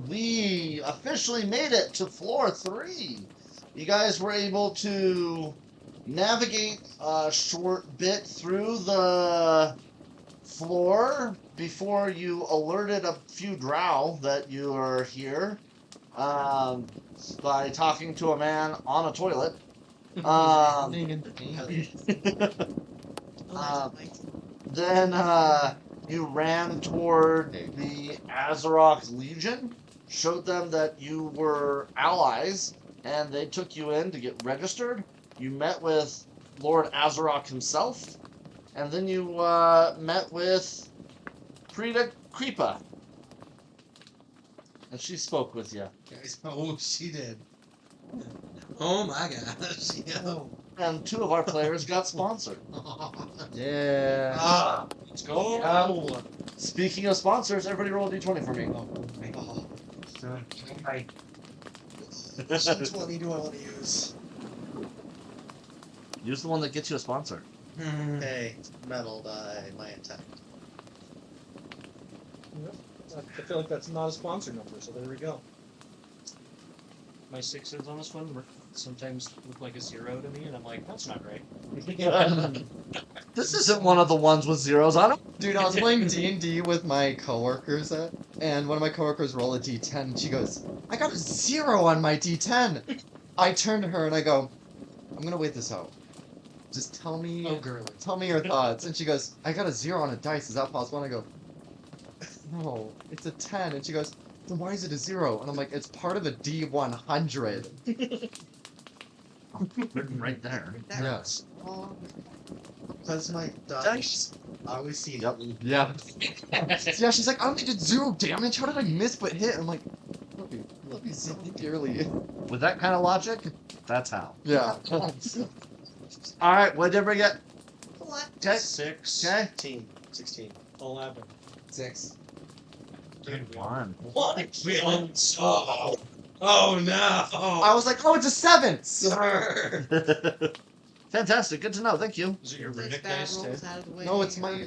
we officially made it to floor 3. You guys were able to navigate a short bit through the floor before you alerted a few drow that you are here by talking to a man on a toilet. Then you ran toward the Azeroth Legion, showed them that you were allies, and they took you in to get registered. You met with Lord Azeroth himself, and then you met with Prita Creepa. And she spoke with you. Oh, she did. Oh my gosh. Yo. And 2 of our players got sponsored. Yeah. Let's go. Yeah. Speaking of sponsors, everybody roll a d20 for me. Which one do I want to use? Use the one that gets you a sponsor. Hey, metal die my attack. I feel like that's not a sponsor number, so there we go. My 6s on this one sometimes look like a 0 to me, and I'm like, that's not right. This isn't one of the ones with zeros on it. Dude, I was playing D&D with my coworkers, and one of my coworkers rolled a D10, and she goes, I got a 0 on my D10! I turn to her and I go, I'm gonna wait this out. Just tell me your thoughts. And she goes, I got a 0 on a dice, is that possible? And I go, no, it's a 10. And she goes, then why is it a 0? And I'm like, it's part of a D100. Written right there. Yes. Because my dice, I always see Yep. Yeah. Yeah, she's like, I only did 0 damage. How did I miss but hit? I'm like, love you so dearly. With that kind of logic, that's how. Yeah. Alright, what did everybody get? What? Okay. 6. Okay. 16. 11. 6. Good one. What? We all Oh no! I was like, oh, it's a 7! Sir! Fantastic, good to know, thank you. Is it your runic dice too? No, it's my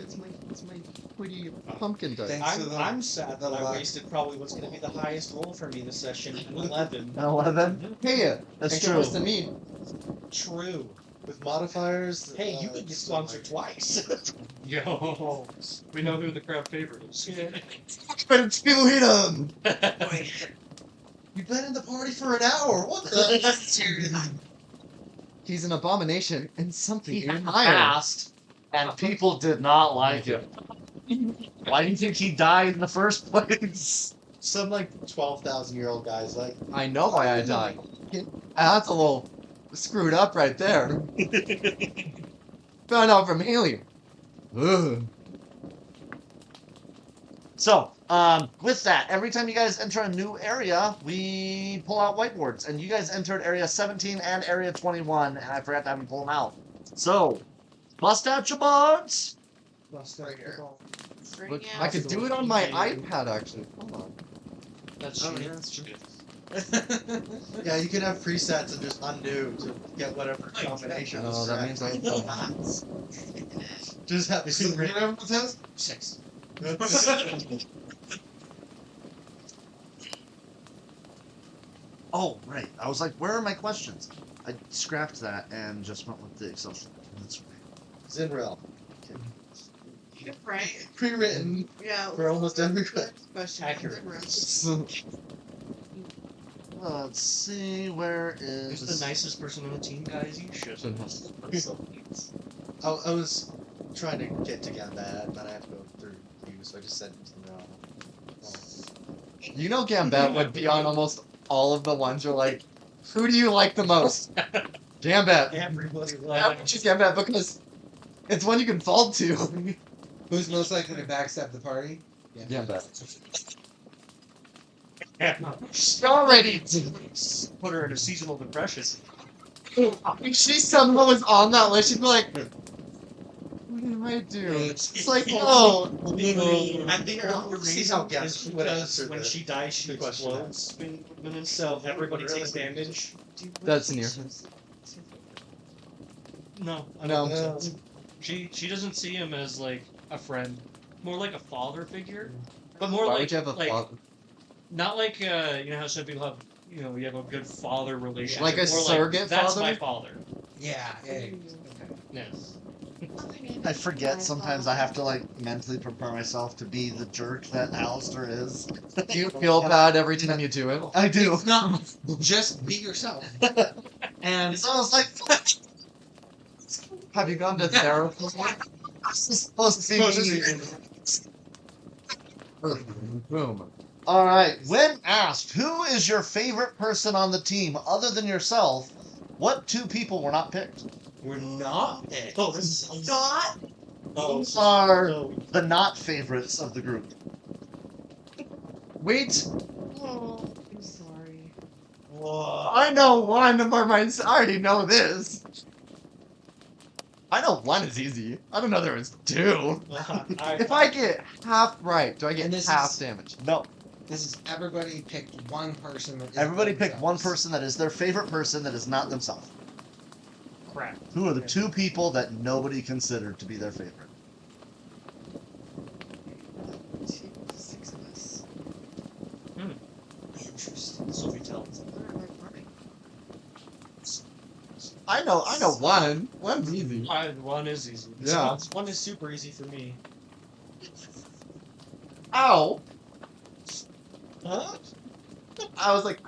pretty pumpkin dice. I'm sad that I wasted probably what's going to be the highest roll for me this session, an 11. 11? Hey, That's it's true. worse than me. True. With modifiers. Hey, you could get sponsored twice. Yo, we know who the crowd favorite is. But it's people hit him. Wait. You've been in the party for an hour. What the? He's an abomination and something He even higher. passed, and people did not like him. Why do you think he died in the first place? Some like 12,000-year-old guys like. I know why I died. That's a little screwed up right there. Found out from Haley. Ugh. So, with that, every time you guys enter a new area, we pull out whiteboards. And you guys entered Area 17 and Area 21, and I forgot to have you pull them out. So, bust out your boards! Right here. Look, I could do it on my iPad, actually. Hold on. That's Oh, true. yeah, that's true. Yeah, you can have presets and just undo to get whatever combination. Oh, that means I Just have this. Remember what says? 6. Oh, right. I was like, where are my questions? I scrapped that and just went with the Excel sheet. That's right. Zinrel. Right. Pre-written Yeah. for almost every question. Question. Accurate. Let's see, where Who's is... the nicest person on the team, guys? You should. I was trying to get to Gambad, and then I have to go through you, so I just said Zinrel. You know Gambit would be on almost all of the ones you're like, who do you like the most? Gambit. Everybody I would choose Gambit because it's one you can fall to. Who's most likely to backstab the party? Gambit. Already put her in a seasonal depression. If she somehow was on that list, she'd be like, what did I do? It's like, oh. And the see how Is because when she dies, she explodes. So everybody takes damage. That's near. No, I No. don't. She doesn't see him as like a friend, more like a father figure. But more Why like would you have a like father? not like you know how some people have, you know, you have a good father relationship. Like a More surrogate that's father? my father. Yeah. Okay. Yes. I forget sometimes I have to like mentally prepare myself to be the jerk that Alistair is. Do you feel bad every time you do it? I do. It's not just be yourself. And It's almost like Have you gone to therapy? this is supposed to be me. Boom. All right. When asked who is your favorite person on the team other than yourself, what two people were not picked? We're not picked. Oh, this is Not. Those are so. the not favorites of the group. Wait, Oh, I'm sorry. Whoa. I know one of our minds. I already know this. I know one is easy. I don't know there was two. If I get half right, do I get And this half is- damage? No. this is everybody picked one person. That Everybody isn't pick one themselves. person that is their favorite person that is not themselves. Crap. Who are the two people that nobody considered to be their favorite? 6 of us. Interesting. So we tell. I know one. One's easy. One is easy. Yeah. One is super easy for me. Ow! Huh? I was like,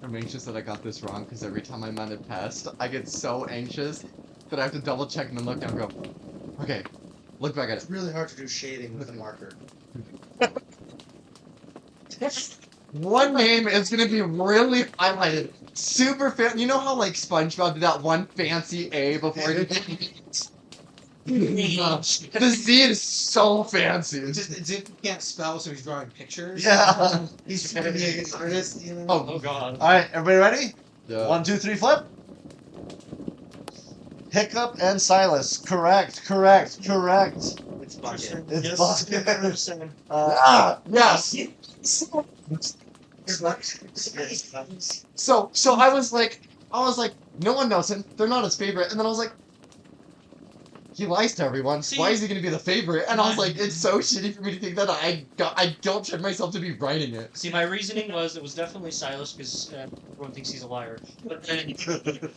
I'm anxious that I got this wrong because every time I'm on a test, I get so anxious that I have to double check and then look down and go, okay, look back at It's really hard to do shading with a marker. it. One name is gonna be really highlighted. Super fan. You know how like SpongeBob did that one fancy A before he The Z is so fancy. Zip can't spell, so he's drawing pictures. Yeah. He's trying to be an artist, you know? Oh god. All right, everybody ready? Yeah. 1, 2, 3, flip. Hiccup and Silas. Correct. It's Bucket. It's Yes, Bucket. Yes. So I was like, no one knows him. They're not his favorite. And then I was like, he lies to everyone. See- Why is he gonna be the favorite? And I was like, it's so shitty for me to think that I don't check myself to be writing it. See, my reasoning was it was definitely Silas because everyone thinks he's a liar. But then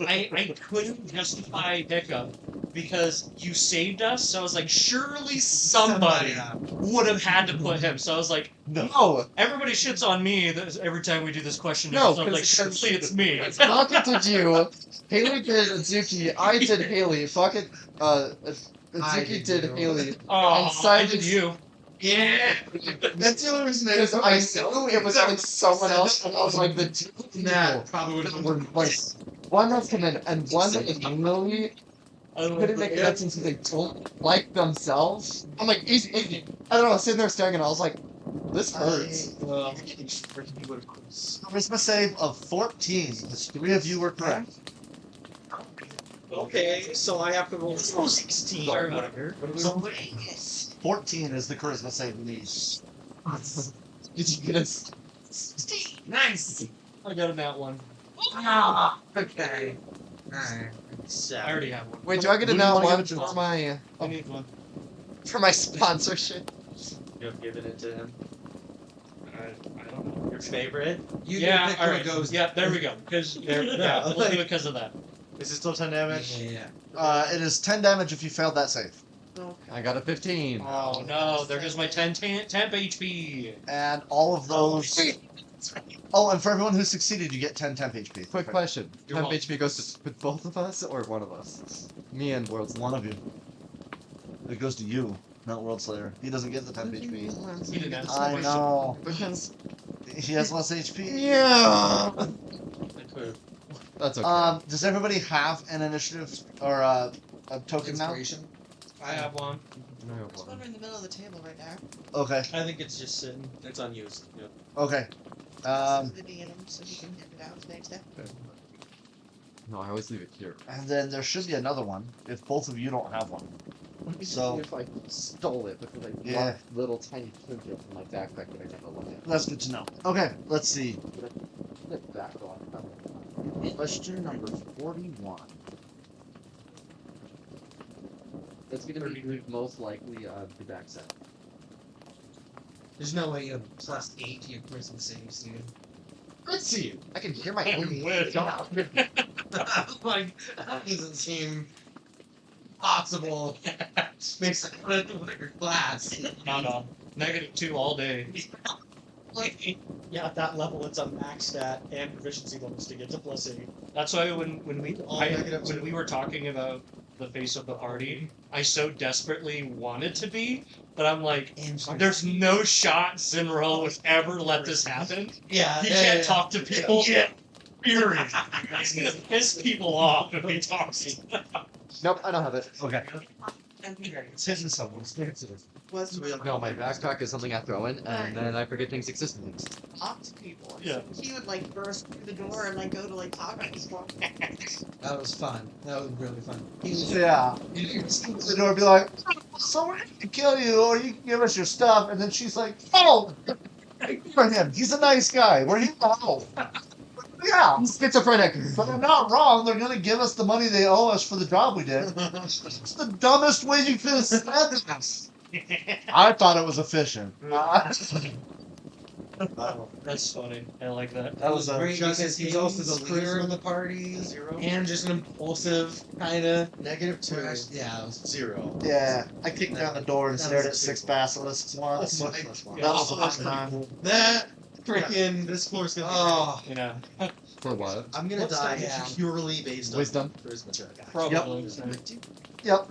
I couldn't justify Hiccup because you saved us. So I was like, surely somebody would have had to put him. So I was like, No, everybody shits on me every time we do this question. No, so I was like, 'cause- surely it's me. Bucket did you. Haley did Azuki. I did Haley. Bucket. I Azuki did did you. Haley. Oh, And I did Silas- you. Yeah. That's the only reason Because I knew it was like someone else, and I was like, the two Nah, people probably would have were like one that's come in, and one that is really couldn't make that sense because they don't like themselves. I'm like, easy. I don't know. I was sitting there staring, and I was like, this hurts. Charisma save of 14. The 3 of you were correct. Okay, so I have to roll 16 or whatever. 14 is the charisma save we need. Did you get us? Nice. I got a nat one. Okay. Alright. I already have one. Wait, do I get Who a do you now wanna one give it to? for my I need one. sponsorship? You're giving it to him. I don't know. Your favorite? You Yeah, pick all who right. goes. Yeah, there we go. Because yeah, we'll do it because of that. Is it still 10 damage? Yeah. It is 10 damage if you failed that save. I got a 15. Oh no, there goes my 10 temp HP. And all of those. Oh, and for everyone who succeeded, you get 10 temp HP. Quick question: You're temp welcome. HP goes to both of us or one of us? Me and World's One of you. It goes to you, not World Slayer. He doesn't get the temp HP. He didn't ask the I question. know. Because He has less HP. yeah, that's okay. Does everybody have an initiative or a token now? Inspiration. I have one. There's one in the middle of the table right now. Okay. I think it's just sitting. It's unused. Yep. Okay. Somebody in him so he can hand it out next step. No, I always leave it here. And then there should be another one if both of you don't have one. So- if I stole it because I Yeah. left little tiny trinket in my backpack that I never looked at. That's good to know. Okay, let's see. Flip that one. Question number 41. That's gonna be most likely the back set. There's no way you have +8 to your prison saves, dude. Let's see. I can hear my I own wish. Like, that doesn't seem possible. Makes it like your class. No. -2 all day. Yeah, at that level, it's a max stat and proficiency bonus to get to +8. That's why when we All I, negative when two. we were talking about the face of the party, I so desperately wanted to be, but I'm like, there's no shot Zinro would ever let this happen. Yeah, He yeah, can't yeah. talk to people. Period. He's gonna piss people off if he talks to them. Nope, I don't have it. Okay. It's hidden somewhere. Was So we have- No, my backpack is something I throw in, and then I forget things exist in things. talk to people. Yeah. He would like burst through the door and like go to like talk to people. That was fun. That was really fun. He was, Yeah. The door would be like, someone can kill you, or you can give us your stuff. And then she's like, oh, for him. He's a nice guy. We're here to help. Yeah. Schizophrenic. But they're not wrong. They're going to give us the money they owe us for the job we did. It's the dumbest way you could have said this. I thought it was efficient. That's funny. I like that. That was great just because he's also the leader of the party and just an impulsive kind of. -2. Yeah, it was 0. Yeah. I kicked down the door and That stared at was 6 basilisks once. Oh my That was the first time. that freaking. This floor's gonna be Oh, You know, For what? I'm gonna What's die that? Yeah. purely based on Wisdom. charisma check. probably. Yep.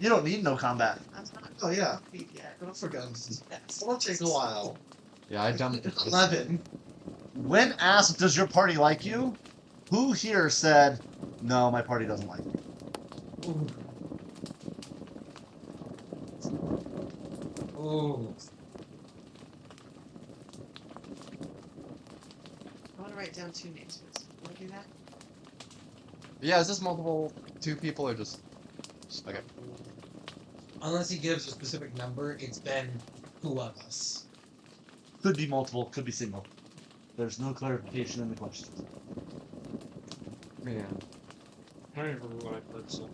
You don't need no combat. I'm not Oh yeah. beat yet. Don't forget. It'll take a while. Yeah, I dumped it. 11. When asked, does your party like you? Who here said, no, my party doesn't like me? ooh. I want to write down 2 names first. Want to do that? Yeah, is this multiple 2 people or just? Okay. Unless he gives a specific number, it's been who of us. Could be multiple, could be single. There's no clarification in the question. Man. I don't even remember what I put. So.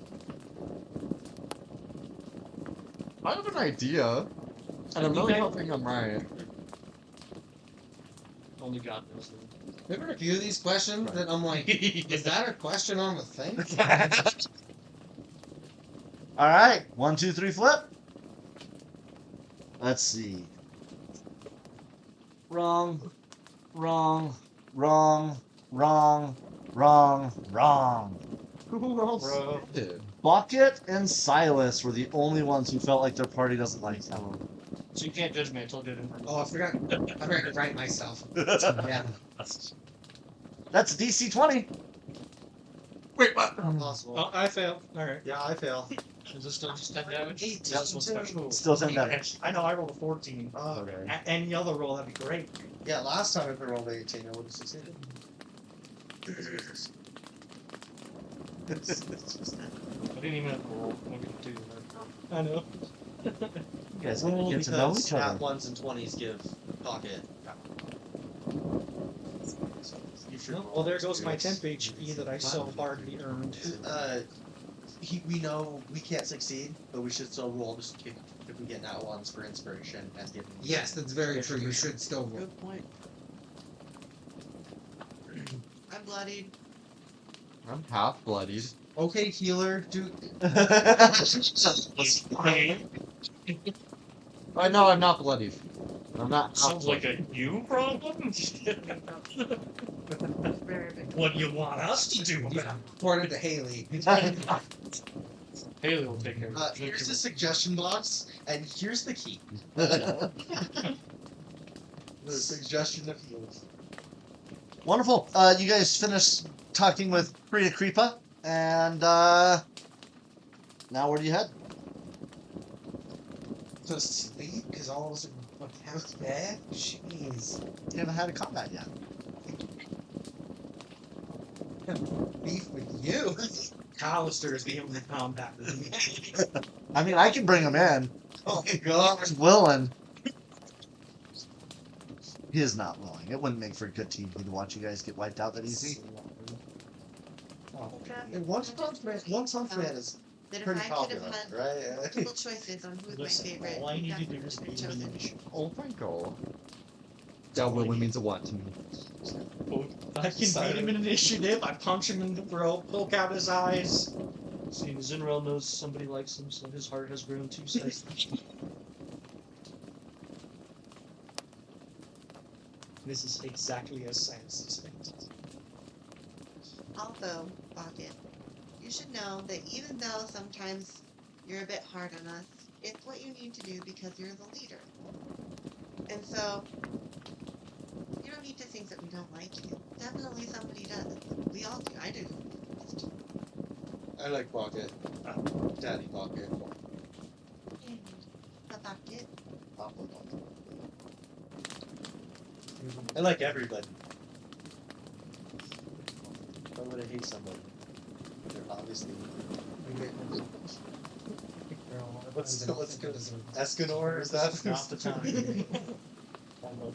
I have an idea, and I'm really hoping I'm right. Only God knows. There were a few of these questions that I'm like, is that a question on the thing? Alright, 1, 2, 3, flip. Let's see. Wrong, wrong, wrong, wrong, wrong, wrong. Who else Bro. did? Bucket and Silas were the only ones who felt like their party doesn't like them. So you can't judge me until good information. Oh, I forgot to write myself. Yeah. That's DC 20. Wait, what? Possible. Oh, I fail. Alright. Yeah, I fail. Is this still just 10 damage? 18. That's what's special. Still 10 damage. I know, I rolled a 14. Oh, Okay. Any other roll, that'd be great. yeah, last time if I rolled 18, I would have succeeded. I didn't even have to roll. I didn't do that. I know. You guys Roll get to know because each other. nat 1s and 20s give pocket. So you should roll Well, there goes my experience. 10 HP that I so hardly earned. We know we can't succeed, but we should still roll just if we get nat 1s for inspiration and give. Yes, that's very true. You should still roll. Good point. I'm bloodied. I'm half bloodied. Okay, healer, do. I know I'm not bloodied. I'm not. half Sounds like bloodied. a you problem? Very big. What do you want us to do Yeah. about Reported to Haley. it? Haley will take care of it. Here's the suggestion box, and here's the key. The suggestion of heals. Wonderful. You guys finished talking with Priya Kripa, and now where do you head? To sleep? Because all of us are half dead? Jeez. You haven't had a combat yet. Beef with you? Callister is the only combat with me. I mean, I can bring him in. Oh my god. He's willing. He is not willing. It wouldn't make for a good TV to watch you guys get wiped out that easy. And One Punch Man is That if pretty I could popular, have had right? multiple choices on who was my Listen, favorite, all I need to do definitely is would have be an chosen. initiative. Oh, thank God. That really means a lot to me. I can beat him in initiative, I punch him in the throat, poke out his eyes. See, Zinrel knows somebody likes him, so his heart has grown 2 sizes. This is exactly as science suspected. Although, Bucket, you should know that even though sometimes you're a bit hard on us, it's what you need to do because you're the leader. And so, you don't need to think that we don't like you. Definitely somebody does. We all do. I do. I like Pocket. Daddy Pocket. And the Bucket. Papa Pocket. I like everybody. Why would I hate somebody? They're obviously. What's good? Escanor? Is that? Not the time.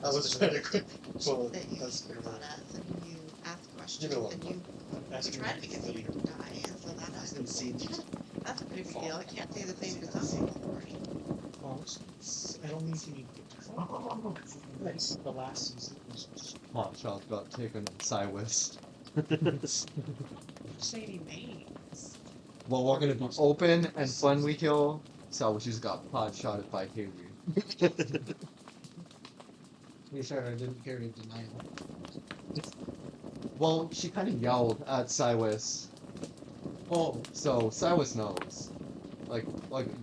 I was trying to quit. Well, That you that's hear good. about us and you ask questions Give me one. and you try to get the leader to die, and so that I didn't see it. that's a pretty big deal. I can't say the same for some people. I don't need to be That's the last season. Was just Hotshot got taken in Cywist. Say any names. Well, we're gonna be open, and when we kill, Cywist just got pot-shotted by Haley. To be fair, I didn't hear any denial. Well, she kind of yelled at Cywist, Oh, so Cywist knows. Like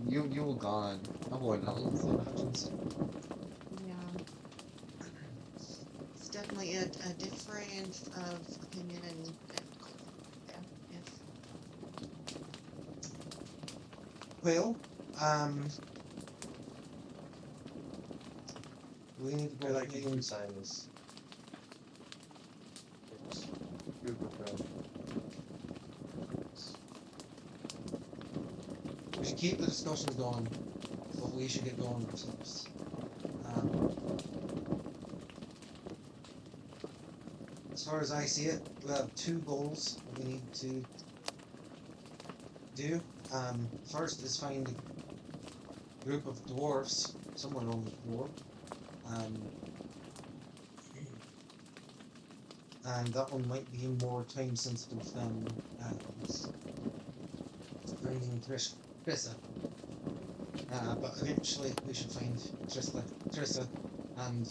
you were gone. Everyone knows. Yeah. It's definitely a difference of opinion and yeah, yes. well, we need to I go like like the inside of this. Group of friends. We should keep the discussion going, but we should get going ourselves. Um, as far as I see it, we have 2 goals that we need to do. First is find a group of dwarfs, somewhere on the floor. And that one might be more time sensitive than finding Trissa. But eventually we should find Trissa and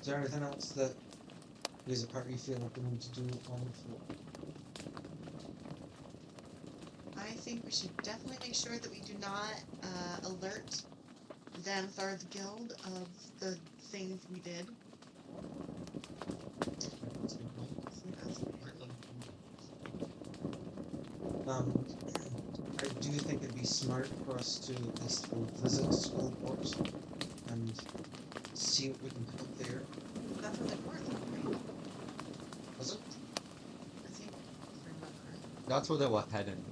is there anything else that we as a party feel like we need to do on the floor? I think we should definitely make sure that we do not alert Xanathar's guild of the things we did. I do think it'd be smart for us to at least go visit Skullport and see what we can put there. That's what they're worth, right? Was it? I think, if I remember. That's where they were heading.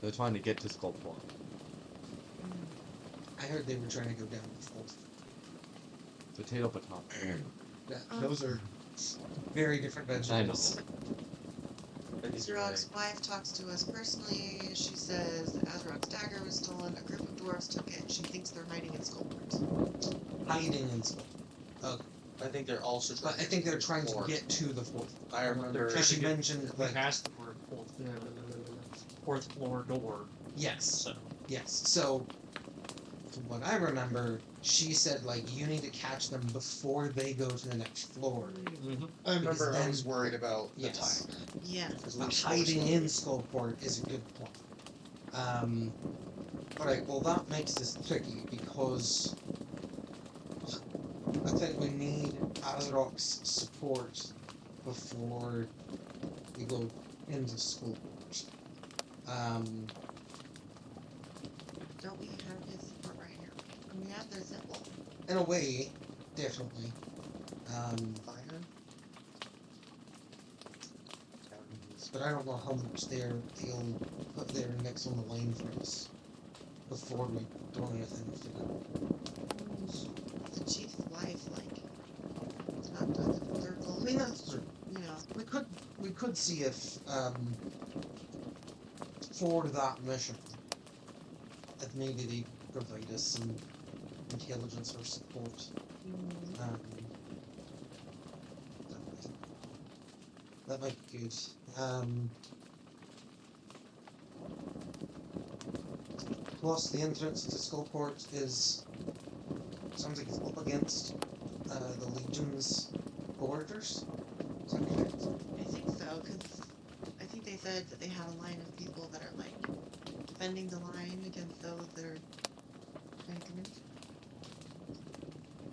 They're trying to get to Skullport. I heard they were trying to go down the fourth. Potato potato. Yeah, those are very different I know. vegetables. Azrog's wife talks to us personally. She says that Azrog's dagger was stolen. A group of dwarves took it. She thinks they're hiding in Skullport. Hiding in Skullport. Okay. I think they're also. But I think they're trying to Fourth. get to the fourth. I remember. Because she mentioned we like passed the fourth floor door. yes, So yes. So from what I remember, she said like you need to catch them before they go to the next floor. I remember. Because I then- was worried about the Yes. time. Yeah. But hiding in Skullport is a good point. Alright, well that makes this tricky because I think we need Azrok's support before we go into Skullport. Don't we have his support right here? And we have their symbol. In a way, definitely. Fire. But I don't know how much they'll put their necks on the line for us before we do anything with them. The chief's wife, like, could see if for that mission, if maybe they provide us some intelligence or support. Um, that might be good. Plus, the entrance to Skullport sounds like it's up against the Legion's borders. Is that correct? I think so, because I think they said that they have a line of people that are like defending the line against those that are trying to come in.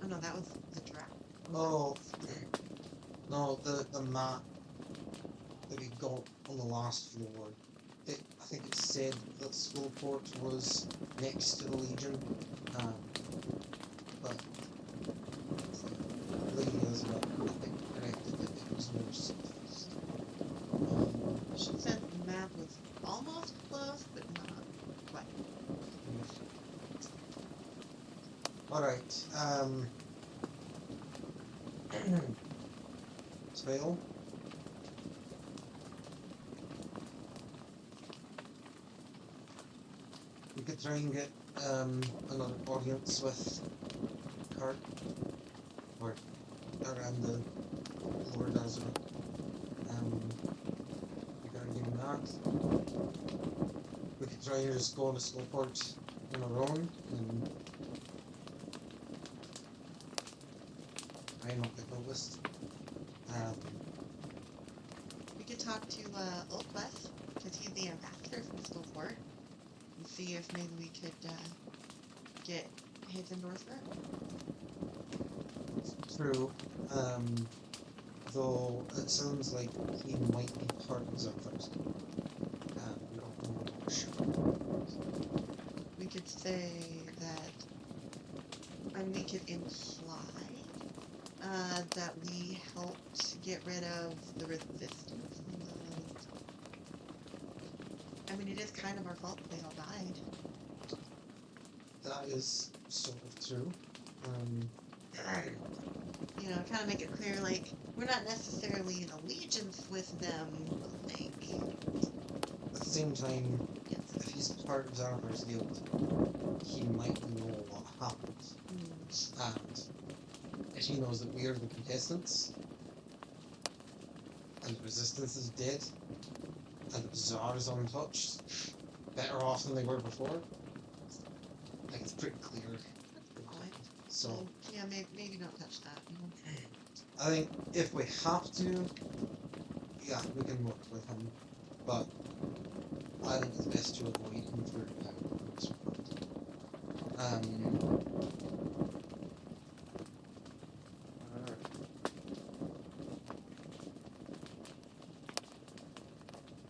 Oh no, that was the draft. Oh, no, the map that we got on the last floor. I think it said that Skullport was next to the Legion, but Lydia's not corrected that it was more southeast. She said the map was almost close, but not quite. Alright, Swale? We could try and get another audience with Kurt, or around the Lord Azra. Regarding that, we could try and just go to Skullport on our own and try not get noticed. We could talk to Olquess, because he's the ambassador from Skullport, and see if maybe we could get his endorsement. True. Though it sounds like he might be part of our first. We don't know for sure. We could say that, and we could imply that we helped get rid of the resistance. I mean, it is kind of our fault that they all died. That is sort of true. You know, kind of make it clear, like, we're not necessarily in allegiance with them, like, At the same time, yes. if he's part of Zarvar's guild, he might know what happened. And if he knows that we are the contestants, and the resistance is dead, and the bazaar is untouched, better off than they were before, I think it's pretty clear. Point. So, Yeah, maybe not touch that. I think if we have to, yeah, we can work with him, but I think it's best to avoid him for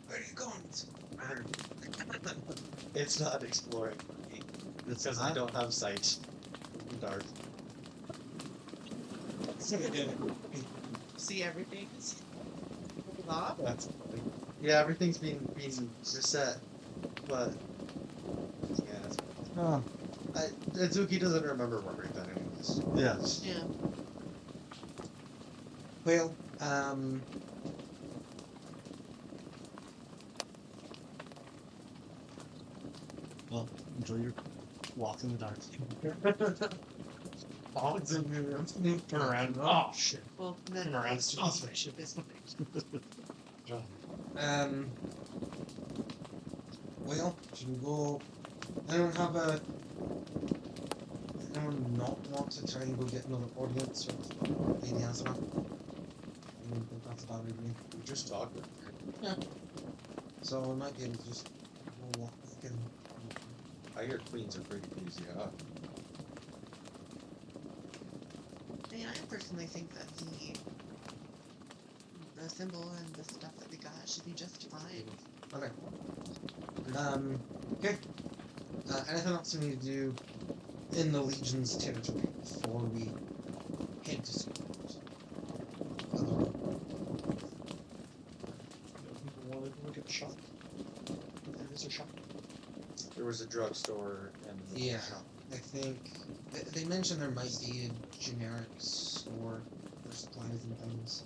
where are you going? It's not exploring for me. It's because I don't have sight. in the dark. See everything. That's funny. Yeah, everything's been reset, but yeah, that's Oh. Itsuki doesn't remember everything anyways. Yes. Yeah. Well, Well, enjoy your walk in the dark. Oh, it's in there. Turn around. Oh shit. Well, then Turn around. it's Oh, just shit. well, should we go? Anyone not want to try and go get another audience with Lady Azra? I mean, that's about it, really. We just talked with her. So we might be able to just go walk back in. I hear queens are pretty easy up. I mean, I personally think that the symbol and the stuff that we got should be just fine. Okay. Okay. Anything else we need to do in the Legion's territory before we head to Skullport? Want to look at the shop? There is a shop. There was a drugstore and Yeah, I think they mentioned there might be a generic store for supplies and things.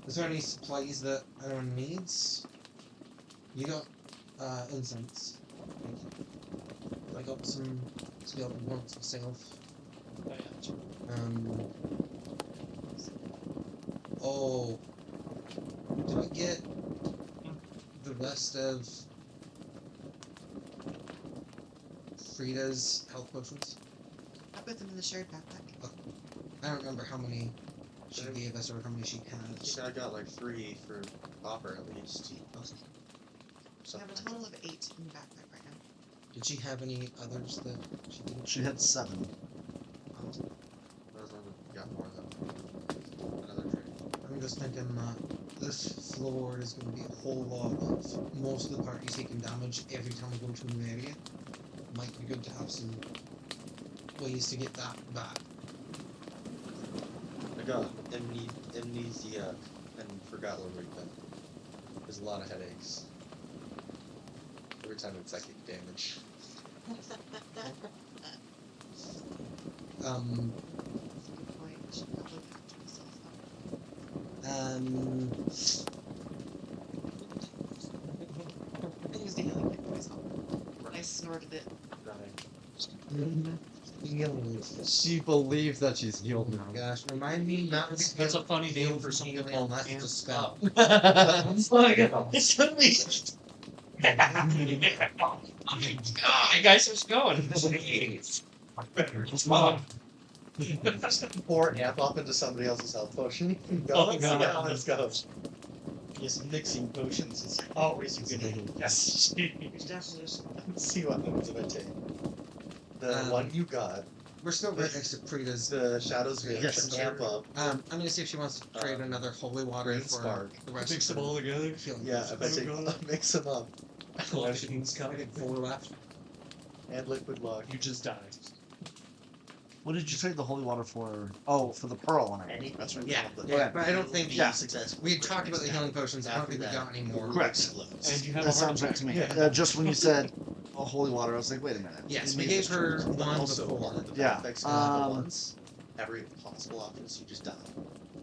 Is there any supplies that anyone needs? You got incense. Thank you. I got some to be able to warm myself. Oh, yeah, that's right. Oh, did I get the rest of Frida's health potions? I put them in the shared backpack. I don't remember how many she gave us or how many she So had. I got like 3 for copper at least. I have Something a like total of 8 in the backpack right now. Did she have any others that she didn't? She had 7. that. Got more than another trade. I'm just thinking this floor is going to be a whole lot of most of the party taking damage every time we go to a new area. Might be good to have some ways to get that back. I got amnesia and forgot where we've been. There's a lot of headaches. Every time it's psychic damage. Good point. I should probably patch myself up. I used a healing kit for myself. I snorted it. She believes that she's healed Oh now. my gosh, remind me not to That's a funny name for something healing called unless it's a spell. It's really. Hey guys, how's it going? It's mom. Pour amp up into somebody else's health potion. Oh, Let's see God. how this goes. Yes, mixing potions is always a good idea. Yes. Definition. Let's see what happens if I take the one you got. We're still right next to Frida's. The Shadows Reaction Yes. amp up. I'm gonna see if she wants to trade another holy water Green for Spark. the rest Mix of them all together. healing Yeah, if I potions. take mix them up. Collections coming. 4 left. And liquid luck. You just died. What did you trade the holy water for? Oh, for the pearl one. I think. That's right. Yeah, Yeah. but I don't think Yeah. we had talked about the healing potions. I don't think we got any more. Correct. And you have That a sounds heart right to me. Yeah. Just when you said oh, holy water, I was like, wait a minute. Yes, You we made gave this her choice. one Also, before. one of the Yeah, effects happen um, once. Every possible option is you just die.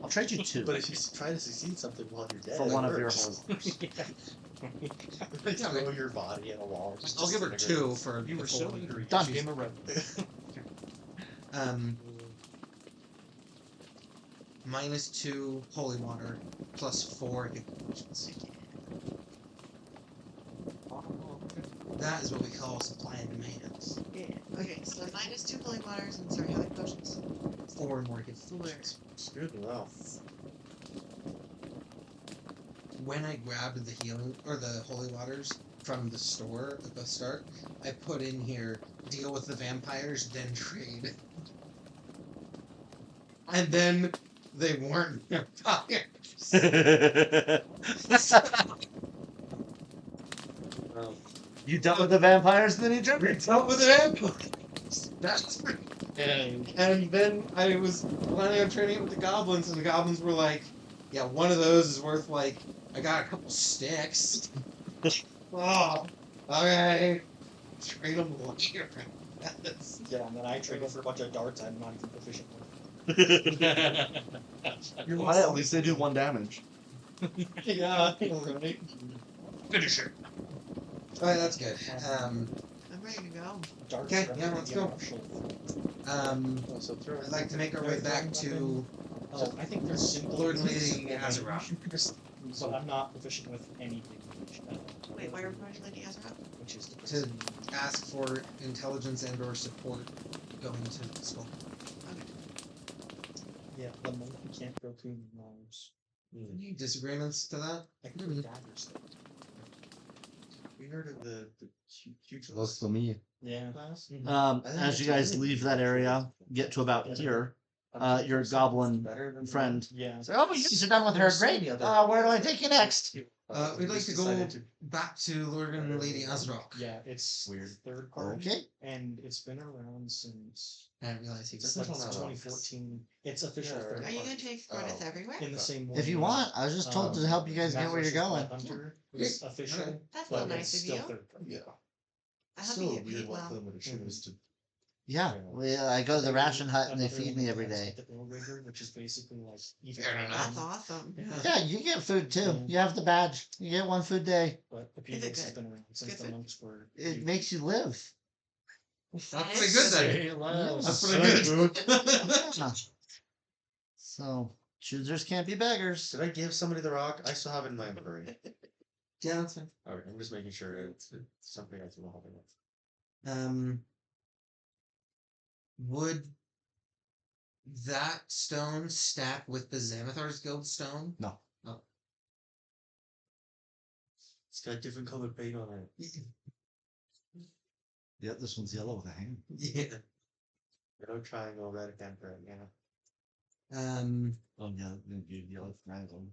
I'll trade you 2 But if you try to succeed something while you're dead, for it one of your works. holy waters. They throw your body in a wall. just I'll give her disintegrate. 2 for You the were so full- angry. Done. Game of red. -2 holy water, +4 healing potions. That is what we call supply and demand. Yeah. Okay, so -2 holy waters and sorry, healing potions. 4 more healing Four. potions. Good enough. When I grabbed the healing or the holy waters from the store at the start, I put in here deal with the vampires, then trade. And then they weren't vampires. You dealt with the vampires in the Egypt? Dealt with the vampires. That's pretty. And then I was planning on trading it with the goblins, and the goblins were like, "Yeah, one of those is worth like I got a couple sticks." Oh, okay. Trade them later. That's- Yeah, and then I traded for a bunch of darts I'm not even proficient with. Well, at least they do 1 damage. Yeah, right. Finisher. Alright, that's good. I'm ready to go. Darts Okay, are yeah, let's go. optional. Oh, so throw I'd like to make our way back to Oh, I think there's simple. Lord and Lady Azeroth. So I'm not proficient with anything. Wait, why are we going to Lady Azeroth? Which is the to ask for intelligence and/or support going to Skull. Yeah, the monkey can't go through walls. Any disagreements to that? I can do daggers though. We heard of the huge Close to me. Yeah. class. As you guys leave that area, get to about here, your goblin friend. Yeah. So, oh, you guys are done with her. Great. Where do I take you next? We'd like to go back to Lord and Lady Azeroth. Yeah, it's Weird. third party. Okay. And it's been around since I didn't realize he was That's like not on 2014. It's official Yeah, third right. Are you party. going to escort us everywhere? In the same way. If you want, I was just told to help you guys get where you're going. Hunter was official, Okay. That's but not it's nice of still you. third party. Yeah. I hope Still you a get weird paid one well. for them to choose to Yeah, Yeah. I go to the They- ration hut and they another feed one me of every them is day. like the Bill Rigger, which is basically like even Fair enough. That's better. awesome. Yeah, you get food too. Yeah. You have the badge. You get one food a day. But the Is it PX has good? been around since Good the food? monks were. It makes you live. That's Yes. pretty good then. Say less. That's pretty good. Yeah. So choosers can't be beggars. Did I give somebody the rock? I still have it in my inventory. Yeah, that's fine. Alright, I'm just making sure it's something I can hold with. Would that stone stack with the Xanathar's Guild stone? No. It's got different colored paint on it. Yeah, this one's yellow with a hand. Yeah. No triangle, red camper, yeah. Oh yeah, you yellow triangle.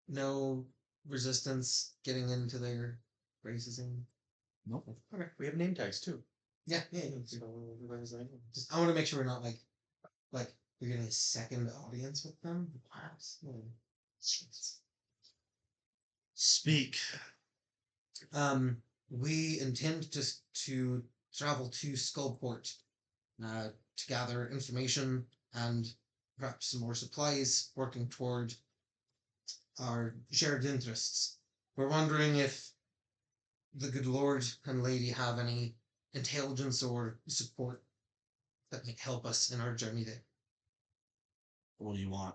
No resistance getting into their races and Nope. Okay, we have name tags too. yeah. So everybody's like, Just I want to make sure we're not like we're getting a second audience with them. Speak. We intend to travel to Skullport to gather information and perhaps some more supplies, working toward our shared interests. We're wondering if the good Lord and Lady have any intelligence or support that might help us in our journey there. What do you want?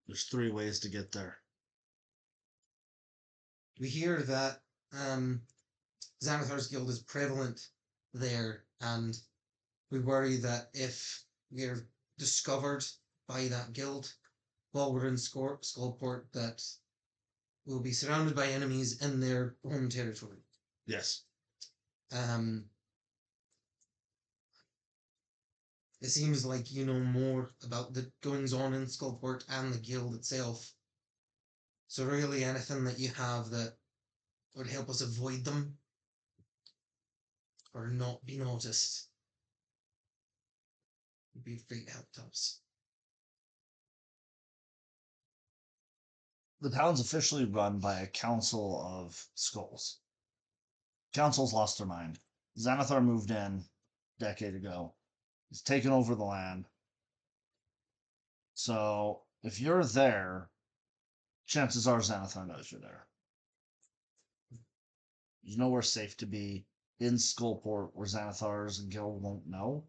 There's 3 ways to get there. We hear that Xanathar's Guild is prevalent there, and we worry that if we're discovered by that guild while we're in Skullport, that we'll be surrounded by enemies in their home territory. Yes. It seems like you know more about the goings on in Skullport and the guild itself. So really anything that you have that would help us avoid them or not be noticed would be of great help to us. The town's officially run by a council of skulls. Council's lost their mind. Xanathar moved in a decade ago. He's taken over the land. So if you're there, chances are Xanathar knows you're there. There's nowhere safe to be in Skullport where Xanathar's guild won't know.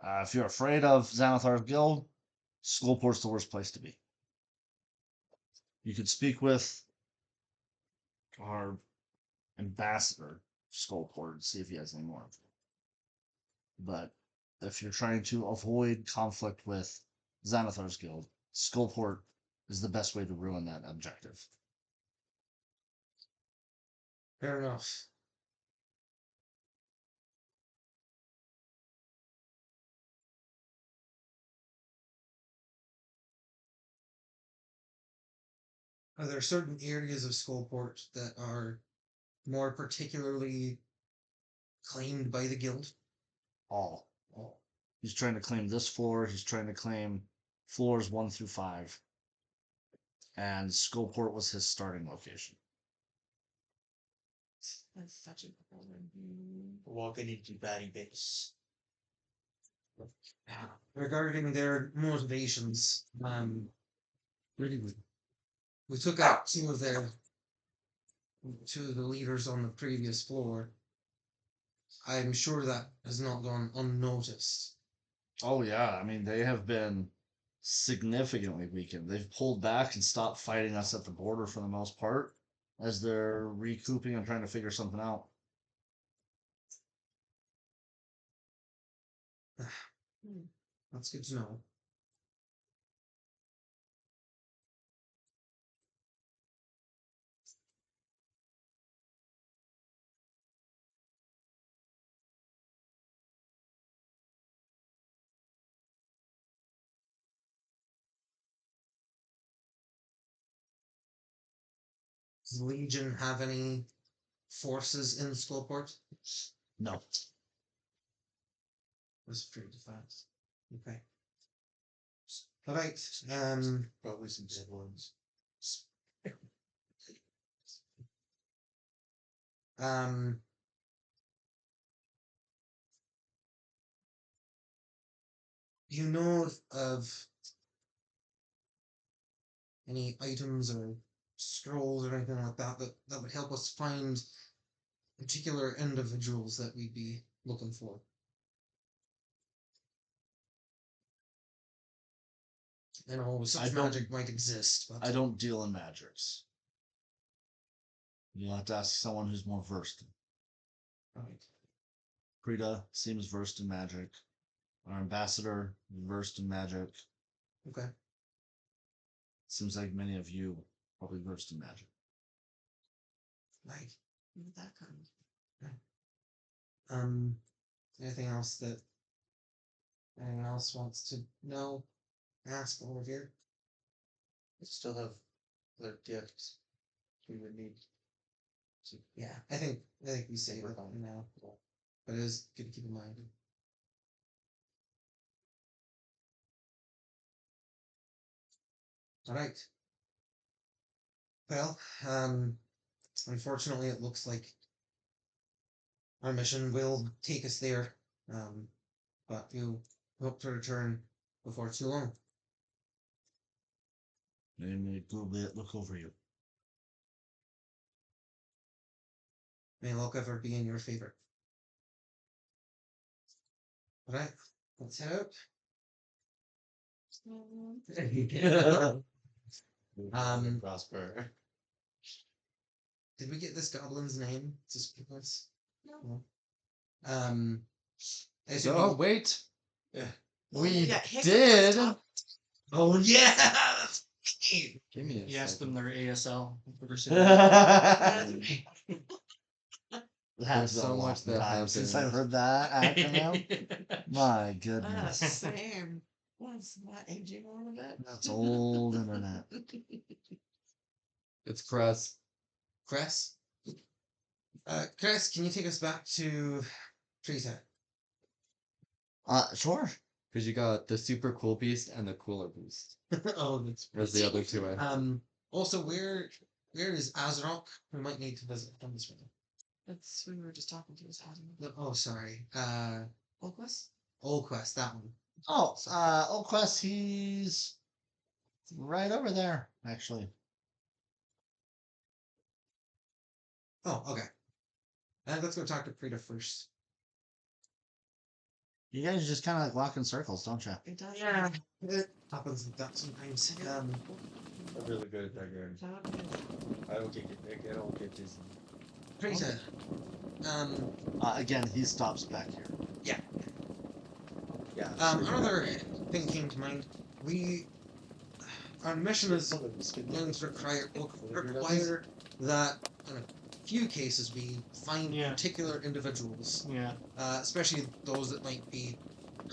If you're afraid of Xanathar's guild, Skullport's the worst place to be. You could speak with our ambassador, Skullport, and see if he has any more info. But if you're trying to avoid conflict with Xanathar's guild, Skullport is the best way to ruin that objective. Fair enough. Are there certain areas of Skullport that are more particularly claimed by the guild? All. He's trying to claim this floor. He's trying to claim floors 1 through 5. And Skullport was his starting location. That's such a problem. walking into Batty Base. Regarding their motivations, we took out two of the leaders on the previous floor. I'm sure that has not gone unnoticed. Oh yeah, I mean they have been significantly weakened. They've pulled back and stopped fighting us at the border for the most part as they're recouping and trying to figure something out. That's good to know. Does the Legion have any forces in Skullport? No. Was pretty fast. Okay. Alright, Probably some dead ones. you know of any items or scrolls or anything like that that would help us find particular individuals that we'd be looking for? You know, such don't- magic might exist, but I don't deal in magics. You'll have to ask someone who's more versed. Right. Prita seems versed in magic. Our ambassador versed in magic. Okay. Seems like many of you probably versed in magic. Right. Where did that come? Anything else that anyone else wants to know? Ask over here. We still have other gifts we would need. Yeah, I think we say we're fine now. But it is good to keep in mind. Alright. Well, unfortunately it looks like our mission will take us there. But we hope to return before too long. Maybe look over you. May luck ever be in your favor. Alright, let's head out. Prosper. Did we get this goblin's name? Just because? No. I assume Oh, wait. Yeah. We Yeah, Hiccup did. was top. Oh yeah! Give me a You asked them second. their ASL. That's There's so been a long much that time since happened. I've heard that acronym. My goodness. Same. What's that aging a little bit? That's old internet. It's Cress. Cress? Cress, can you take us back to Treetop? Sure. Because you got the super cool beast and the cooler beast. Oh, that's Where's the other two? Also, where is Azrock? We might need to visit him this way. That's who we were just talking to. Is Adam. Oh, sorry. Olquess? Olquess, that one. Oh, Olquess, he's right over there, actually. Oh, okay. Let's go talk to Prita first. You guys just kind of like walk in circles, don't you? It does. Yeah. It happens like that sometimes. I'm really good at that game. I don't get dizzy. Prita. Again, he stops back here. Yeah. Another thing came to mind. Our mission is going to require that in a few cases we find Yeah. particular individuals, Yeah. especially those that might be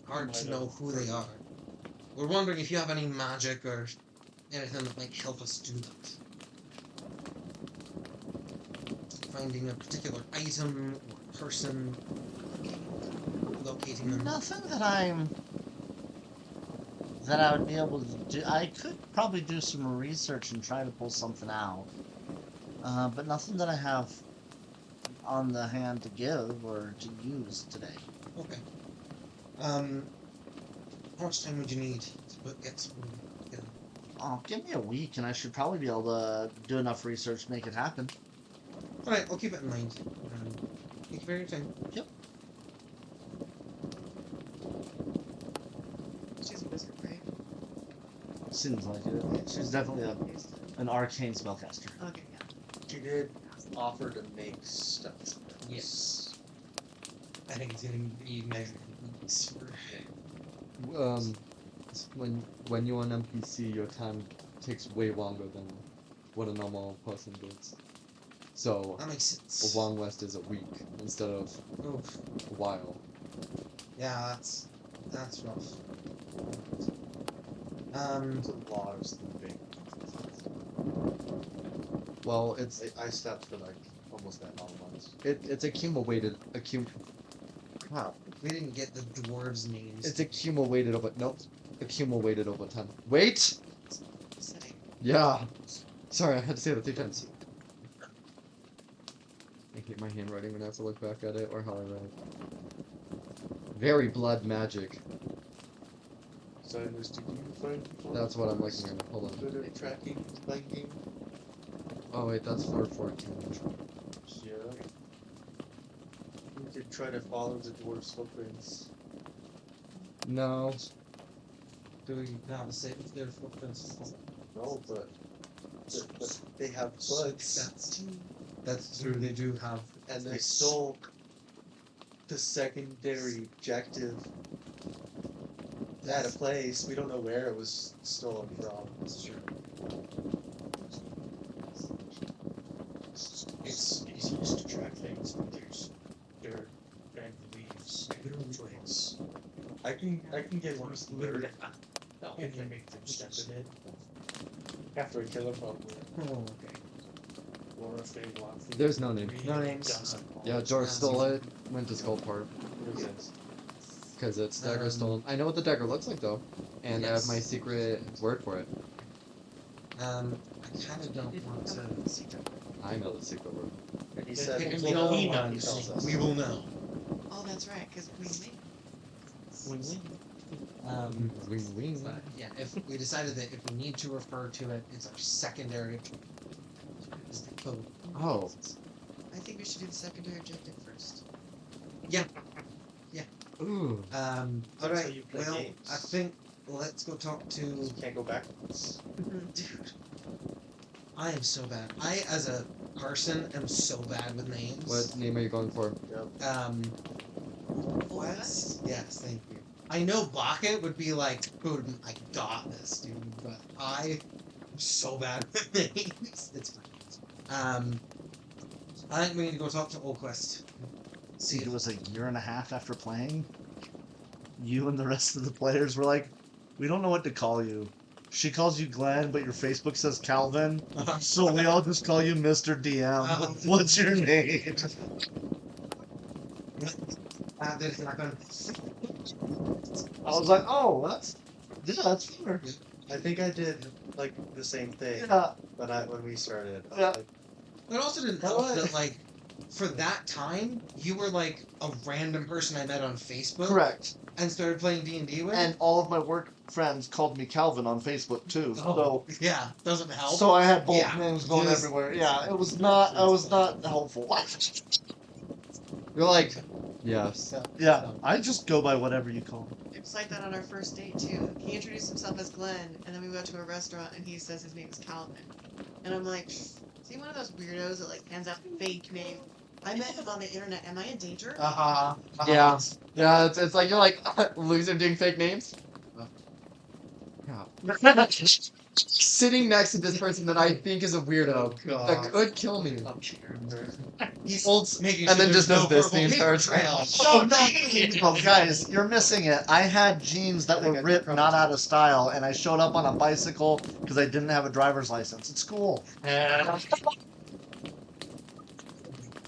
hard to know who they are. We're wondering if you have any magic or anything that might help us do that. Finding a particular item or person, locating them. Nothing that I would be able to do. I could probably do some research and try to pull something out. But nothing that I have on the hand to give or to use today. Okay. How much time would you need to get some together? Oh, give me a week and I should probably be able to do enough research to make it happen. Alright, I'll keep it in mind. Thank you for your time. Yep. She's a wizard, right? Seems like it. She's definitely an arcane spellcaster. Okay, yeah. She did offer to make stuff. Yes. I think it's going to be measured in weeks for When you're an NPC, your time takes way longer than what a normal person does. So that makes a sense. long rest is a week instead of Oof. a while. Yeah, that's rough. It's a lot of sleeping. Well, it's I slept for like almost that long once. it's accumulated Wow. We didn't get the dwarves' names. It's accumulated over accumulated over time. Wait. Sitting. Yeah. Sorry, I had to say that 3 times. I hate my handwriting when I have to look back at it or how I write. Very blood magic. Silas, did you find people That's what I'm looking at. Hold on. good at tracking, flanking? Oh wait, that's 414. Yeah. We could try to follow the dwarf's footprints. No. Do we not say if their footprints? No, but they have foots, That's true. They do have. and they stole the secondary objective at a place. We don't know where it was stolen from. That's true. It's easiest to track things when there's dirt and leaves and twigs. I can get one slurred And they make them step in it. after I kill him probably. Oh, okay. Or if they walk through There's no name. the No green, names. doesn't Yeah, George stole it. Went to Skullport Yes. because it's dagger Um, stolen. I know what the dagger looks like though, and I have my Yes. secret word for it. I kind of don't want to. I know the secret word. And he Yeah, said, and "We'll we know know he when he knows. tells us." We will know. Oh, that's right, because we made Wing wing. But yeah, if we decided that if we need to refer to it, it's our secondary. Is the code. Oh, I think we should do the secondary objective first. ooh. That's how Alright, you play well, games. I think let's go talk to. You can't go backwards. Dude, I am so bad. I, as a person, am so bad with names. What name are you going for? Olquess? Yes, thank you. I know Bucket would be like, who would I got this, dude, but I am so bad with names. It's fine. I think we need to go talk to Olquess. See, it was a year and a half after playing. You and the rest of the players were like, we don't know what to call you. She calls you Glenn, but your Facebook says Calvin. So we all just call you Mr. DM. What's your name? There's not gonna. I was like, oh, that's fair. I think I did like the same thing Yeah. when we started. Yeah. Like, It also didn't help that, like, for that time, you were like a random person I met on Facebook. Correct. And started playing D&D with. And all of my work friends called me Calvin on Facebook too. Oh, yeah, doesn't help. So I had both Yeah, names going just- everywhere. Yeah, it was not. I was not helpful. You're like, yes. Yeah, I just go by whatever you call me. It was like that on our first date too. He introduced himself as Glenn, and then we went to a restaurant, and he says his name is Calvin, and I'm like, is he one of those weirdos that like hands out fake name? I met him on the internet. Am I in danger? Yeah. Yeah, it's like you're like loser doing fake names. Yeah. Sitting next to this person that I think is a weirdo that could kill me. He's Holds- making and sure then there's just does no this purple the entire paper trail. Oh, guys, you're missing it. I had jeans that were ripped, not out of style, and I showed up on a bicycle because I didn't have a driver's license. It's cool.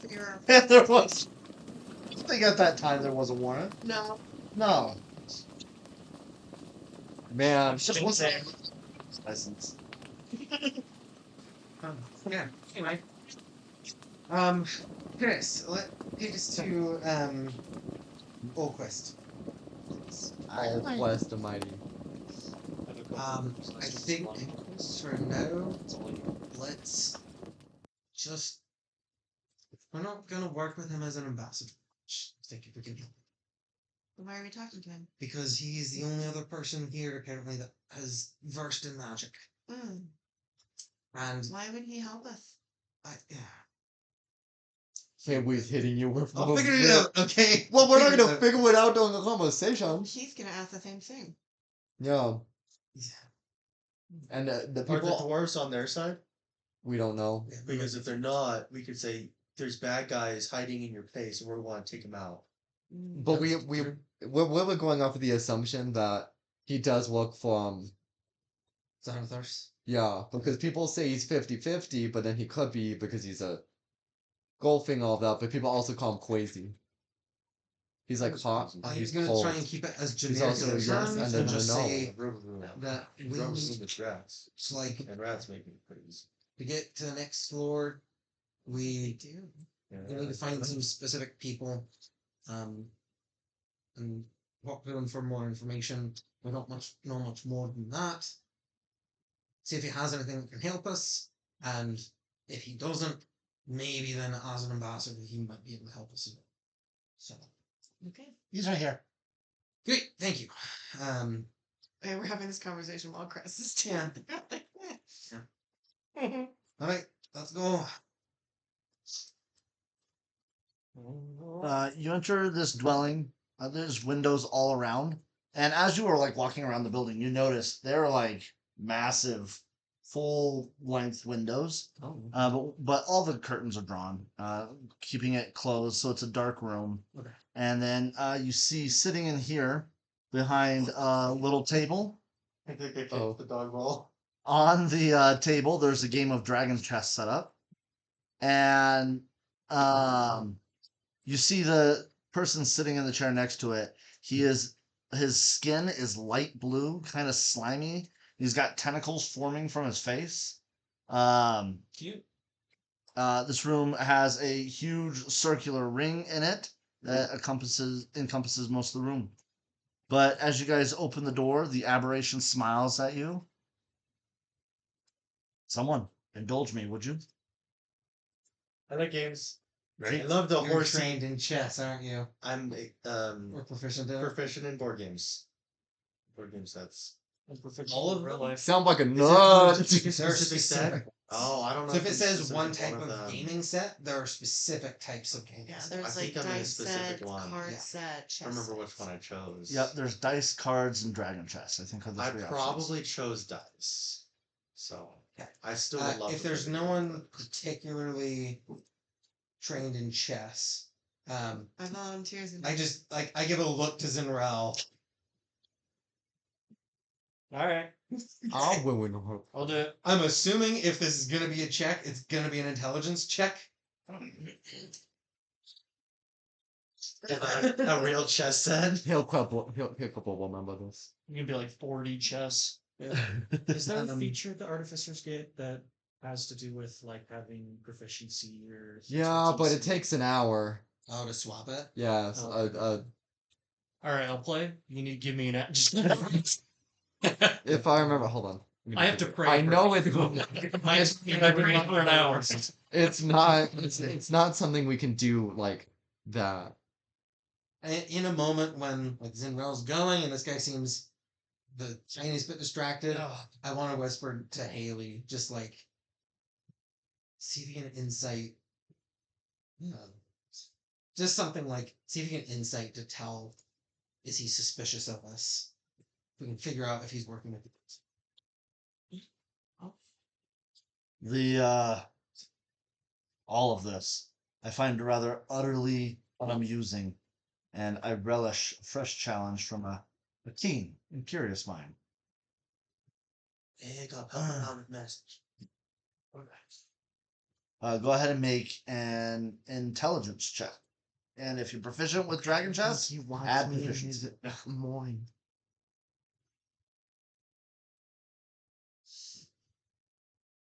You're And there was. I think at that time there was a warrant. no. No. Man, Just one license. Yeah. Anyway. Chris, let take us to Olquest. all blessed and mighty. I think for now, let's just. We're not gonna work with him as an ambassador. Thank you for giving. Why are we talking to him? Because he's the only other person here apparently that has versed in magic. Mm. And Why would he help us? yeah. Can't wait hitting you with I'll figure it out, okay? Well, we're not Figure it gonna out. figure it out during the conversation. He's gonna ask the same thing. Yeah. Yeah. And the are the people dwarves on their side? we don't know. Yeah, Because if they're not, we could say there's bad guys hiding in your place, and we want to take them out. Mm. But That's we true. we're going off of the assumption that he does look from Xanathars. yeah, because people say he's 50-50, but then he could be because he's a golfing all that, but people also call him Quasi. He's like hot. He's He's gonna cold. try and keep it as He's generic also as yes, terms and then and just no. say that we Drones need with rats, to, like, and rats make me crazy. to get to the next floor. They We do. need to find some specific people, and talk to him for more information. We don't know much more than that. See if he has anything that can help us, and if he doesn't, maybe then as an ambassador he might be able to help us a bit. So Okay. He's right here. great, thank you. And we're having this conversation while Cress is Yeah. down. All right, let's go. You enter this dwelling. There's windows all around, and as you are like walking around the building, you notice there are like massive, full-length windows. Oh. But all the curtains are drawn, keeping it closed, so it's a dark room. Okay. And then you see sitting in here behind a little table. I think I kicked Oh. the dog ball. On the table, there's a game of Dragon Chess set up, and you see the person sitting in the chair next to it. His skin is light blue, kind of slimy. He's got tentacles forming from his face. Cute. This room has a huge circular ring in it that encompasses most of the room. But as you guys open the door, the aberration smiles at you. Someone indulge me, would you? I like games. I Right? love the You're horsey. trained in chess, aren't you? I'm Or proficient in it? proficient in board games. Board game sets. I'm proficient All in of real them? life. Sound like a Is it nerd. specific They're set? specific. Oh, I don't know. So if it I'm says specific one type one of them. gaming set, there are specific types of gaming Yeah, sets. there's I like think I'm in a dice specific set, one. card Yeah. set, chess I remember which sets. one I chose. Yep, there's dice, cards, and dragon chess. I think are the I three options. probably chose dice. So Okay. I still would love If to there's play no the one game, particularly trained in chess, I volunteers in I just I give a look to Zinrel. All right, I'll win her. I'll do it. I'm assuming if this is gonna be a check, it's gonna be an intelligence check. but- a real chess set. He'll couple remember this. You can be like 40 chess. Is there a feature the artificers get that has to do with like having proficiency or? Yeah, but it expertise? takes an hour. Oh, to swap it. Yes. Oh. All right, I'll play. You need to give me an just. If I remember, hold on. I have to pray. I know it. I've been waiting for an hour. it's not. It's not something we can do like that. In a moment when like Zinrel's going and this guy seems the tiniest bit distracted, I want to whisper to Haley, just like, see if you get an insight. Just something like, see if you get insight to tell, is he suspicious of us? We can figure out if he's working with us. The all of this I find rather utterly unamusing, and I relish a fresh challenge from a keen and curious mind. Pick up a message. Go ahead and make an intelligence check, and if you're proficient with dragon chess, add proficiency. Morning.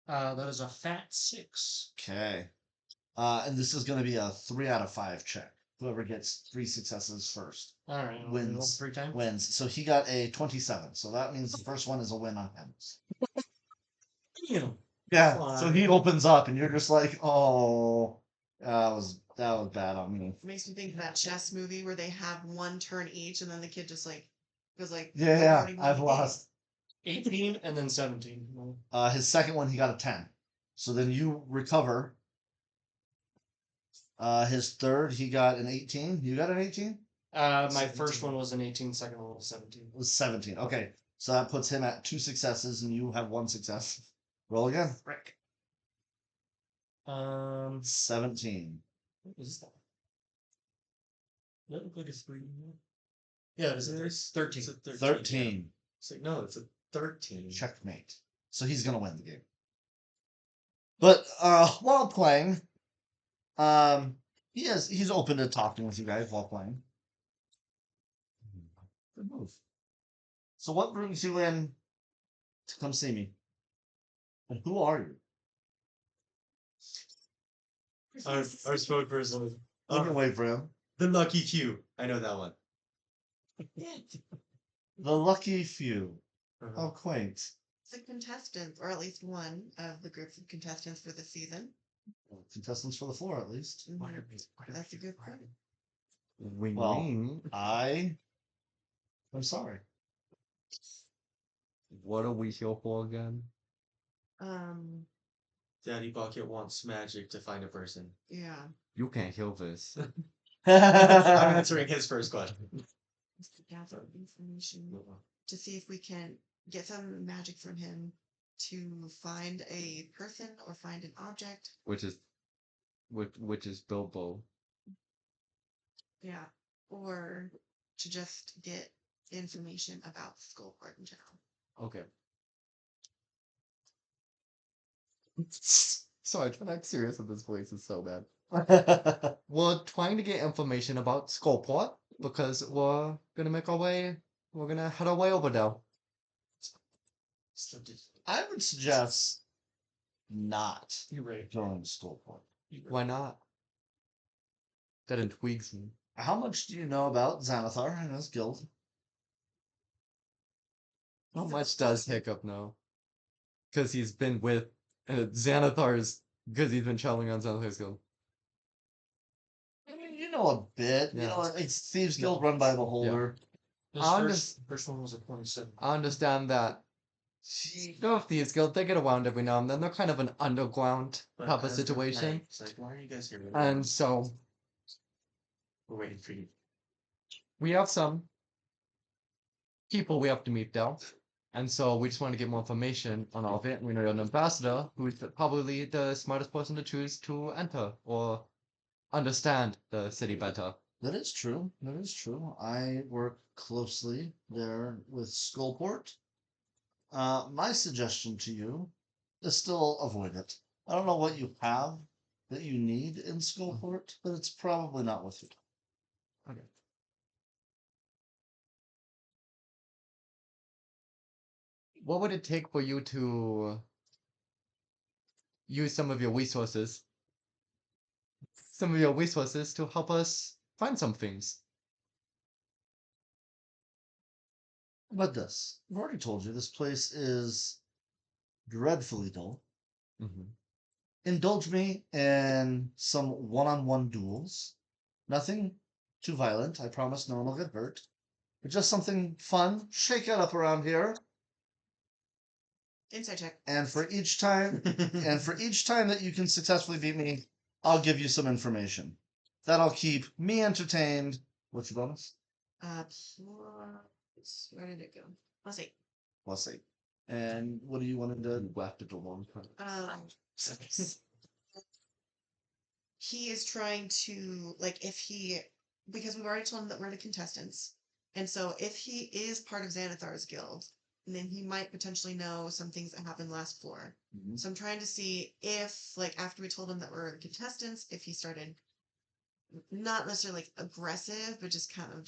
That is a fat 6. Okay. And this is going to be a 3 out of 5 check. Whoever gets 3 successes first All right, I'll Wins. roll 3 times. wins. So he got a 27. So that means the first one is a win on him. Damn. Yeah. Fine. So he opens up, and you're just like, oh, that was bad on me. Makes me think of that chess movie where they have one turn each, and then the kid just like goes like, Yeah, "I've yeah. already won I've the game." lost. 18 and then 17. His second one, he got a 10. So then you recover. His third, he got an 18. You got an 18? My 17. first one was an 18, second one was 17. It was 17. Okay. So that puts him at 2 successes, and you have 1 success. Roll again. Frick. 17. What is that? Does that look like a 3? Yeah, it is a 13. It's a 13. 13. Yeah. It's like, no, it's a 13. Checkmate. So he's gonna win the game. But while playing, he's open to talking with you guys while playing. Good move. So what brings you in to come see me? And who are you? Our spokesperson. Looking away for him. The Lucky Few. I know that one. The lucky few. Uh-huh. How quaint. The contestants, or at least one of the groups of contestants for the season. Contestants for the floor, at least. Mhm. That's a good point. Wing Well, wing. I'm sorry. What are we here for again? Daddy Bucket wants magic to find a person. Yeah. You can't heal this. I'm answering his first question. Just to gather information to see if we can get some magic from him to find a person or find an object. which is Bilbo. Yeah. Or to just get information about Skullport in general. Okay. Sorry, trying to act serious with this voice is so bad. We're trying to get information about Skullport because we're gonna make our way. We're gonna head our way over there. I would suggest not You're right. going to Skullport. Why not? That intrigues me. How much do you know about Xanathar and his guild? How much does Hiccup know? Because he's been with Xanathar's. Because he's been traveling on Xanathar's guild. I mean, you know a bit. You Yeah. know, it's Thieves Guild run by Beholder. This I first one was a 27. I understand that. Go with Thieves Guild, they get around every now and then. They're kind of an underground But type of as of situation. night, it's like, why are you guys here? And so We're waiting for you. we have some people we have to meet there. And so we just want to get more information on all of it. We know you're an ambassador who's probably the smartest person to choose to enter or understand the city better. That is true. That is true. I work closely there with Skullport. My suggestion to you is still avoid it. I don't know what you have that you need in Skullport, but it's probably not worth it. Okay. What would it take for you to use some of your resources? Some of your resources to help us find some things. How about this? I've already told you this place is dreadfully dull. Mm-hmm. Indulge me in some one-on-one duels. Nothing too violent. I promise no one will get hurt. But just something fun. Shake it up around here. Insight check. And for each time that you can successfully beat me, I'll give you some information. That'll keep me entertained. What's your bonus? Where did it go? Let's see. Plus 8. And what do you want to do? You left it a long time. He is trying to because we've already told him that we're the contestants, and so if he is part of Xanathar's guild, then he might potentially know some things that happened last floor. Mhm. So I'm trying to see if, after we told him that we're the contestants, if he started not necessarily aggressive, but just kind of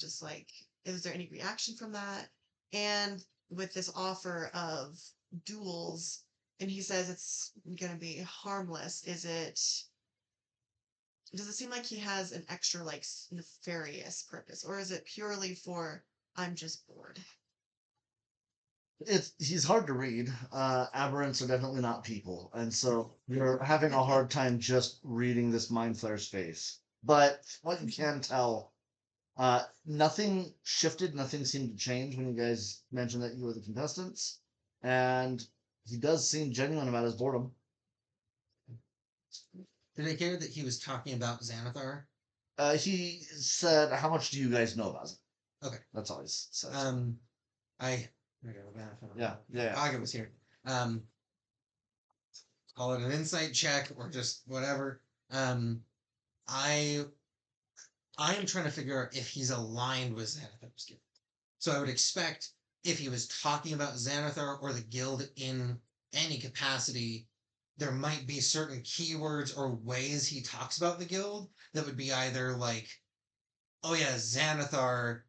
is there any reaction from that? And with this offer of duels, and he says it's going to be harmless, does it seem like he has an extra nefarious purpose, or is it purely for I'm just bored? He's hard to read. Aberrants are definitely not people, and so you're having a hard time just reading this mind flayer's face. But what you can tell, nothing shifted, nothing seemed to change when you guys mentioned that you were the contestants, and he does seem genuine about his boredom. Did I hear that he was talking about Xanathar? He said, "How much do you guys know about it?" Okay. That's all he said. Yeah. Aga was here. Call it an insight check or just whatever. I am trying to figure out if he's aligned with Xanathar's guild. So I would expect if he was talking about Xanathar or the guild in any capacity, there might be certain keywords or ways he talks about the guild that would be either like, oh yeah, Xanathar,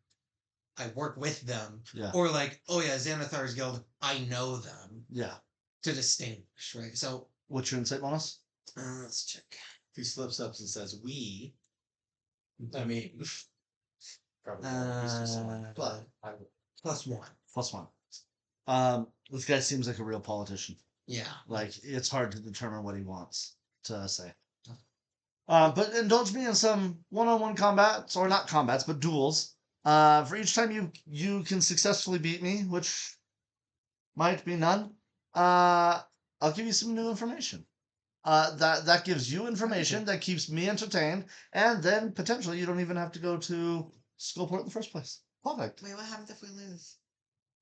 I work with them. Yeah. Or like, oh yeah, Xanathar's guild, I know them. Yeah. To distinguish, right? So What's your insight bonus? let's check. He slips up and says, "We." I mean, Probably not. He's too small. Uh, But I would. +1. +1. This guy seems like a real politician. Yeah. Like, it's hard to determine what he wants to say. But indulge me in some one-on-one combats, or not combats, but duels. For each time you can successfully beat me, which might be none, I'll give you some new information. That gives you information that keeps me entertained, and then potentially you don't even have to go to Skullport in the first place. Perfect. Wait, what happens if we lose?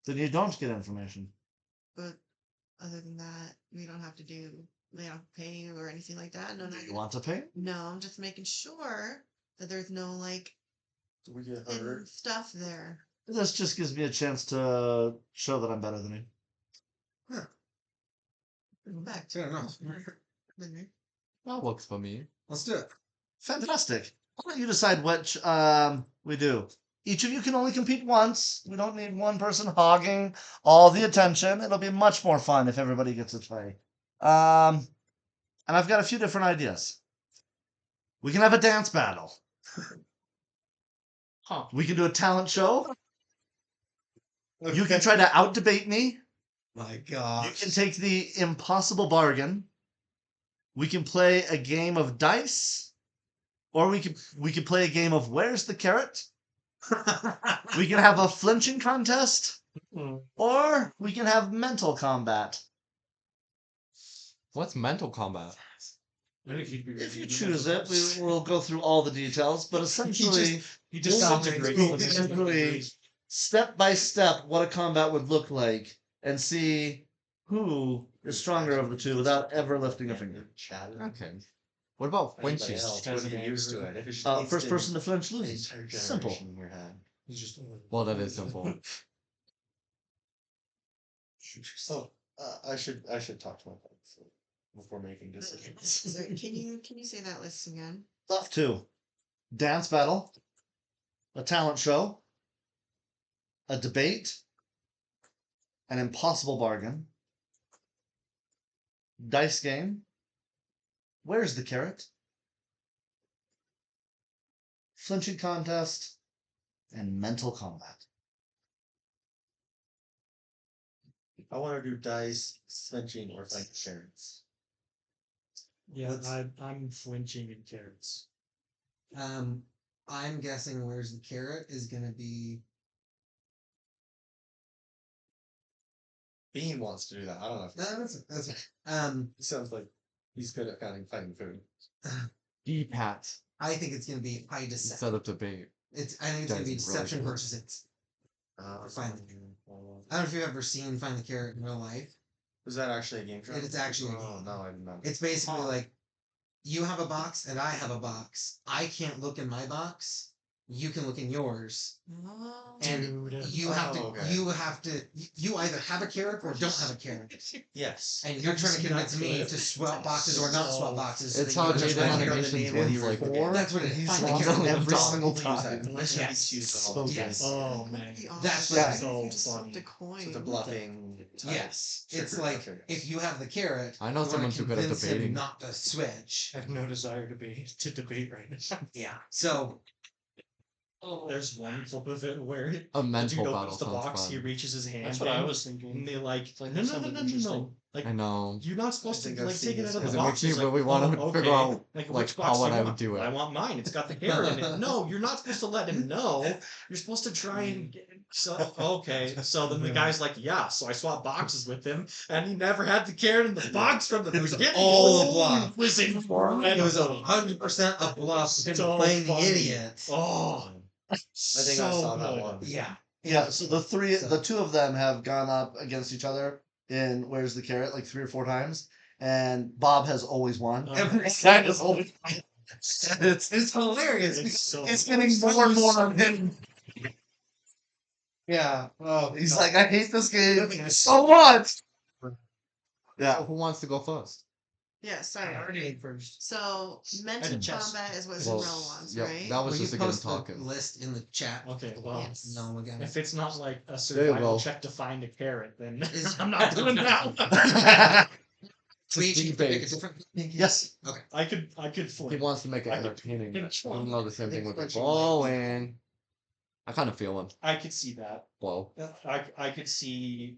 Then you don't get information. But other than that, we don't have to pay or anything like that. No, Do not you want to pay? No, I'm just making sure that there's no like Do we get hidden hurt? stuff there. This just gives me a chance to show that I'm better than you. Back Fair enough. to That works for me. Let's do it. Fantastic. I'll let you decide which we do. Each of you can only compete once. We don't need one person hogging all the attention. It'll be much more fun if everybody gets a play. And I've got a few different ideas. We can have a dance battle. Huh. We can do a talent show. You can try to out-debate me. My God. You can take the impossible bargain. We can play a game of dice. Or we could play a game of where's the carrot? We can have a flinching contest, or we can have mental combat. What's mental combat? If you choose it, we will go through all the details, but essentially, He we'll disintegrates go the through mystery. step by step what a combat would look like and see who is stronger of the two without ever lifting a finger. Chatter. Okay. What about Anybody flinching? else would get used to it. If it's First instant, person to flinch the loses. entire Simple. generation in your head. He's just Well, that is simple. So I should talk to my friends before making decisions. So can you say that list again? Left two. Dance battle, a talent show, a debate, an impossible bargain, dice game, where's the carrot, flinching contest, and mental combat. I want to do dice, flinching, or fight carrots. Yeah, I'm flinching in carrots. I'm guessing where's the carrot is gonna be. Bean wants to do that. I don't know. No, that's He sounds like he's good at finding food. D-pat I think it's gonna be high deception. instead of debate. I think it's gonna be That's really deception good. versus it. Find I don't know if you've ever seen Find the Carrot in real life. Was that actually a game show? It is actually a Oh game. no, I did not. It's basically like you have a box and I have a box. I can't look in my box. You can look in yours. Oh. And Dude. you have to okay. you either have a carrot or don't have a carrot. Yes. And you're trying to seen convince that me clip? to swap boxes or not swap boxes. so It's that you how can Jaden find the Animations name of wins, your like, game. That's what it is. He's Find the lost carrot. every Don't single use time. that unless you Yes. choose all. Yes. Oh man. That's what what so you just funny. flipped a coin. So the bluffing. Yes. Sure, It's like okay, yes. if you have the carrot, I know you wanna someone who could have convince him debating. not to switch. I have no desire to debate right now. Yeah. So There's one clip of it where A the mental dude battle opens the sounds box, he fun. reaches his hand That's what I in, was and thinking. they like, Like, no, that no, no, sounded no, no, no. interesting. Like, I know. you're not supposed I think to I've like take seen it this out of Because the it box. makes me He's like, really want to "Oh, figure okay." out Like, like which box how do would you I want? would do I it. want mine. It's got the carrot in it. No, you're not supposed to let him know. You're supposed to try and get. So okay, so then the guy's like, yeah. So I swapped boxes with him, and he never had the carrot in the box from the beginning. all It a bluff. was incredible. it was 100% a bluff. Him So playing the funny. idiot. Oh, I think I saw that one. Yeah. Yeah, so the two of them have gone up against each other in Where's the Carrot like 3 or 4 times, and Bob has always won. Every time has always won. And it's hilarious. It's because so it's getting more and more on him. Yeah. Oh, He's like, I hate this game so much. So Yeah. who wants to go first? Yeah, sorry. I already ate first. So mental chest. combat is what Well, Cinderella wants, yep, right? that was Will just you a good post the talking. list in the chat? Okay, well, Yes. No, again. if it's not like a you survival go. check to find a carrot, then Is- I'm not doing that. We each Just pick a debate. different. Yes. I could He flip. wants to make it I can- entertaining. can I try. don't know the same I thing think with Fletcher might be- bowling. I kind of feel him. I could see that. Blow. I could see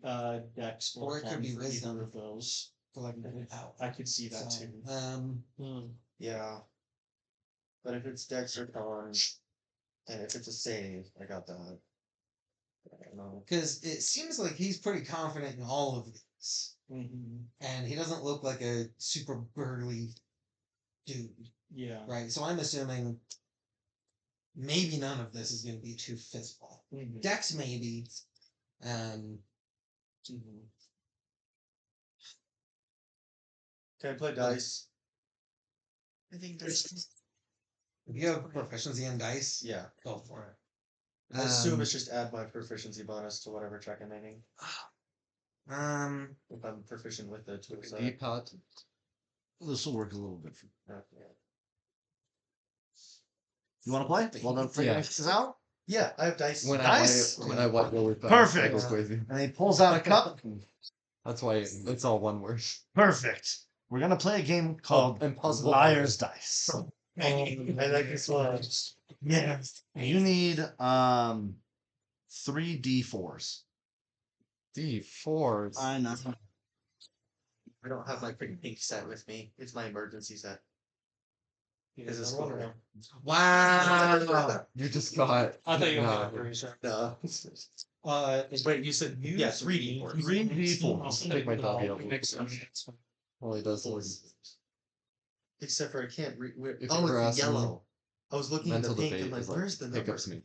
Dex Or it could be for wisdom. either of those. For like out. I could see that So, too. Yeah. But if it's Dex or Con, and if it's a save, I got that. I don't know. because it seems like he's pretty confident in all of this, and he doesn't look like a super burly dude, Yeah. right? So I'm assuming maybe none of this is going to be too physical. Dex maybe. Can I play dice? I think that's If you have proficiency in dice, Yeah. go for it. I assume it's just add my proficiency bonus to whatever check I'm making. If I'm proficient with the tool set. Deep cut. This will work a little different. Okay. You want to play? Well, then figure Yeah. this out. Yeah, I have dice. When Dice? I went with that, Perfect. I go crazy. And he pulls out a cup. That's why it's all one word. Perfect. We're gonna play a game called Impossible Liar's Dice. I like this one. Yeah. You need 3 D4s. D4s. I know. I don't have my pretty pink set with me. It's my emergency set. Is this one? one? Wow. You just got. I thought you no. only got 3, so. No. Wait, you said yeah, 3D. 3 D4s. Take my doggy out. Mix them. It's fine. All he does is Except for I can't read. If Oh, you're it's asking yellow. I was looking at the mental pink. debate I'm like, is like where's the number? hiccups me.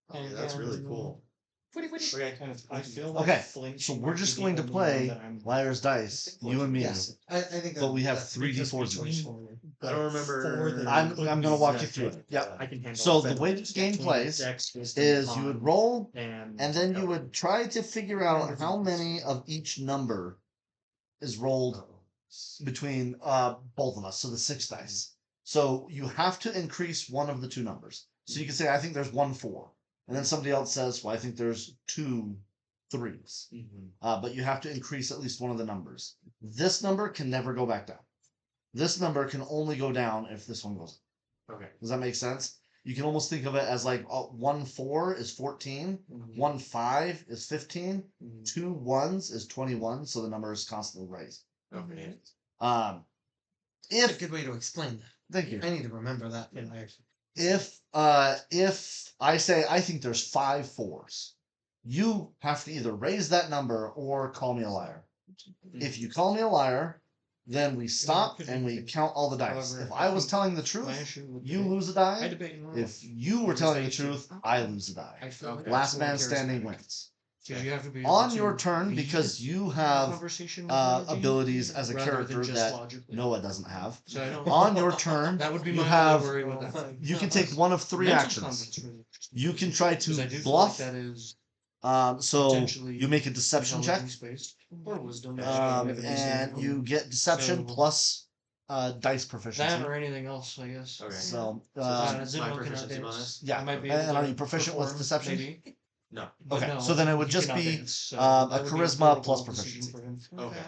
Oh, yeah, that's really cool. Okay, I feel like Okay, flinch so might we're be just the going to only one play that I'm- Liar's Dice. You and me. Yes, I think. But we have that's 3 because D4s. between I don't remember. the- I'm gonna walk you through it. Yeah. I can handle So it. the way this game plays Dex, wisdom, is you would con, roll, and and then you would try to figure out how many of each number is rolled between both of us. So the 6 dice. So you have to increase one of the 2 numbers. So you can say, I think there's 1 4. And then somebody else says, well, I think there's 2 3s. But you have to increase at least one of the numbers. This number can never go back down. This number can only go down if this one goes up. Okay. Does that make sense? You can almost think of it as like 1 4 is 14, 1 5 is 15, 2 1s is 21. So the number is constantly rising. Okay. Um, a if good way to explain that. thank you. I need to remember that. If I say I think there's 5 4s, you have to either raise that number or call me a liar. If you call me a liar, then we stop and we count all the dice. If I was telling the truth, you lose a die. If you were telling the truth, I lose a die. Last man standing wins. You have to be able On to your turn, read because you the have conversation with energy abilities as a rather than character just that logically. Noah doesn't have. So I don't, On your turn, that would be you my have only worry with that. you can take one of 3 Mental actions. combat's really interesting, You can try because I do to feel like bluff. that is So potentially you make a deception check, intelligence-based or wisdom. and you get deception So- plus dice proficiency. that or anything else, I guess. Okay. So that's Zimmo my cannot proficiency dance. bonus? yeah. I might be And able are to you proficient with perform, deception? maybe, No. but Okay, no, so then it would he just cannot be, dance, so a that would be charisma horrible plus decision proficiency. for him. Okay.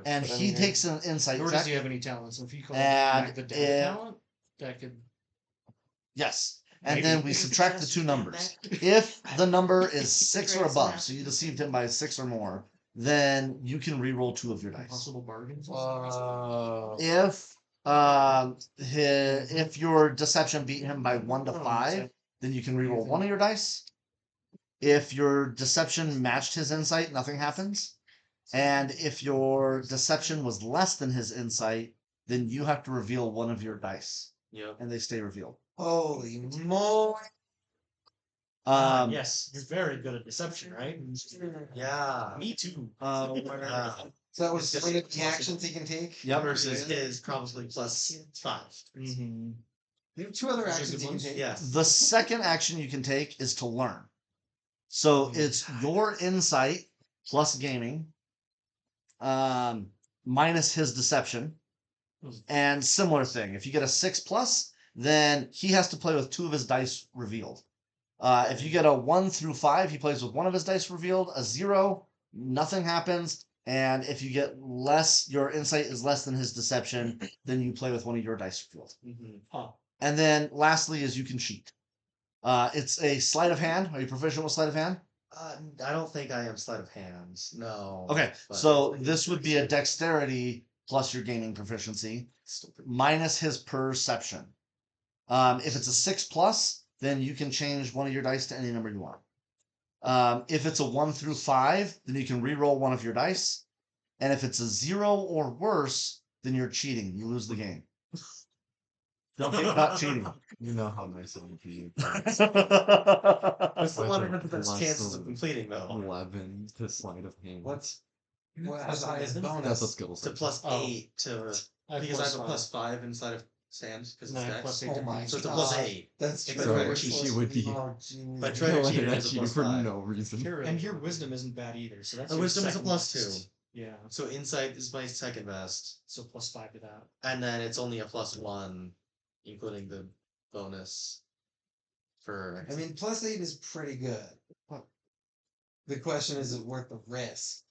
and But I he mean, takes an insight Nor does check. he have any talents. If he called And back the dead if- talent, that could. Yes. And Maybe. then we subtract the 2 numbers. If the number is 6 or above, so you deceived him by 6 or more, then you can re-roll 2 of your dice. Possible bargains. If your deception beat him by 1 to 5, then you can re-roll 1 of your dice. If your deception matched his insight, nothing happens. And if your deception was less than his insight, then you have to reveal 1 of your dice, Yep. and they stay revealed. Holy moly! Yes, you're very good at deception, right? Yeah. Me too. So that was 3 of the actions he can take. Yep. Versus his probably plus 5. Mm-hmm. You have 2 other Those are actions good you can ones. take. Yes. The second action you can take is to learn. So it's your insight plus gaming, minus his deception, and similar thing. If you get a 6 plus, then he has to play with 2 of his dice revealed. If you get a 1 through 5, he plays with 1 of his dice revealed. A 0, nothing happens. And if you get less, your insight is less than his deception, then you play with 1 of your dice revealed. Mm-hmm. Huh. And then lastly is you can cheat. It's a sleight of hand. Are you proficient with sleight of hand? I don't think I am sleight of hands. No. Okay, but- so this would be a dexterity plus your gaining proficiency Still pretty- minus his perception. If it's a 6+, then you can change one of your dice to any number you want. If it's a 1 through 5, then you can re-roll one of your dice. And if it's a 0 or worse, then you're cheating. You lose the game. Don't get caught cheating. You know how nice it would be. What's With the a 11% plus chances of completing though? 11 to sleight of hand. What has I as That's a bonus? That's a skill It's a set. plus Oh. 8 to I because I have a plus 5 inside of sand because No, I it's have plus dex. 8 Oh my So it's a plus God. 8. That's If true. I try to So cheat, she would be Oh, jeez. But try to cheat it at as a you plus for 5. no reason. And your wisdom isn't bad either, so that's A your wisdom is a second plus best. 2. Yeah, So insight is my second best, so plus 5 to that. and then it's only a plus 1, including the bonus for. I mean, plus 8 is pretty good. The question is it worth the risk?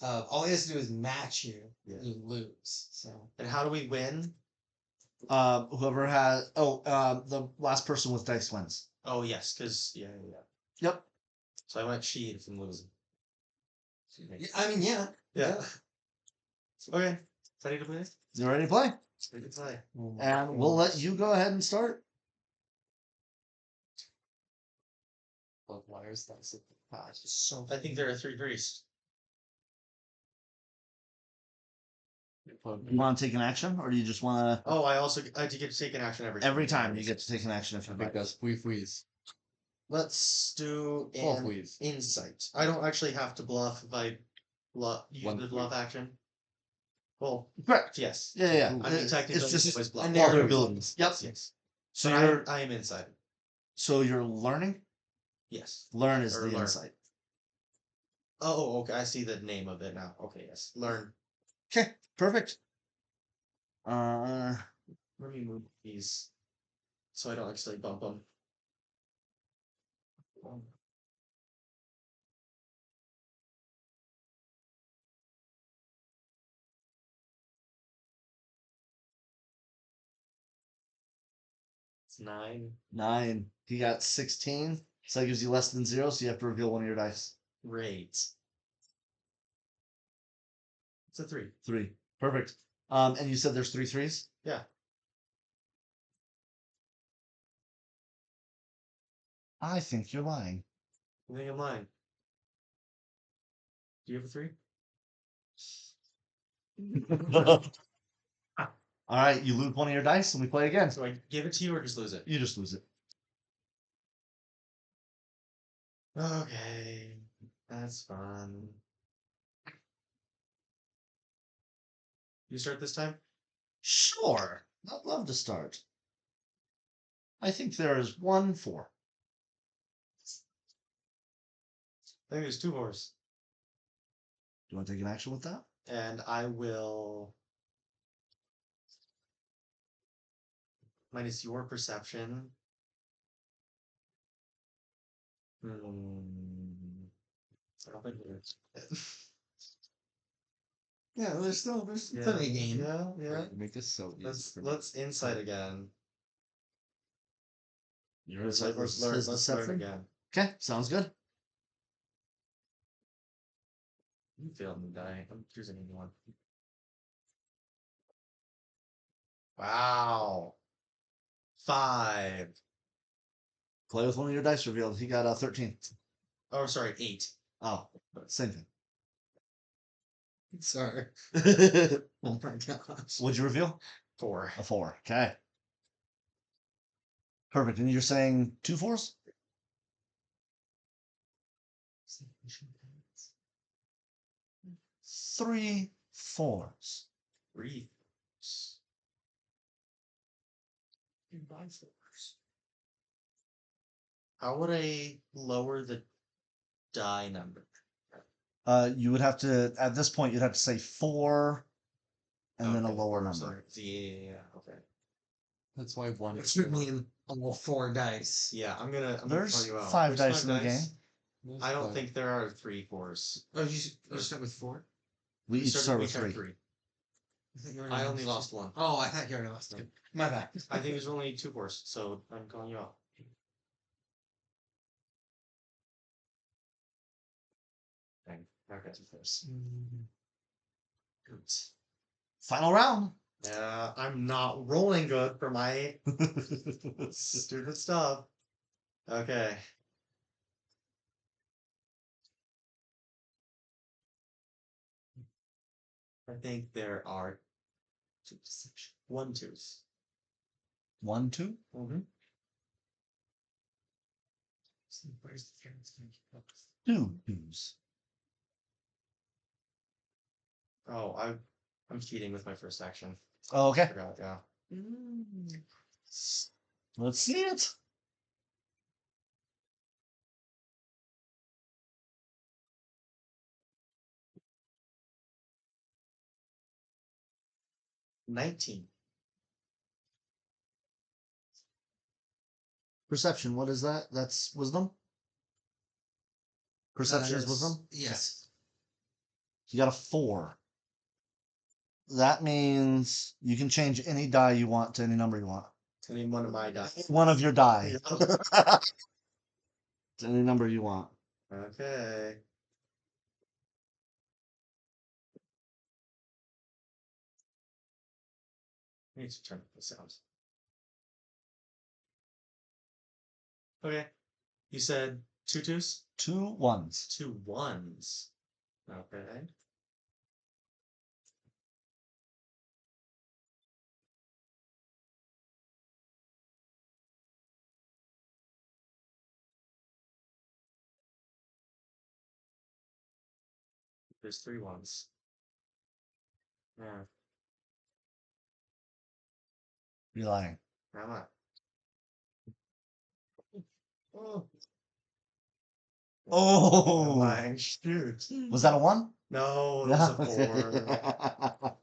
All he has to do is match you. Yeah. You lose. So And how do we win? Whoever has the last person with dice wins. Oh yes, because yeah. Yep. So I might cheat if I'm losing. yeah, I mean, yeah. Yeah. Okay. Ready to play? You ready to play? Ready to play. And we'll let you go ahead and start. Love wires, that's it. So I think there are 3 priests. You want to take an action, or do you just want to? Oh, I do get to take an action Every time you get to take an action if I you think like. that's please. Let's do Oh, an please. insight. I don't actually have to bluff if I use One the bluff action. Well, Correct. yes. Yeah. I mean, technically, It's just always bluff. a all their narrative. abilities. Yep. Yes. So But you're I am inside. learning. Yes. Learn is Or the learn. insight. Oh, okay. I see the name of it now. Okay, yes. Learn. Okay. Perfect. Let me move these so I don't actually bump them. It's 9. 9. He got 16. So that gives you less than 0. So you have to reveal one of your dice. Great. It's a 3. 3. Perfect. And you said there's 3 threes. Yeah. I think you're lying. I think I'm lying. Do you have a 3? All right, you lose one of your dice, and we play again. So I give it to you or just lose it? You just lose it. Okay. That's fun. You start this time? Sure. I'd love to start. I think there is 1 4. I think there's 2 horse. Do you want to take an action with that? And I will minus your perception. I don't think it's Yeah, there's still yeah, plenty of game. Yeah. Make this so easy. Let's insight again. Your insight versus Let's his learn deception. again. Okay, sounds good. You failed me, die. I'm choosing a new one. Wow. 5. Play with one of your dice revealed. He got a 13. Oh, sorry, 8. Oh, same Sorry. thing. Oh my gosh. What'd you reveal? 4. A 4. Okay. Perfect. And you're saying 2 4s? 3 4s. 3. How would I lower the die number? You would have to, at this point, you'd have to say 4 and then a Okay, lower 4, number. sorry. Yeah, okay. That's why one. Which would mean all 4 dice. Yeah, I'm gonna There's call you out. 5 Which dice in the 5 dice? game. I don't think there are 3 4s. Oh, you start with 4? We each start with each have 3. I only lost 1. Oh, I thought you already lost 2. My bad. I think there's only 2 4s, so I'm calling you out. Okay. Final round. Yeah, I'm not rolling good for my stupid stuff. Okay. I think there are two perception. 1 twos. 1, 2. Mm-hmm. Where's the parents going to keep up? 2 twos. Oh, I'm cheating with my first action. Oh, okay. Forgot, yeah. Let's see it. $19. Perception. What is that? That's wisdom. Perception is wisdom. Yes. You got a 4. That means you can change any die you want to any number you want. Any one of my dice. One of your die. Yeah. To any number you want. Okay. I need to turn up the sounds. Okay. You said 2 twos? 2 1s. 2 1s. Okay. There's 3 1s. Yeah. You're lying. How much? Oh. Oh. Lying. Shoot. Was that a 1? No, that was a 4.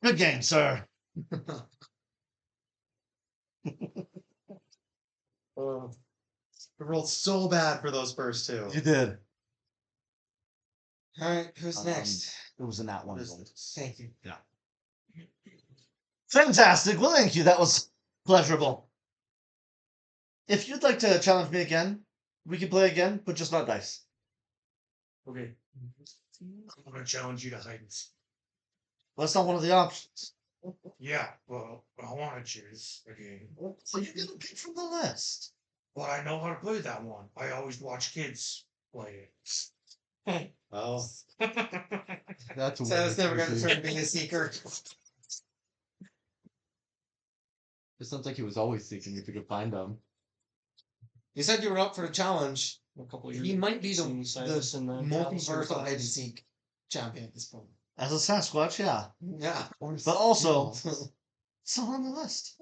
Good game, sir. Oh. I rolled so bad for those first 2. You did. Alright, who's next? It was a nat 1. Thank you. Fantastic. Well, thank you. That was pleasurable. If you'd like to challenge me again, we can play again, but just not dice. Okay. I'm gonna challenge you to hide and seek. Well, that's not one of the options. Yeah, well, I want to choose a game. So you get to pick from the list. But I know how to play that one. I always watch kids play it. Oh. That's So it's never going to turn to being a seeker. It sounds like he was always seeking if he could find them. You said you were up for a challenge. A couple of years He might be the seeing Silas in the multiversal hide and class. seek champion at this point. As a Sasquatch, yeah. Yeah. But also, still on the list.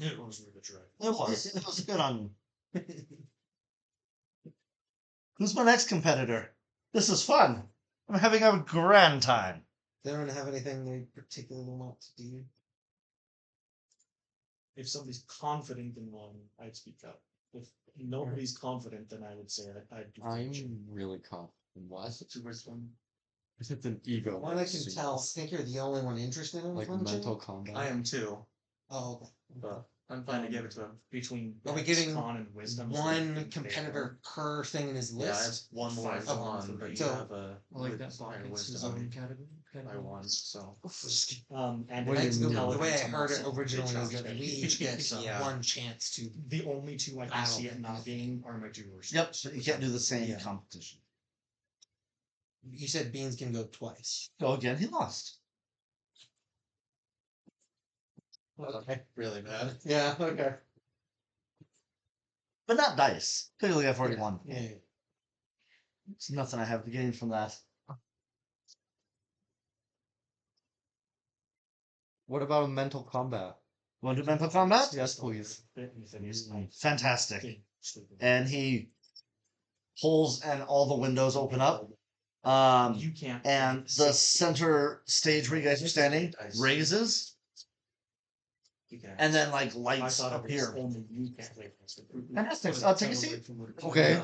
It was worth a try. It was. It was good on you. Who's my next competitor? This is fun. I'm having a grand time. They don't have anything they particularly want to do. If somebody's confident in one, I'd speak up. If nobody's confident, then I would say I'd do I'm friendship. really confident. What? Towards one. It's an ego. From what I can tell, I think you're the only one interested in Like flinching. mental combat. I am too. Oh, okay. But I'm fine to give it to him. Between Are we Dex, giving con, and wisdom. so one they can competitor per thing in his Yeah, I have list. one more Five than one one, for but you so- have a higher wisdom. I won, so. And What I do think you the, mean? the way I intelligence heard it also. originally is They that we challenge each get them. Yeah. one chance to. The only two I can Battle. see it not being are my doers. Yep, but you can't do the same Yeah. competition. You said Beans can go twice. Go again, he lost. Okay. Really bad. Yeah. Okay. But not dice. Clearly I've already won. Yeah. There's nothing I have to gain from that. What about a mental combat? Want to do mental combat? Yes, please. Fantastic. And he pulls and all the windows open up. You can't. And the center stage where you guys are standing raises, You can. and then like I lights thought it was appear. only you can't play this. Fantastic. Take a seat. Okay.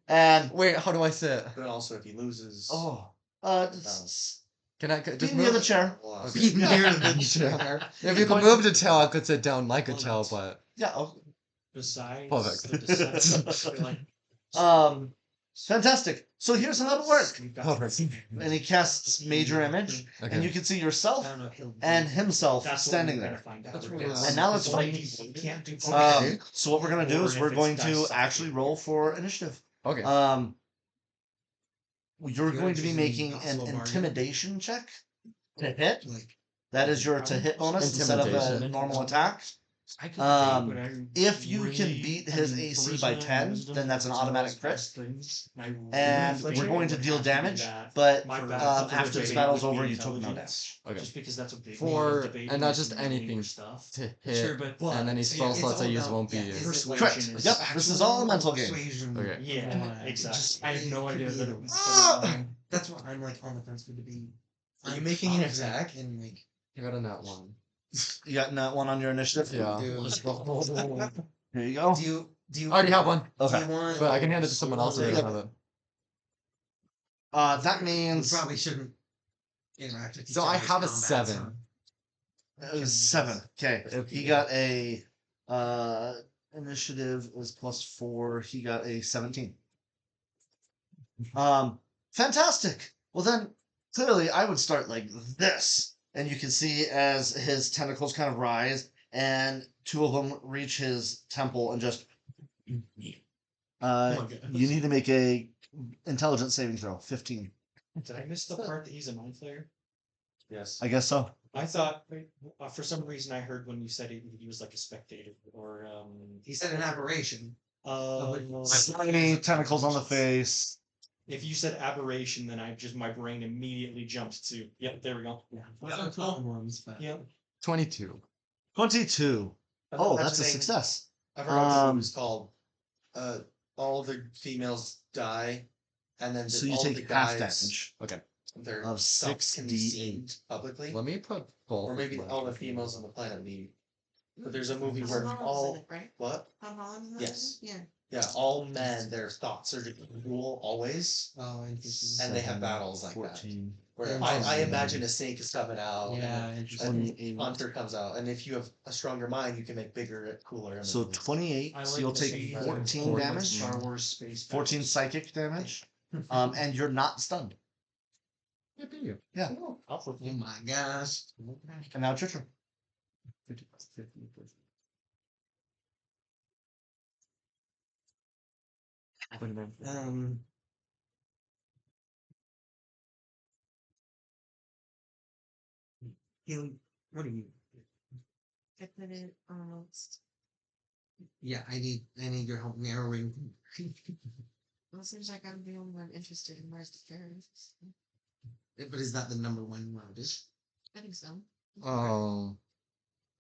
And Wait, how do I sit? But also, if he loses, Can I just be near the move? chair. lost. Be near the chair. If you could move the tail, I could sit down like a tail, but Yeah. Besides Perfect. the descent, like, Fantastic. So here's how it'll work. Perfect. And he casts Major Image, Okay. and you can see yourself I don't know if he'll and himself That's standing what we're there. gonna find out. That's what Yes. we're- And now let's Like, fight. you can't do So what we're gonna do Or is if we're it's going dice to sucking. actually roll for initiative. Okay. You're going to be interested in making an possible bargain? intimidation check to hit. like That is your to hit bonus instead of a Intimidation. normal attack. I could Um, date, but I if you can really- beat I his mean, AC by charisma 10, wisdom then that's an are automatic those crit. best things, and I really And think we're going to it deal would have to be damage, that. but My bad. after this Debate battle's would be over, you took no intelligence, damage. Okay. Just because that's a big For- debate and not with just some linear anything. stuff. To Sure, hit, but and any yeah, spell it's slots I all use about- won't be yeah, is it Persuasion like Correct. is Yep. This is all a mental game. persuasion? Okay. Yeah, Or exactly. just- I had no it could idea be that either it was way. gonna be- That's what I'm like on the fence with to be. Are you I'm making an confident attack? in like I got a nat one. You got that one on your initiative? Yeah. Here you go. do you I already have one, Okay. do you want but I can hand it to someone else who doesn't have it. That we means probably shouldn't interact with each So I other's have a combat, 7. it was 7. Okay. He got a initiative is +4. He got a 17. Fantastic. Well then, clearly I would start like this, and you can see as his tentacles kind of rise, and 2 of them reach his temple and just. Oh my goodness. You need to make a intelligence saving throw. 15. Did I miss the part that he's a mind flayer? Yes. I guess so. I thought for some reason I heard when you said he was like a spectator or He said an aberration. Slimy tentacles on the face. if you said aberration, then my brain immediately jumped to yep, there we go. Those are common ones, but Yep. 22. 22. Oh, that's a success. I forgot what it Um, was called. All the females die, and then So you all take the half guys, damage. Okay. Their Of stuff can be 6d8. seen publicly, Let me put both. or maybe of all the mine. females on the planet need. But there's a movie Tom where Holland's in all it, right? what? Tom Holland's in that Yes. movie? Yeah. Yeah, all men, their thoughts are to rule always, oh, interesting. and they have battles like that. 14. Where Yeah. I imagine a snake is coming out, Yeah, and interesting. a hunter comes out, and if you have a stronger mind, you can make bigger, cooler. So images. 28. I So like you'll to take see 14 damage. Star Wars space. 14 battles. psychic damage. And you're not stunned. Good for you. I'll flip Oh my gosh. And now it's your turn. 50 plus 50 plus- Wait a minute. Haley, what are you? I put it almost. Yeah, I need your help narrowing. Well, it seems like I'm the only one interested in Mars Affairs. But is that the number one rounded? I think so. Oh.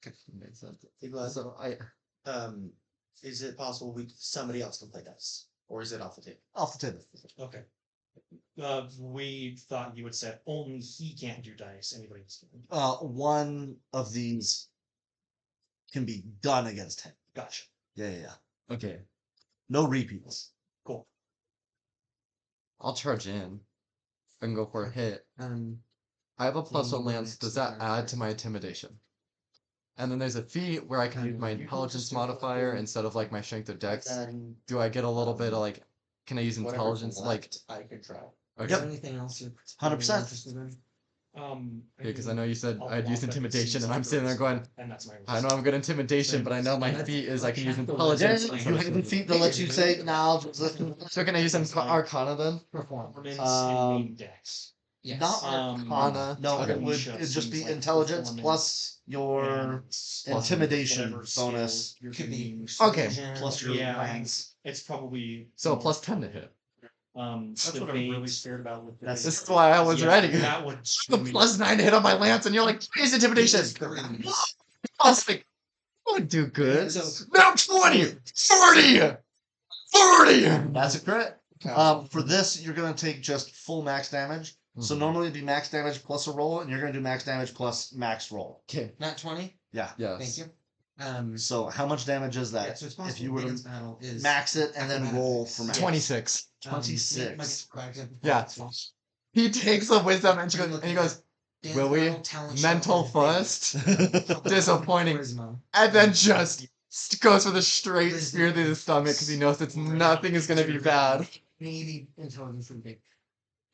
Okay, makes sense. Hey, Glenn, So I is it possible somebody else can play dice, or is it off the table? Off the table. Okay. We thought you had said only he can't do dice. Anybody else can. One of these can be done against him. Gotcha. Yeah. okay. No repeats. Cool. I'll charge in. I can go for a hit. I have a you +1 go lance. next Does to that the add character. to my intimidation? And then there's a feat where I can use my You can intelligence just do like modifier a- instead of like my strength or dex. Then Do I get a little bit of like? Can I use whatever's intelligence? Like, left, I can try. Is okay, there anything else you're 100%. interested in? because I know you said I'll I'd use block that intimidation, since and I'm it's sitting there going, and that's my. I know I'm good intimidation, but I know my feat is I can use Yeah, intelligence. you have a feat that lets you say, "Now, just listen." So can I use some Arcana then? Performance Um, and main dex. Yes. Not Arcana. No, okay. it would Seems it'd just be like intelligence performance plus your and intimidation whatever skill bonus you're Could gonna be use. Okay. plus your Yeah. ranks. It's probably So more plus 10 to hit. That's what I'm really scared about with the That's- This is why I was Yeah, ready. That would The screw me. +9 to hit on my lance, and you're like, use intimidation. I was like, I would do good. So- Now 20, 40, 40. That's a crit. For this, you're gonna take just full max damage. So Mhm. normally it'd be max damage plus a roll, and you're gonna do max damage plus max roll. Okay. Not 20? Yes. Thank you. So how much damage is that? Yeah, so it's possible if you were Maiden's to battle is max it and then roll acrobatics. for max. 26. 26. Yeah. He takes the wisdom and he goes, will we? Mental first, disappointing, and then just goes for the straight spear through the stomach because he knows nothing is gonna be bad. maybe intelligence for big.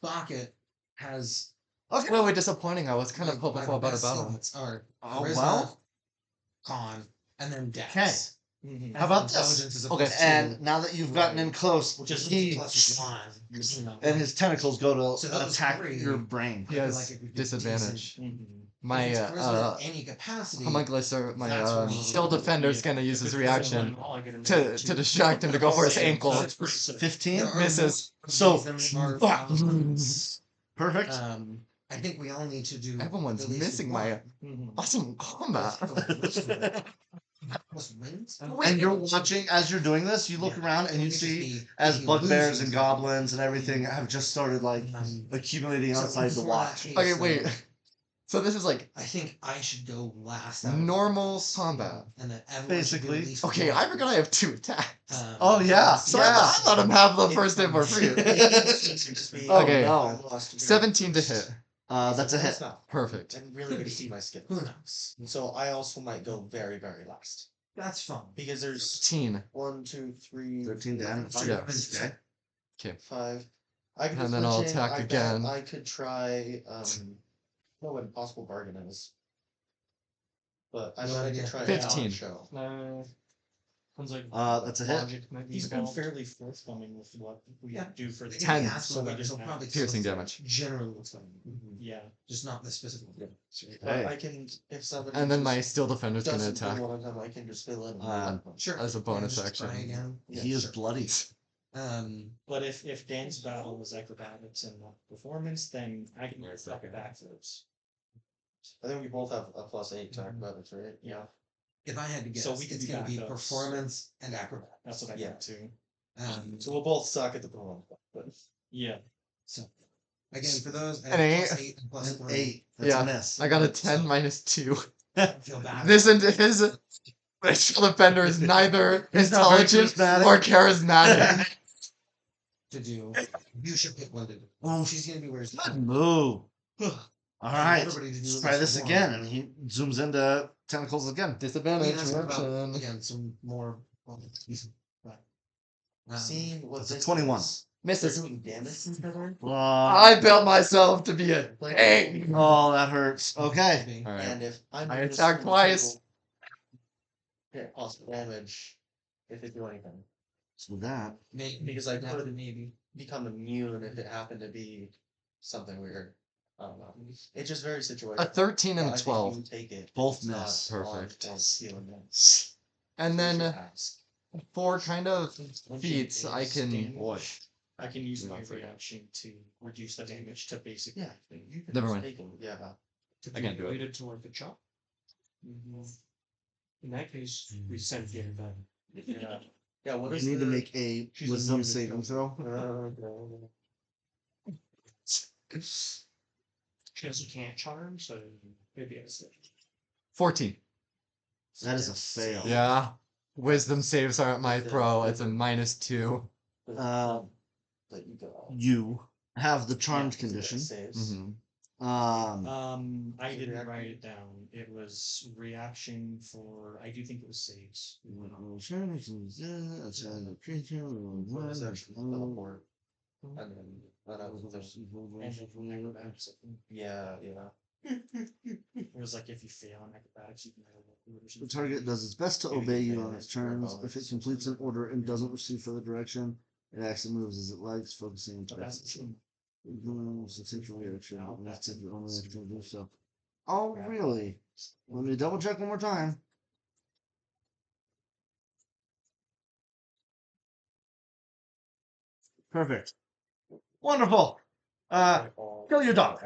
Bucket has Okay, wait, disappointing. I was kind of hoping for a better best battle. slots are Oh, charisma, well. con, and then dex. Okay. Mhm. How about Intelligence this? is a Okay, plus two, And now that you've gotten in close, which is he plus one. You know. and his tentacles go to So that was attack three. your brain. He I feel has like it would be disadvantage. Mhm. My if it's charisma at any capacity. homunculus or my That's what we'll shield do. defender's gonna use his reaction All I get a to negative to two. distract him to go for his ankle. That's pretty sick. 15? There are Misses. more So- of these than there are Perfect. I think we all need to do. Everyone's at least missing my one. Mhm. awesome combat. Plus wins? And you're watching as you're doing this, you look Yeah. around and you It could just see be as if he bugbears loses, and goblins and everything have just started like accumulating So outside the before that watch. case, Okay, wait. So this is like I think I should go last. out of normal this, combat. and then everyone Basically. should do at least Okay, one. I forgot I have 2 attacks. Oh, yeah, So yeah. I let him have the first hit for free. Oh, Okay. no. 17 to hit. That's a hit. Perfect. And really good to see my skills. Who knows? So I also might go very, very last. That's fun. Because there's 15. 1, 2, 3, 13 damage. Yeah. Okay. 5. I could And then I'll switch in. attack I bet again. I could try. No, what impossible bargain is. But I bet I could try. 15. Show. Sounds like That's a hit. logic might be He's been involved. fairly forthcoming with what we Yeah. do for the 10. Ask so we him, just he'll probably tell Piercing us damage. Generally, what's going on. yeah. Just not the specific. Hey. I can if somebody. And then my just steel defender's gonna doesn't do attack one of them, I can just fill in. Sure. as a bonus just try action. again. He is bloody. But if Dan's battle was acrobatics and not performance, then I can use backflips. I think we both have a +8 to acrobatics, right? Yeah, If I had to guess, So we could it's be going to be backups. performance and acrobat. that's what I Yeah. think too. So we'll both suck at the performance, but Yeah. So again, for those, I An have eight. +8 and An +3. 8. That's Yeah. a miss. I got a 10 minus 2. I feel bad. This and his shield defender is neither He's not very intelligent charismatic. or charismatic. to do. You should pick one to do. Oh, she's going to be where's Good move. All right. Everybody to do Let's at try least this one. again. And he zooms into tentacles again. Disadvantage That's about, reaction. again, some more. Well, decent. seeing what That's a this 21. is, Misses. they're doing damage to each other. I built myself to be a tank. Oh, that hurts. Okay. Alright. And if I'm I doing this attacked from twice. table, yeah, plus damage if they do anything. So that. Maybe. Because I Not could maybe. become immune if it happened to be something weird. I don't know. It's just very situational. A 13 and But I a think 12. you take it. Both It's not miss. on Perfect. healing them. And So you then should ask. for kind of Once feats, you I base can. damage, Boy. I can use Yeah, my I forgot. reaction to reduce the damage to basically. Yeah, you can Never just mind. take them. Yeah. I can't do it. Related to like the chop. In that case, we send it back. Yeah. Yeah. What You is need to the- make a she's wisdom immune to saving throw. She also can't charm, so maybe it's 14. That is a fail. Yeah. Wisdom saves are at my throw. It's a -2. Let you go. You have the charmed Yeah, condition. saves. Mhm. I didn't reaction? write it down. It was reaction for. I do think it was saves. What is actually teleport? And then yeah, yeah. It was like if you fail on acrobatics, you can have The target does its best to obey you on its turns. If it completes an order and doesn't receive further direction, it acts and moves as it likes, focusing on That's action. Substantial reaction, but that's the only action to do so. Oh, really? Let me double check one more time. Perfect. Wonderful. Kill your dog.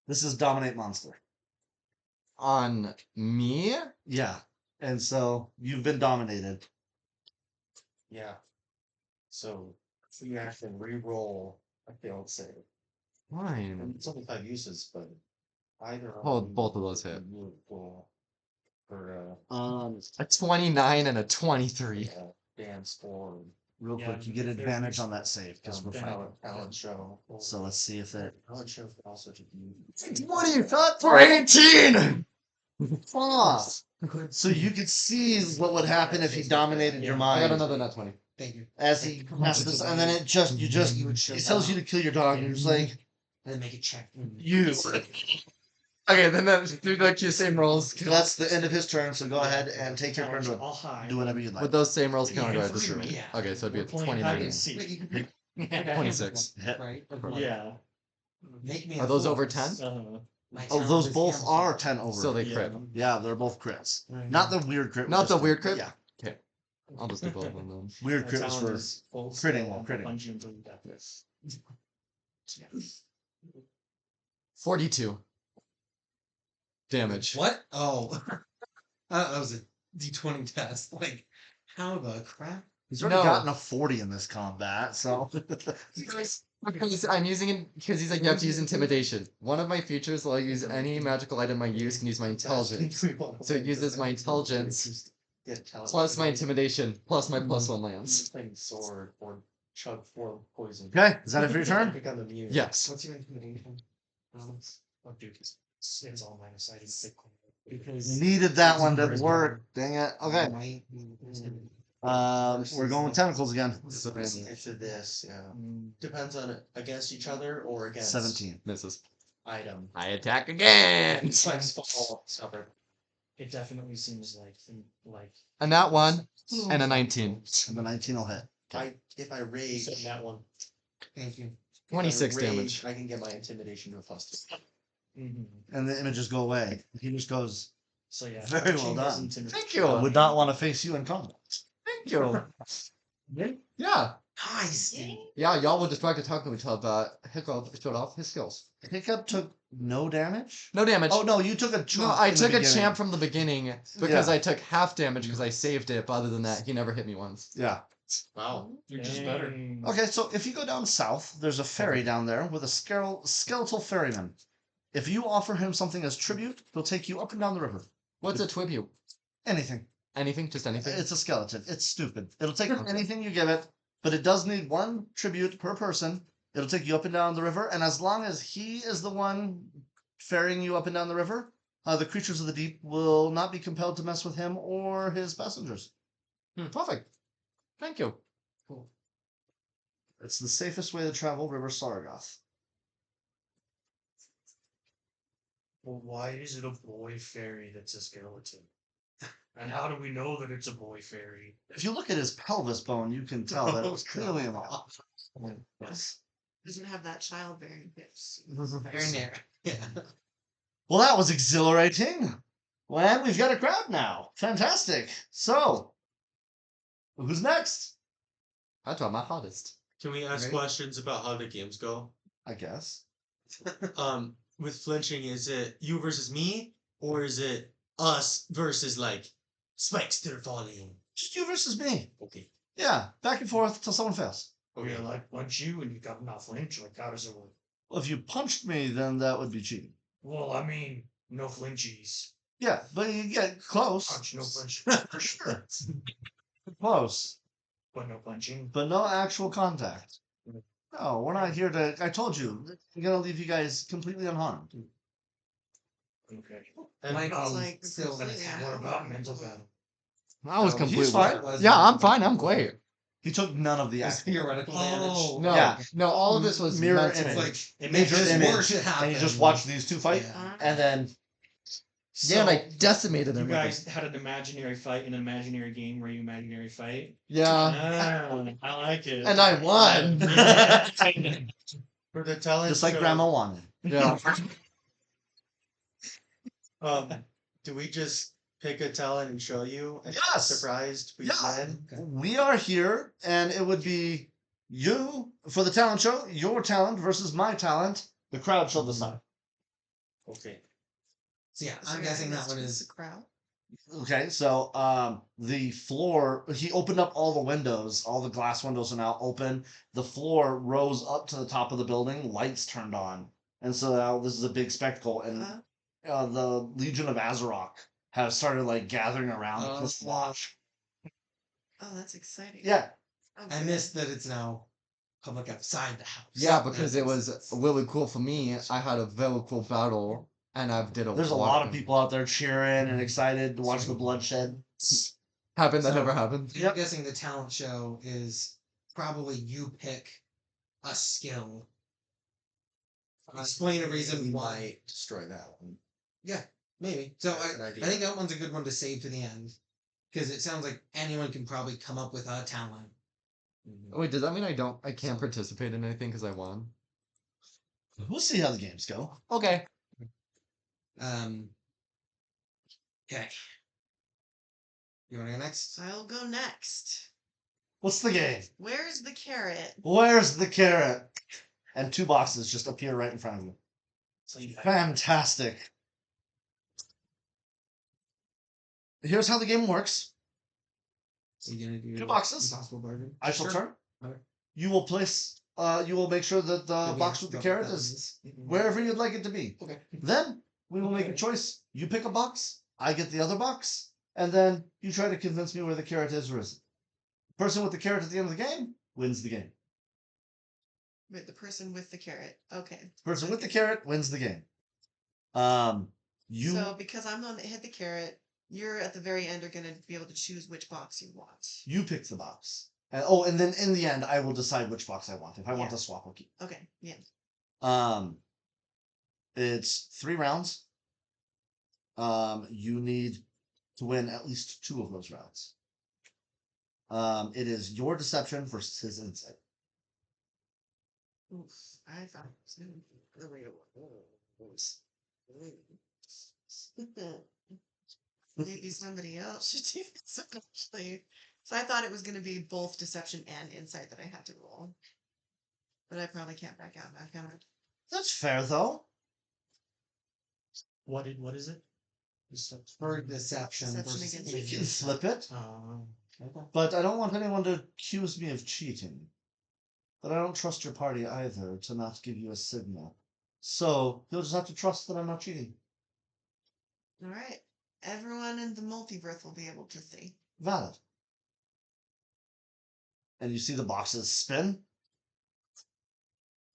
This is dominate monster. On me? Yeah. And so you've been dominated. Yeah. So you actually re-roll a failed save. Fine. And it's only 5 uses, but either Oh, of both of those hit. you roll for A 29 and a 23. dance or Real Yeah, quick, you get if they're advantage used- on that save because we're fighting. talent show. So let's see if it. Talent show could also to be. What do you thought for 18? Off. So you could see what would happen if he dominated your I mind. got another nat 20. Thank you. as he casts this, and then he tells you to kill your dog, and you're just like, And then make a check. you. Okay, then that do like your same rolls. That's the end of his turn, so go ahead and take your turn to I'll hide. do whatever you'd like. With those same rolls, can I Yeah, go destroy? yeah. Okay, so it'd be We're a playing hide 29. and seek. 26. Hit. Right? Yeah. Make me Are a those fool. over 10? My Oh, talent those is both counsel. are 10 over. So they crit. Yeah, they're both crits. Right. Not the weird crit. Not was the just weird crit? Yeah, I'll just do both of them then. weird crit was for critting while critting. 42 damage. What? Oh. That was a D20 test. Like, how the crap? He's already No. gotten a 40 in this combat, so. Because I'm using it because he's like, you have to use intimidation. One of my features will use any magical item I use can use my intelligence. So it uses my intelligence plus my intimidation plus my +1 lands. Playing sword or chug 4 poison. Okay, is that it for your turn? Become immune. Yes. What's your intimidation? Oh, dude, it's all minus. I didn't pick one. Because Needed that one to work. Dang it. Okay. my- We're going with tentacles again. After this, yeah. Depends on it against each other or against 17. Misses. item. I attack again. Spikes fall stubborn. It definitely seems like And that one and a 19. And the 19 will hit. If I you rage, said that one. Thank you. if I 26 rage, damage. I can get my intimidation to a +2. And the images go away. He just goes, So yeah, Very well Archie done. is intimidating. Thank you. I would not want to face you in combat. Thank you. Yeah. Nice. Yeah, y'all were distracted talking to each other, but Hiccup showed off his skills. Hiccup took no damage? No damage. Oh, no, you took a chunk. No, I in the took a beginning. champ from the beginning because Yeah. I took half damage because I saved it, but other than that, he never hit me once. Yeah. Wow. You're just better. Okay, so if you go down south, there's a ferry down there with a skeletal ferryman. If you offer him something as tribute, he'll take you up and down the river. What's a tribute? Anything. Anything? Just anything? It's a skeleton. It's stupid. It'll take anything you give it, but it does need one tribute per person. It'll take you up and down the river, and as long as he is the one ferrying you up and down the river, the creatures of the deep will not be compelled to mess with him or his passengers. Perfect. Thank you. It's the safest way to travel River Sargoth. Well, why is it a boy fairy that's a skeleton? And how do we know that it's a boy fairy? If you look at his pelvis bone, you can tell that it was clearly a male. Yes. Doesn't have that childbearing hips. Very narrow. Yeah. Well, that was exhilarating. Well, we've got a crowd now. Fantastic. So, who's next? I tried my hardest. Can we ask Right. questions about how the games go? I guess. With flinching, is it you versus me, or is it us versus like spikes that are falling? Just you versus me. Okay. Yeah, back and forth till someone fails. We like punch you and you got not flinch. Like how does it work? Well, if you punched me, then that would be cheating. Well, I mean, no flinchies. Yeah, but you get close. Punch, no flinch. For sure. Close, But no punching. but no actual contact. No, we're not here to. I told you, I'm gonna leave you guys completely unharmed. Okay. And Mike It's is like still completely What about mental battle? I was No, completely. he's fine. Yeah, I'm fine. I'm great. He took none of the It's acting. theoretical Oh, No, Yeah. no, all of this was Mirror mental. image. Like, It Major makes image. more should happen. And you just watch these two fight, Yeah. and then Yeah, and I So, decimated you him. guys had an imaginary fight in an imaginary game where you imaginary fight. Yeah, I like it. and I won. for the talent just like show, Grandma wanted. Yeah. do we just pick a talent and show you? And Yes. Surprised we Yeah. win? We are here, and it would be you for the talent show, your talent versus my talent. The crowd shall decide. Okay. So yeah, Is I'm there guessing anything that one that's is the crowd. Okay, so the floor, he opened up all the windows, all the glass windows are now open. The floor rose up to the top of the building, lights turned on. And so now this is a big spectacle, and the Legion of Azarok have started like gathering around this watch. Oh, that's exciting. Yeah, Oh, I good. missed that it's now public outside the house. Yeah, because it was really cool for me. I had a very cool battle, and I've did a there's a lot lot of people out there cheering and excited to watch the bloodshed. Happened that So- never happened. I'm guessing the talent show is probably you pick a skill. Explain a reason we why. might destroy that one. Yeah, maybe. So That's an I idea. think that one's a good one to save to the end. Because it sounds like anyone can probably come up with a talent. Wait, does that mean I can't So- participate in anything because I won? We'll see how the games go. Okay. Okay. You want to go next? I'll go next. What's the game? Where's the carrot? Where's the carrot? And 2 boxes just appear right in front of you. Fantastic. Here's how the game works. So you're gonna do 2 boxes. Impossible bargain. I shall Sure. turn. Okay. You will place. You will make sure that the Yeah, box with the rub carrot that is in. wherever you'd like it to be. Okay. Then we will make a choice. You pick a box. I get the other box, and then you try to convince me where the carrot is or isn't. The person with the carrot at the end of the game wins the game. Wait, the person with the carrot. Okay. The person with the carrot wins the game. You So because I'm the one that hit the carrot, you're at the very end are gonna be able to choose which box you want. you pick the box. And then in the end, I will decide which box I want. If I want Yeah. to swap, I'll keep. Okay, yeah. It's 3 rounds. You need to win at least 2 of those rounds. It is your deception versus his insight. Oof, I thought it was gonna be really maybe somebody else should do this actually. So I thought it was gonna be both deception and insight that I had to roll. But I probably can't back out now, can I? That's fair, though. What is it? For deception Deception versus against We can insight. flip it, Okay. but I don't want anyone to accuse me of cheating. But I don't trust your party either to not give you a signal. So you'll just have to trust that I'm not cheating. Alright. Everyone in the multiverse will be able to see. Valid. And you see the boxes spin.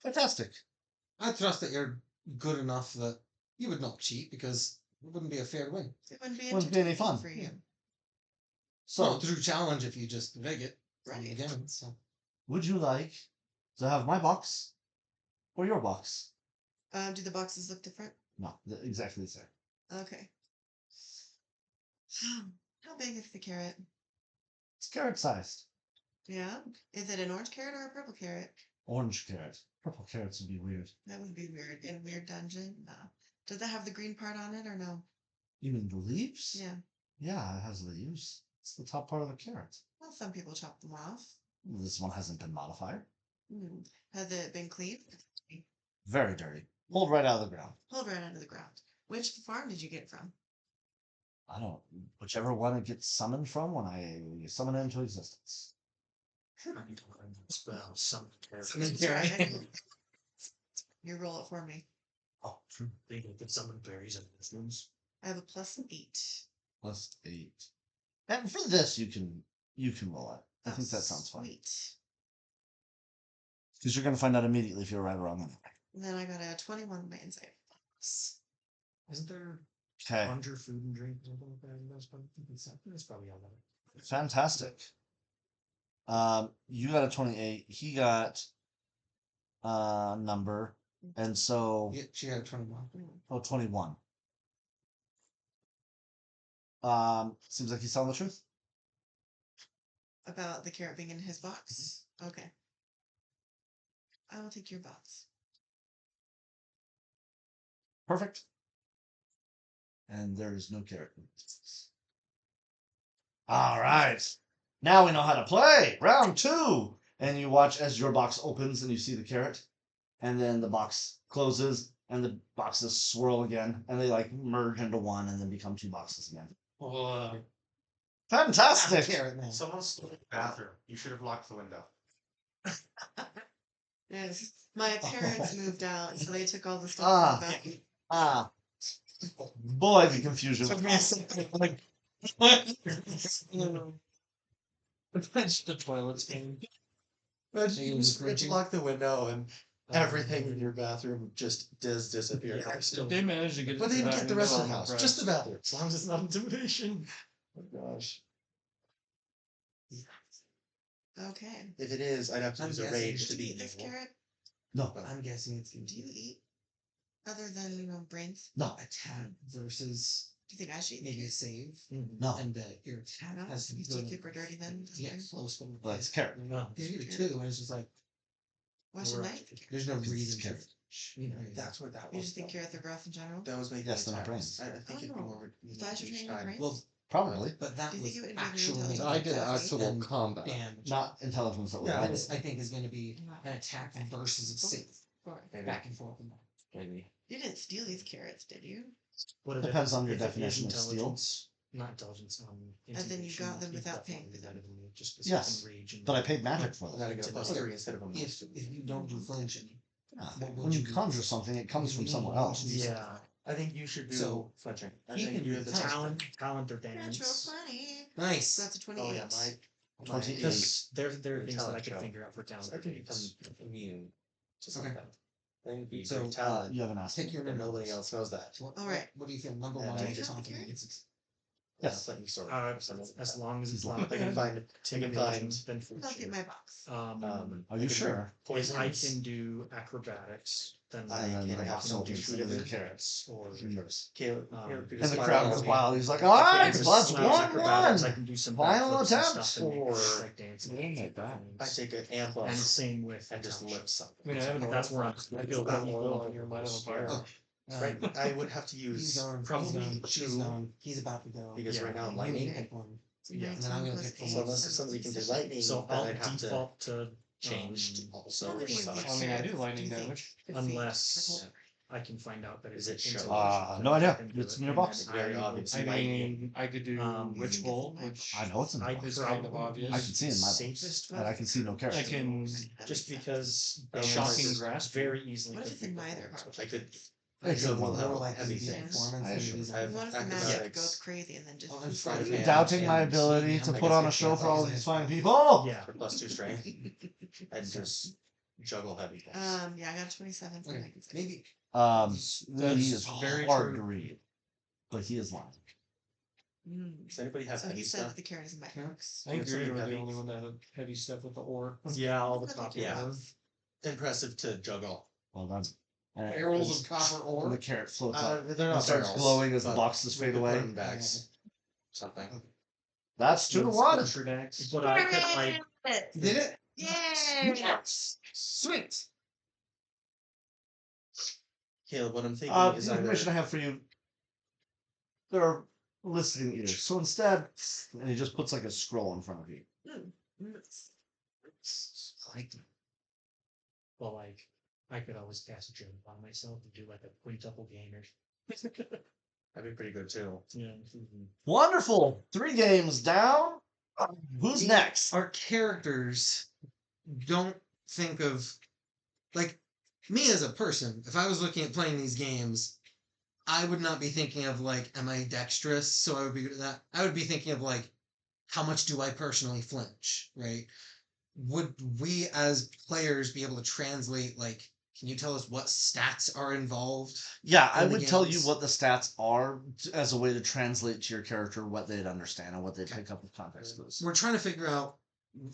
Fantastic. I trust that you're good enough that you would not cheat because it wouldn't be a fair win. It wouldn't be Wouldn't be any entertaining fun. for you. So, Through challenge if you just vig it from the Right. beginning. So would you like to have my box or your box? Do the boxes look different? No, exactly the same. Okay. How big is the carrot? It's carrot sized. Yeah? Is it an orange carrot or a purple carrot? Orange carrot. Purple carrots would be weird. That would be weird. In a weird dungeon? No. Does it have the green part on it or no? You mean the leaves? Yeah. Yeah, it has leaves. It's the top part of the carrot. Well, some people chop them off. This one hasn't been modified. Hmm. Has it been cleaved? Very dirty. Pulled right out of the ground. Pulled right out of the ground. Which farm did you get it from? I don't. Whichever one it gets summoned from when I summon it into existence. Spell some Summon Sorry, carrot. you roll it for me. Oh, true. They can put summon berries and mushrooms. I have a +8. +8. And for this, you can roll it. I think that sounds fun. Sweet. Because you're gonna find out immediately if you're right or wrong. And then I got a 21 on my insight. Isn't there Okay. conjure food and drink or something like that? That's probably on that. Fantastic. You got a 28. He got number, and so yeah, she had a 21. 21. Seems like he's telling the truth. About the carrot being in his box? Okay. I will take your box. Perfect. And there is no carrot. All right. Now we know how to play. Round 2. And you watch as your box opens and you see the carrot. And then the box closes and the boxes swirl again. And they like merge into one and then become 2 boxes again. Fantastic. Carrot man. Someone stole the bathroom. You should have locked the window. Yes. My parents moved out, so they took all the stuff Ah. from the bathroom. Ah. Boy, the confusion. The toilet's clean. Imagine you you just just lock the window and everything in your bathroom just does disappear. They managed to get. But they didn't get the rest of the house. Right. Just the bathroom. As long as it's not intimidation. Oh gosh. Okay. If it is, I'd have to I'm use a guessing rage it's to Do you be eat this evil. carrot? No, I'm guessing it's gonna Do you be eat other than brains? no, attack versus Do you think I should eat the maybe a carrot? save, no. and your attack No? has to be It's too good. super dirty then. Yeah, close one. Well, it's carrot. No. If you get a 2, and it's just like Why shouldn't I eat the carrot? there's no Because it's reason to. carrot. You know, That's where that You was. just think carrots are gross in general? That was making Yes, me they're not attack. brains. I think it'd be Oh. more. Flash are training shy. brains? well, Probably. but that Do you was think it would improve your actually intelligence? I did Exactly. actual And combat. damage. Not intelligence that Yeah, way. This, I think, is going to be an attack versus a save. Maybe. Back and forth. Maybe. You didn't steal these carrots, did you? What if it Depends is- on your if it is definition of steal. intelligence, Not intelligence. And then you intimidation, got them you'd without definitely paying for do that them. in the- just 'cause Yes, it's in rage and- But I paid magic for I them. gotta get a plus 3 instead of a minus. If you don't do flinching, Yeah. what would When you you- conjure something, it comes from somewhere else. Yeah. I think you should do So, fletching. I he think can you're do the talent. Talent or Natural dance. 20. nice. So that's a 28. Oh yeah, my 28. Because there are things that I Talent could show. figure out for talent I or can dance. become immune to Okay. something. I think it'd be So, great talent. You haven't asked Pick me. your And number. nobody else knows that. All right. What do you feel? Number And one. I is just- something. Yes. Lightning sword. As long as it's He's not I can find. intimidation, then Look flinching. at my box. Um, Are you sure? if Poison. I can do acrobatics, then I And then can I got also soldiers shoot and it. the carrots. or Caleb, Um, Caleb could And just the fire crowd all goes of wild. He's like, I alright, can plus just Slash one acrobatics, I one. can do some Final backflips and attempt. stuff and Or- like dancing. Oh my and God. I things. take an amp And and same with just talent. lift something. I mean, I have an That's where I feel got that oil on your mind on fire. Oh, Right, I would have to He's use gone. probably He's gone. She's two. gone. He's about to go. because Yeah. right now I'm You need to lightning. pick one. So Yeah. 19 And I'm gonna plus pick the 8, So unless somebody can do 76. lightning, So then I'll I'd have to default to change also. How many which of these sucks. I mean, I do carrots lightning you think damage. could unless save? I can find out that Is it's it show? intelligent, No then I idea. can do It's it, in your and box. then Very I will obvious. take- I mean, I could do Which will? which I know it's in the I box. kind of obvious. I can see in my box. safest And I can see no I carrots. can just because Yeah. shocking It's grasp. very easily. What if could it's in be neither performed. box? I could. It's I in could one of know those. like heavy the things. performance I and assure it is I have What if the magic acrobatics. goes crazy and then just Oh, I'm shoots sorry. out? You're Yeah. doubting my And ability to I put guess on a you show can't for all always these have fine fun. people. Yeah. For +2 strength and just juggle heavy things. Yeah, I got a 27. So I Okay, can say. maybe He is very hard true. to read, but he is lying. Does anybody have So heavy he said stuff? that the carrot is in my box. I think If you're something the heavy- only one that had heavy stuff with the ore. Yeah, all the Look top. at Yeah. that. Impressive to juggle. Well done. And barrels of copper and the ore. carrot floats up They're and not starts barrels, glowing as the but boxes we fade could put away. in bags. Something. That's 2-1. Pressure decks. But I could like Did it? Yay! Sweet. Caleb, what I'm thinking The is information I either have for you, there are listening ears. So instead, and he just puts like a scroll in front of you. well, like I could always cast a joke on myself and do like a quintuple gainer. that'd be pretty good too. Yeah. Wonderful. 3 games down. Who's next? Our characters don't think of like me as a person. If I was looking at playing these games, I would not be thinking of like, am I dexterous? So I would be good at that. I would be thinking of like, how much do I personally flinch? Right? Would we as players be able to translate like? Can you tell us what stats are involved? Yeah, I in the would tell you games. what the stats are as a way to translate to your character what they'd understand and what they'd pick up with context clues. We're trying to figure out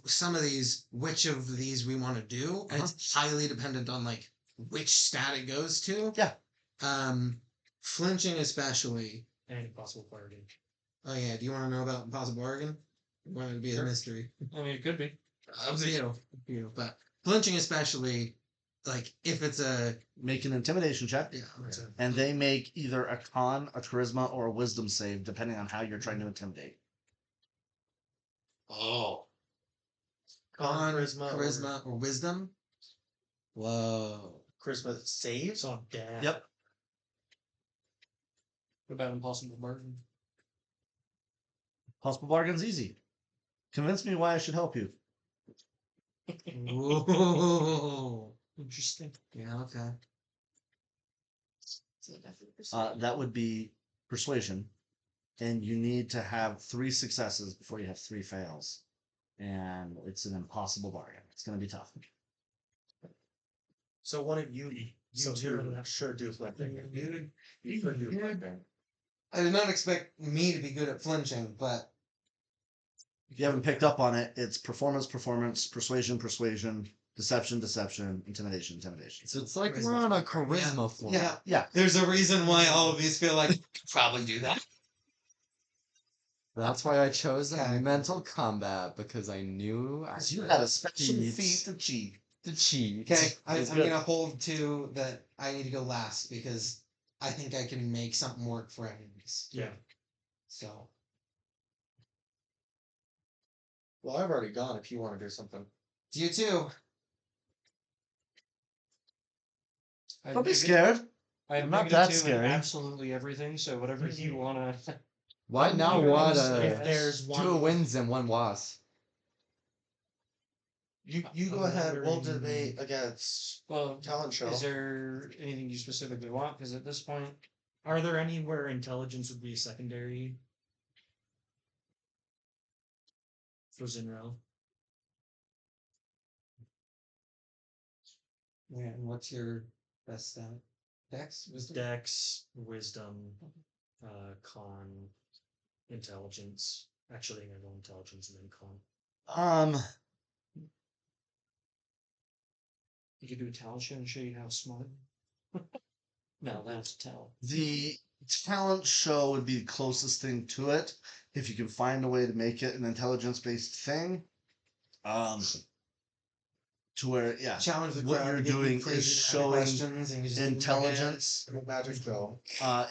some of these, which of these we want to do, and it's highly dependent on like which stat it goes to. Yeah. Flinching especially. And impossible bargain. Oh yeah, do you want to know about Impossible Bargain? You want it to be a mystery? I mean, it could be. Up to you. But flinching especially, like if it's a Make an intimidation check, yeah, and they make either a con, a charisma, or a wisdom save, depending on how you're trying to intimidate. Oh. con, charisma, charisma, or wisdom. Whoa. Charisma saves. So I'm dead. Yep. What about impossible bargain? Possible bargain's easy. Convince me why I should help you. Whoa. Interesting. Yeah. Okay. So definitely persuasion. That would be persuasion, and you need to have 3 successes before you have 3 fails, and it's an impossible bargain. It's going to be tough. So one of you So two zero to that. should do flipping. You could do flipping. I did not expect me to be good at flinching, but If you haven't picked up on it, it's performance, performance, persuasion, persuasion, deception, deception, intimidation, intimidation. So it's like Charisma. we're on a charisma floor. Yeah. Yeah. There's a reason why all of these feel like probably do that. That's why I chose Okay. mental combat, because I knew I You had a special cheat feat to cheat. to cheat. Okay, I'm It's good. gonna hold to that I need to go last because I think I can make something work for enemies. Yeah. So Well, I've already gone if you want to do something. you too. Don't be scared. I'm not not that that scary. Absolutely everything. So whatever you wanna. Why now? If What? there's one, Two wins and one loss. You go ahead. We'll debate against Well, talent show. is there anything you specifically want? Because at this point, are there anywhere intelligence would be secondary for Zinro? Yeah, and what's your best stat? Dex? Wisdom? Dex, wisdom, con, intelligence. Actually, I go intelligence and then con. you could do a talent show and show you how smart. No, that's tell. The talent show would be the closest thing to it if you can find a way to make it an intelligence-based thing. To where, yeah, Challenge the what crowd you're to give you doing is crazy showing questions and you just intelligence. Magic show.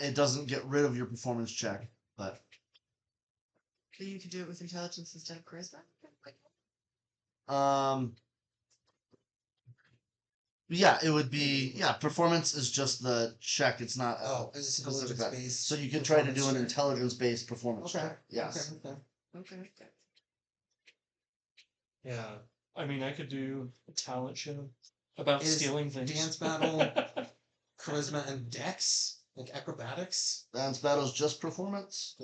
It doesn't get rid of your performance check, but So you could do it with intelligence instead of charisma? yeah, it would be performance is just the check. It's not Oh, it's specific intelligence that. based. So you could try to do an performance check. intelligence-based performance Okay. check. Yes. Okay. Okay. Yeah. I mean, I could do a talent show about Is stealing things. dance battle, charisma, and dex? Like acrobatics? Dance battle's just performance.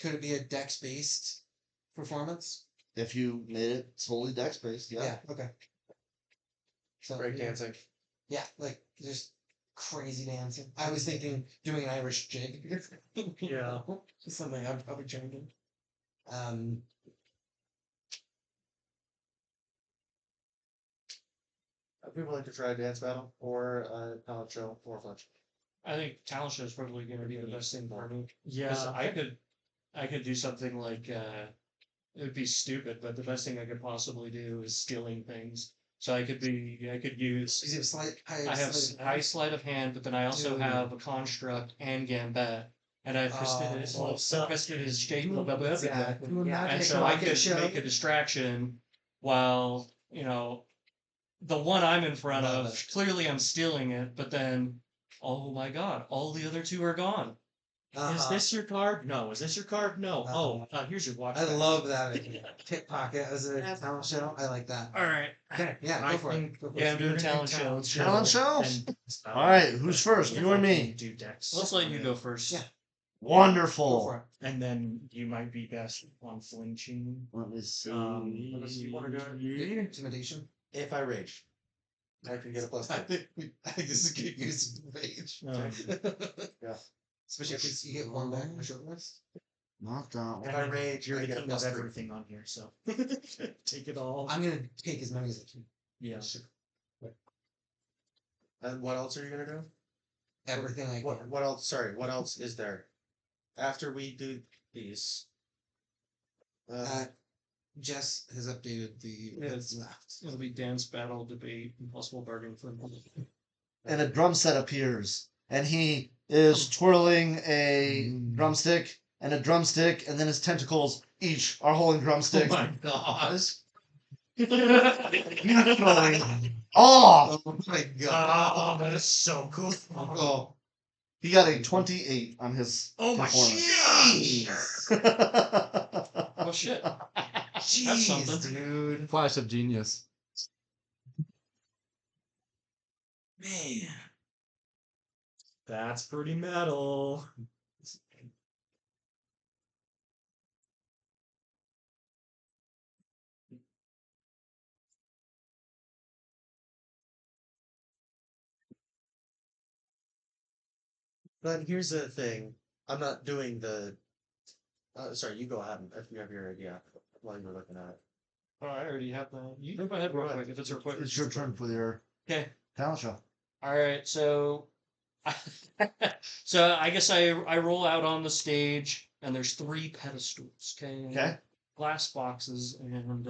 Could it be a dex based performance? If you made it solely dex-based, yeah. Okay. So Break dancing. Yeah, like just crazy dancing. I was thinking doing an Irish jig. Yeah. Something I'll be trained in. I'd be willing to try a dance battle or a talent show or flinch. I think talent show is probably going to be the best thing for me. 'Cause Yeah. I could do something like it would be stupid, but the best thing I could possibly do is stealing things. So I could use. Is it slight? I have high sleight of hand, but then I also Dude. have a construct and gambit, and I've twisted his shape a little bit. Exactly. And so I could make a distraction while, the one I'm in front Love of, it. clearly I'm stealing it, but then, oh my god, all the other two are gone. Is this your card? No. Is this your card? No. Here's your watch. I back. love that idea. Pickpocket as a talent show. I like that. All right. Okay, yeah, I go for it. think- Go for Yeah, it. I'm doing You're gonna talent do show. Talent show? and- All right, who's first? You or me? Do Dex. Let's let you go first. Yeah. Go Wonderful. for it. And then you might be best on flinching. Let me see. What else do you want to do? Intimidation. If I rage, I can get a plus I 2. think this is a good use of rage. Yeah. Especially if you get one back on the short list. Not that If one. I rage, You're I the get a king plus of 3. everything on here, so take it all. I'm gonna take as many as I can. Yeah. And what else are you gonna do? Everything I can. What else? Sorry, what else is there? After we do these. Jess has updated the what's left. It'll be dance, battle, debate, impossible bargain for. And a drum set appears, and he is twirling a drumstick and a drumstick, and then his tentacles each are holding drumsticks. Oh my gosh. Naturally. Oh! Oh my god. that is so cool. Oh. He got a 28 on his Oh my performance. Oh shit. Jeez, something. dude. Flash of genius. Man. That's pretty metal. But here's the thing. I'm not doing the Sorry, you go ahead if you have your idea while you're looking at it. Oh, I already have that. You go ahead real quick if it's real quick. It's your turn for your Okay. talent show. All right. So, so I guess I roll out on the stage, and there's 3 pedestals. Okay. Okay. Glass boxes, and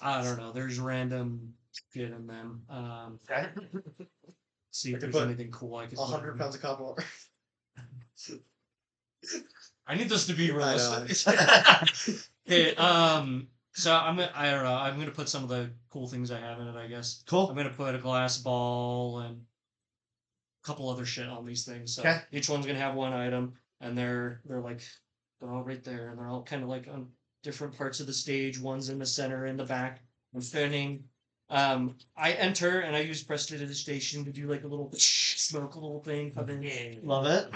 I don't know. There's random shit in them. Okay. See if I could there's put anything cool I could. 100 pounds of copper. I need this to be I know. realistic. Okay. So I don't know. I'm gonna put some of the cool things I have in it. I guess. I'm Cool. gonna put a glass ball and a couple other shit on these things. So Okay. each one's gonna have one item, and they're all right there, and they're all kind of like on different parts of the stage. One's in the center, in the back. I'm spinning. I enter and I use prestidigitation to do like a little smoke, a little thing. Come in. Love it.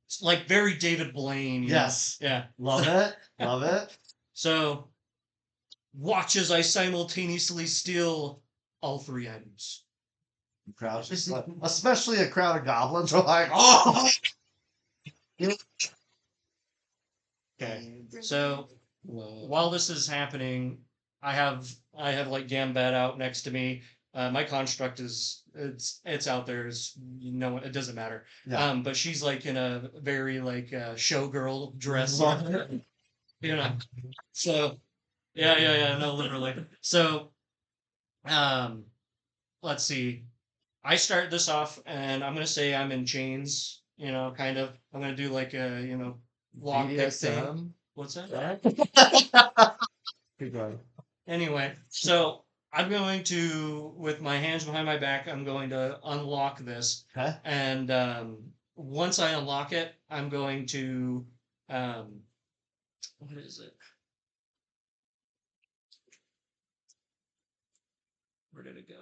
It's like very David Blaine. You know? Yes. Yeah. Love it. Love it. So, watch as I simultaneously steal all 3 items. Crowd, especially a crowd of goblins are like, oh. Okay. So, while this is happening, I have like Gambit out next to me. My construct is it's out there. It doesn't matter. Yeah. But she's like in a very like showgirl dress. Love it. You know. So yeah, no, literally. So let's see. I start this off and I'm gonna say I'm in chains, kind of. I'm gonna do like a, lockpick thing. BDSM? What's that? Keep going. Anyway, so I'm going to, with my hands behind my back, I'm going to unlock this. Okay. And once I unlock it, I'm going to, what is it? Where did it go?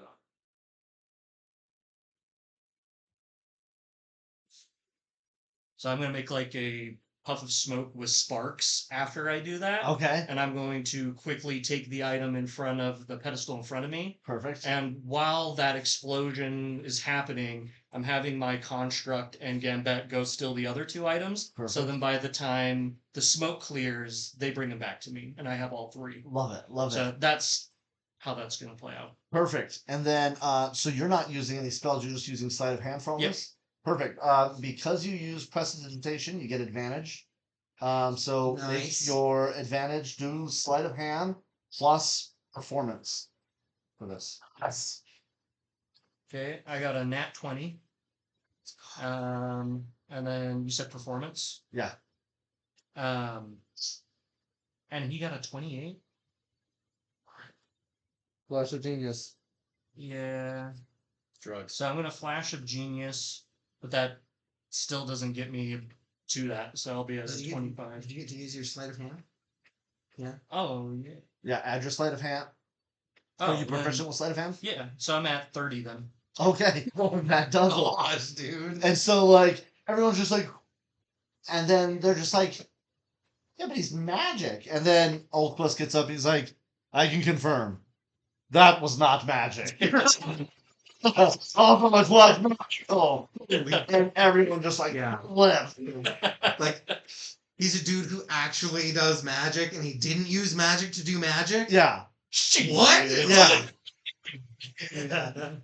So I'm going to make like a puff of smoke with sparks after I do that. Okay. And I'm going to quickly take the item in front of the pedestal in front of me. Perfect. And while that explosion is happening, I'm having my construct and Gambit go steal the other 2 items. Perfect. So then by the time the smoke clears, they bring them back to me, and I have all 3. Love it. Love So it. that's how that's going to play out. Perfect. And then, so you're not using any spells, you're just using sleight of hand for all Yep. this? Perfect. Because you use prestidigitation, you get advantage. So make Nice. your advantage do sleight of hand plus performance for this. Yes. Okay, I got a nat 20. And then you said performance. Yeah. And he got a 28. Flash of Genius. Yeah. Drugs. So I'm gonna flash of genius, but that still doesn't get me to that. So I'll be at Did a you, 25. did you get to use your sleight of hand? Oh yeah. Yeah, add your sleight of hand. Oh, Are you then- proficient with sleight of hand? Yeah. So I'm at 30 then. Okay. That does it. Gosh, dude. And so, like, everyone's just like, and then they're just like, yeah, but he's magic. And then Olquess gets up, he's like, I can confirm, that was not magic. All from a was magical. And everyone just like, Yeah. flipped. Like, he's a dude who actually does magic, and he didn't use magic to do magic? Yeah. What? Yeah.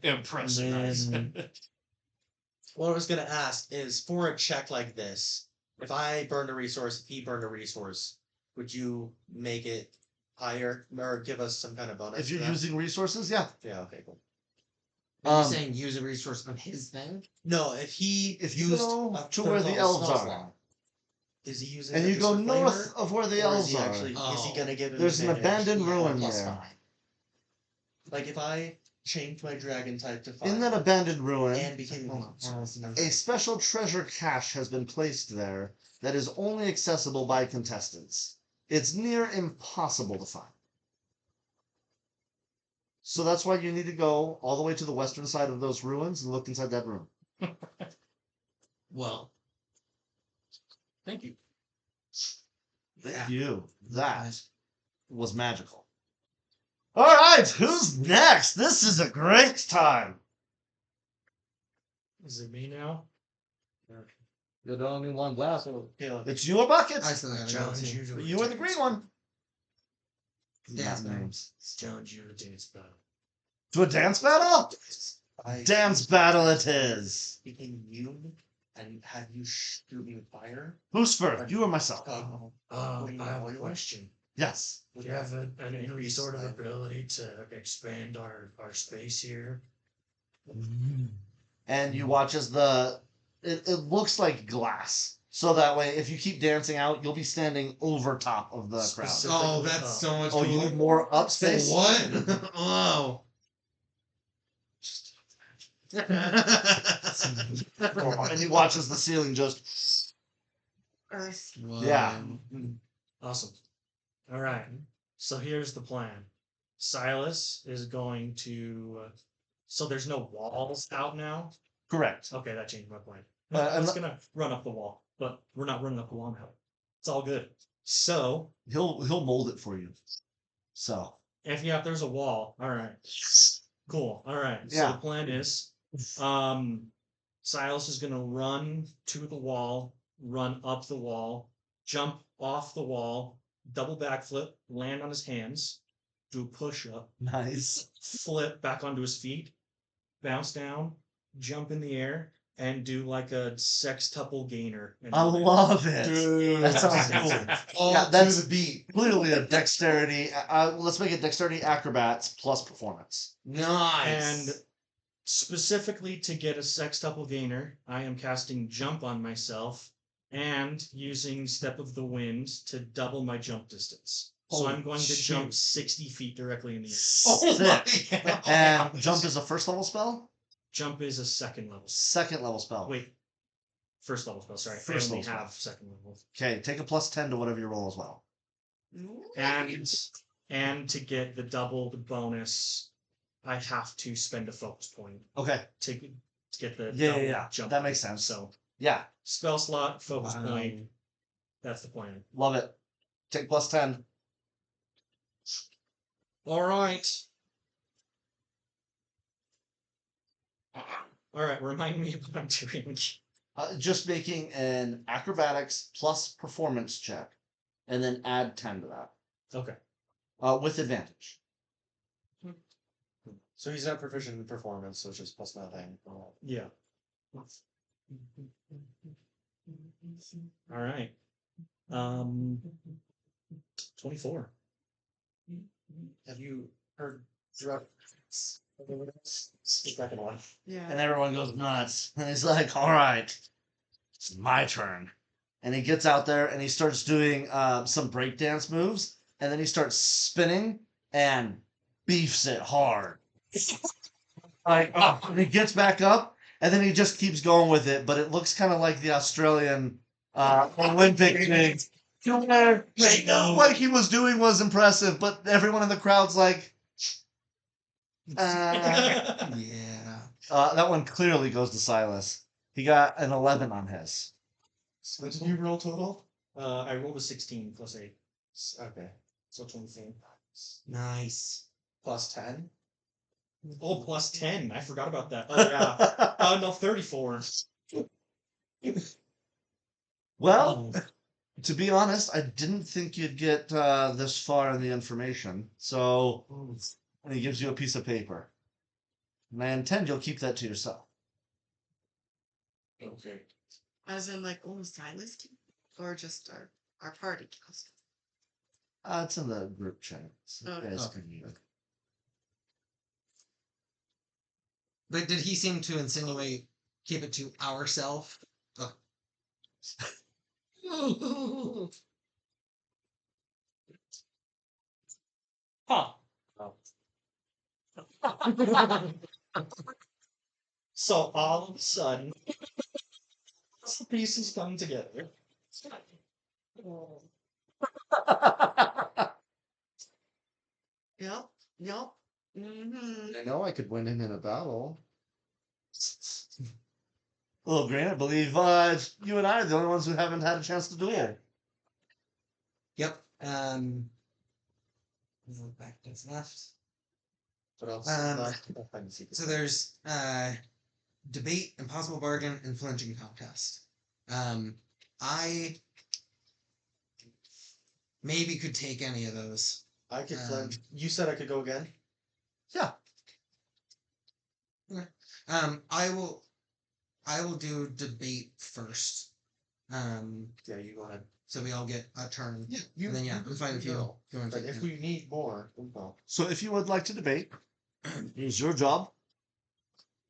Impressive. What I was gonna ask is, for a check like this, if I burned a resource, if he burned a resource, would you make it higher or give us some kind of bonus? If for you're that? using resources, yeah. Yeah. Okay. Cool. Are you Um, saying use a resource on his thing? No, if he If you used go a to third where the level elves spell are. slot, is he using? And it you just go for north flavor, of where the or elves is he are. actually? Is he gonna give? Him There's an advantage? abandoned ruin plus there. 5. Like if I changed my dragon type to 5 In that abandoned ruin, and became a special treasure cache has been placed there that is only accessible by contestants. It's near impossible to find. So that's why you need to go all the way to the western side of those ruins and look inside that room. Well, thank you. Thank you. That was magical. All right, who's next? This is a great time. Is it me now? You're the only one left. So, Caleb, It's you or buckets. I still gotta go Challenge too. you to a You are the green dance. one. Dance Not battle. names. Challenge you to a dance battle. To a dance battle? I Dance battle it is. speaking you and have you shoot me with fire. Who's first? You or myself? Oh, I have a question. Yes. Would you have any sort of ability to expand our space here? And you watch as it looks like glass. So that way, if you keep dancing out, you'll be standing over top of the crowd. Oh, that's so much Oh, you cooler. need more up For space? what? Oh. And you watch as the ceiling just. Earth. Yeah. Awesome. All right. So here's the plan. Silas is going to. So there's no walls out now. Correct. Okay, that changed my plan. Uh, I was gonna run up the wall, but we're not running up the wall now. It's all good. So He'll mold it for you. So. if there's a wall, all right, cool. All right. So Yeah. the plan is, Silas is gonna run to the wall, run up the wall, jump off the wall, double backflip, land on his hands, do a push up, Nice. flip back onto his feet, bounce down, jump in the air, and do like a sextuple gainer. And I love it. Dude, That sounds cool. All Yeah, to that's- the beat. Clearly a dexterity. Let's make it dexterity acrobats plus performance. Nice. And specifically to get a sextuple gainer, I am casting jump on myself and using step of the wind to double my jump distance. So Holy I'm going to shoot. jump 60 feet directly in the air. Oh my Sick. God. And jump is a first level spell? Jump is a second level. Second level spell. Wait, first level spell. Sorry, First I only level spell. have second level. Okay, take a plus 10 to whatever you roll as well. And to get the double the bonus, I have to spend a focus point Okay. to get the Yeah, double yeah. jump. That makes sense. So Yeah, spell slot, focus Wow. point. That's the plan. love it. Take plus 10. All right. All right. Remind me of what I'm doing. Just making an acrobatics plus performance check, and then add 10 to that. Okay. With advantage. So he's not proficient in performance, so it's just plus nothing. Yeah. All right. 24. Have you heard throughout the second one? Yeah. And everyone goes nuts. And he's like, all right, it's my turn. And he gets out there and he starts doing some breakdance moves. And then he starts spinning and beefs it hard. And he gets back up and then he just keeps going with it. But it looks kind of like the Australian Olympic thing. What he was doing was impressive, but everyone in the crowd's like, Yeah. that one clearly goes to Silas. He got an 11 on his. What did you roll total? I rolled a 16 plus 8, Okay. so 24. Nice. Plus 10? Oh, plus 10. I forgot about that. Oh, yeah. No, 34. Well, to be honest, I didn't think you'd get this far in the information. So he gives you a piece of paper. And I intend you'll keep that to yourself. Okay. As in, like, oh, Silas can, or just our party counts. It's in the group chat. So you guys Okay. can- But did he seem to insinuate keep it to ourself? Huh. So all of a sudden, the pieces come together. Yep. Yep. Mm-hmm. I know I could win him in a battle. Well, Grant, I believe you and I are the only ones who haven't had a chance to duel. Yep. Move back to the left. What else? So there's debate, impossible bargain, and flinching contest. I maybe could take any of those. I could flinch. You said I could go again? Yeah. I will do debate first. Yeah, you go ahead. So we all get a turn. Yeah, And then I'm fine if you go. if you want to But take if it. we need more, we'll go. So if you would like to debate, it's your job,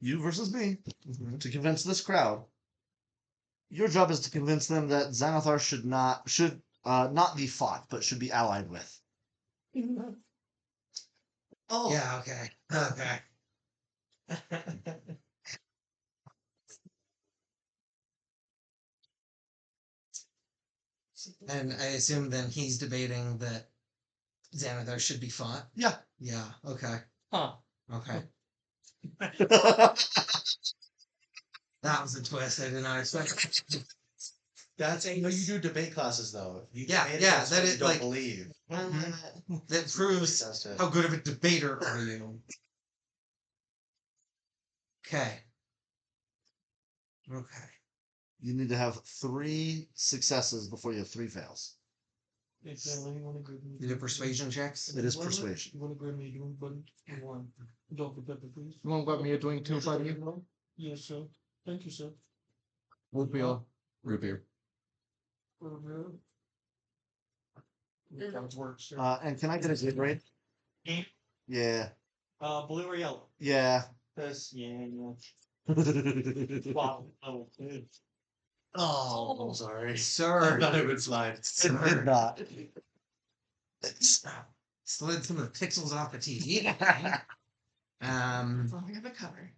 you versus me, Mhm. to convince this crowd. Your job is to convince them that Xanathar should not be fought, but should be allied with. Oh. Yeah, okay. Okay. And I assume then he's debating that Xanathar should be fought. Yeah. Yeah, okay. Huh. Okay. That was a twist I did not expect. That's you do debate classes though. You Yeah, debate yeah, against that what is, you don't like- believe. That proves That's it. how good of a debater are you. Okay. Okay. You need to have 3 successes before you have 3 fails. You do persuasion checks? It is persuasion. You won't let me doing too, buddy? Yes, sir. Thank you, sir. Root beer. Root beer. That works, sir. And can I get a good grade? Me? Yeah. Blue or yellow? Yeah. This, yeah. It Wow. Oh, good. Oh, I'm sorry. I Sir. thought it would slide. did not. Slid some of the pixels off the TV. Well, we have a cover.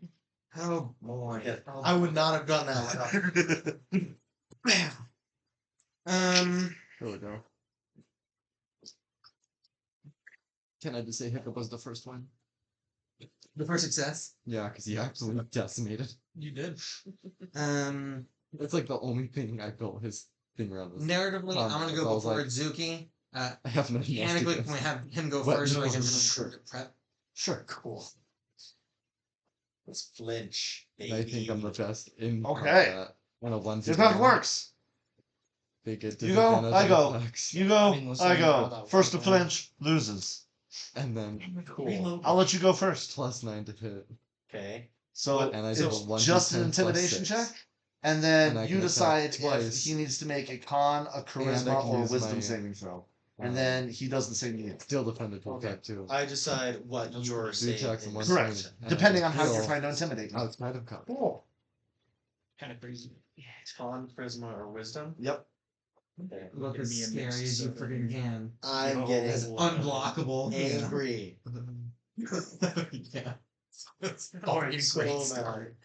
Oh boy. I would not have done that. Bam. Here we go. Can I just say Hiccup was the first one? The first success. Yeah, because he absolutely decimated. You did. It's like the only thing I built his thing around this. Narratively, I'm gonna so I go was before like- Zuki. I have nothing else to Mechanically, do. can we have him go What? first so I No, can sure. prep? Sure. Cool. Let's flinch, baby. I think I'm the best in Okay. combat. On a one Here's how it works. They get You go, disadvantage I on go. attacks. You go, I mean, listen, I you know go. that First to one. flinch loses. And then Cool. I'll let you go first. +9 to hit. Okay. So And I it's did a 1d10 just an plus intimidation 6. check, and then And I you can decide attack if twice. he needs to make a con, a And I charisma, can or a use wisdom my, saving throw. Uh, And then he does the same to you. still defended to Okay. attack too. I decide what you're 3 saying. attacks and 1 is- Correct. swing, and Depending I on how you're heal trying to intimidate me. outside of combat. Cool. Kind of crazy. Con, charisma, or wisdom. Yep. Okay. Look Give as me a scary mix as you of- freaking can. I'm No. getting As unblockable. angry. Yeah. Oh, Already so great mad. start.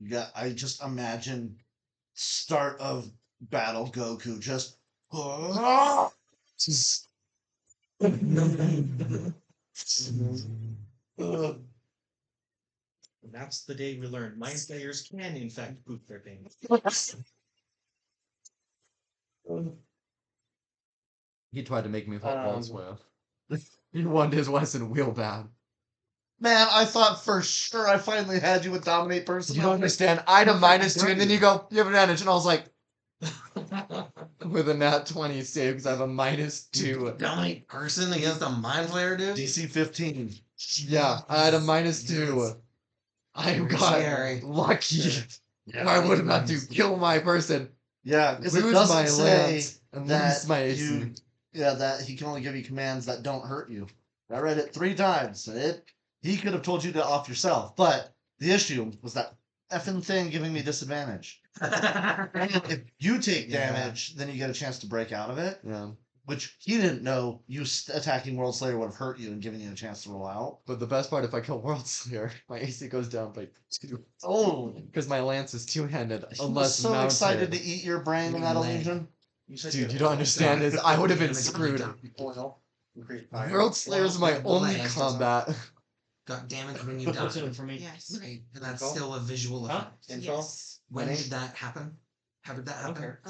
Yeah, I just imagine start of battle Goku just. And that's the day we learned mind flayers can in fact poop their pants. He tried to make me fight Um, elsewhere. He wanted his lesson real bad. Man, I thought for sure I finally had you with dominate person. You don't understand. I had a -2, and then you go, you have advantage, and I was like, with a nat 20 save because I have a -2. Dominate person against a mind flayer, dude. DC 15. Yeah, I had a -2. I Very got scary. lucky. I would have had to kill my person, Yeah, because it lose my doesn't say lance, and that lose my AC. you. Yeah, that he can only give you commands that don't hurt you. I read it 3 times. He could have told you to off yourself, but the issue was that effing thing giving me disadvantage. And if you take Yeah. damage, then you get a chance to break out of it, Yeah, which he didn't know you attacking World Slayer would have hurt you and given you a chance to roll out. but the best part, if I kill World Slayer, my AC goes down by 2. Oh, Because my lance is two-handed, he was unless so mounted. excited to eat your brain in that Leg. illusion. Dude, you don't understand this. I would have been screwed. Oil. Increase fire. World Slayer's my Well, only leg. combat. Got damage when you What's in die. it for me? Yes. Right, and that's Info? still a visual Huh? effect. Info? Yes. When Winning? did that happen? How did that I don't happen? care.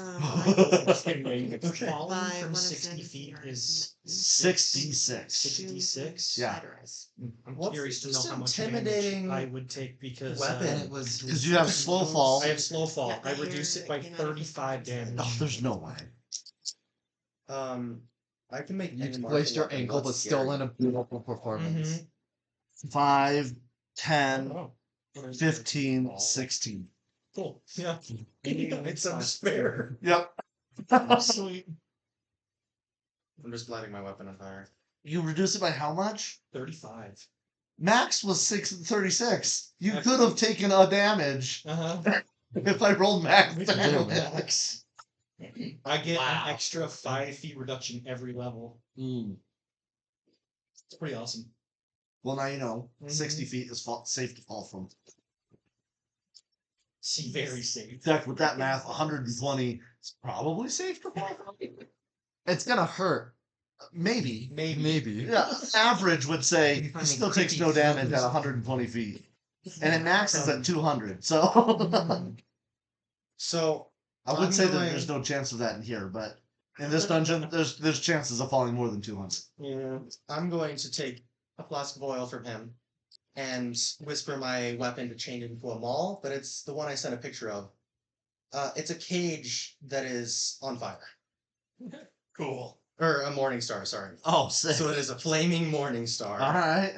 Falling By from one of 60 Zen's feet mirrors. is 66. 66. Yeah. I'm What's curious to know this how much intimidating damage I would take because weapon? And it was Because you have slow fall. I have slow fall. Yeah, I the reduce hair it by that came out of his 35 face. damage. Oh, there's no way. I can make You any twist your weapon ankle, but less still scary. in a beautiful performance. 5, 10, Oh, what is it? 15, Oh, 16. Cool. Yeah. It's a spare. Yep. Sweet. I'm just lighting my weapon on fire. You reduce it by how much? 35. Max was 36. You I've- could have taken a damage Uh-huh. if I rolled max. Damn it. Max. I get Wow. an extra 5 feet reduction every level. It's pretty awesome. Well, now you know. Mhm. 60 feet is safe to fall from. Very safe. In fact, with that math, 120 is probably safe to fall from. It's gonna hurt. Maybe. Maybe. Yeah, average would say You it find still it takes no creepy damage foods. at 120 feet. And it maxes at 200. So So I would I'm say that going- there's no chance of that in here, but in this dungeon, there's chances of falling more than 200. Yeah. I'm going to take a flask of oil from him and whisper my weapon to change it into a maul, but it's the one I sent a picture of. It's a cage that is on fire. Cool. Or a morning star, sorry. Oh, sick. So it is a flaming morning star. All right.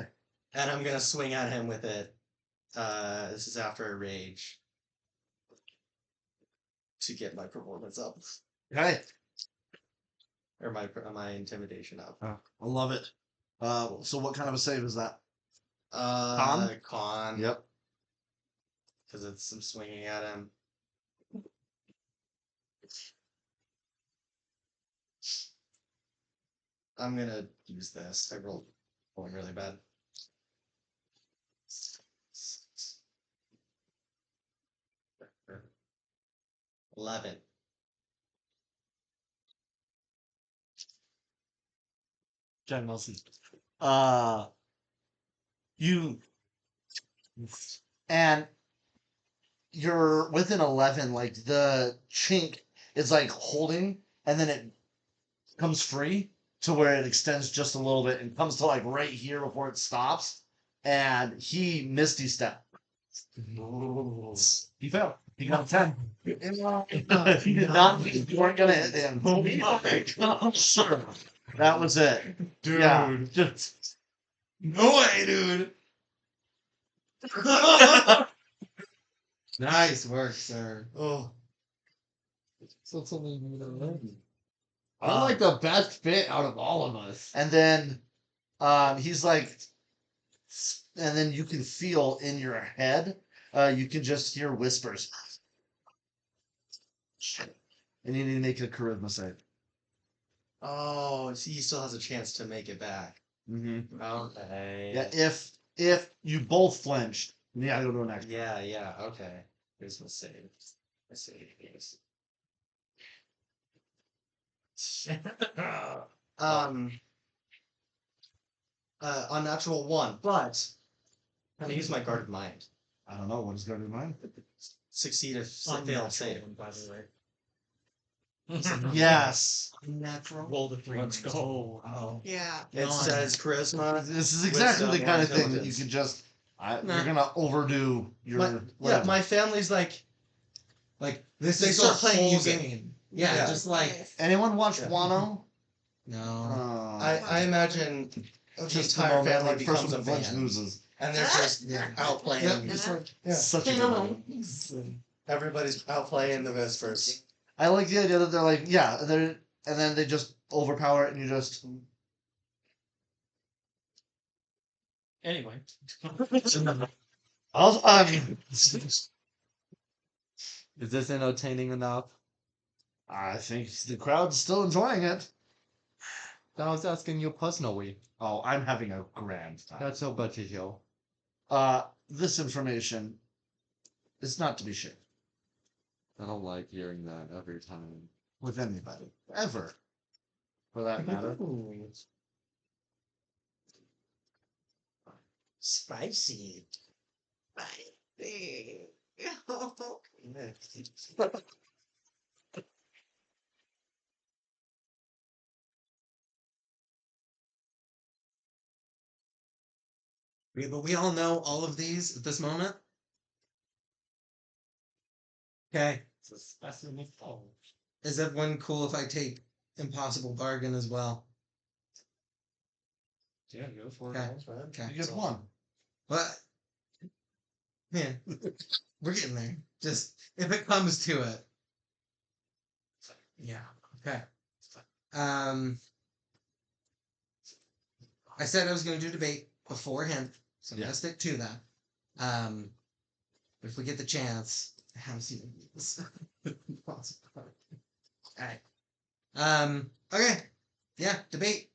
And I'm gonna swing at him with it. This is after a rage. To get my performance up. Okay. Or my intimidation up. I love it. So what kind of a save is that? Con. Yep. Because I'm swinging at him. I'm gonna use this. I rolled going really bad. 11. John Wilson. You and you're within 11. Like the chink is like holding, and then it comes free to where it extends just a little bit and comes to like right here before it stops. And he misty step. He failed. He got a 10. He did not. You weren't gonna hit him. Sure. That was it. Dude. Yeah. Just No way, dude. Nice work, sir. Oh. So it's only I'm like the best fit out of all of us. and then he's like, and then you can feel in your head, you can just hear whispers. And you need to make a charisma save. Oh, so he still has a chance to make it back. Mm-hmm. Okay. Yeah, if you both flinched, you gotta go to an next. Yeah, okay. Here's my save. My save is. Unnatural 1, but I'm gonna use my guarded mind. I don't know what is going to mind. Succeed if fail save. By the way. Yes, Natural. Roll the 3. Let's go. Oh. Yeah. It says charisma. this is exactly the Wisdom kind or of thing that you intelligence. can just. Nah. You're gonna overdo your. Yeah, whatever. my family's like, This They is start the playing whole music. game. Yeah, Yeah. just like Nice. Anyone watch Yeah. Wano? no. I imagine the Just the entire moment, family like, becomes person a with flinch band, loses. and they're just Yeah. out playing. Yep, just like yeah. Such a good one. Everybody's out playing the Vespers. I like the idea that they're like, yeah, and then they just overpower it, and you just. Anyway. Is this entertaining enough? I think the crowd's still enjoying it. I was asking you personally. Oh, I'm having a grand time. That's so bad to hear. This information is not to be shared I don't like hearing that every time. with anybody ever, for that matter. Spicy. Spicy. But we all know all of these at this moment. Okay. That's the next call. Is everyone cool if I take Impossible Bargain as well? Yeah, go for Okay. it. Man. Okay. You get one. But man, we're getting there. Just if it comes to it. Yeah. Okay. I said I was going to do debate beforehand, so I'm Yeah. going to stick to that. If we get the chance, I haven't seen this. Alright. Okay. Yeah, debate.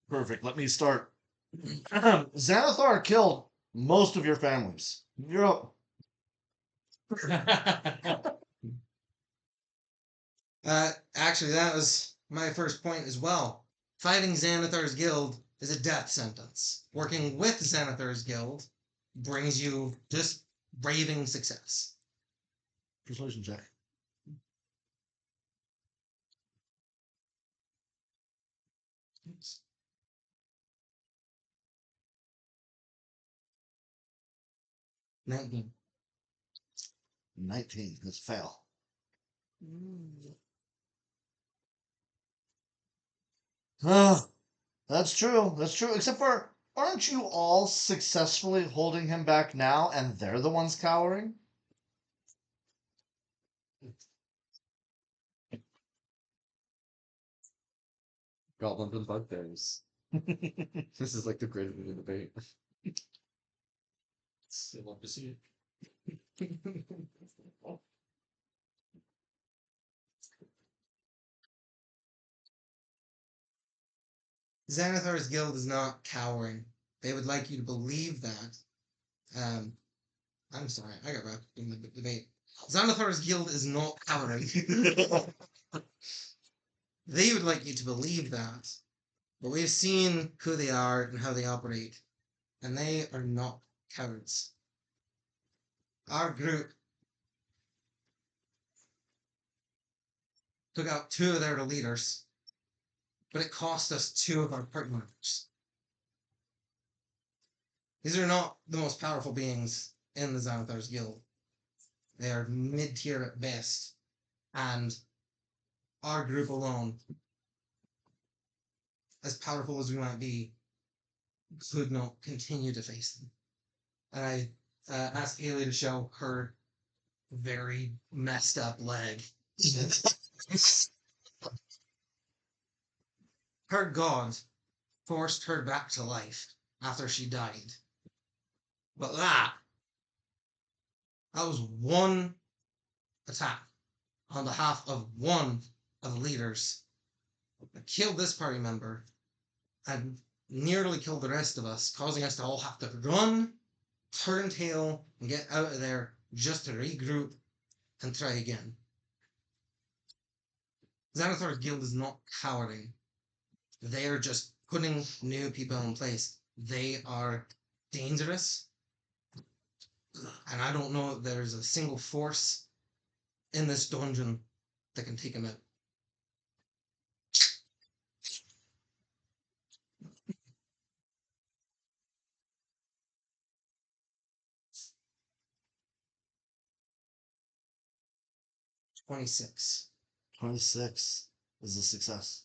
Perfect. Let me start. Xanathar killed most of your families. You're up. Actually, that was my first point as well. Fighting Xanathar's guild is a death sentence. Working with Xanathar's guild brings you just raving success. Persuasion check. Mm. 19. That's fail. Ah, that's true. That's true. Except for, aren't you all successfully holding him back now, and they're the ones cowering? Goblins and bugbears. This is like the great debate. Still love to see it. Xanathar's guild is not cowering. They would like you to believe that. I'm sorry, I got wrapped in the debate. Xanathar's guild is not cowering. They would like you to believe that. But we've seen who they are and how they operate. And they are not cowards. Our group took out 2 of their leaders, but it cost us 2 of our party members. These are not the most powerful beings in the Xanathar's guild. They are mid-tier at best, and our group alone, as powerful as we might be, could not continue to face them. And I asked Haley to show her very messed up leg. Her god forced her back to life after she died. But that was one attack on behalf of one of the leaders that killed this party member and nearly killed the rest of us, causing us to all have to run, turn tail, and get out of there just to regroup and try again. Xanathar's guild is not cowering. They are just putting new people in place. They are dangerous. And I don't know if there's a single force in this dungeon that can take them out. "26. 26 is a success.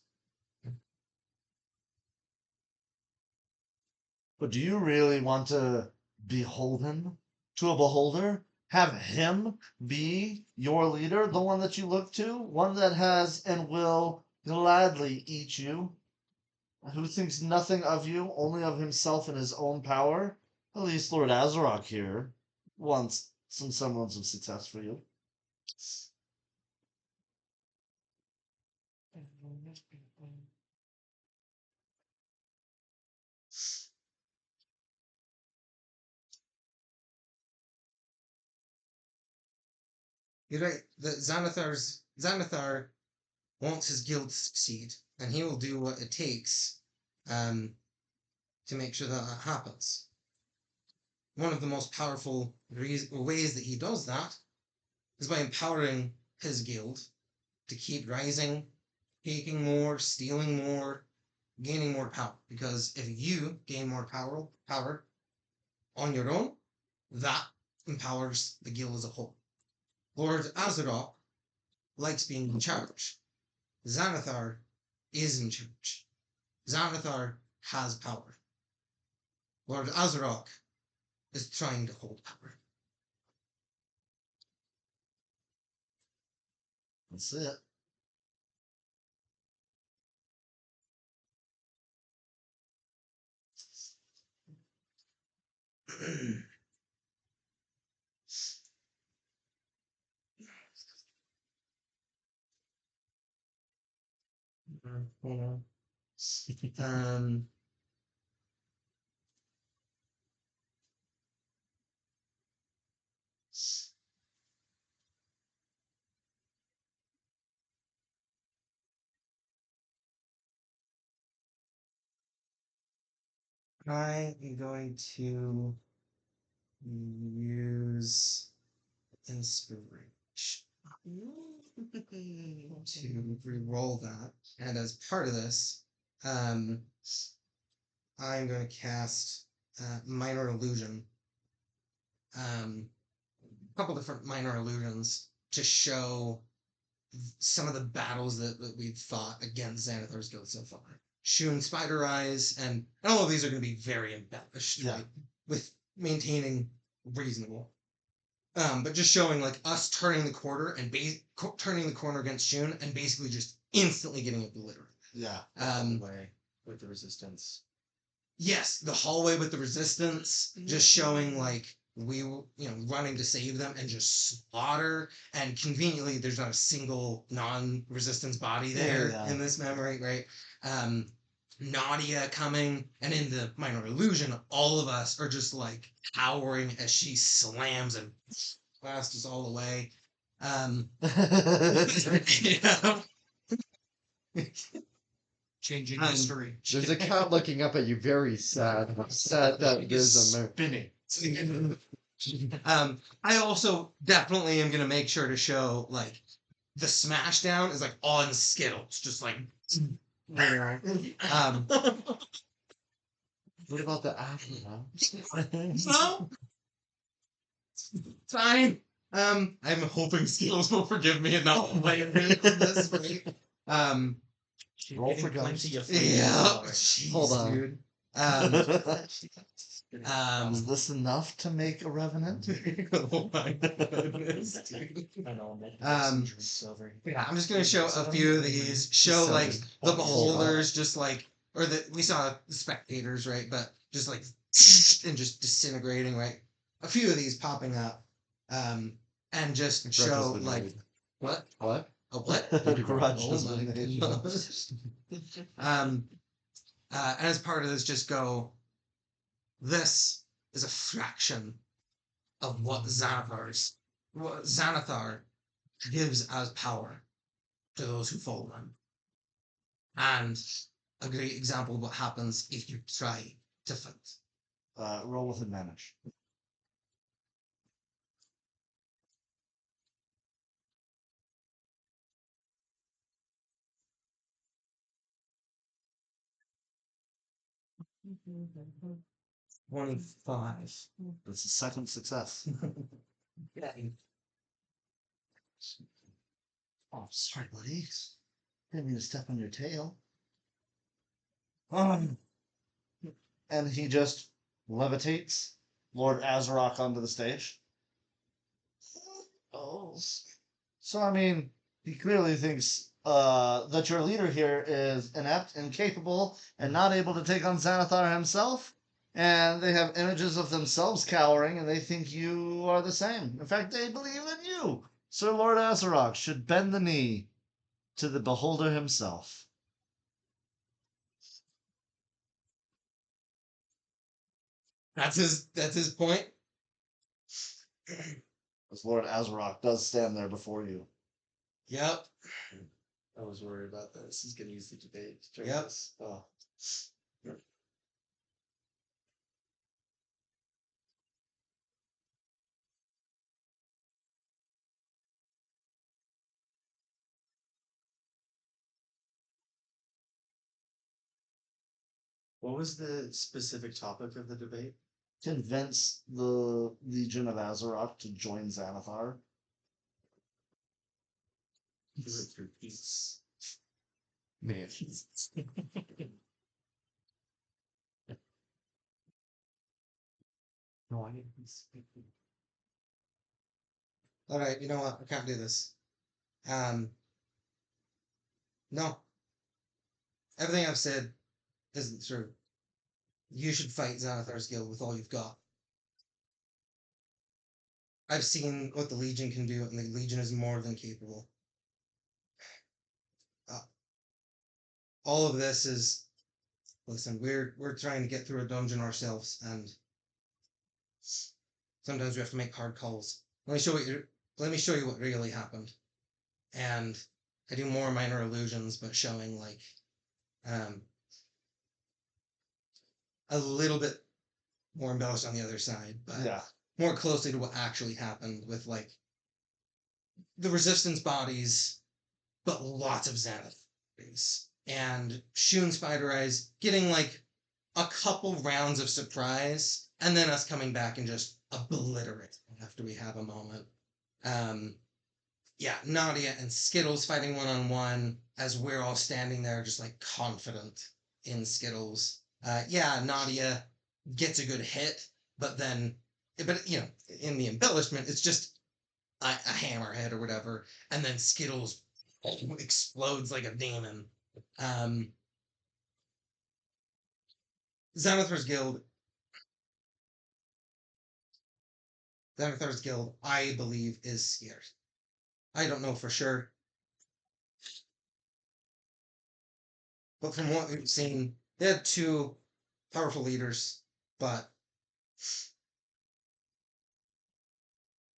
But do you really want to beholden to a beholder? Have him be your leader, the one that you look to, one that has and will gladly eat you, who thinks nothing of you, only of himself and his own power? At least Lord Azarok here wants some semblance of success for you. You're right. Xanathar wants his guild to succeed, and he will do what it takes to make sure that that happens. One of the most powerful ways that he does that is by empowering his guild to keep rising, taking more, stealing more, gaining more power. Because if you gain more power on your own, that empowers the guild as a whole. Lord Azeroth likes being in charge. Xanathar is in charge. Xanathar has power. Lord Azeroth is trying to hold power. That's it. Hold on. Um, I am going to use inspiration to re-roll that, and as part of this, I'm going to cast minor illusion. A couple different minor illusions to show some of the battles that we've fought against Xanathar's guild so far. Shooing spider eyes, and all of these are going to be very embellished, Yeah. right? With maintaining reasonable. But just showing like us turning the corner and turning the corner against Shun and basically just instantly getting obliterated. Yeah. Way with the resistance. Yes, the hallway with the resistance, just showing like we were, running to save them and just slaughter. And conveniently, there's not a single non-resistance body there Yeah. in this memory, right? Nadia coming, and in the minor illusion, all of us are just like cowering as she slams and blasts us all away. Yeah. Changing Um, history. There's a cat looking up at you, very sad. Sad that there's a spinning. I also definitely am gonna make sure to show like the smashdown is like on Skittles, just like What about the after, no, fine. I'm hoping Skittles will forgive me and not play me in this right. Roll for Getting ghost. plenty of Yeah. jeez, Hold on. Dude. Is this enough to make a revenant? Oh my goodness, dude. I know. Silver. Yeah, I'm just gonna show a few of these. Show So like just the hold beholders, just like, or we saw the spectators, right? But just like and just disintegrating, right? A few of these popping up, and just show Grudge has been like made. what What? a what? A grudge Oh has my been made. goodness. And as part of this, just go. This is a fraction of what Xanathar gives as power to those who follow him. And a great example of what happens if you try to fight. Roll with advantage. Mm-hmm. 25. That's the second success. Yeah. Oh, sorry, buddy. Didn't mean to step on your tail. And he just levitates Lord Azeroth onto the stage. Oh. So, I mean, he clearly thinks that your leader here is inept, incapable, and not able to take on Xanathar himself. And they have images of themselves cowering, and they think you are the same. In fact, they believe that you, Sir Lord Azeroth, should bend the knee to the beholder himself. That's his point. As Lord Azeroth does stand there before you. Yep. I was worried about this. He's gonna use the debate. Yep. This. Oh. What was the specific topic of the debate? Convince the Legion of Azeroth to join Xanathar. Do it for peace. Man. No, I didn't speak. All right, you know what? I can't do this. No. Everything I've said isn't true. You should fight Xanathar's guild with all you've got. I've seen what the Legion can do, and the Legion is more than capable. All of this is, listen, we're trying to get through a dungeon ourselves, and sometimes we have to make hard calls. Let me show you what really happened. And I do more minor illusions, but showing like a little bit more embellished on the other side, but Yeah. more closely to what actually happened with like the resistance bodies, but lots of Xanath bodies. And Shun Spider Eyes getting like a couple rounds of surprise, and then us coming back and just obliterate after we have a moment. Yeah, Nadia and Skittles fighting one-on-one as we're all standing there just like confident in Skittles. Yeah, Nadia gets a good hit, but you know, in the embellishment, it's just a hammerhead or whatever, and then Skittles explodes like a demon. Xanathar's Guild, I believe, is scared. I don't know for sure. But from what we've seen, they had two powerful leaders, but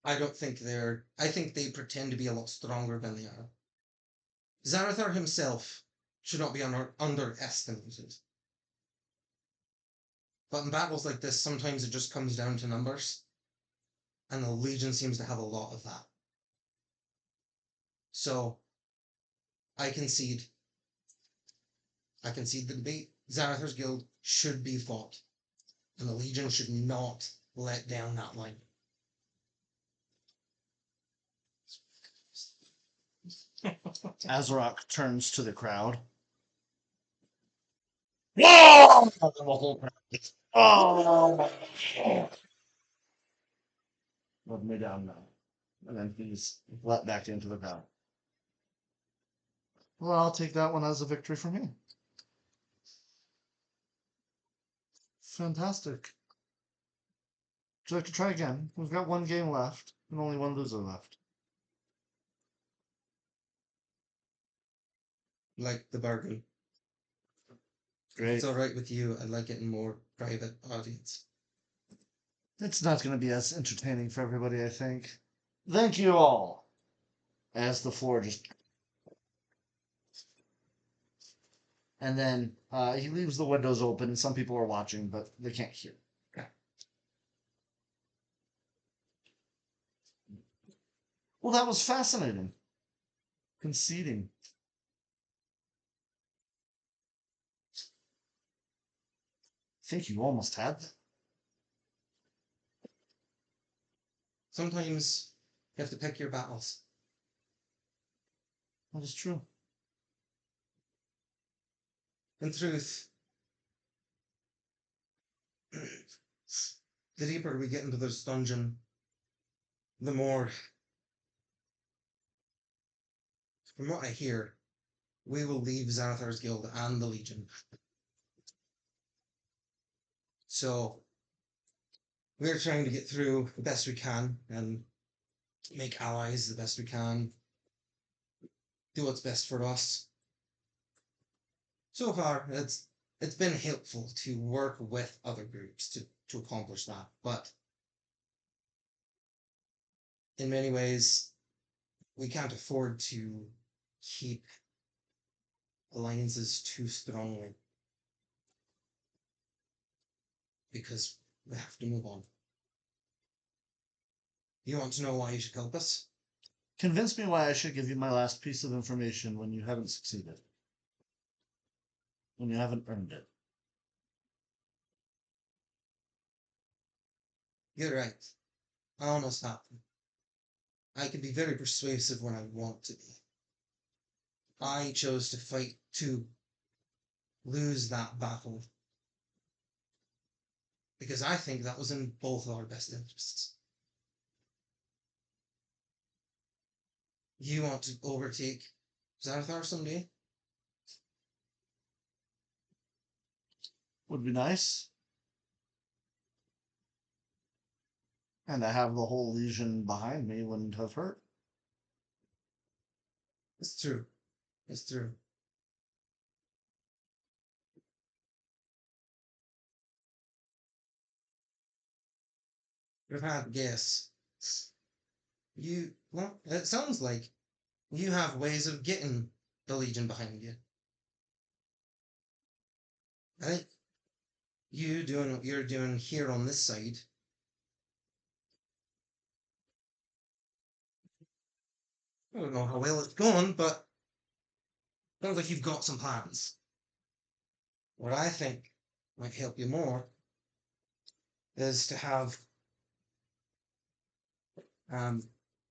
I don't think I think they pretend to be a lot stronger than they are. Xanathar himself should not be underestimated. But in battles like this, sometimes it just comes down to numbers. And the Legion seems to have a lot of that. So, I concede. I concede the debate. Xanathar's Guild should be fought. And the Legion should not let down that line. Azarok turns to the crowd. Whoa! The whole crowd. Oh! Let me down now. And then he's let back into the crowd. Well, I'll take that one as a victory for me. Fantastic. Would you like to try again? We've got one game left and only one loser left. Like the bargain. Great. It's alright with you. I'd like it in more private audience. It's not going to be as entertaining for everybody, I think. Thank you all. As the floor just... And then he leaves the windows open. Some people are watching, but they can't hear. Well, that was fascinating. Conceding. I think you almost had that. Sometimes you have to pick your battles. That is true. In truth, the deeper we get into this dungeon, the more, from what I hear, we will leave Xanathar's Guild and the Legion. So, we're trying to get through the best we can and make allies the best we can, do what's best for us. So far, it's been helpful to work with other groups to accomplish that, but in many ways, we can't afford to keep alliances too strongly because we have to move on. You want to know why you should help us? Convince me why I should give you my last piece of information when you haven't succeeded. When you haven't earned it. You're right. I almost have them. I can be very persuasive when I want to be. I chose to fight to lose that battle because I think that was in both our best interests. You want to overtake Xanathar someday? Would be nice. And to have the whole Legion behind me wouldn't have hurt. It's true. It's true. If I had to guess, well, it sounds like you have ways of getting the Legion behind you. I think you doing what you're doing here on this side. I don't know how well it's going, but sounds like you've got some plans. What I think might help you more is to have um,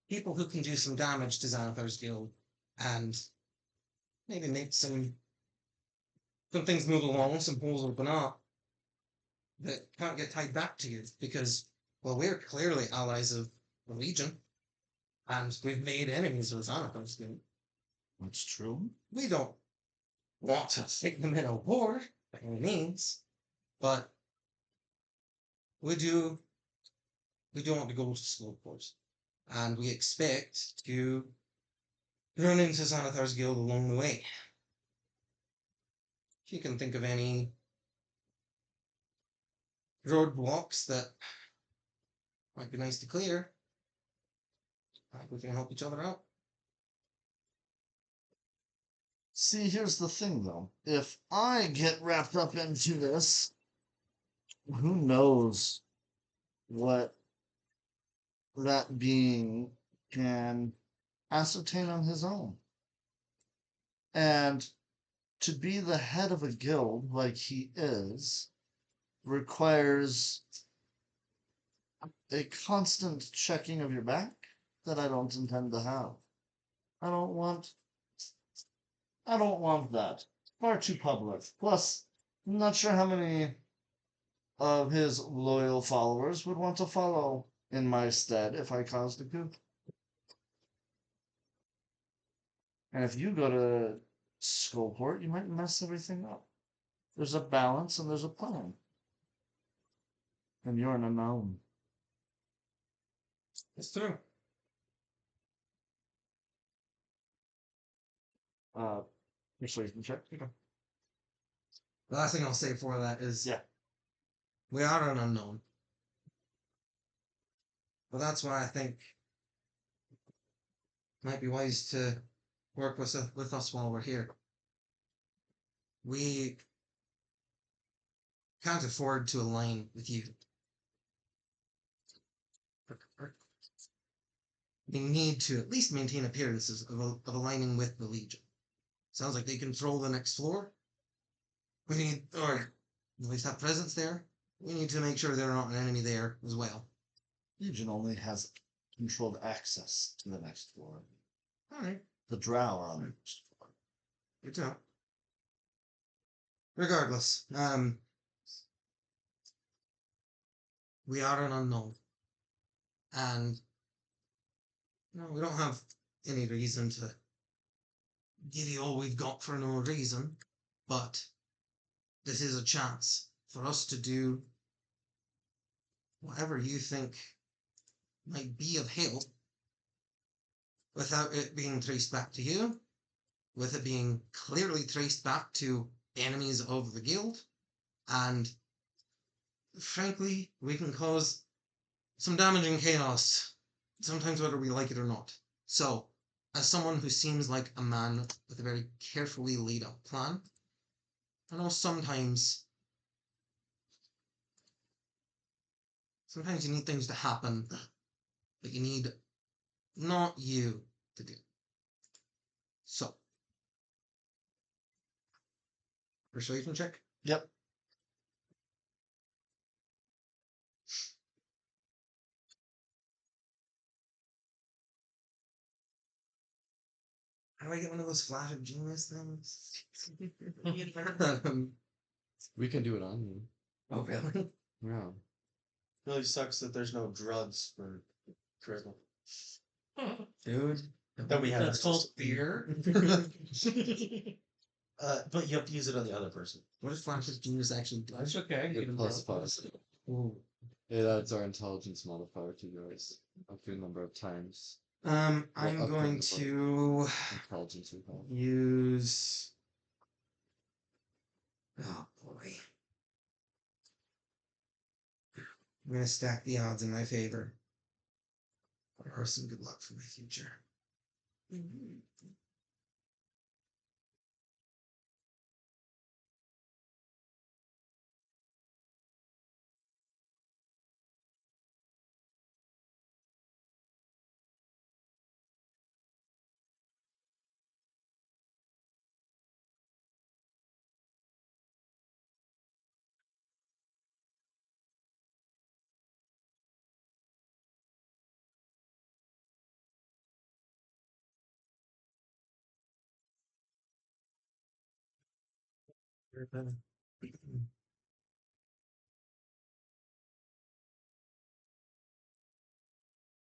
people who can do some damage to Xanathar's guild and maybe make some things move along, some holes open up that can't get tied back to you because, well, we're clearly allies of the Legion and we've made enemies with Xanathar's guild. That's true. We don't want to fight them in a war by any means, but we do want to go to Skullport, and we expect to run into Xanathar's guild along the way. If you can think of any roadblocks that might be nice to clear, I think we can help each other out. See, here's the thing though. If I get wrapped up into this, who knows what that being can ascertain on his own. And to be the head of a guild like he is requires a constant checking of your back that I don't intend to have. I don't want that. Far too public. Plus, I'm not sure how many of his loyal followers would want to follow in my stead if I caused a coup. And if you go to Skullport, you might mess everything up. There's a balance and there's a plan. And you're an unknown. It's true. Persuasion check. The last thing I'll say for that is, Yeah. we are an unknown. But that's why I think it might be wise to work with us while we're here. We can't afford to align with you. We need to at least maintain appearances of aligning with the Legion. Sounds like they control the next floor. We need, or at least have presence there. We need to make sure they're not an enemy there as well. Legion only has controlled access to the next floor. Alright, The drow are on the next floor. good to know. Regardless, we are an unknown. And no, we don't have any reason to give you all we've got for no reason, but this is a chance for us to do whatever you think might be of help without it being traced back to you, with it being clearly traced back to enemies of the guild, and frankly, we can cause some damaging chaos, sometimes whether we like it or not. So, as someone who seems like a man with a very carefully laid out plan, I know sometimes you need things to happen that you need not you to do. So, persuasion check. Yep. How do I get one of those flash of genius things? We can do it on you. Oh, really? Yeah. Really sucks that there's no drugs for charisma. Dude. That we have That's access called to. fear. But you have to use it on the other person. What does flash of genius actually do? That's okay. Get +5. Ooh. It adds our intelligence modifier to yours. Up to a number of times. I'm up to going the to Intelligence we have. use. Oh boy. I'm gonna stack the odds in my favor. Or some good luck for my future.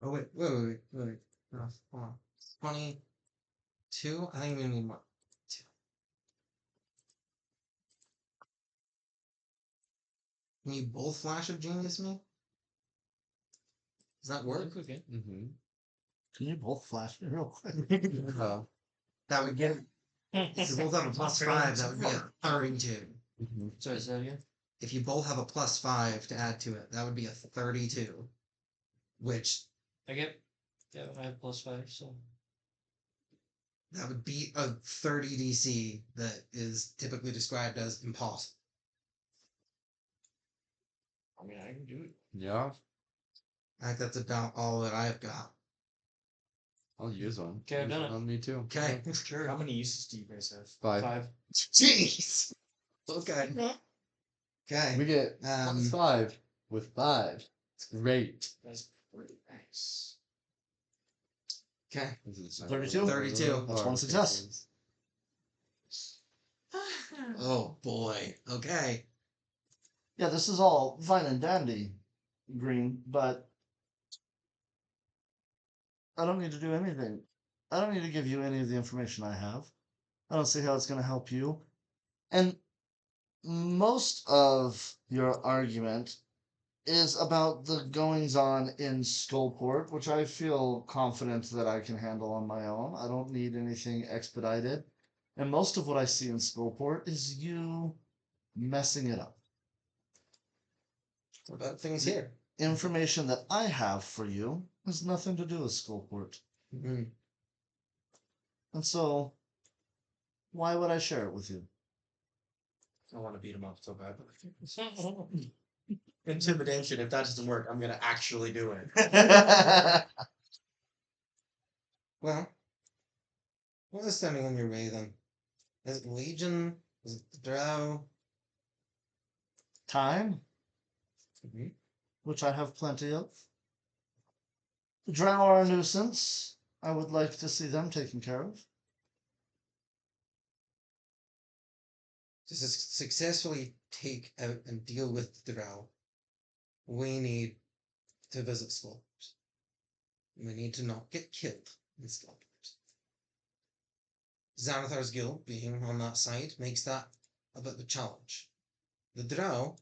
Oh wait. No, hold on. 22? I think we need more. 2. Can you both flash of genius me? Does that work? Okay. Mm-hmm. Can you both flash me real quick? That would get. If you both have a +5, that would be a 32. Mm-hmm. Sorry, say that again? If you both have a +5 to add to it, that would be a 32. Which I get. Yeah, I have +5, so. that would beat a 30 DC that is typically described as impossible. I mean, I can do it. Yeah. I think that's about all that I've got. I'll use one. Okay, I've Use done one it. on me too. Okay. Sure. How many uses do you guys have? 5. 5. Jeez. Okay. Okay. We get Um, +5 with 5. It's great. That's pretty nice. Okay. This is 32? 32. That's one success. Oh boy. Okay. Yeah, this is all fine and dandy, Green, but I don't need to do anything. I don't need to give you any of the information I have. I don't see how it's going to help you. And most of your argument is about the goings on in Skullport, which I feel confident that I can handle on my own. I don't need anything expedited. And most of what I see in Skullport is you messing it up. What about things here? Information that I have for you has nothing to do with Skullport. Mm-hmm. And so, why would I share it with you? I want to beat him up so bad. Intimidation. If that doesn't work, I'm gonna actually do it. Well, what is standing on your way then? Is it Legion? Is it the Drow? Time, Mm-hmm. which I have plenty of. The Drow are a nuisance. I would like to see them taken care of. To successfully take out and deal with the Drow, we need to visit Skullport. We need to not get killed in Skullport. Xanathar's guild being on that side makes that a bit of a challenge. The Drow,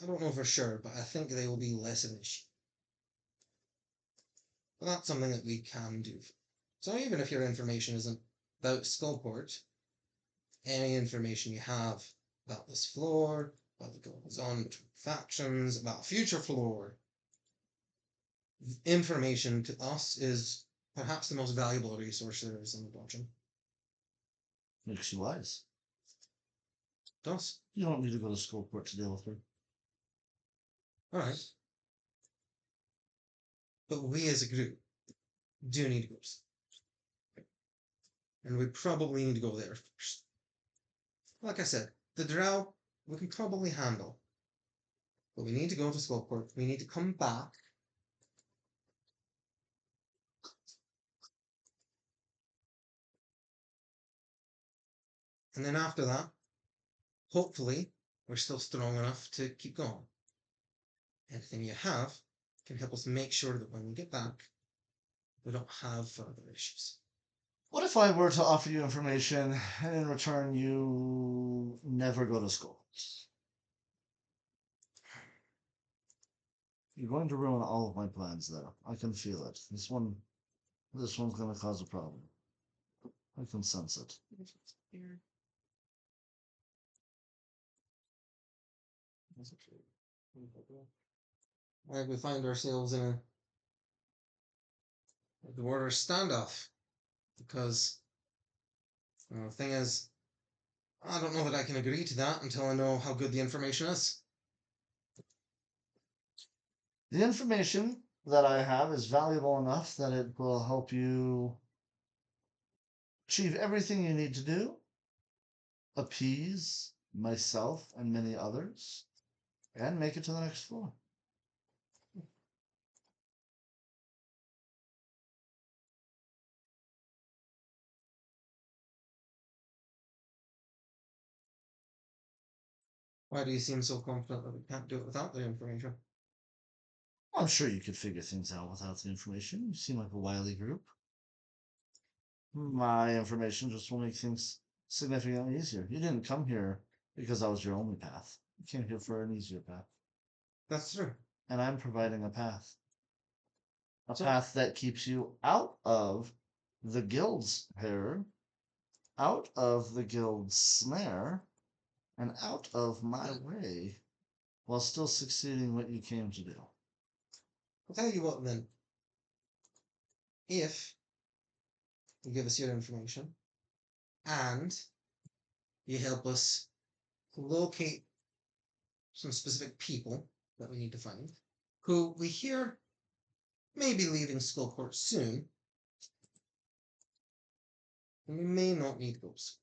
I don't know for sure, but I think they will be less of an issue. But that's something that we can do. So even if your information isn't about Skullport, any information you have about this floor, about the goings on between factions, about future floor, information to us is perhaps the most valuable resource there is in the dungeon. Makes you wise. Does. You don't need to go to Skullport to deal with her. Alright. But we as a group do need to go to Skullport. And we probably need to go there first. Like I said, the Drow we can probably handle. But we need to go to Skullport. We need to come back. And then after that, hopefully, we're still strong enough to keep going. Anything you have can help us make sure that when we get back, we don't have further issues. What if I were to offer you information and in return you never go to school? You're going to ruin all of my plans there. I can feel it. This one's going to cause a problem. I can sense it. We find ourselves in a the border standoff because the thing is, I don't know that I can agree to that until I know how good the information is. The information that I have is valuable enough that it will help you achieve everything you need to do, appease myself and many others, and make it to the next floor. Why do you seem so confident that we can't do it without the information? I'm sure you could figure things out without the information. You seem like a wily group. My information just will make things significantly easier. You didn't come here because I was your only path. You came here for an easier path. That's true. And I'm providing a path. A So- path that keeps you out of the guild's hair, out of the guild's snare, and out of my way, while still succeeding what you came to do. I'll tell you what then. If you give us your information and you help us locate some specific people that we need to find, who we hear may be leaving Skullport soon, and we may not need those.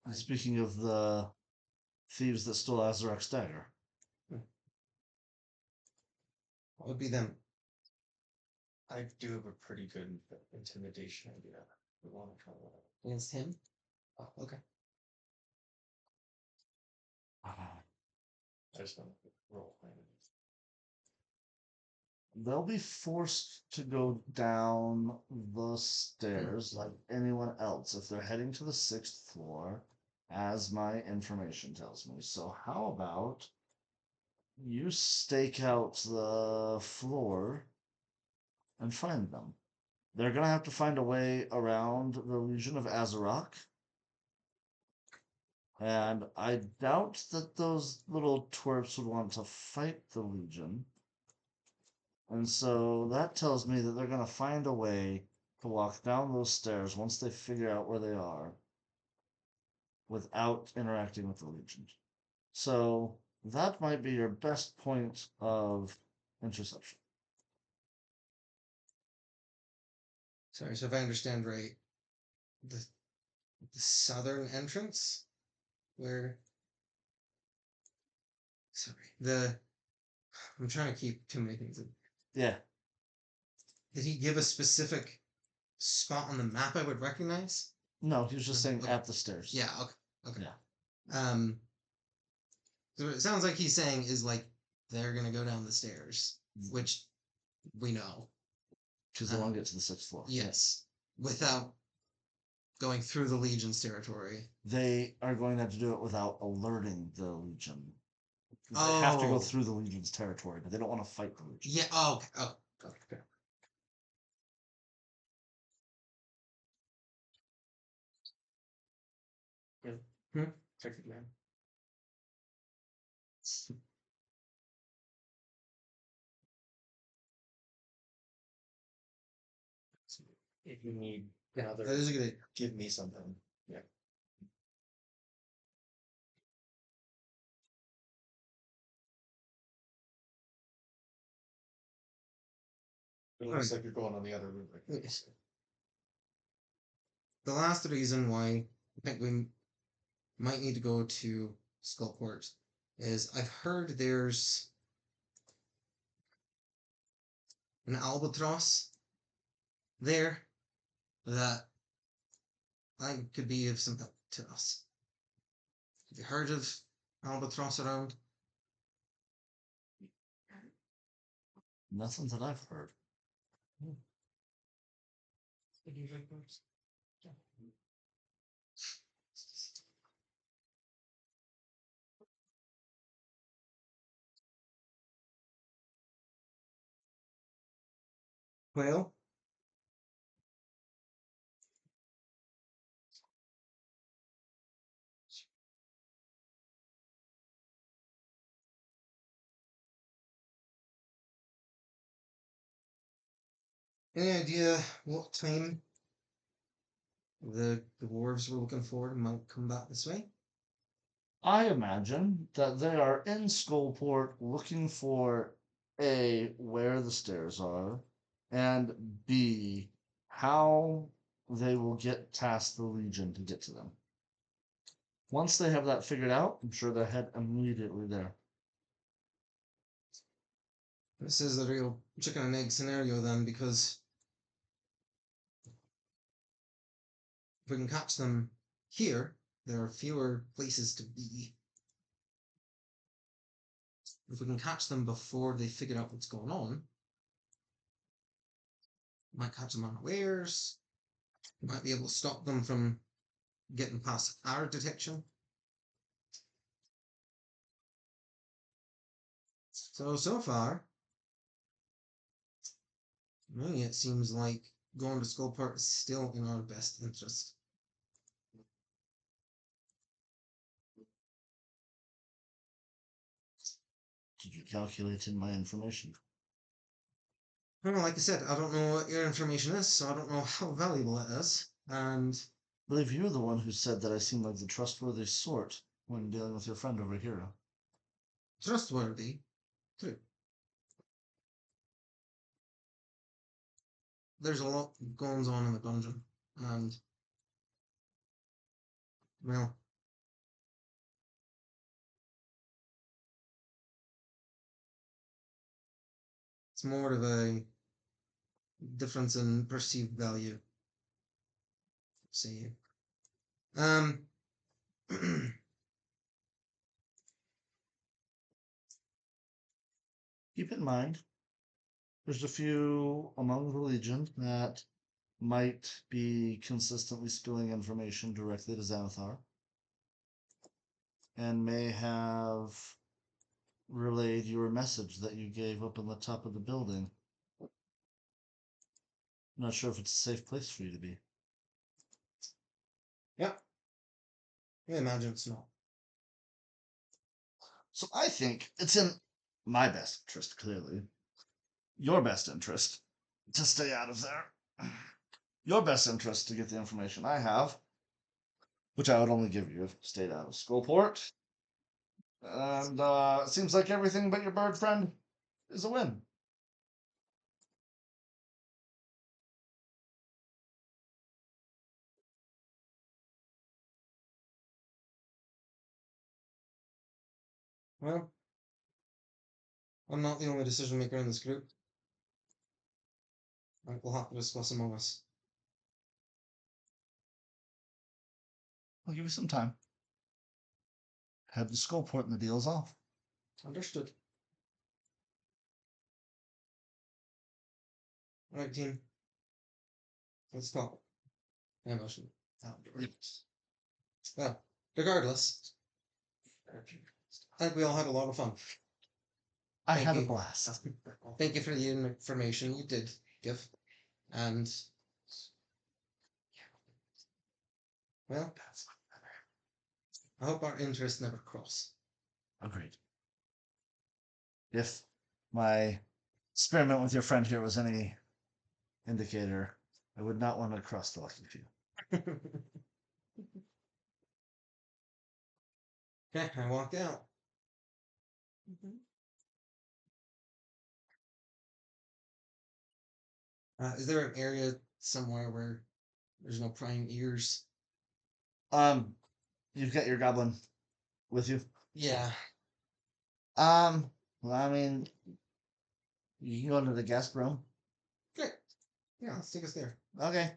And speaking of the thieves that stole Azarek's dagger, What would be them? I do have a pretty good intimidation idea. We want to try that. Against him? Oh, okay. I just want to roll. they'll be forced to go down the stairs like anyone else if they're heading to the 6th floor, as my information tells me. So how about you stake out the floor and find them? They're gonna have to find a way around the Legion of Azarok. And I doubt that those little twerps would want to fight the Legion. And so that tells me that they're going to find a way to walk down those stairs once they figure out where they are without interacting with the Legion. So that might be your best point of interception. Sorry, so if I understand right, the southern entrance where sorry, I'm trying to keep too many things in. Yeah. Did he give a specific spot on the map I would recognize? No, he was just saying Okay. at the stairs. Yeah, okay. Okay. Yeah. So it sounds like he's saying is like they're gonna go down the stairs, which we know. Because they want to get to the 6th floor. Yes. Without going through the Legion's territory. They are going to have to do it without alerting the Legion. They have to go Oh. through the Legion's territory, but they don't want to fight the Legion. Yeah, oh, okay. Oh, okay. Check it, man. If you need Yeah, another, that is a good idea. give me something. Yeah. It looks like you're going on the other route. Yes. The last reason why I think we might need to go to Skullport is I've heard there's an albatross there that I think could be of some help to us. Have you heard of albatross around? Nothing that I've heard. Well, any idea what time the dwarves were looking for might come back this way? I imagine that they are in Skullport looking for A, where the stairs are, and B, how they will get past the Legion to get to them. Once they have that figured out, I'm sure they'll head immediately there. This is a real chicken and egg scenario then, because if we can catch them here, there are fewer places to be. If we can catch them before they figure out what's going on, we might catch them unawares. We might be able to stop them from getting past our detection. So far, to me, it seems like going to Skullport is still in our best interest. Did you calculate in my information? Well, like I said, I don't know what your information is, so I don't know how valuable it is. And I believe you're the one who said that I seem like the trustworthy sort when dealing with your friend over here. trustworthy, true. There's a lot goings on in the dungeon, and well, it's more of a difference in perceived value. Say, um, Keep in mind, there's a few among the Legion that might be consistently spilling information directly to Xanathar and may have relayed your message that you gave up on the top of the building. I'm not sure if it's a safe place for you to be. yeah, I imagine it's not. So I think it's in my best interest, clearly. Your best interest to stay out of there. Your best interest to get the information I have, which I would only give you if you stayed out of Skullport. And it seems like everything but your bird friend is a win. Well, I'm not the only decision maker in this group. I think we'll have to discuss among us. I'll give you some time. Head to Skullport and the deal's off. Understood. Alright, team. Let's talk. Emotion. Well, regardless, I think we all had a lot of fun. I Thank had a you. blast. Thank you for the information you did give. And, well, I hope our interests never cross. Agreed. If my experiment with your friend here was any indicator, I would not want to cross the lucky few. Okay, I walk out. Mhm. Is there an area somewhere where there's no prying ears? You've got your goblin with you. Yeah. Well, I mean, you can go into the guest room. Great. Yeah, let's take us there. Okay.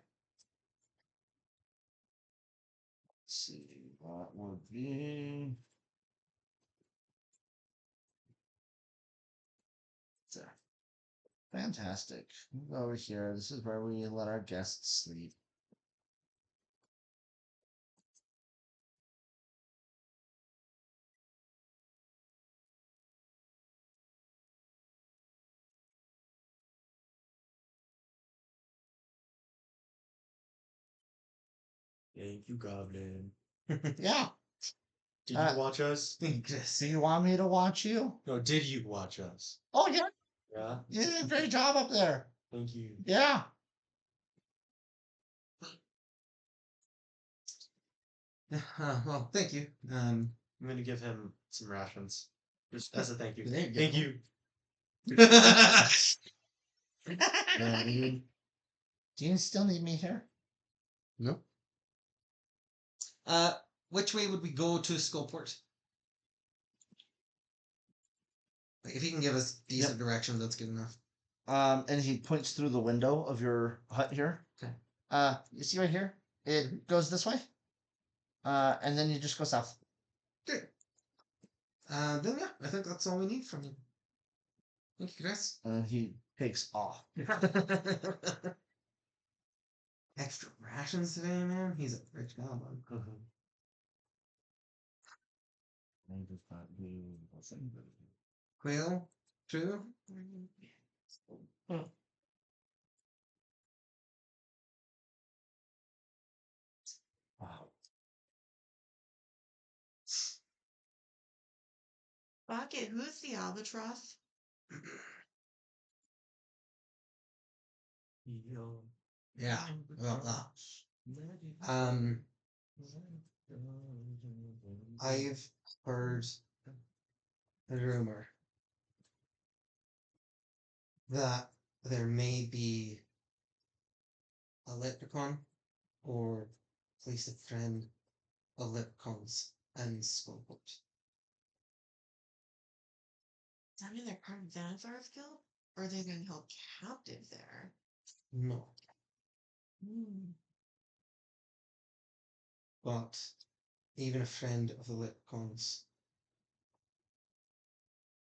see. That would be. There. Fantastic. Move over here. This is where we let our guests sleep. Thank you, Goblin. Yeah. Did Uh, you watch us? Do you want me to watch you? No, did you watch us? Oh yeah, Yeah. you did a great job up there. Thank you. Yeah. Well, thank you. I'm gonna give him some rations. Just as a thank you. There you Thank go. you. Do you still need me here? No. Which way would we go to Skullport? Like, if you can give us decent direction, that's good enough. And he points through the window of your hut here. Okay. You see right here? It goes this way. And then you just go south. Good. Then yeah, I think that's all we need from you. Thank you, Chris. And he takes off. Extra rations today, man. He's a rich goblin. Quail, true. Wow. Bucket, who's the albatross? Yeah. Well, um, I've heard a rumor that there may be a leprechaun or at least a friend of leprechauns in Skullport. Does that mean they're part of Vanzar's guild? Or are they being held captive there? No, Hmm. but even a friend of the leprechauns,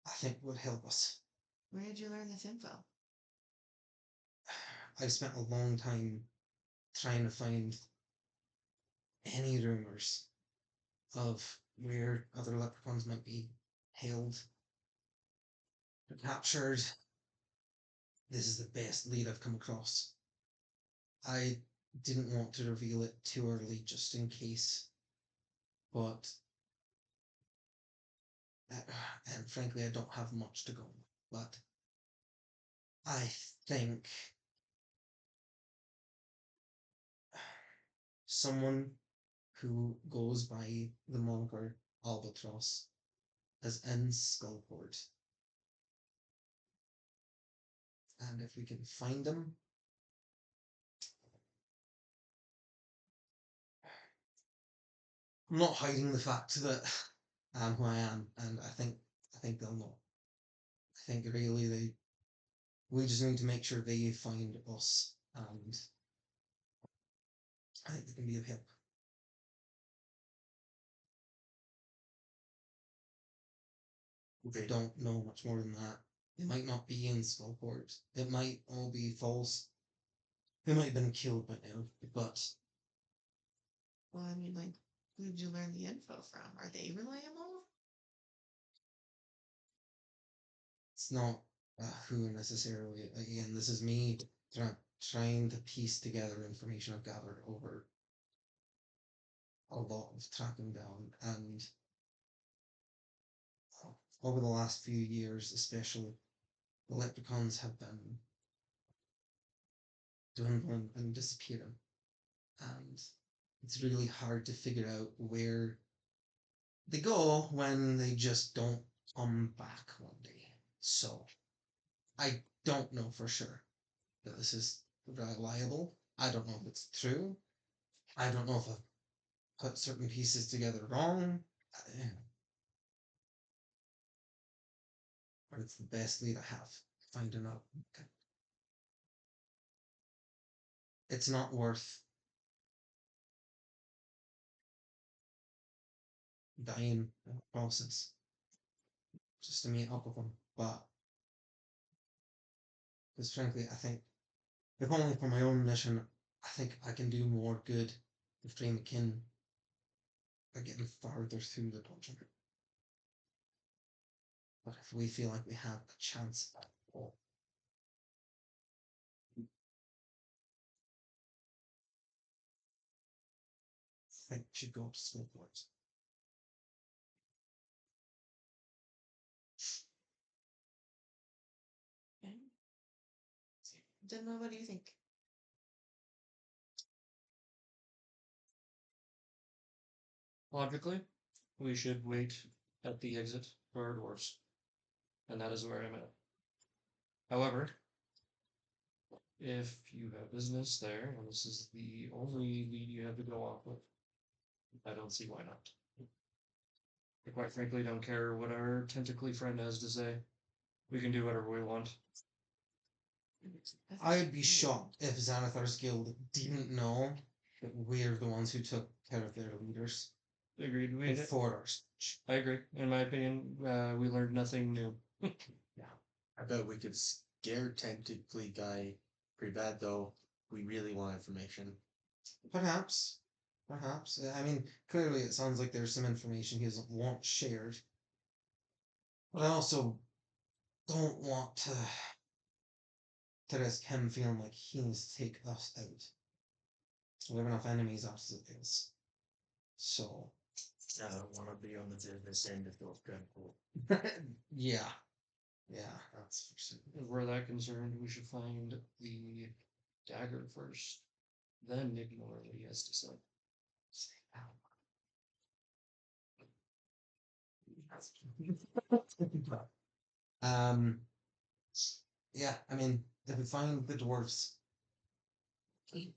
I think would help us. Where did you learn this info? I've spent a long time trying to find any rumors of where other leprechauns might be held or captured. This is the best lead I've come across. I didn't want to reveal it too early just in case, but and frankly I don't have much to go on, but I think someone who goes by the moniker Albatross is in Skullport. And if we can find him, I'm not hiding the fact that I'm who I am, and I think they'll know. I think really we just need to make sure they find us, and I think they can be of help. They don't know much more than that. They might not be in Skullport. It might all be false. They might have been killed by now, but Well, I mean, like, who did you learn the info from? Are they reliable? it's not who necessarily. Again, this is me trying to piece together information I've gathered over a lot of tracking down, and over the last few years, especially, the leprechauns have been dwindling and disappearing, and it's really hard to figure out where they go when they just don't come back one day. So I don't know for sure that this is reliable. I don't know if it's true. I don't know if I've put certain pieces together wrong. But it's the best lead I have. Finding out. Okay. It's not worth dying in the process just to meet up with them. But because frankly, I think if only for my own mission, I think I can do more good with Trey McKinn by getting farther through the dungeon. But if we feel like we have a chance at all, I think we should go to Skullport. Okay. Then what do you think? Logically, we should wait at the exit for our dwarves. And that is where I'm at. However, if you have business there, and this is the only lead you have to go off with, I don't see why not. I quite frankly don't care what our tentacly friend has to say. We can do whatever we want. I would be shocked if Xanathar's guild didn't know that we're the ones who took care of their leaders Agreed. before our speech. I agree. In my opinion, we learned nothing new. I bet we could scare tentacly guy pretty bad though. We really want information. Perhaps. Perhaps. I mean, clearly it sounds like there's some information he doesn't want shared. But I also don't want to risk him feeling like he needs to take us out. We have enough enemies as it is. So I don't want to be on the business end of those people. yeah. Yeah, that's for certain. If we're that concerned, we should find the dagger first, then ignore what he has to say. um yeah, I mean, if we find the dwarves, we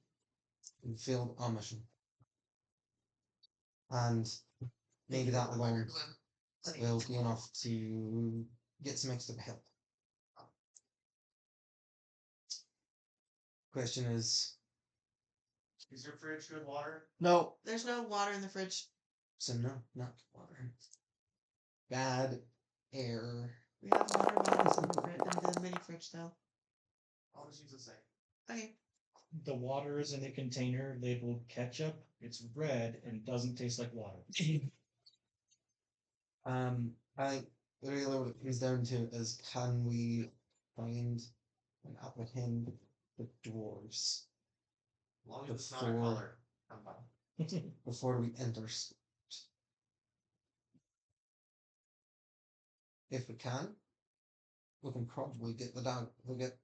failed our mission. And maybe that alone will be enough to get some extra help. Question is Is your fridge good water? No. There's no water in the fridge. so no, not water. Bad air. We have water bottles in the mini fridge though. I'll just use the same. Okay. The water is in a container labeled ketchup. It's red and doesn't taste like water. I think really what it comes down to is can we find and apprehend the dwarves As long as it's not a Before- color. I'm fine. before we enter. If we can, we can probably get the dog. We'll get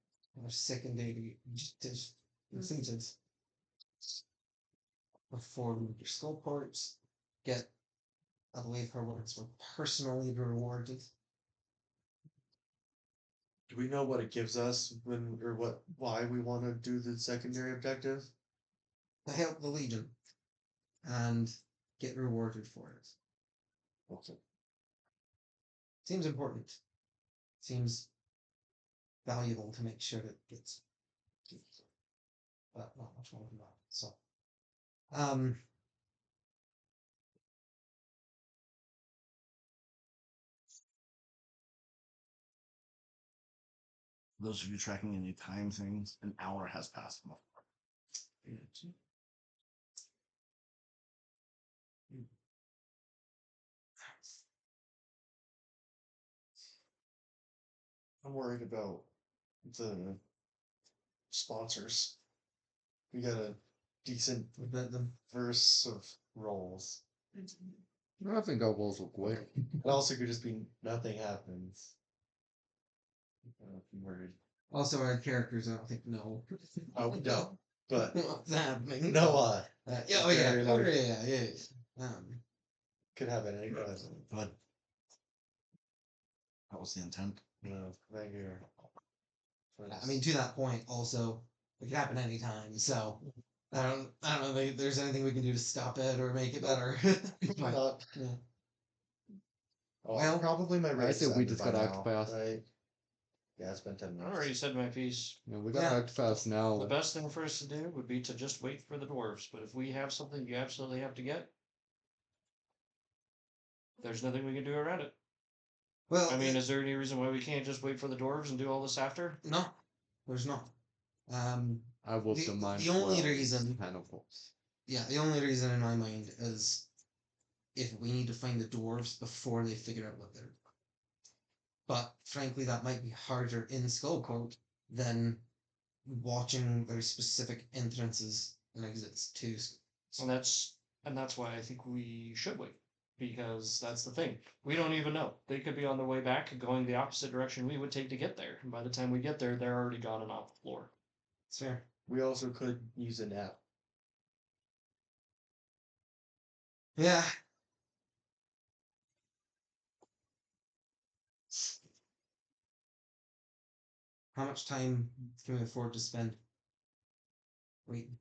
our secondary objectives completed before we do Skullports. Get, I believe her words were personally rewarded. Do we know what it gives us when, or why we want to do the secondary objective? To help the Legion and get rewarded for it. Okay. Seems important. Seems valuable to make sure that it gets. But not much more than that. So, For those of you tracking any time things, an hour has passed. I'm worried about the sponsors. We got a decent verse of roles. I think our walls look great. It also could just be nothing happens. I'm worried. also, our characters, I don't think know. Oh no, but What's happening? Noah Yeah, oh yeah, very oh, like- yeah. could happen any But that was the intent. No, thank you. I mean, to that point, also, it could happen anytime. So, I don't know if there's anything we can do to stop it or make it better. Not- Yeah. Oh, Well, probably my I race think we ended just by gotta act now, fast. right? Yeah, it's been 10 I minutes. already said my piece. You know, we gotta Yeah. act fast now. The best thing for us to do would be to just wait for the dwarves. But if we have something you absolutely have to get, there's nothing we can do around it. Well, I mean, is there any reason why we can't just wait for the dwarves and do all this after? no, there's not. I will The- mine the only 12 reason- tentacles. Yeah, the only reason in my mind is if we need to find the dwarves before they figure out what they're doing. But frankly, that might be harder in Skullport than watching very specific entrances and exits to. And that's why I think we should wait. Because that's the thing. We don't even know. They could be on their way back going the opposite direction we would take to get there. And by the time we get there, they're already gone and off the floor. It's fair. We also could use a nap. Yeah. How much time can we afford to spend waiting?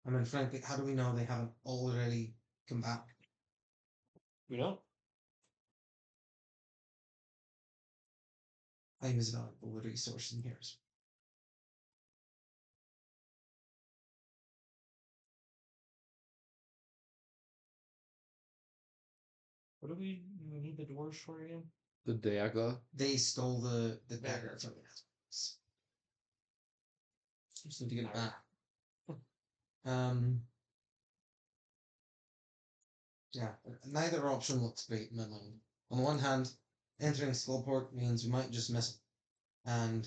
I mean, frankly, how do we know they haven't already come back? We don't. Time is a valuable resource in here. What do we need the dwarves for again? The dagger. They stole the dagger from us. Just need to get it back. Yeah, neither option looks great in my mind. On the one hand, entering Skullport means we might just miss it. And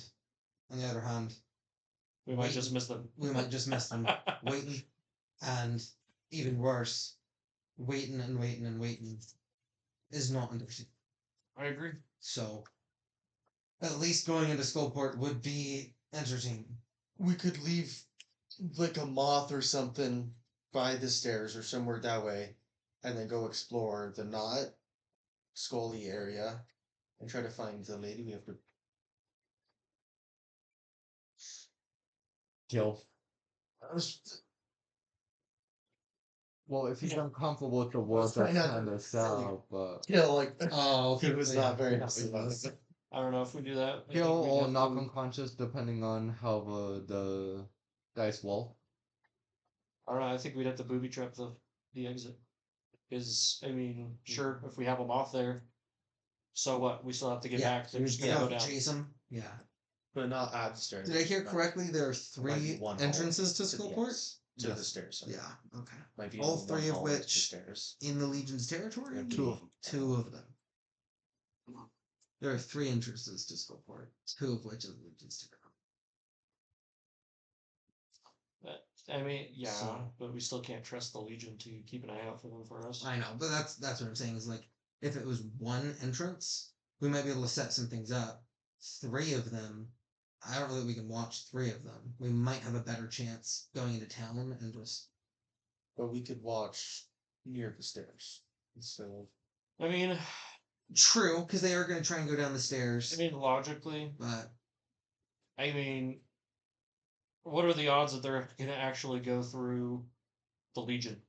on the other hand, We might just miss them. we might just miss them. Waiting, and even worse, waiting and waiting and waiting is not interesting. I agree. So, at least going into Skullport would be entertaining. We could leave like a moth or something by the stairs or somewhere that way, and then go explore the not Scully area and try to find the lady we have to. Kill. Well, if he's uncomfortable with the word, trying that's not to kind of sad, but... Kill, like Oh, he was not very happy about it. I don't know if we do that. I Kill think we'd or have knock to- unconscious depending on how the dice roll. I don't know. I think we'd have to booby trap the exit. Because I mean, sure, if we have them off there, so what? We still have to get yeah, back. They're just gonna go down. Jason. Yeah. But not at the stairs. Did I hear Not- correctly? There are might be three one hall entrances to the Skullport? yes, to the Yes. stairs. sorry. Yeah, okay. Might be All only one three of hall to the which stairs. in the Legion's territory? Yeah, Two of them. Two of them. There are three entrances to Skullport, two of which are the Legion's territory. But, I mean, yeah, So- but we still can't trust the Legion to keep an eye out for them for us. I know, but that's what I'm saying is like if it was one entrance, we might be able to set some things up. Three of them, I don't know that we can watch three of them. We might have a better chance going into town and just But we could watch near the stairs instead of. I mean, true because they are going to try and go down the stairs. I mean, logically, But I mean, what are the odds that they're gonna actually go through the Legion?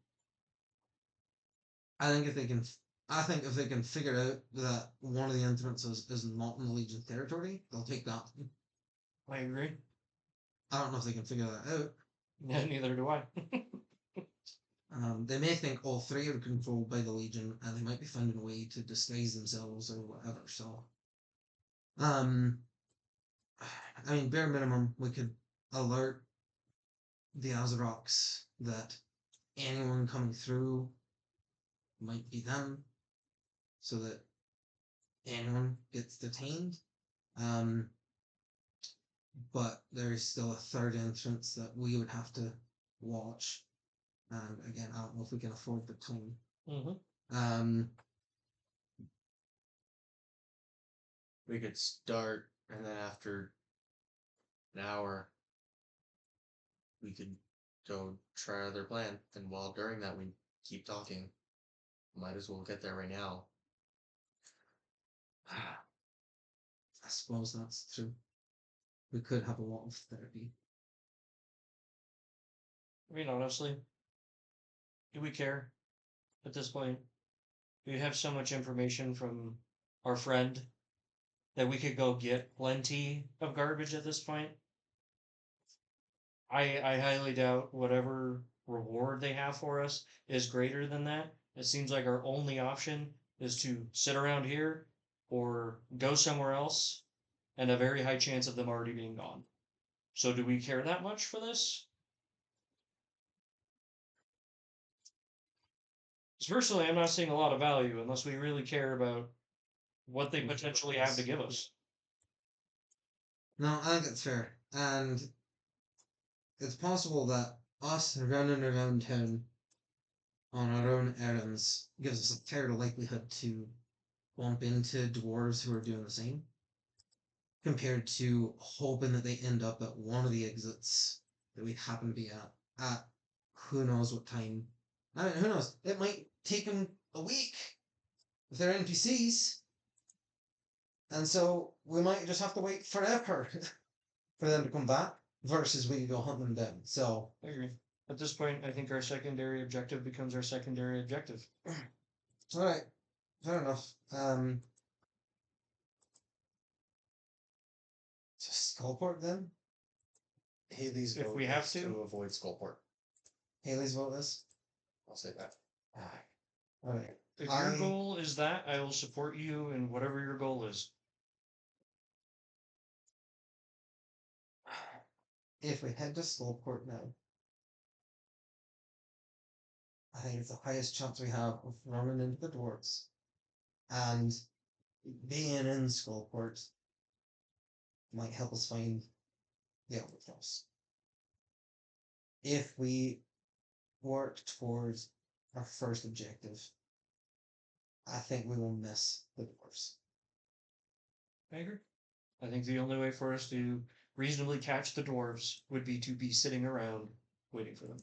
I think if they can, I think if they can figure out that one of the entrances is not in the Legion territory, they'll take that. I agree. I don't know if they can figure that out. Yeah, neither do I. They may think all three are controlled by the Legion, and they might be finding a way to disguise themselves or whatever. So, I mean, bare minimum, we could alert the Azerox that anyone coming through might be them, so that anyone gets detained. But there is still a third entrance that we would have to watch. And again, I don't know if we can afford the time. Mm-hmm. We could start, and then after an hour, we could go try our other plan. And while during that we keep talking, might as well get there right now. I suppose that's true. We could have a lot of therapy. I mean, honestly, do we care at this point? We have so much information from our friend that we could go get plenty of garbage at this point. I highly doubt whatever reward they have for us is greater than that. It seems like our only option is to sit around here or go somewhere else, and a very high chance of them already being gone. So, do we care that much for this? 'Cause personally, I'm not seeing a lot of value unless we really care about what they potentially have to give us. No, I think it's fair. And it's possible that us running around town on our own errands gives us a fair likelihood to bump into dwarves who are doing the same, compared to hoping that they end up at one of the exits that we happen to be at who knows what time. I mean, who knows? It might take them a week if they're NPCs, and so we might just have to wait forever for them to come back. Versus we go hunt them down. So I agree. At this point, I think our secondary objective becomes our secondary objective. all right, fair enough. Just Skullport then. Haley's If vote we have is to. avoid Skullport. Haley's vote is. I'll say that. All right. If your goal is that, I will support you in whatever your goal is. If we head to Skullport now, I think it's the highest chance we have of running into the dwarves, and being in Skullport might help us find the Olquess. If we work towards our first objective, I think we will miss the dwarves. I agree. I think the only way for us to reasonably catch the dwarves would be to be sitting around waiting for them.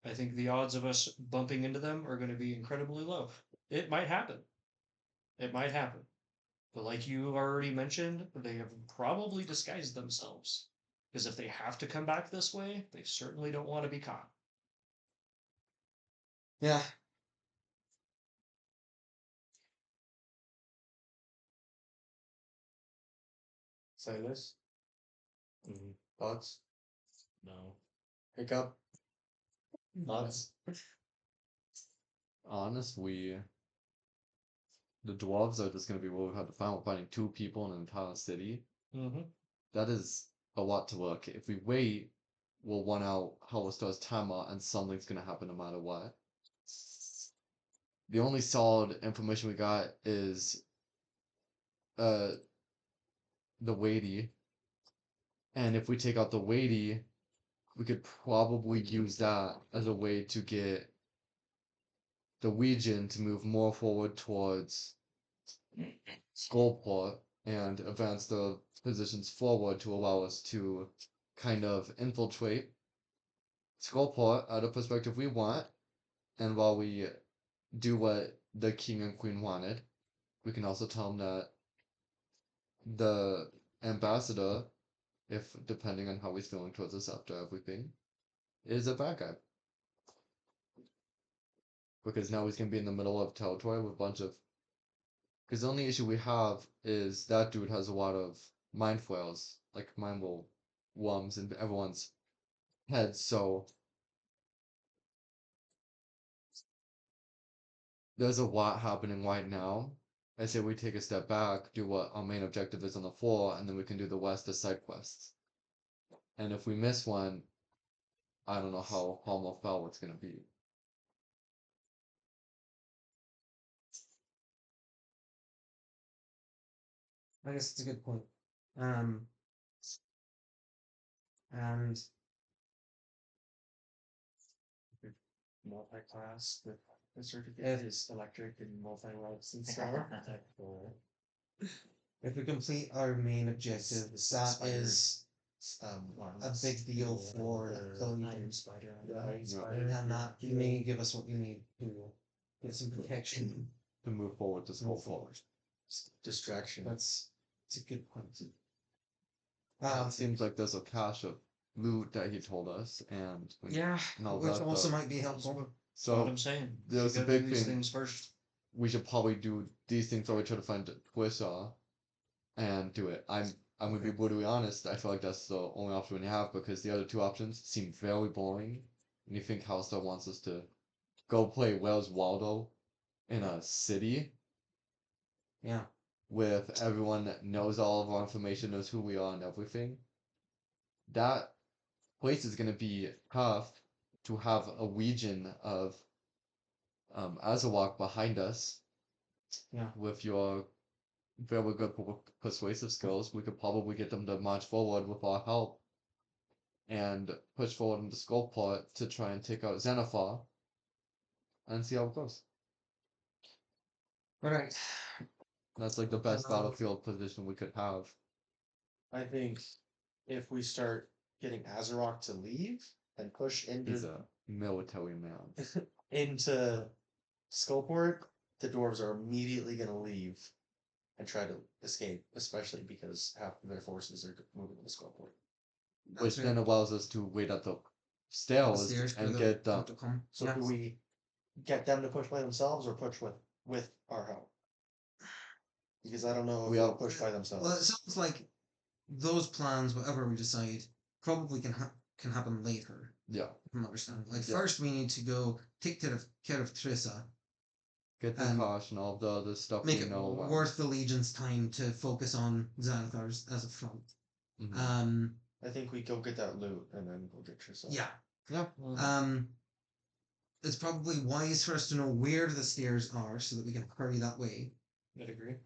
I think the odds of us bumping into them are going to be incredibly low. It might happen. It might happen. But like you already mentioned, they have probably disguised themselves. Because if they have to come back this way, they certainly don't want to be caught. Yeah. Silas, Mm, thoughts? no. Hiccup? Thoughts? Honestly, the dwarves are just gonna be what we have to find. We're finding two people in an entire city. Mm-hmm. That is a lot to look. If we wait, we'll run out Hollistar's timer, and something's gonna happen no matter what. The only solid information we got is uh the weighty, and if we take out the weighty, we could probably use that as a way to get the Legion to move more forward towards Skullport and advance the positions forward to allow us to kind of infiltrate Skullport at a perspective we want. And while we do what the king and queen wanted, we can also tell them that the ambassador, if depending on how he's feeling towards us after everything, is a bad guy. Because now he's gonna be in the middle of territory with a bunch of. Because the only issue we have is that dude has a lot of mind flails, like mind worms in everyone's heads. So there's a lot happening right now. I say we take a step back, do what our main objective is on the floor, and then we can do the rest as side quests. And if we miss one, I don't know how harm or foul it's gonna be. I guess it's a good point. And Multi-class with the certificate is electric and multi-lights and stuff. if we complete our main objective, that is a big deal for the Iron Legion. Spider. And that may give us what we need to get some protection. To move forward to Move Skullport. forward. Distraction. It's a good point. It seems like there's a cache of loot that he told us, and Yeah, all which that also stuff. might be helpful. What So I'm saying. there's You a gotta big do these thing. things first. We should probably do these things while we try to find Twisha and do it. I'm gonna be brutally honest. I feel like that's the only option we have because the other two options seem very boring. and you think Halstar wants us to go play Where's Waldo in a city Yeah. with everyone that knows all of our information, knows who we are and everything, that place is gonna be tough to have a legion of Azawak behind us. Yeah. With your very good persuasive skills, we could probably get them to march forward with our help and push forward into Skullport to try and take out Xenophar and see how it goes. Alright. That's like the best Um, battlefield position we could have. I think if we start getting Azarok to leave and push He's a military man. into Skullport, the dwarves are immediately going to leave and try to escape, especially because half of their forces are moving to Skullport. Which That's then right. allows us to wait at the The stairs stairs for and the get folk to come. So Yeah. do we get them to push by themselves or push with our help? Because I don't know if We they'll have- push by Well, it themselves. sounds like those plans, whatever we decide, probably can happen later. Yeah. From understanding. Like Yeah. first we need to go take care of Trissa, Get the And cash and all the other stuff make we it know about. worth the Legion's time to focus on Xanathar's as a front. Mhm. I think we go get that loot and then go get yourself. Yeah. Yeah. It's probably wise for us to know where the stairs are so that we can hurry that way. I'd agree.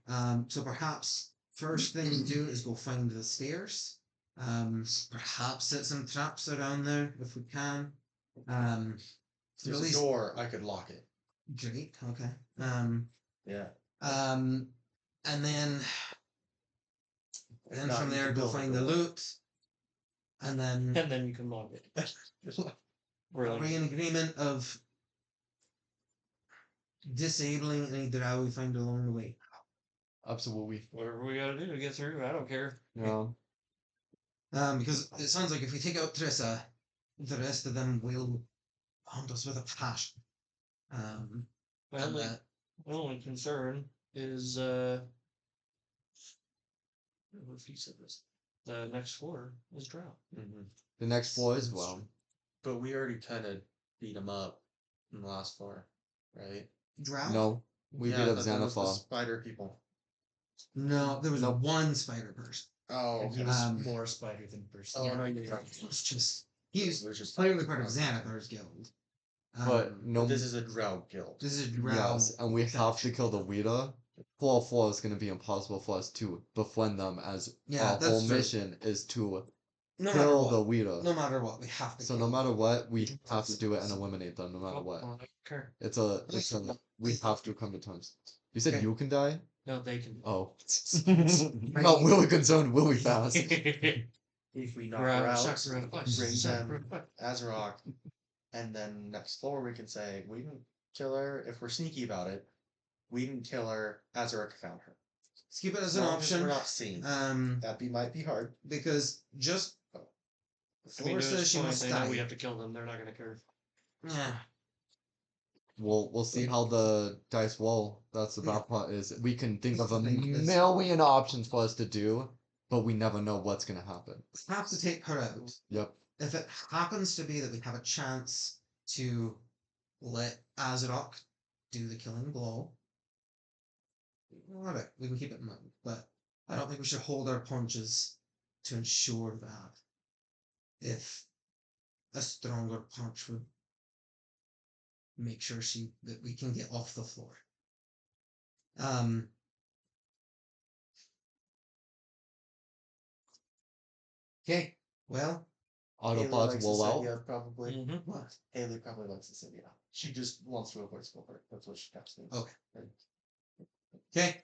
So perhaps first thing we do is go find the stairs. Perhaps set some traps around there if we can. If there's Release- a door, I could lock it. Great. Okay. Yeah. And then If not, from you there can go build a find the door. loot. And then And then you can log it. are Really. we in agreement of disabling any drow we find along the way? Absolutely. Whatever we gotta do to get through, I don't care. Yeah. Because it sounds like if we take out Trissa, the rest of them will hunt us with a passion. My And only, my only concern is what if you said this? The next floor is drought. The next floor as well. But we already kind of beat them up in the last floor, right? drow? No. We Yeah, beat I up thought that was the Xenophar. spider people. No, there was Nope. one spider person. Oh, And he okay. was more spider than person. Oh, no, you're It right. was just he's It was just clearly part of Xanathar's guild. But no. But this is a drow guild. This is drow. Yes, and we have to kill the leader. Floor 4 is going to be impossible for us to befriend them, as Yeah, our that's whole true. mission is to No matter kill what. the leader. No matter what, we have to. So kill no matter them. what, we have to do it and eliminate them, no matter what. I don't care. It's a we have to come to terms. You said Okay. you can die? No, they can. Oh. Not really concerned, will we fast? If we knock her Ground, out, sacrifice, bring them sacrifice. Azarok, and then next floor we can say, we didn't kill her. If we're sneaky about it, we didn't kill her. Azarok found her. Let's keep it as As an long as option. we're not seen. That might be hard. Because just I Flora mean, to says this she point, must they know die. we have to kill them. They're not gonna care. Yeah. We'll see how the dice roll. That's the bad part, is we can think of a Think this- million options for us to do, but we never know what's gonna happen. We have to take her out. Yep. If it happens to be that we have a chance to let Azarok do the killing blow, alright, we can keep it in mind. But I don't think we should hold our punches to ensure that if a stronger punch would make sure that we can get off the floor. Okay, well, Haley Autobots likes roll the out. Cynthia, probably. Mm-hmm. what? Haley probably likes the Cynthia. She just wants to avoid Skullport. That's what she texted me. Okay. Okay,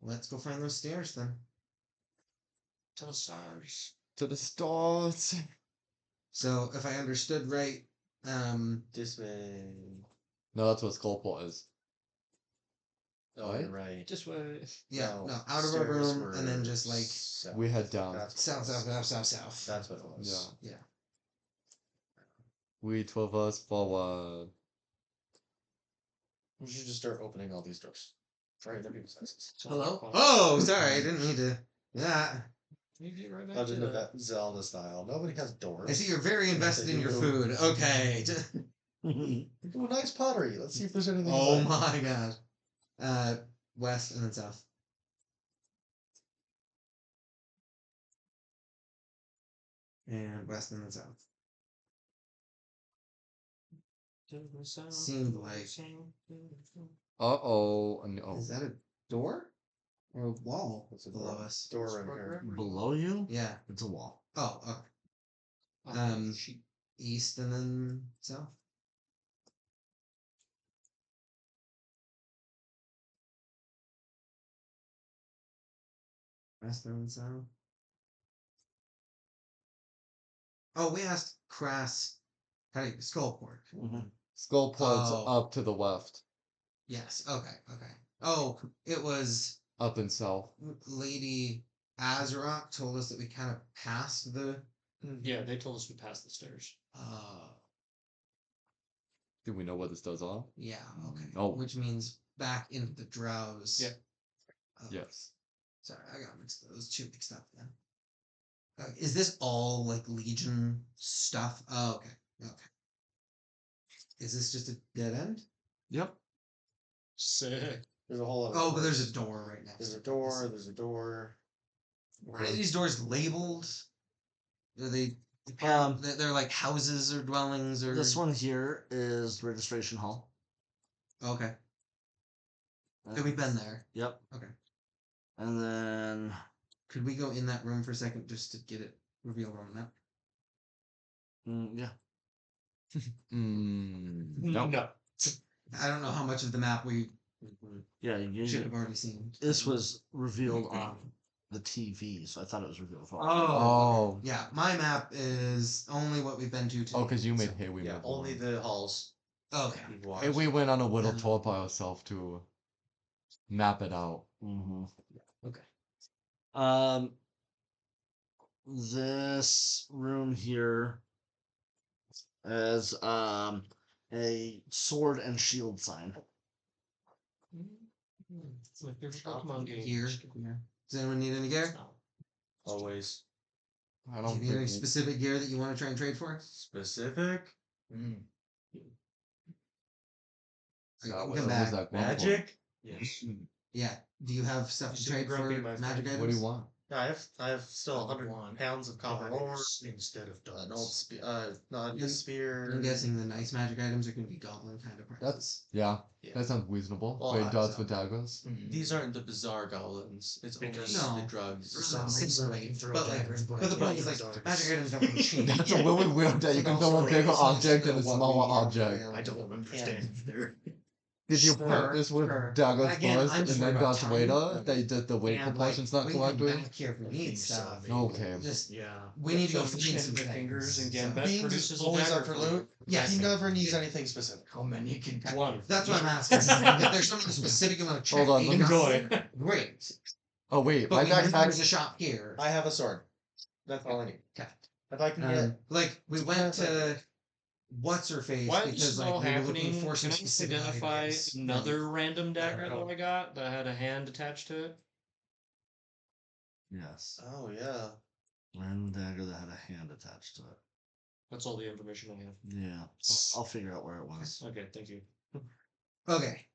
let's go find those stairs then. To the stars. To the stars. So if I understood right, This way. No, that's what Skullport is. Oh, Right? you're right. This way. yeah, No, no, out of our stairs room and then were just like south. We head down. That's south, what it south, was. south, south, south. That's what it was. Yeah. Yeah. We 12 us forward. We should just start opening all these doors. Right, their people's houses. So Hello? far. Oh, sorry, I didn't mean to. Yeah. You get right back Legend to of that. Zelda style. Nobody has doors. I see you're very invested They in your do. food. Okay. Ooh, nice pottery. Let's see if there's anything. Oh left. my god. West and then south. And west and then south. Seemed like. Uh-oh. Oh. Is that a door? Or a wall What's a below door? us? Door in here. Below you, Yeah. it's a wall. Oh, okay. East and then south. West and then south. Oh, we asked Crass. How do you Skullport? Skullport's Oh. up to the left. Yes. Okay. Okay. Oh, it was Up and south. Lady Azarok told us that we kind of passed the. Yeah, they told us we passed the stairs. Do we know what this does on? Yeah. Okay. Oh. Which means back into the drowse. Yeah. Yes. Sorry, I got those two mixed up then. Is this all like Legion stuff? Oh, okay. Okay. Is this just a dead end? Yep. Sick. There's a whole lot of Oh, but there's doors. a door right next There's to a it. door. There's a door. Are these doors labeled? Are they? They're like houses or dwellings or. This one here is registration hall. Okay. Have we been there? Yep. Okay. And then Could we go in that room for a second just to get it revealed on the map? yeah. No. I don't know how much of the map we Yeah, you should have already seen. this was revealed on the TV, so I thought it was revealed. Oh. Yeah, my map is only what we've been to today. Oh, because you made so- hay, we Yeah, made only one. the halls. Okay. You've watched. Hey, we went on a little tour by ourselves to map it out. Mm-hmm. Okay. This room here is a sword and shield sign. It's like there's a Pokemon game. Gear. Yeah. Does anyone need any gear? Always I Do don't you need any think. specific gear that you want to try and trade for? specific. I can What come was back. that one Magic. Yes. Yeah. Do you have stuff to Super trade for grumpy, my magic friend. items? What do you want? Yeah, I have still I 100 want pounds of copper ore. instead of An old dogs. spear. Not Yeah, a spear. I'm guessing the nice magic items are going to be goblin kind of prices. That's yeah. Yeah. That sounds reasonable. Well, Wait, I- dots with daggers. These aren't the bizarre goblins. It's only Because- No. the drugs. No, Similarly, but the point is like magic items don't really change. That's a really weird that you can throw a bigger object and a smaller object. I don't understand either. Did you Sure, practice with sure. daggers Again, first I'm and just then worried about dots time. later? That you did the weight And, like, proportions not we can come correctly? back here if we need stuff. Okay. Just Yeah. we need to go So find some the fingers and things. Gambit Beans produces is a always dagger up for loot. Yes. He never needs anything specific. How many can one? That's what I'm asking. If there's something specific you want to check, Hold on, let me- Enjoy. Great. Oh wait, But my we know there's a backpack. shop here. I have a sword. That's all I need. Okay. If I can get. Like we went to what's her face While this because is like all we were looking happening, for some can I specific identify items. another random dagger that I got that had a hand attached to it? Yes. Oh yeah. Random dagger that had a hand attached to it. That's all the information I have. Yeah. I'll figure out where it was. Okay, thank you. Okay.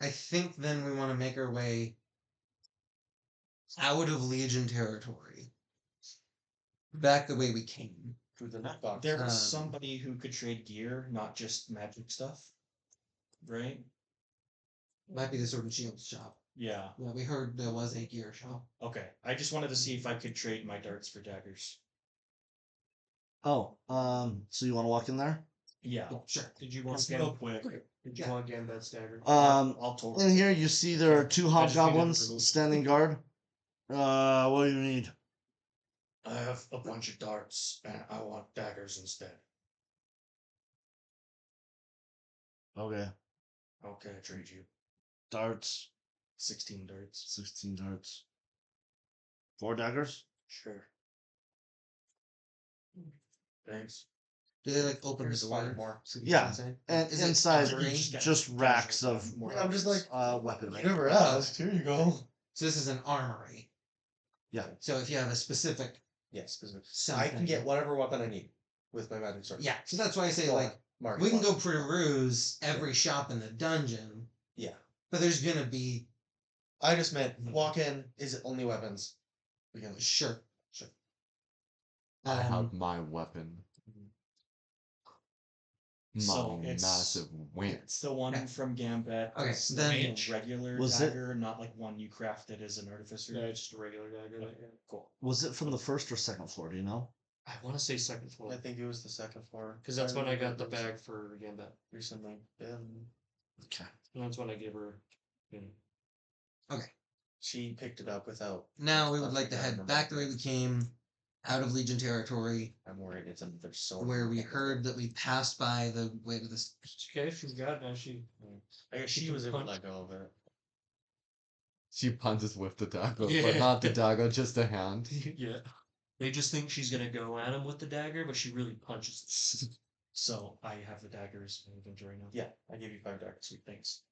I think then we want to make our way out of Legion territory. Back the way we came. Through the nut box. There was Um, somebody who could trade gear, not just magic stuff. Right? Might be the sword and shield shop. Yeah. Yeah, we heard there was a gear shop. Okay. I just wanted to see if I could trade my darts for daggers. Oh, so you want to walk in there? Yeah. Sure. Did you want Let's to go. go quick? Did you Yeah. want Gambit's dagger? In I'll totally. here, you see there are two I just needed to hobgoblins remove- standing guard. What do you need? I have a bunch of darts and I want daggers instead. Okay. Okay, I trade you. Darts. 16 darts. 16 darts. 4 daggers? Sure. Thanks. Do they like open Here's the one door? more. So Yeah. inside? And Is it inside, armory? just racks of More I'm just like. weapons. You never asked. Here you go. So this is an armory. Yeah. So if you have a specific Yes, specific. I something, can get whatever weapon I need with my magic sword. Yeah, so that's why I say Or like Mark we can go one. peruse every shop in the dungeon, Yeah. but there's gonna be I just meant walk in. Is it only weapons? We can. sure. I have Um, my weapon. My So it's- massive It's wings. the one Okay. from Gambit. Okay, It's then- a regular Was it- dagger, not like one you crafted as an artificer. Yeah, it's just a regular dagger. Cool. Was it from the first or second floor? Do you know? I want to say second floor. I think it was the second floor. Because that's when I got the remember bag for Gambit. recently. Okay. And that's when I gave her. She picked it up without. now we would us like to head remembering. back the way we came, out of Legion territory, I'm worried it's another sword. where we heard that we passed by the way to this. It's okay, she's got it now. She. I guess she was able to let go of it. She punches with the dagger, Yeah. but not the dagger, just the hand. Yeah. They just think she's gonna go at him with the dagger, but she really punches. So I have the daggers in inventory now. Yeah, I gave you 5 daggers. Sweet, thanks.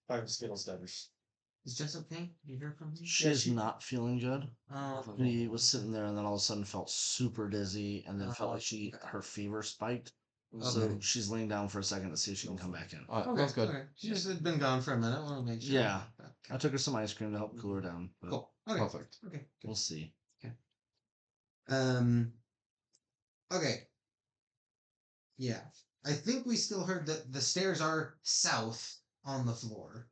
5 Skittles daggers. Is Jess okay? You hear from me? She's not feeling good. Oh, She was sitting there and then all of a sudden felt super dizzy and then felt Oh, like okay. her fever spiked. So Okay. she's laying down for a second to see if she can come back in. Okay, That's good. okay. She just had been gone for a minute. I want to make sure. Yeah. I took her some ice cream to help cool her down. But Cool. Okay. Perfect. Okay. we'll see. Okay. Yeah. I think we still heard that the stairs are south on the floor.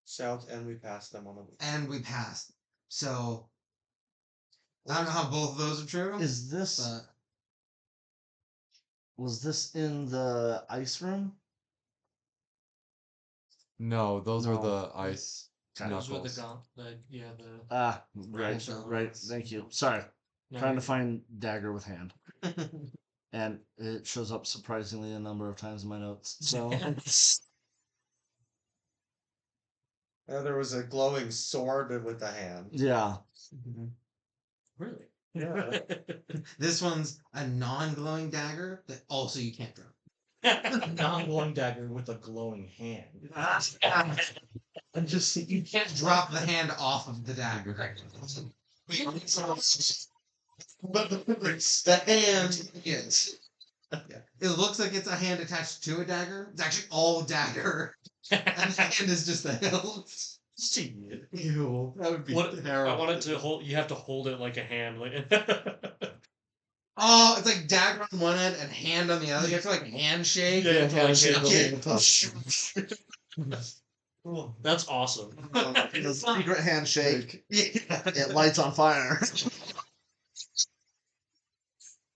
South, and we passed them on the way. And we passed. So I don't know how both of those are true. Is this but was this in the ice room? No, those were No. the ice Those were the knuckles. yeah, the. Ah, right, so- right. Thank you. Sorry, no, trying to you're- find dagger with hand, and it shows up surprisingly a number of times in my notes. So There was a glowing sword with a hand. yeah, Really? Yeah. this one's a non-glowing dagger that also you can't drop. Non-glowing dagger with a glowing hand. And just You can't drop the hand off of the dagger. But the hand is. Yeah. It looks like it's a hand attached to a dagger. It's actually all dagger. And the hand is just the hilt. Ew, that would be What, terrible. I wanted to hold. You have to hold it like a hand. Like. Oh, it's like dagger on one end and hand on the other. You have to like handshake. Yeah, Yeah, like, handshake. Cool. That's awesome. the secret handshake. Yeah. It lights on fire.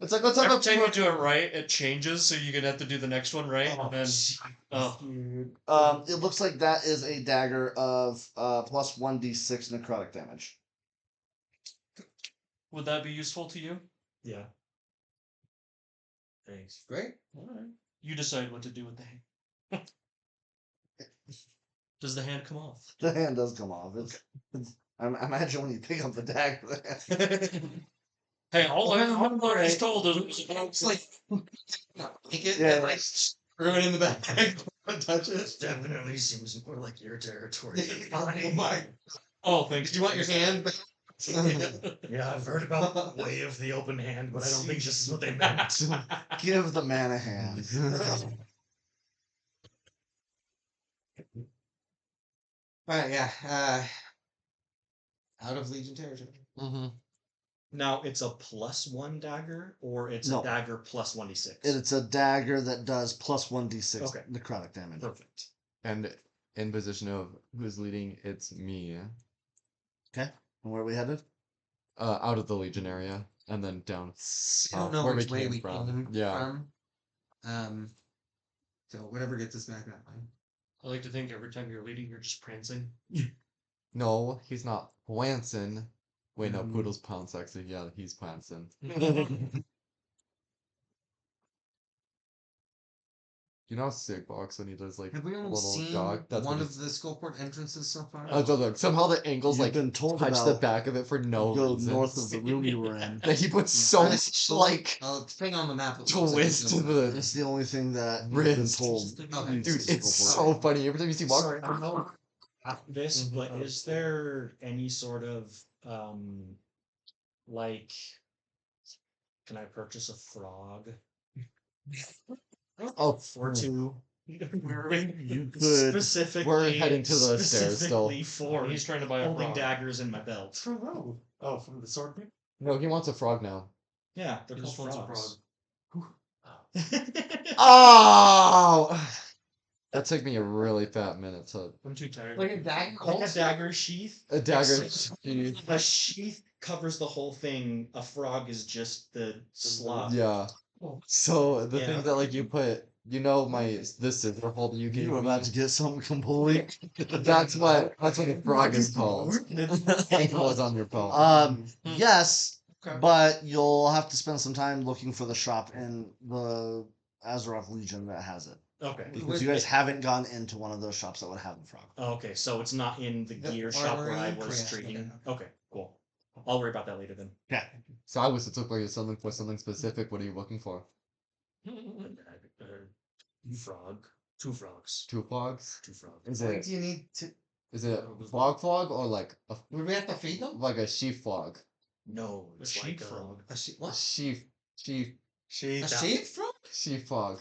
It's like let's have Every a time you do it right, it changes, so you're gonna have to do the next one right, and then. Oh, It looks like that is a dagger of plus 1d6 necrotic damage. would that be useful to you? Yeah. Thanks. Great. Alright. You decide what to do with the hand. Does the hand come off? The hand does come off. I imagine when you pick up the dagger. Hey, all I was told is It's like take it Yeah, and like screw it in the bag. Touch it. Definitely seems more like your territory. Oh my! oh, thanks. Do you want your hand back? Yeah, I've heard about the way of the open hand, but I don't think this is what they meant. Give the man a hand. Alright, yeah. Out of Legion territory. Mm-hmm. Now it's a +1 dagger, or it's No. a dagger plus 1d6. It's a dagger that does plus 1d6 Okay. necrotic damage. Perfect. And in position of who's leading, it's me. And where are we headed? Out of the Legion area, and then down. I don't know where which we way came we from. came Yeah. from. So whatever gets us back that way. I like to think every time you're leading, you're just prancing. No, he's not Planson. Wait, no, Mm. Poodle's Pounce, actually. Yeah, he's Planson. You know how sick Box when he does like Have we a almost little seen jog? That's one what of the Skullport entrances so far? look, somehow the angles You've like been told touch about the back of it for no go reason. north of the room you were in. That he puts Yeah. so I much saw- like Oh, thing on the map. it looks like twist it's to over. the It's the only thing that you've been Wrist. told. Okay. leads dude. to It's Skullport. so funny every time you see Box. Sorry, I don't know. this, but is there any sort of like, can I purchase a frog Oh, or two? You could. Specifically, We're heading to the stairs still. specifically for He's trying to buy a holding frog. daggers in my belt. For road. Oh, from the sword pick? No, he wants a frog now. Yeah, they're He just called wants a frogs. Oh! That took me a really fat minute to. I'm too tired. Like a dagger? Like a dagger sheath. A dagger. A sheath covers the whole thing. A frog is just the slot. Yeah. So the Yeah. thing that like you put, you know, this scissor hold you gave You were me. about to get something complete. That's what a frog is called. Ankle is on your bone. Yes, Okay. but you'll have to spend some time looking for the shop in the Azeroth Legion that has it. Okay. Because you guys haven't gone into one of those shops that would have the frog. Okay, so it's not in the The gear shop where I armory was creation. trading. Okay, cool. I'll worry about that later then. Yeah. So I was to look like something for something specific. What are you looking for? Frog. Two frogs. Two frogs? Two frogs. Is Why it do you need to? is it frog or like a Would we have to feed them? like a sheep frog? No, A it's sheep like frog. A sheep? A What? sheep A sheep frog? sheep frog.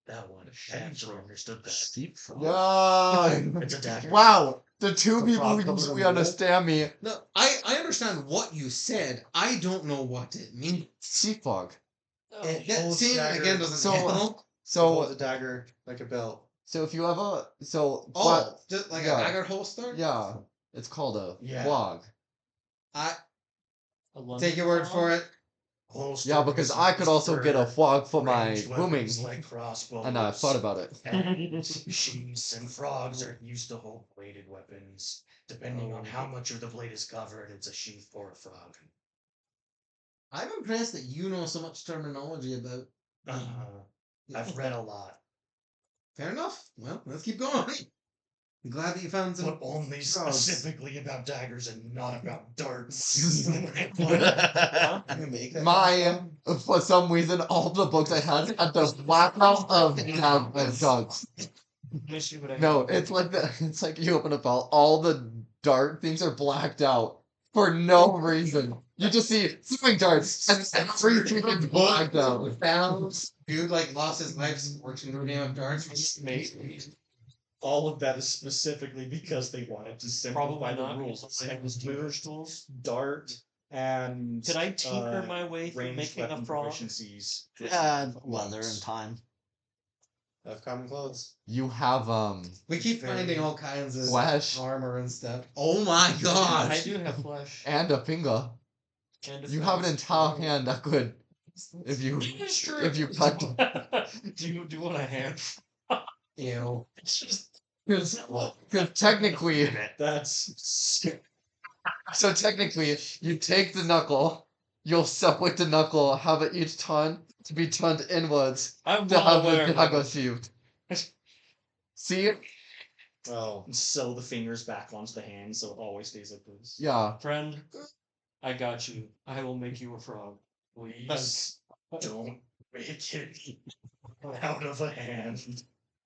That one. I actually understood that. Steep frog. Yeah. It's a dagger. Wow. The two The people frog who covered usually in wool? understand me. No, I understand what you said. I don't know what it means. Sheep frog. That Old seeing dagger. again doesn't So- help. Hold So the dagger like a belt. if you ever Oh, what just like yeah. a dagger holster. yeah, it's called a Yeah. frog. I A London take your word for frog? it. Holster Yeah, because is I could also get a for frog for my ranged booming. weapons like crossbows. And I thought about it. And sheaths and frogs are used to hold bladed weapons. Depending on how much of the blade is covered, it's a sheath or a frog. I'm impressed that you know so much terminology about. I've read a lot, Fair enough. Well, let's keep going. I'm glad that you found some. but only frogs. specifically about daggers and not about darts. I'm gonna make that. My for some reason all the books I had at the blackout of dogs. Let me see what I No, have. it's like it's like you open up all the dart things are blacked out for no reason. You just see throwing darts and everything is blacked out. Dude, like lost his life watching the game of darts. All of that is specifically because they wanted to simplify Probably the not. rules. Because I was tinker's tools. Dart and Could I tinker uh, my way through ranged making a weapon frog? proficiencies. Add leather and time. Have common clothes. You have We keep finding all kinds of flesh Armor and stuff. Oh my I gosh! do have flesh. and a finger. And a You have an face. entire hand that could if you It's true. if you cut do you want a hand? Ew. It's just because technically That's so technically you take the knuckle, you'll separate the knuckle, have it each turn to be turned inwards I'm to well have aware. the dagger sheathed. See? Well, sew the fingers back onto the hand so it always stays like this. Yeah. Friend, I got you. I will make you a frog. Please. Don't make it out of a hand.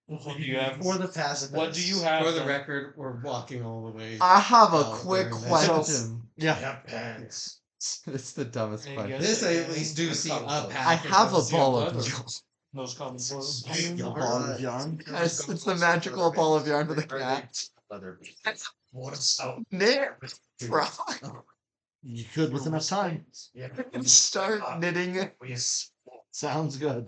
What do you have? for the pacifist. What do you have? For the then? record, we're walking all the way. I have a Oh, quick very nice. question. I Yeah. have pants. It's the dumbest Hey, question. guys. This I at least do see a I path. have a See ball a of leather. yarn. Those common clothes. Ball of yarn. It's the magical ball of yarn for the cat. Leather. What about Knit. Frog. You could with enough time. And start knitting. Sounds good.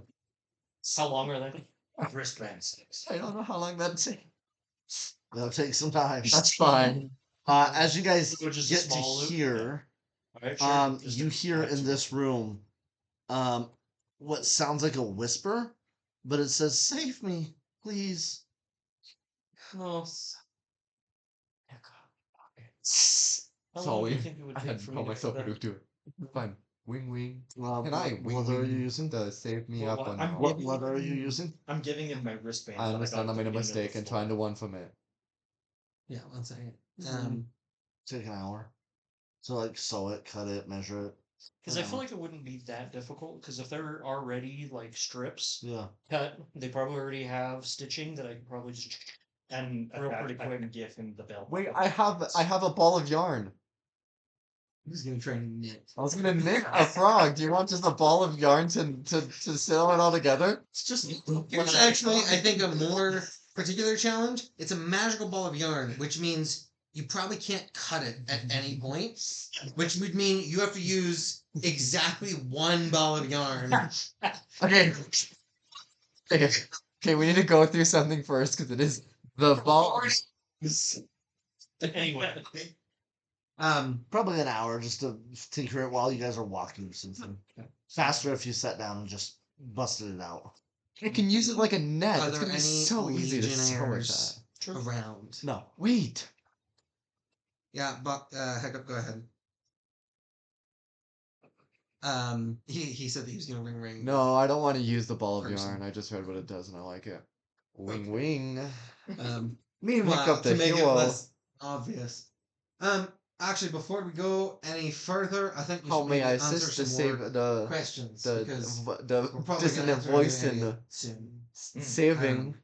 How long are they? wristbands? I don't know how long that takes. That'll take some time. That's fine. As you guys So just a get to small loop? here, Alright, sure. Just you a- hear in this room, what sounds like a whisper, but it says, "Save me, please." Oh. How long do Sorry. you think it would I take had for to me tell to myself get to that? do it. Fine. Wing wing. What Can I wing leather are you wing using? to save me Well, up on I'm now? What leather are you using? I'm giving him my wristband. I understand I made a mistake and trying to one from it. Yeah, 1 second. Take an hour. So like sew it, cut it, measure it. Because I feel like it wouldn't be that difficult. Because if they're already like strips Yeah. cut, they probably already have stitching that I could probably just and Real I pretty can give him the belt. Wait, I have a ball of yarn. Who's gonna try and knit? I was gonna knit a frog. Do you want just a ball of yarn to sew it all together? It's just Here's actually, I think, a more particular challenge. It's a magical ball of yarn, which means you probably can't cut it at any point, which would mean you have to use exactly one ball of yarn. Okay. Okay, we need to go through something first because it is the ball. anyway. Probably an hour just to tinker it while you guys are walking or something. Faster if you sat down and just busted it out. I can use it like a net. Are It's there gonna be any so easy to sew with legionnaires that. around? No. Wait. Yeah, but Hiccup, go ahead. He said that he was gonna ring. No, I don't want to use the ball of Person. yarn. I just read what it does and I like it. Wing wing. Meanwhile, Pick up the to make it hero. less obvious, actually, before we go any further, I think we How should may maybe I answer assist to some save more the questions the because v- we're the probably gonna dissonant have to voice do in it the soon. saving?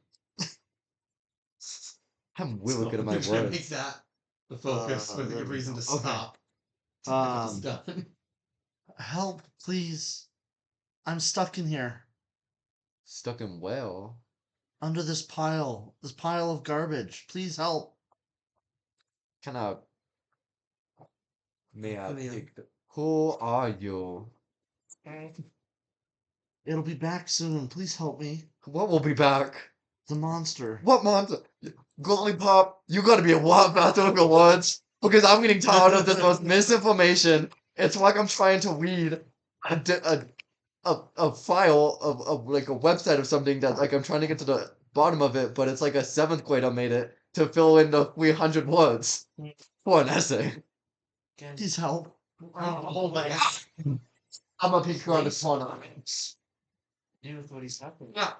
I'm really good at my We're trying to words. make that the focus with a there good we reason go. to Okay. stop. Um, Done. help, please. I'm stuck in here. Stuck in well. Under this pile of garbage. Please help. Can I? May I Who are you? take the? Who are you? It'll be back soon. Please help me. What will be back? The monster. What monster? Lollipop, you gotta be a lot faster with the words because I'm getting tired of this most misinformation. It's like I'm trying to read a file of like a website of something that like I'm trying to get to the bottom of it, but it's like a seventh grader made it to fill in the 300 words for an essay. Please help. Hold my I'm a picture on the corner. do with what he's happening. Yeah.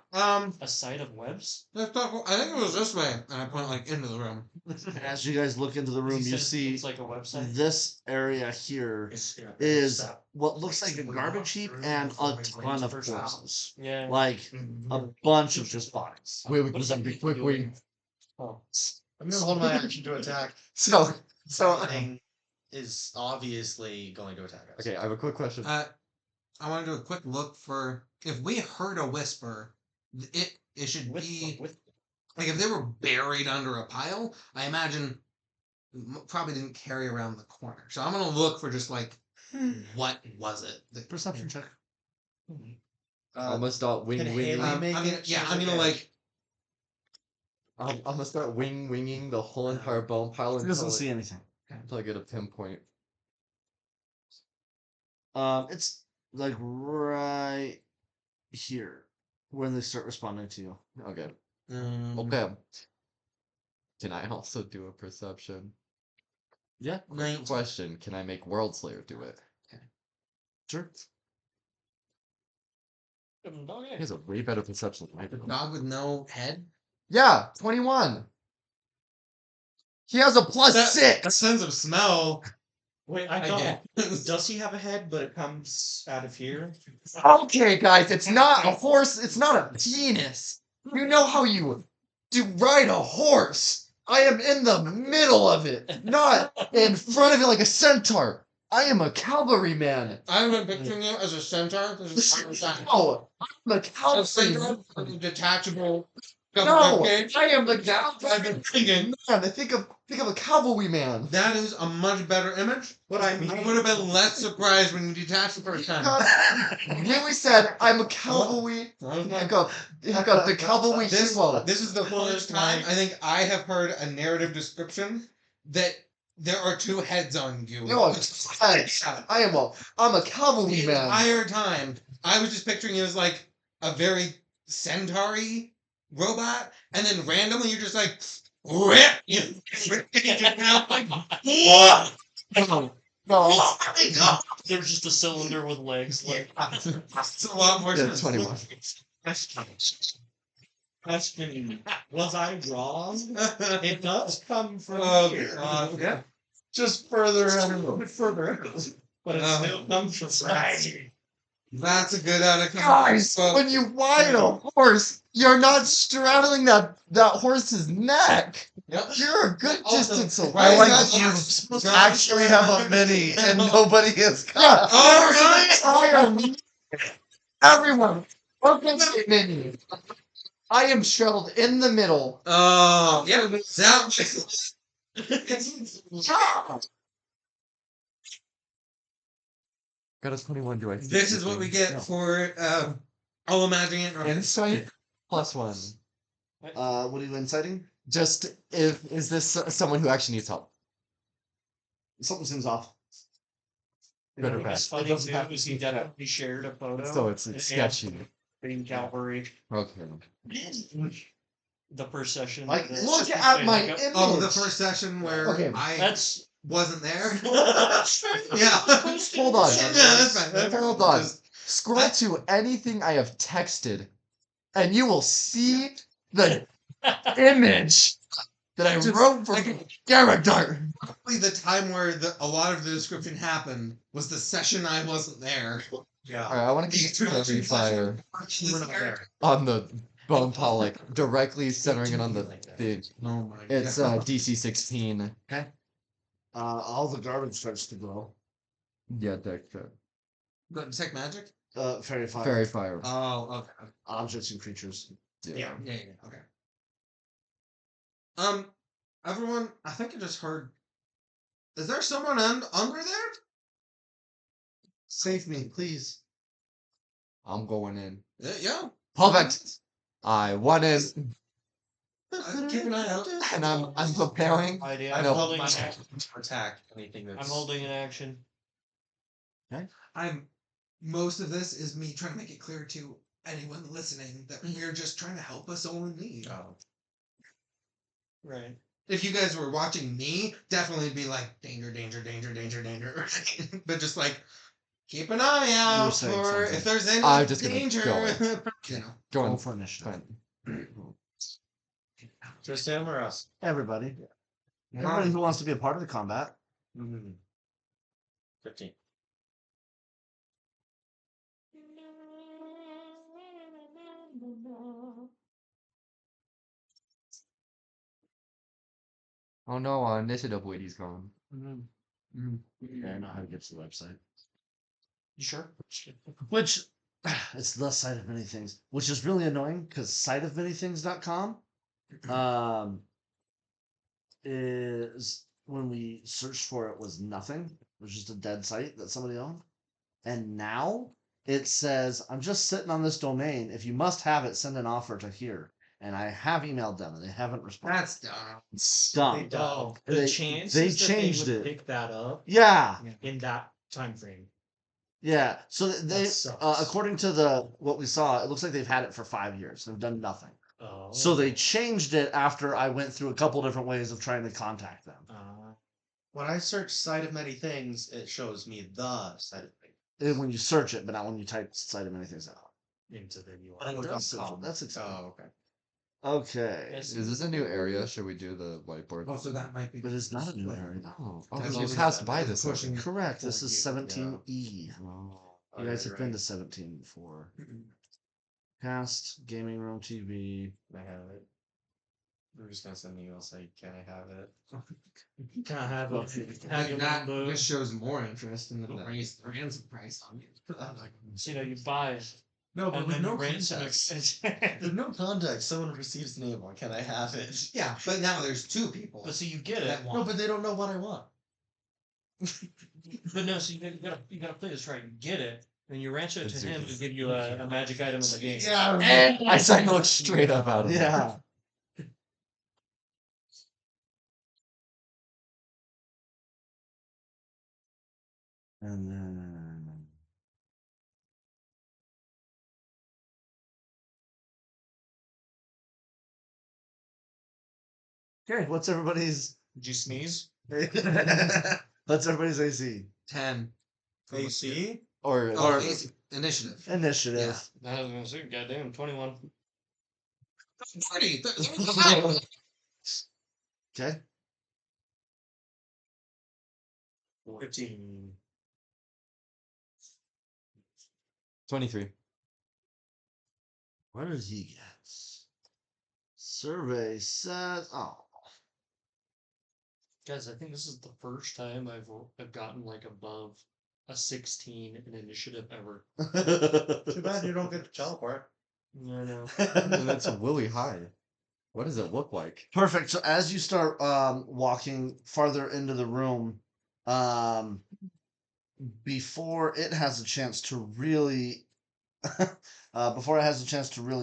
A site of webs? Let's talk. I think it was this way, and I point like into the room. As you guys look into the room, He you said see it's like a website. this area here is what looks like a garbage heap and a ton of corpses. Yeah. Like a bunch of just bodies. Wait, we can something quickly. Oh. I'm gonna hold my action to attack. So, Thing is obviously going to attack us. okay, I have a quick question. I want to do a quick look for if we heard a whisper. It should be like if they were buried under a pile. I imagine probably didn't carry around the corner. So I'm gonna look for just like what was it? Perception check. I'm gonna start wing can winging. Haley make I'm it? gonna, yeah, She's I'm gonna okay. like. I'm gonna start winging the whole entire bone pile He until, doesn't see anything. until I get a pinpoint. It's like right here when they start responding to you. Okay. Um, Okay. Can I also do a perception? Yeah. Question: can I make World Slayer do it? Sure. He has a way better perception than I do. dog with no head. Yeah, 21. He has a plus A 6. sense of smell. Wait, I I thought. get. Does he have a head, but it comes out of here? Okay, guys, it's not a horse. It's not a penis. You know how you do ride a horse. I am in the middle of it, not in front of it like a centaur. I am a cavalryman. I've been picturing you as a centaur. No, I'm a A cavalryman. centaur, a detachable. No, cage. I am the I've been cavalryman. thinking Think of a cavalryman. that is a much better image. But I would have been less surprised when you detached the first time. Really said I'm a cavalry. Hiccup, the cavalry hero. This is the first time I think I have heard a narrative description that there are two heads on you. No, I'm a cavalry The man. entire time, I was just picturing you as like a very centaur-y robot, and then randomly you're just like, rip! You like, what? No. There's just a cylinder with legs. Like, It's a lot more. Yeah, 21. question: was I wrong? It does come from Oh, here, God. Yeah. Just further and further. but it still comes from right. That's a good outcome. Guys, when you ride a horse, you're not straddling that horse's neck. Yep. You're a good Also, distance away. I like Right, that you supposed to actually have a mini and nobody is Yeah. caught. I am. Everyone, welcome to Mini. I am shuttled in the middle. Oh, yeah. That Got a 21, do I? This is what we get for all imagining it. Insight +1. What are you inciting? Just is this someone who actually needs help? Something seems off. Good or What's bad? funny doesn't too have to is be he definitely shared a photo. So it's and sketchy. Green Cavalry. Okay. The first session. Like, the- Look the at my pickup. image. Oh, the first session where Okay, I That's wasn't there. yeah. Hold on. Yeah, that's fine. That's fine. Hold on. Just- Scroll to anything I have texted, and you will see the image that I Just- wrote for character. Probably the time where a lot of the description happened was the session I wasn't there. Yeah. Alright, I want to These get two every fire We're not there. on the bone pollock, directly centering it on the thing. Oh my It's god. DC 16. All the garbage starts to glow. Yeah, Dexter. Detect magic? Fairy fire. Fairy fire. Oh, okay. Objects and creatures. Yeah, okay. Everyone, I think I just heard. Is there someone under there? Save me, please. I'm going in. Yeah. Perfect. I won in, Keep an eye out. and I'm preparing. Idea. I I'm know. holding. My An, action to attack anything that's. I'm holding an action. Most of this is me trying to make it clear to anyone listening that we're just trying to help us all in need. Oh. Right. If you guys were watching me, definitely be like danger, danger, danger, danger, danger. But just like keep an eye out saying for something. if there's any I'm just gonna danger. go You know. Going Roll for initiative. Just him or us? Everybody. Everybody who wants to be a part of the combat. 15. Oh no, our initiative weighty's gone. Yeah, I know how to get to the website. You sure? Which, it's the site of many things, which is really annoying because siteofmanythings.com is when we searched for it was nothing. It was just a dead site that somebody owned. And now it says, I'm just sitting on this domain. If you must have it, send an offer to here. And I have emailed them and they haven't responded. That's dumb. It's dumb. Oh, the They- chance they that changed they would it. pick that up Yeah. in that time frame. Yeah. So they, sucks. according to what we saw, it looks like they've had it for 5 years. They've done nothing. Oh. So they changed it after I went through a couple different ways of trying to contact them. When I search site of many things, it shows me the site of many. And when you search it, but not when you type site of many things out. into the UI. I look up com. That's exciting. Oh, okay. Okay. Yes. Is this a new area? Should we do the whiteboard? Also, that might be. But it's not a new area. Oh, Because we it's passed by this. pushing already. Correct. This is Yeah. 17E. Oh, You guys you're have been right. to 17 before. Cast, gaming room, TV. I have it. We're just gonna send an email saying, "Can I have it?" Can I have a Like, your that number? just shows more interest in the ransom price on it. So, you know, you buy it, No, but and with then no the ransom context. ex- With no context, someone receives an email. Can I have it? Yeah, but now there's two people. But so you get it. that want No, but they don't know what I want. But no, so you gotta play this right. You get it, and you ransom it to It's him easy. to give you a magic item in the game. Yeah. I cycled straight up out of it. Yeah. And then. Okay, what's everybody's. Did you sneeze? What's everybody's AC? 10. AC? Or Or initiative. Initiative. I was gonna say, goddamn, 21. 30. Okay. 15. 23. What did he get? Survey says, oh. Guys, I think this is the first time I've gotten like above a 16 in initiative ever. Too bad you don't get to teleport. I know. And that's really high. What does it look like? Perfect. So as you start walking farther into the room, before it has a chance to really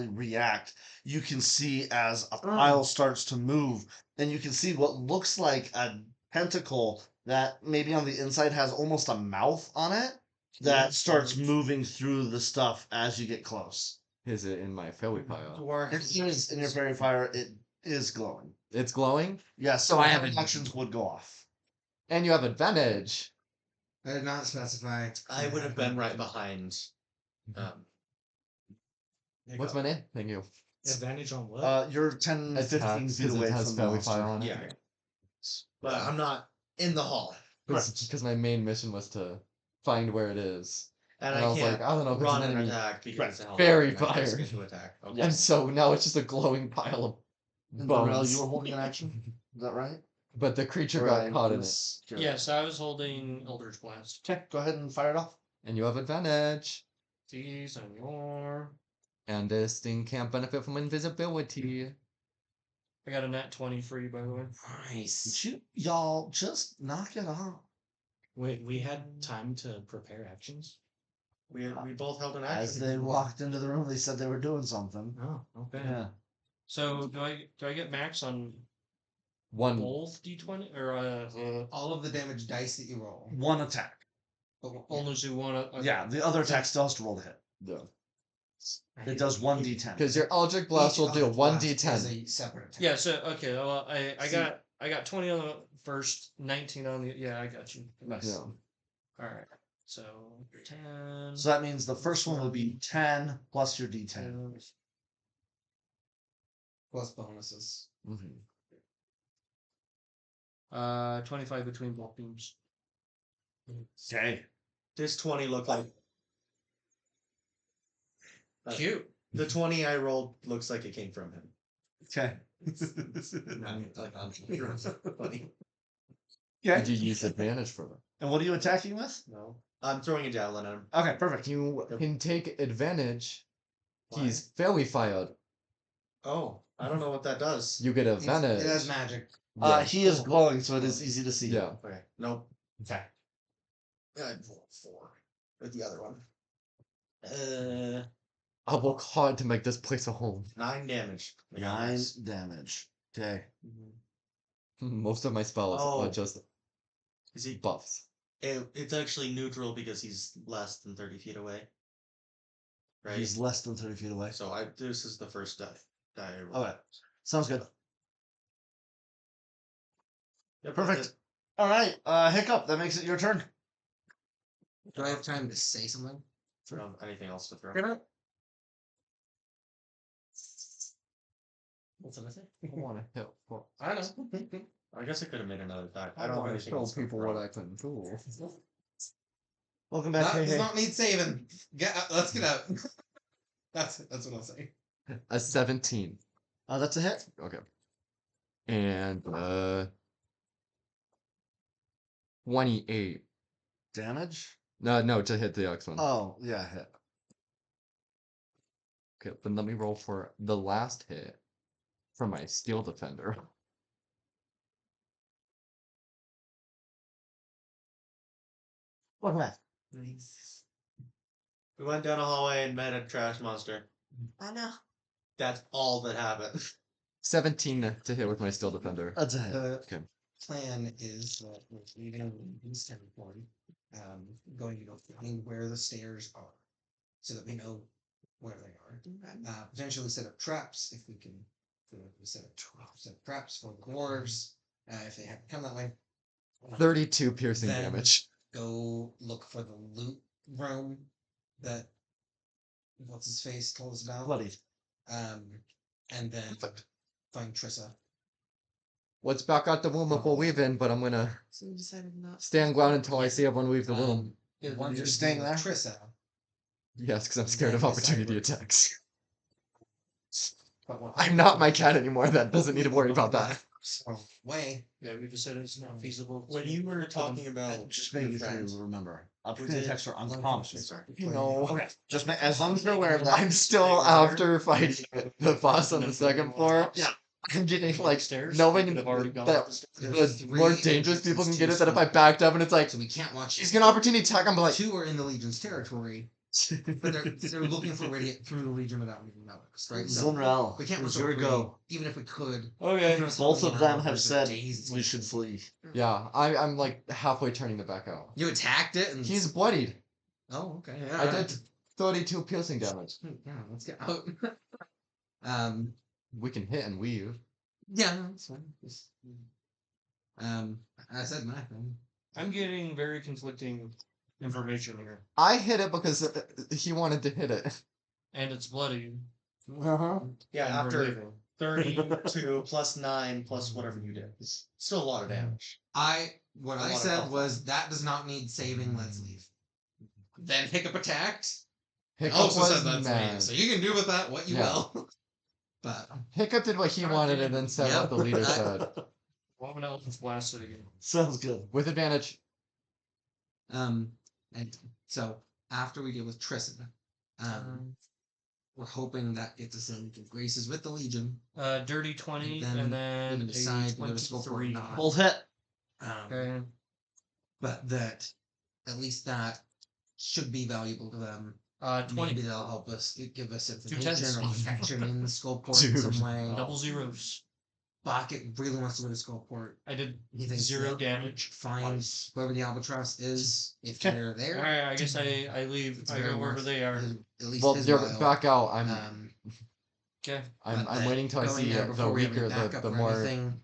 react, you can see as a pile starts to move, and you can see what looks like a tentacle that maybe on the inside has almost a mouth on it that starts moving through the stuff as you get close. Is it in my fairy pile? It is in your fairy fire. It is glowing. It's glowing? Yeah, so I have actions would go off. And you have advantage. I did not specify. I would have been right behind. What's my name? Thank you. Advantage on what? You're 10, 15 Attacks, feet 'cause away it has from the fairy monster. fire on it. Yeah. But I'm not in the hall. Because my main mission was to find where it is. And And I I was can't like, I don't know if it's run an and enemy. attack because the hell Fairy and I just fire. get to attack. Okay. And so now it's just a glowing pile of And Darrell, bones. you were holding an action? Is that right? But the creature Or got I caught in it. was curious. Yes, I was holding Eldritch Blast. Okay, go ahead and fire it off. And you have advantage. These and your. And this thing can't benefit from invisibility. I got a nat 20 free, by the way. Nice. Y'all just knock it off. Wait, we had time to prepare actions? We both held an As action. they walked into the room, they said they were doing something. Oh, okay. Yeah. So do I get max on One. both d20 or All of the damage dice that you roll. One attack. But only do one? Yeah, the other attack still has to roll the hit. Yeah. It does 1d10. Because your Eldritch Blast will do Each blast is 1d10. a separate attack. Yeah. So okay. Well, I See- got 20 on the first, 19 on the. Yeah, I got you. Nice. Yeah. All right. So 10. So that means the first one will be 10 plus your d10. 10, Plus bonuses. Mm-hmm. 25 between both beams. Okay. This 20 looked like Cute. the 20 I rolled looks like it came from him. Okay. Funny. Okay. Did you use advantage for that? And what are you attacking with? No. I'm throwing a javelin at him. Okay, perfect. You can take advantage. Why? He's fairy fired. Oh, I don't know what that does. You get advantage. It has magic. Yeah. He is glowing, so it is easy to see. Yeah. Okay. Nope. Okay. I'd roll 4 with the other one. I'll work hard to make this place a home. 9 damage. 9 damage. Okay. Most of my spells Oh. are just Is he? buffs. It's actually neutral because he's less than 30 feet away. Right. He's less than 30 feet away. So this is the first die I rolled. Okay. Sounds good. Yep, Perfect. that's it. All right. Hiccup, that makes it your turn. Do I have time to say something? Anything else to throw? What's that I say? I want to hit. Well, I know. I guess I could have made another die. I I don't don't have want to anything show else to people throw. what I can do. Welcome back. That Hey, does hey. not need saving. Get out. Let's get out. That's what I'll say. A 17. That's a hit. Okay. And 28. Damage? No, to hit the X one. Oh, yeah, hit. Okay, then let me roll for the last hit for my steel defender. Welcome back. We went down a hallway and met a trash monster. I know. That's all that happened. 17 to hit with my steel defender. That's a hit. The Okay. plan is that we're leaving this territory, going to go find where the stairs are, so that we know where they are. Potentially set up traps if we can. Set up traps for the dwarves if they have to come that way. 32 piercing Then- damage. Go look for the loot room that what's his face told us about. Bloody. And then find Trissa. Let's back out the room before leaving, but I'm gonna So you decided not. stand ground until I see everyone leave the room. Once You're we staying deal there? with Trissa, Yes, because I'm scared of Then opportunity decide attacks. But we're I'm not my cat anymore. That doesn't need to worry about that. Way. Yeah, we just said it's not feasible. When you were talking about Just your making sure friends, you remember. Opportunity it attacks are one uncommon. function? You know, Okay, just as long as you're aware of that. I'm still after fighting the boss on the second floor. Yeah. I'm getting like Upstairs? knowing You could have already gone that up the stairs. There's the more three dangerous people can entrances get to it. That if I Skullport. backed up and it's like So we can't watch. she's gonna opportunity attack, I'm like, 2 are in the Legion's territory, but they're looking for a way to get through the Legion without moving notice, right? So Zunrel, we can't it's look your over go. even if we could. Okay. Both of them have said we should flee. yeah, I'm like halfway turning to back out. You attacked it, and He's bloodied. oh, okay. Yeah, I did 32 piercing damage. Yeah, let's get out. um, We can hit and weave. yeah, no, that's fine. Just, I said my thing. I'm getting very conflicting information here. I hit it because he wanted to hit it. And it's bloody. Uh-huh. yeah, and we're after leaving. 32 plus 9 plus whatever you did, it's still a lot of damage. What A I lot of said health. was that does not need saving. Let's leave. Then Hiccup attacked. Hiccup Also was said let's mad. leave. So you can do with that what you Yeah. will. But Hiccup did what he wanted and then said what the leader said. One else is blasted again. Sounds good. With advantage. and so after we deal with Tristan, we're hoping that gets us into graces with the Legion. Dirty 20 Then and we then can decide a whether to go for it or 23. not. Full hit. Okay. But that at least that should be valuable to them. 20. Maybe they'll help us give us information tens. or protection in the Skullport in some Dude. way. Double zeros. Bucket really wants to go to Skullport. I did He thinks 0 that damage. Find whoever the Albatross is if Okay. they're there. Alright, I guess I leave. It's I very go wherever worth they are. At least Well, his you're while. back out. Okay. I'm but that waiting till I going see there the before we have any weaker, backup the or more anything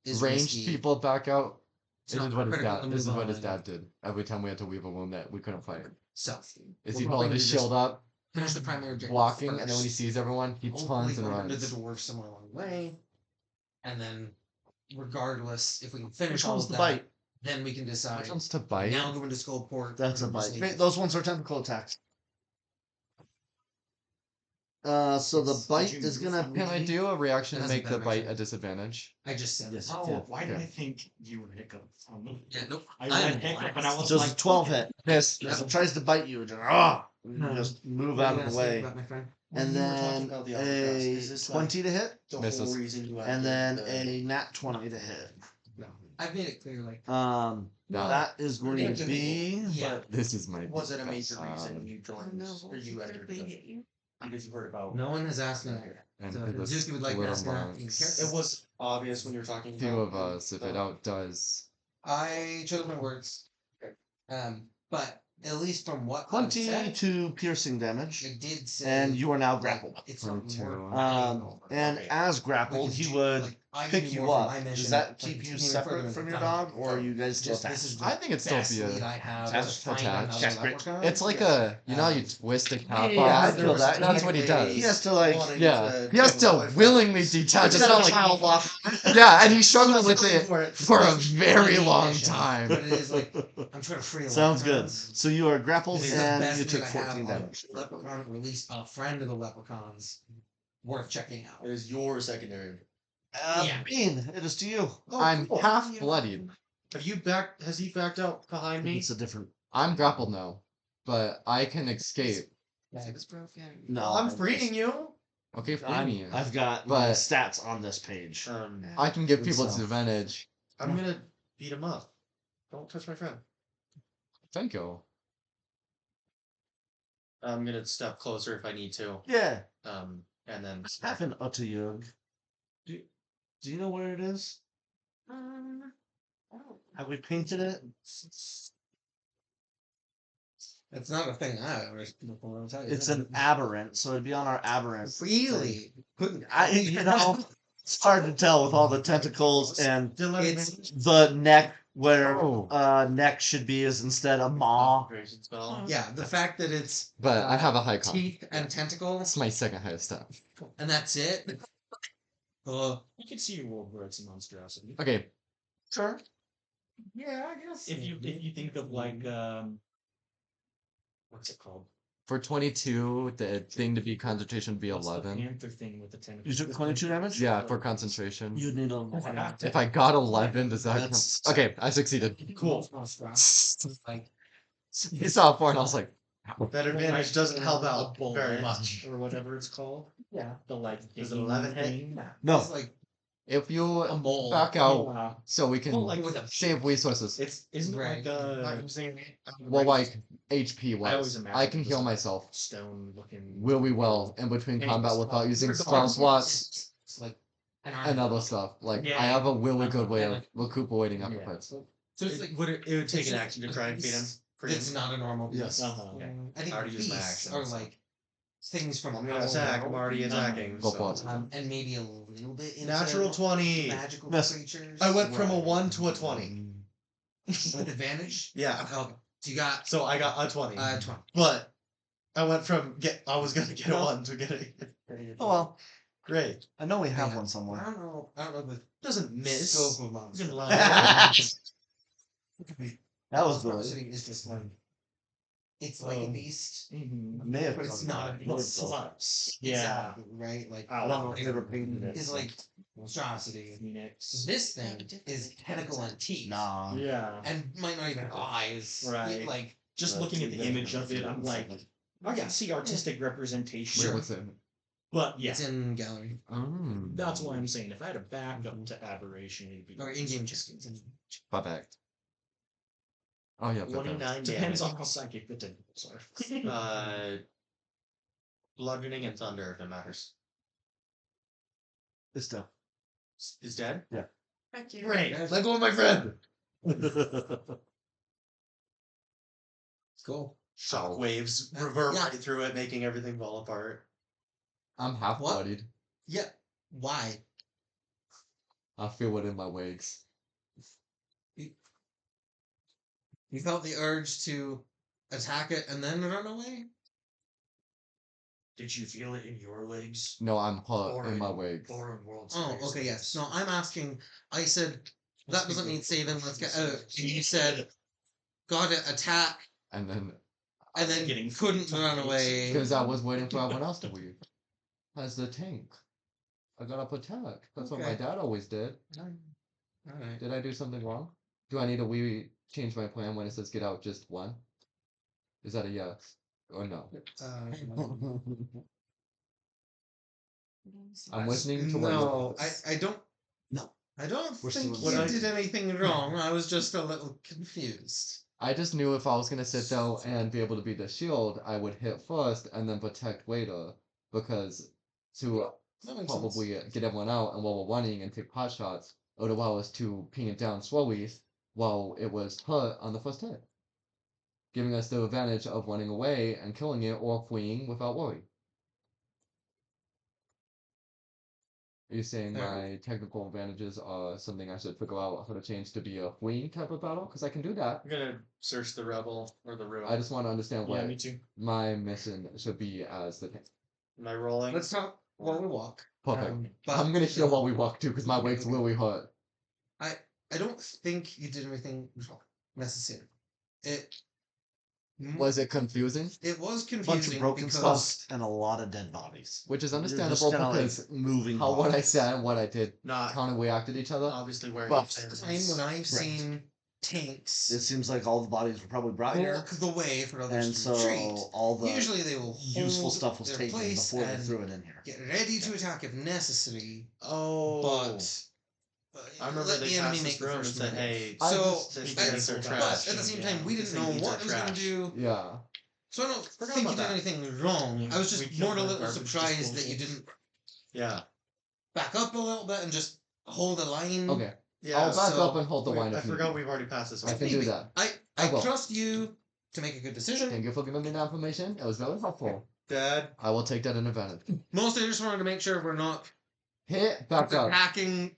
is ranged risky. people back out. It's This not is what his critical dad. to This is move what his on. dad did. Every time we had to weave a wound that we couldn't fight. So Is we're he hoping hold to his just shield up, finish the primary objective blocking, and then when he first. sees everyone, he Hopefully tons and go into the runs. dwarf somewhere along the way, and then regardless if we can finish Which all one's of the that, bite? then we can decide. Which one's to bite? Now go into Skullport. That's a or just bite. leave. Those ones are tentacle attacks. So the bite is gonna Can I do a reaction It to hasn't make been the bite mentioned. a disadvantage? I just said Yes. it. Oh, Why did I think you were Hiccup? Yeah, nope. I I'm read Hiccup and I was just like, a 12 hit. Yes. As it tries to bite you, just just move What are out you of the gonna say way. about my friend? And When you were talking then about the Albatross, a is this 20 to hit, the Misses. whole reason you and activated then the- a nat 20 to hit. No, I've made it clear. Like, No. That is going to be. yeah, This is my. Was it a major reason you Oh joined no, or you entered critically the hit you. because you heard about no one has asked me. And So for the Zuki would like to little ask that in monks. character. it was obvious when you were talking Few about of us, if it outdoes. I chose my words. But at least from what I've said, 22 piercing damage, it did say. and you are now like, grappled. It's not 22. more. And as grappled, he would pick you up. Does that keep you separate from your dog, or are you guys still Just this is attached? the I think it'd still best be lead a. I have attached- to find attached. another That's great. leprechaun. It's like a. You know how you twist a cap Yeah, off? I feel that. That's what he does. He has to like. wanting Yeah, he has to willingly detach. It's It's not not a child like. lock. Yeah, and he struggled with it for a It's very funny long addition, time. But it is like I'm trying to free a Sounds good. leprechauns. So you are grappled It is the and best you lead took I have 14 on damage. Leprechaun, or at least a friend of the leprechauns, worth checking out. It is your secondary. Yeah. Bean, it is to you. I'm cool. half bloodied. Have you backed? Has he backed out behind me? It's a different. I'm grappled now, but I can escape. It's broken. No, I'm freeing you. Okay, free me. I've got my But- stats on this page. I can give people So- disadvantage. I'm gonna beat him up. Don't touch my friend. Thank you. I'm gonna step closer if I need to. Yeah, And then have an Utayug. Do you know where it is? Oh, Have we painted it? It's not a thing I've ever seen before. I'll tell you It's that. an aberrant, so it'd be on our aberrant. Really? You know, it's hard to tell with all the tentacles and It's the neck where Oh. neck should be is instead a maw. Concentration spell. yeah, the fact that it's But I have a high con. teeth and tentacles, That's my second highest stat. and that's it. You can see your world where it's a monstrosity. Okay, Sure. Yeah, I guess. If you think of like what's it called? For 22, the thing to be concentration would be What's the 11. panther thing with the tentacle? You took 22 damage? Yeah, for concentration. You need a. If I got 11, does that count? That's- Okay, I succeeded. Cool. Like, He saw a 4 and I was like, That advantage doesn't help out A very bullet, much. or whatever it's called. Yeah, the like. Is it digging 11 hit? thing. No. it's like if you a mole. back out Yeah. so we can Well, like with a save resources. It's isn't it Right. like a Not using Well, like HP I always wise, imagine I can it was heal like myself stone looking. really well in between Anyways, combat without using spell Regardless, slots it's like an and other stuff. Like Yeah. I have a really good way Yeah. of recuperating after Yeah. fights. So it's like it would take an action to try and feed him. it's not a normal beast. Yes. Uh-huh. Okay. I think Already used my beasts action, are so. like things from I'm gonna a attack. I'm already attacking. Go so- for it. and maybe a little bit into Natural 20. magical Miss. creatures. I went from a Right. 1 to a 20. With advantage. Yeah. Okay. So you got So I got a 20. 20. But I went from I was gonna get a No. 1 to get a Oh well, great. I know we have Yeah. one I somewhere. don't know. I don't know the Doesn't miss. scope of monster. Good luck. That was Monstrosity good. is just like it's like a Oh. beast, Mm-hmm. May have but it's done not a that. beast. Sluts. Yeah. Exactly, right? Like I don't know. I never painted it. it's like monstrosity. Phoenix. This thing is tentacle and teeth. Nah. Yeah. And might not even have eyes. Right. Like Just Right. looking at the image of it, I'm like, I can see artistic representation. Where was it? But yeah, it's in gallery that's why I'm saying if I had a backup to aberration, it'd be or in-game chess. My back. Oh yeah, but 29 depends on damage. how psychic the tentacles are. Bludgeoning and thunder, if it matters. It's done. Is dead? Thank you. Great. Let go of my friend. Cool. Shockwaves reverberate through it, making everything fall apart. I'm half What? bloodied. Yeah. Why? I feel it in my legs. You felt the urge to attack it and then run away? Did you feel it in your legs? No, I'm hurt Or in my in- legs. Or in World Oh, Series? okay, yes. No, I'm asking. I said that doesn't need saving. Let's get out. And you said got to attack And then and then Getting couldn't run away. because I was waiting for everyone else to leave. As the tank. I got up attack. That's what my Okay. dad always did. Alright. Did I do something wrong? Do I need to change my plan when it says get out just one? Is that a yes or no? I'm listening to what No, you're I don't. No. I don't We're think still you in did anything wrong. I was just a little confused. I just knew if I was gonna sit down and be able to be the shield, I would hit first and then protect later. Because to That makes probably sense. get everyone out and while we're running and take pot shots, it would allow us to ping it down slowly while it was hurt on the first hit. Giving us the advantage of running away and killing it or fleeing without worry. Are you saying Fair. my technical advantages are something I should figure out how to change to be a fleeing type of battle? Because I can do that. I'm gonna search the rebel or the room. I just want to understand Yeah, what me too. my mission should be as the tank. Am I rolling? Let's talk while we walk. Perfect. But I'm gonna heal while we walk too, because my legs really hurt. I don't think you did anything wrong necessarily. It Was it confusing? it was Bunch confusing of broken because stuff and a lot of dead bodies. Which is You're just understandable kinda, like, because moving. how what I bodies. said and what I did Not kind of reacted to each other. obviously where But- you time when I've seen tanks It seems like all the bodies were probably brought here, walk the way for others and to so retreat. all the Usually they will useful hold stuff was their taken place before they and threw it in here. get ready to attack if necessary. Oh, But I remember let they the enemy passed make this the room and first said, move. "Hey, I So, just- these I- guys are but trash." at the same Yeah, time, we didn't these know things what are it was going to trash. do. Yeah. So I don't Forgot think you about did that. anything wrong. Yeah, I was just we more a killed little our garbage surprised that you disposal. didn't Yeah, back up a little bit and just hold a line. Okay. yeah. I'll back so up and hold the Wait, line I if need forgot be. we've already passed this I one. can do that. I I will. trust you to make a good decision. Thank you for giving me that information. It was very helpful. Dad, I will take that in advantage. Mostly, I just wanted to make sure we're not Hit, back up. attacking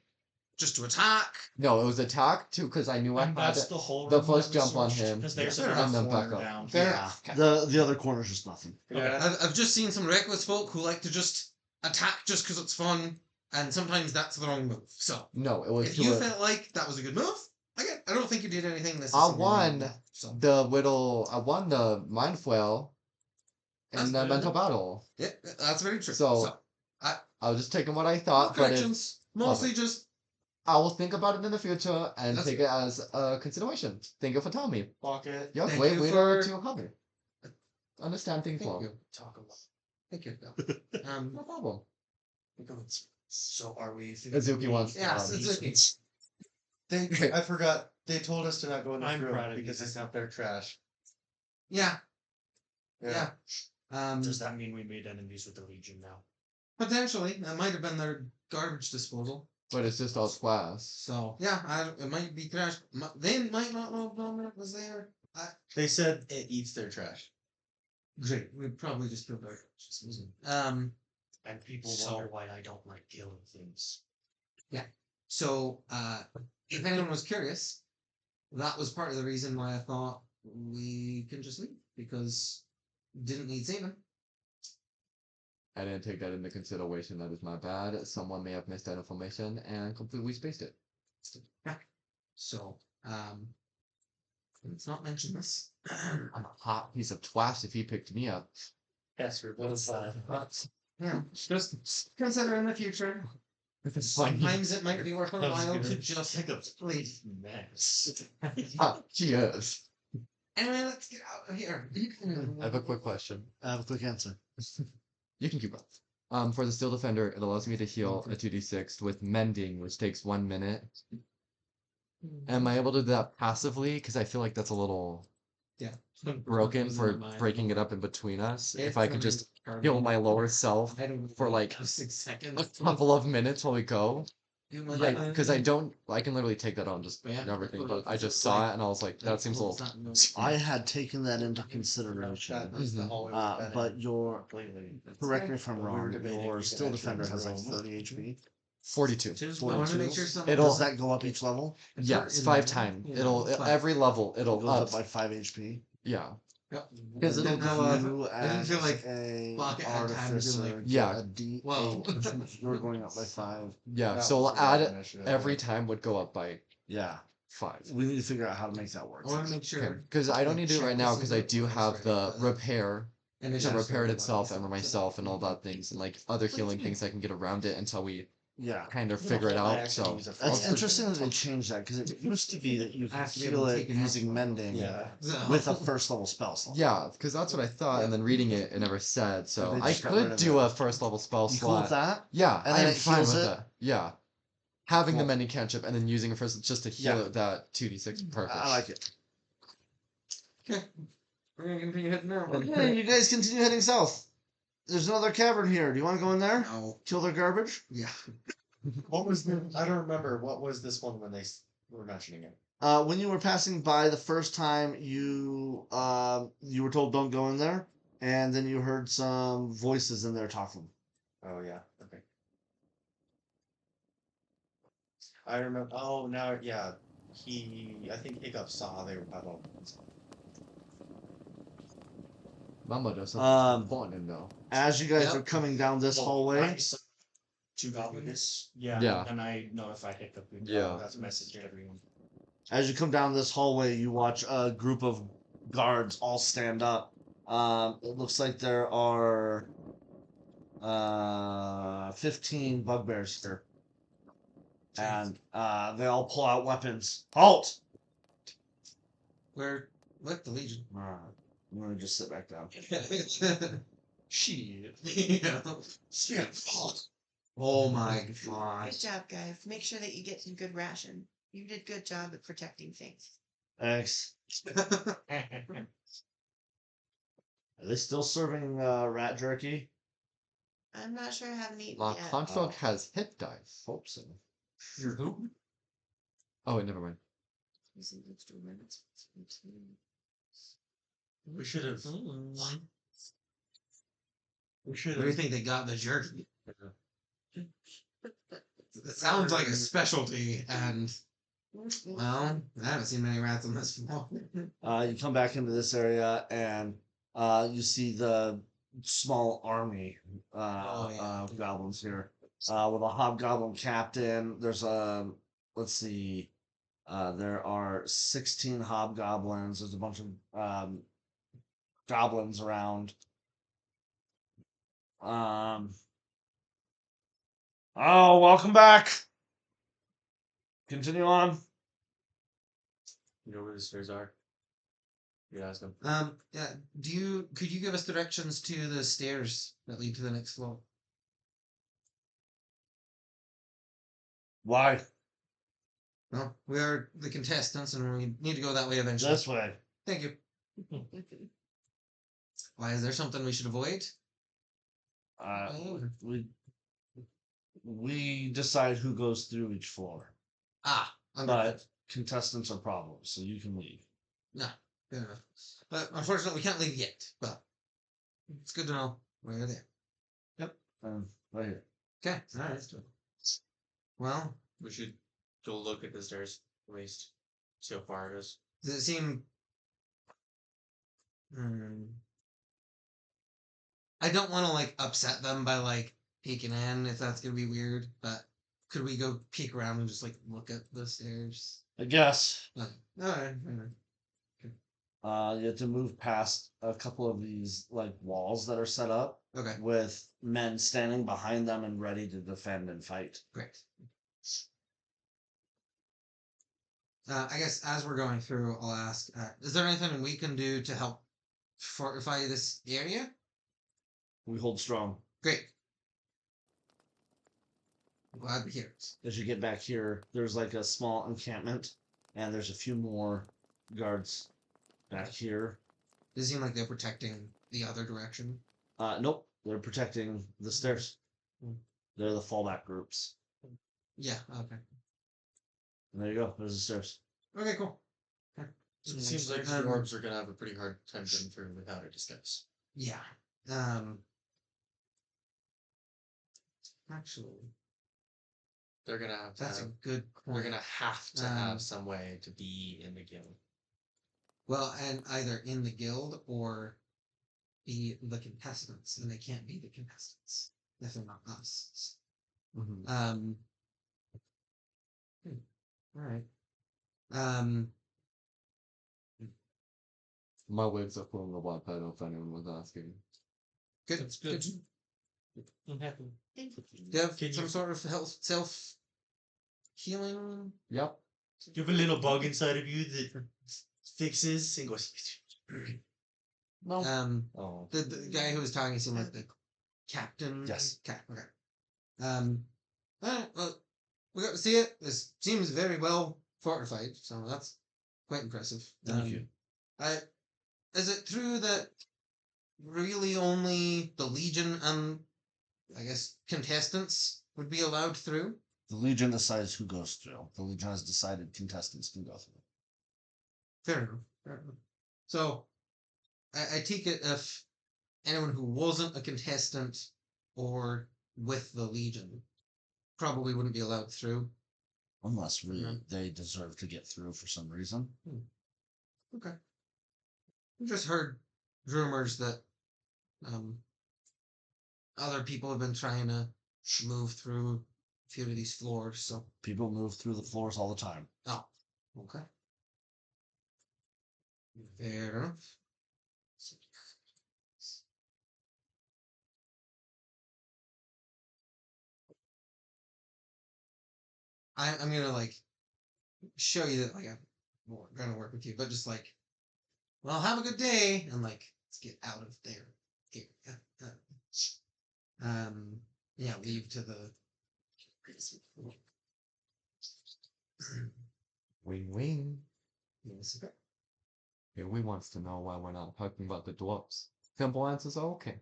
just to attack. No, it was attack too, because I knew I And had that's it. the whole The room that first we jump on searched, him, because there's yeah, another and then back corner up. down. Fair. Yeah, the other corner's just nothing. yeah. I've just seen some reckless folk who like to just attack just because it's fun, and sometimes that's the wrong move. So No, it was if to you a- felt like that was a good move, again, I don't think you did anything I necessarily won wrong. So I won the mind flail, in the mental battle. Yeah, that's very true. So, I was just taking what I no thought, but corrections. Mostly just I will think about it in the future and That's take it as a consideration. Thank you for telling me. Pocket. Yeah, Thank way you to for- help me understand things thank well. you. Talk about. Thank you. No problem. So are we? Azuki wants to. Yeah, Suzuki. I forgot. They told us to not go in this I'm room proud of because you. it's not their trash. Yeah, yeah. Does that mean we made enemies with the Legion now? Potentially, that might have been their garbage disposal. But it's just all class. So yeah, it might be trash. They might not know Dominic was there. They said it eats their trash. Great. We'd probably just killed our disposal. And people So- wonder why I don't like killing things. So if anyone was curious, that was part of the reason why I thought we can just leave because didn't need saving. I didn't take that into consideration. That is my bad. Someone may have missed that information and completely spaced it. So let's not mention this. I'm a hot piece of twash if he picked me up. Casper, what is that? But yeah, just consider in the future. It's funny. Sometimes it might be worth a That was while good. to just leave. Mess. Cheers. Anyway, let's get out of here. I have a quick question. I have a quick answer. You can keep up. For the Steel Defender, it allows me to heal a 2d6 with Mending, which takes 1 minute. Am I able to do that passively? Because I feel like that's a little broken for breaking it up in between us. If I could just heal my lower self for like 6 seconds. a couple of minutes while we go. Like, Because I can literally take that on just Yeah. everything, but I just saw it and I was like, that seems a little. I had taken that into consideration. That is the hallway. But your correct me if I'm We were wrong. debating Your if we could steel actually defender has like improve. 30 HP. 42. I want to make 42? sure something. It'll- Does that go up each level? Yes, in 5 there. times. Yeah, It'll five. every level It it'll goes up. up by 5 HP. Yeah. Because it'll go up. You I didn't feel as like a Pocket had time to be artificer like, get Yeah. a D8. Whoa. You're going up by 5. Yeah. That So was we'll the add right it initiative, every yeah. time would go up by Yeah. 5. We need to figure out how to make that work. I want to make sure. Because I don't Like, need to do it right now because I do check have this the right, repair And to repair it itself and myself and all that things and like other healing things I can get around it until we Yeah. kind of figure it out. actually So use a That's Yeah. interesting that they changed that because it used to be that you I could have to be heal able to it take it using out. mending Yeah. with a first level spell slot. yeah, because that's what I thought, and then reading it, it never said. So They I just got rid could of do it. a first level spell You cool with slot. that? Yeah, And I then am it fine heals with it? that. Yeah, having the Cool. mending cantrip and then using it first just to heal Yeah. it that 2d6 perfect. I like it. Okay. We're gonna continue heading now. Okay, you guys continue heading south. There's another cavern here. Do you want to go in there? No. Kill their garbage? Yeah. What was the? I don't remember. What was this one when they were mentioning it? When you were passing by the first time, you were told don't go in there, and then you heard some voices in there talking. Oh yeah. Okay. I remember. Oh, now yeah. I think Hiccup saw they were about. Mama does something Um, important though. As you guys Yep. are coming down this Well, hallway, I saw 2 goblins. Yeah. Yeah. And I notified Hiccup. Yeah. That's a message to everyone. as you come down this hallway, you watch a group of guards all stand up. It looks like there are 15 bugbears here. And they all pull out weapons. Halt! We're with the Legion. Alright, I'm gonna just sit back down. Shit. Yeah. Oh my Good gosh. job, guys. Make sure that you get some good ration. You did good job at protecting things. Thanks. Are they still serving rat jerky? I'm not sure I haven't eaten My yet. construct has hit dice. Hope so. You're who? Oh wait, never mind. We should have. We should Where do you have. think they got the jerky? It sounds like a specialty, and well, I haven't seen many rats on this floor. You come back into this area and you see the small army of goblins here with a hobgoblin captain. There's a let's see, there are 16 hobgoblins. There's a bunch of goblins around. Oh, welcome back. Continue on. You know where the stairs are? You ask them. Yeah. Could you give us directions to the stairs that lead to the next floor? Why? Well, we are the contestants, and we need to go that way eventually. This way. Thank you. Why, is there something we should avoid? Oh. We decide who goes through each floor. Ah, But understood. contestants are problems, so you can leave. No, fair enough. But unfortunately, we can't leave yet. But it's good to know we're there. Right here. Okay, all right. Well, We should go look at the stairs at least. See how far it is. does it seem? Hmm. I don't want to like upset them by like peeking in if that's gonna be weird. But could we go peek around and just like look at the stairs? I guess. Okay. All right. You have to move past a couple of these like walls that are set up Okay. with men standing behind them and ready to defend and fight. Great. I guess as we're going through, I'll ask: is there anything we can do to help fortify this area? We hold strong. Great. I'm glad to hear it. As you get back here, there's like a small encampment, and there's a few more guards back here. Does it seem like they're protecting the other direction? Nope, they're protecting the stairs. Hmm. They're the fallback groups. Yeah. Okay. And there you go. There's the stairs. Okay. Cool. Okay. It seems like the dwarves are gonna have a pretty hard time getting through without a disguise. Yeah. Actually, They're gonna have to that's a have, good point. they're gonna have to Um, have some way to be in the guild. Well, and either in the guild or be the contestants, and they can't be the contestants if they're not us. Mhm. All right. Um. My wig's up on the white pedal if anyone was asking. Good. That's good. I'm happy. Thank you. Do you have Can some you- sort of self healing? Yep. You have a little bug inside of you that fixes and goes. No. Oh. The guy who was talking seemed like the captain. Yes. Okay. Alright, well, we got to see it. This seems very well fortified, so that's quite impressive. Thank you. Is it true that really only the Legion and I guess contestants would be allowed through? The Legion decides who goes through. The Legion has decided contestants can go through. Fair enough. Fair enough. So, I take it if anyone who wasn't a contestant or with the Legion probably wouldn't be allowed through. Unless really Yeah. they deserve to get through for some reason. Okay. I've just heard rumors that other people have been trying to move through a few of these floors, so. People move through the floors all the time. Oh, okay. Fair enough. I'm gonna like show you that like I'm gonna work with you, but just like, well, have a good day, and like let's get out of there. Here. Yeah, leave to the. Wing wing. Yes. Yeah, we wants to know why we're not talking about the dwarfs. Simple answers are okay.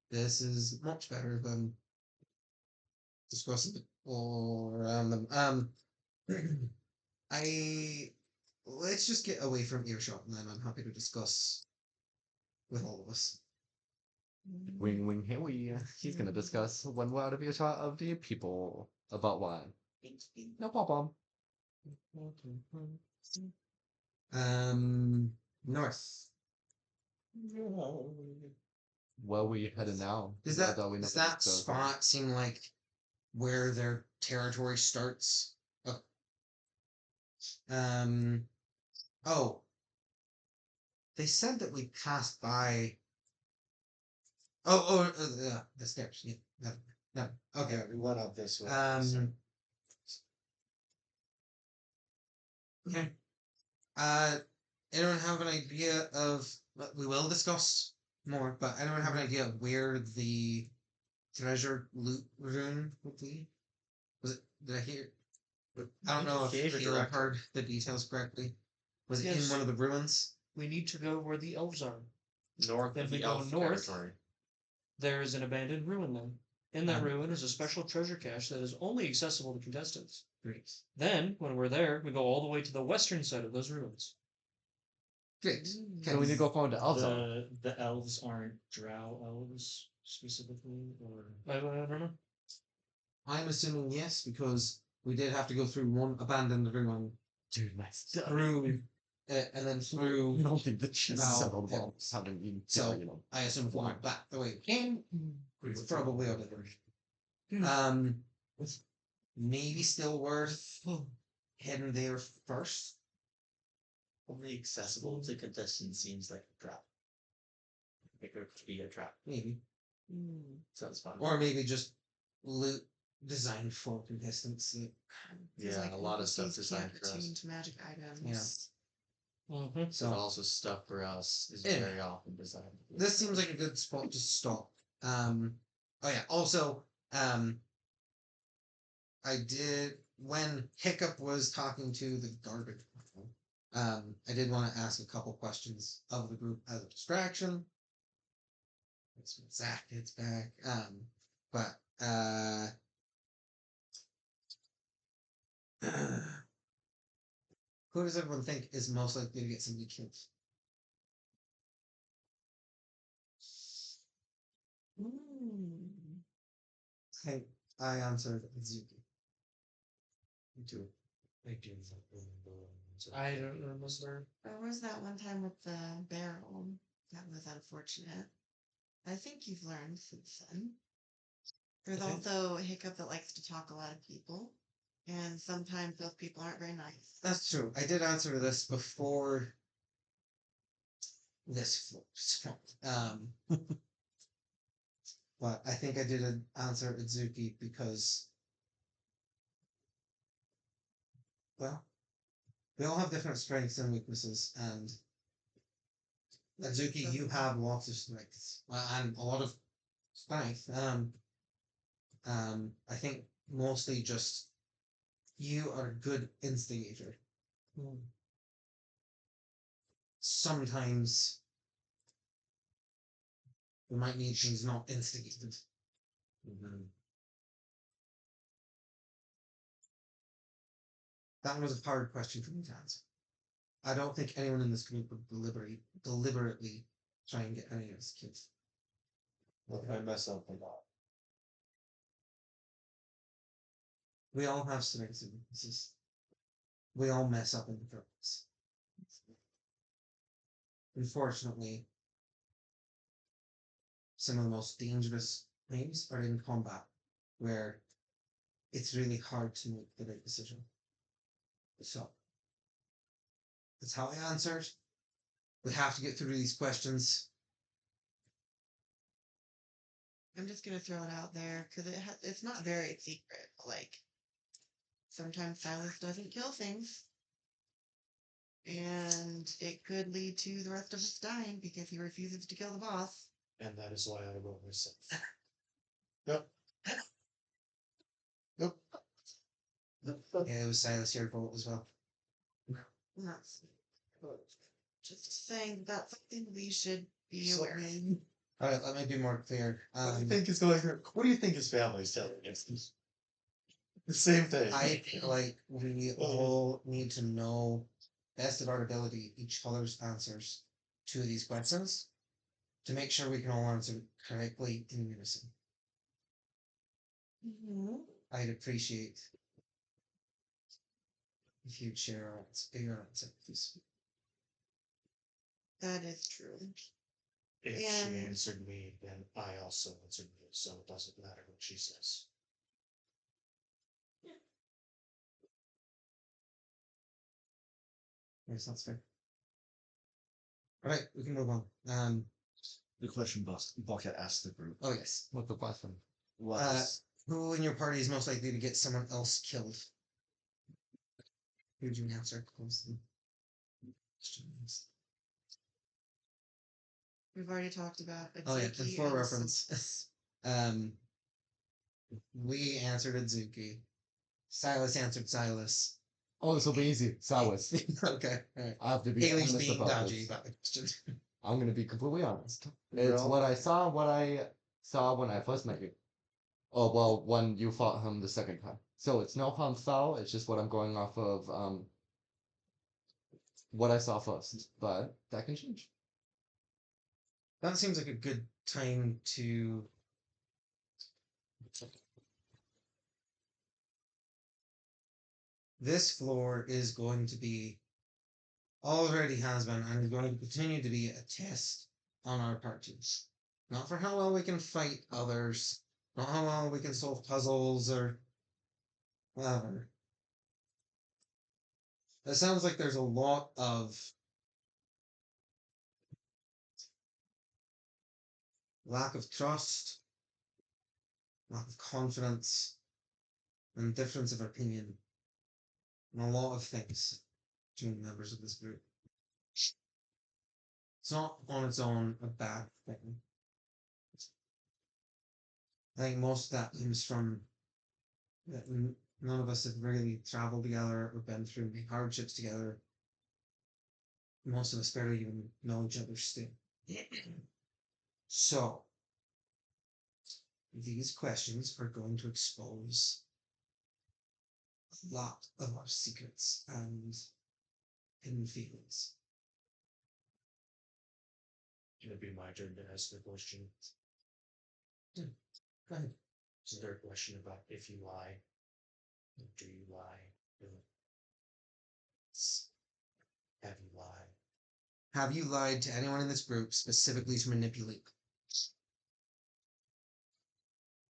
This is much better than discussing it all around them. Let's just get away from earshot, and then I'm happy to discuss with all of us. Wing wing here we he's gonna discuss when we're out of earshot of the people about why. No problem. North. Where we headed now? Does Now that we know does that the- spot seem like where their territory starts? Oh. They said that we passed by The stairs. Yeah. No. No. Okay. Yeah, we went up this way. Okay. Anyone have an idea of? We will discuss more, but anyone have an idea of where the treasure loot room would be? Was it? Did I hear? I don't know if Gave a Caleb direction. heard the details correctly. Was it in Yes. one of the ruins? We need to go where the elves are. North Then of we the go elf north. territory. There is an abandoned ruin then. In that Um, ruin is a special treasure cache that is only accessible to contestants. Great. Then, when we're there, we go all the way to the western side of those ruins. Great. So Okay. we need to go find the elves are. The elves aren't drow elves specifically, or I don't know. I'm assuming yes, because we did have to go through one abandoned ruin, Dude, my stuff. through, and then through. I don't think the chest Now, settled yeah. well. Haven't been So, you know. I assume if we went back the way we came, it's probably over there. Hmm. Maybe still worth heading there first. only accessible to contestants seems like a trap. It could be a trap. Maybe. Sounds fun. Or maybe just loot designed for contestants. There's, Yeah, like, a lot of stuff NPCs designed can't for us. attune to magic items. Mm-hmm. But So, also stuff for us is Yeah. very often designed. this seems like a good spot to stop. Oh yeah, also, I did, when Hiccup was talking to the garbage people, I did want to ask a couple questions of the group as a distraction. That's when Zach gets back. But who does everyone think is most likely to get somebody killed? I think I answered Zuki. Me too. I don't remember. There was that one time with the barrel. That was unfortunate. I think you've learned since then. There's Okay. also a Hiccup that likes to talk a lot of people. And sometimes those people aren't very nice. That's true. I did answer this before this floor. But I think I did answer Itsuki because, well, we all have different strengths and weaknesses, and Itsuki, you have lots of strengths, and a lot of strength. I think mostly just you are a good instigator. Sometimes we might need things not instigated. That was a hard question for me to answer. I don't think anyone in this group would deliberately try and get any of us killed. What if I mess up a lot? We all have strengths and weaknesses. We all mess up in the purpose. Unfortunately, some of the most dangerous things are in combat, where it's really hard to make the right decision. So, that's how I answered. We have to get through these questions. I'm just gonna throw it out there because it's not very secret. But like, sometimes Silas doesn't kill things, and it could lead to the rest of us dying because he refuses to kill the boss. And that is why I wrote myself. Yeah, it was Silas your fault as well. And that's just saying that's something we should be So- aware of. Alright, let me be more clear. What do you think is going on? What do you think his family is telling us? The same thing. I feel like we all need to know, best of our ability, each other's answers to these questions to make sure we can all answer correctly in unison. I'd appreciate if you'd share your answers. That is true. If she And- answered me, then I also answered me, so it doesn't matter what she says. Yes, that's fair. Alright, we can move on. The question Bucket asked the group Oh yes. What's the question? was Who in your party is most likely to get someone else killed? Who'd you answer? We've already talked about Oh yeah, and Atsuki for and reference, we answered Adzuki. Silas answered Silas. Oh, this will be easy. Silas. Okay, alright. I have to be Haley's honest being about dodgy this. about the question. I'm gonna be completely honest. It's what I saw when I first met you. Oh well, when you fought him the second time. So it's no harm foul, it's just what I'm going off of what I saw first. But that can change. That seems like a good time to. This floor is going to be, already has been, and is going to continue to be a test on our parties. Not for how well we can fight others, not how well we can solve puzzles or whatever. It sounds like there's a lot of lack of trust, lack of confidence, and difference of opinion, and a lot of things between the members of this group. It's not on its own a bad thing. I think most of that comes from that none of us have really traveled together or been through any hardships together. Most of us barely even know each other still. So, these questions are going to expose a lot of our secrets and hidden feelings. It'll be my turn to ask the question. Go ahead. Is there a question about if you lie? Do you lie? Have you lied? Have you lied to anyone in this group specifically to manipulate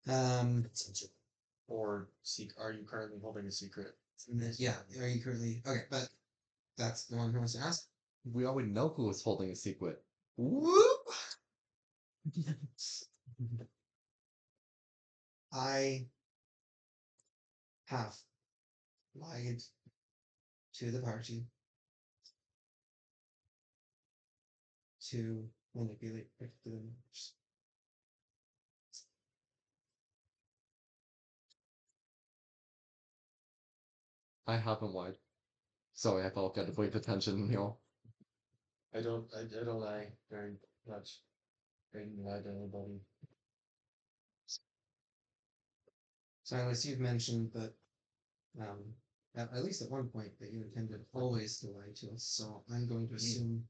them? Censor. Or are you currently holding a secret? Yeah, are you currently okay? But that's the one who wants to ask. We already know who is holding a secret. Whoop! I have lied to the party to manipulate particular members. I haven't lied. Sorry, I felt I had to break attention, you know. I don't lie very much. I didn't lie to anybody. Silas, you've mentioned that at least at one point that you intended always to lie to us, so I'm going to assume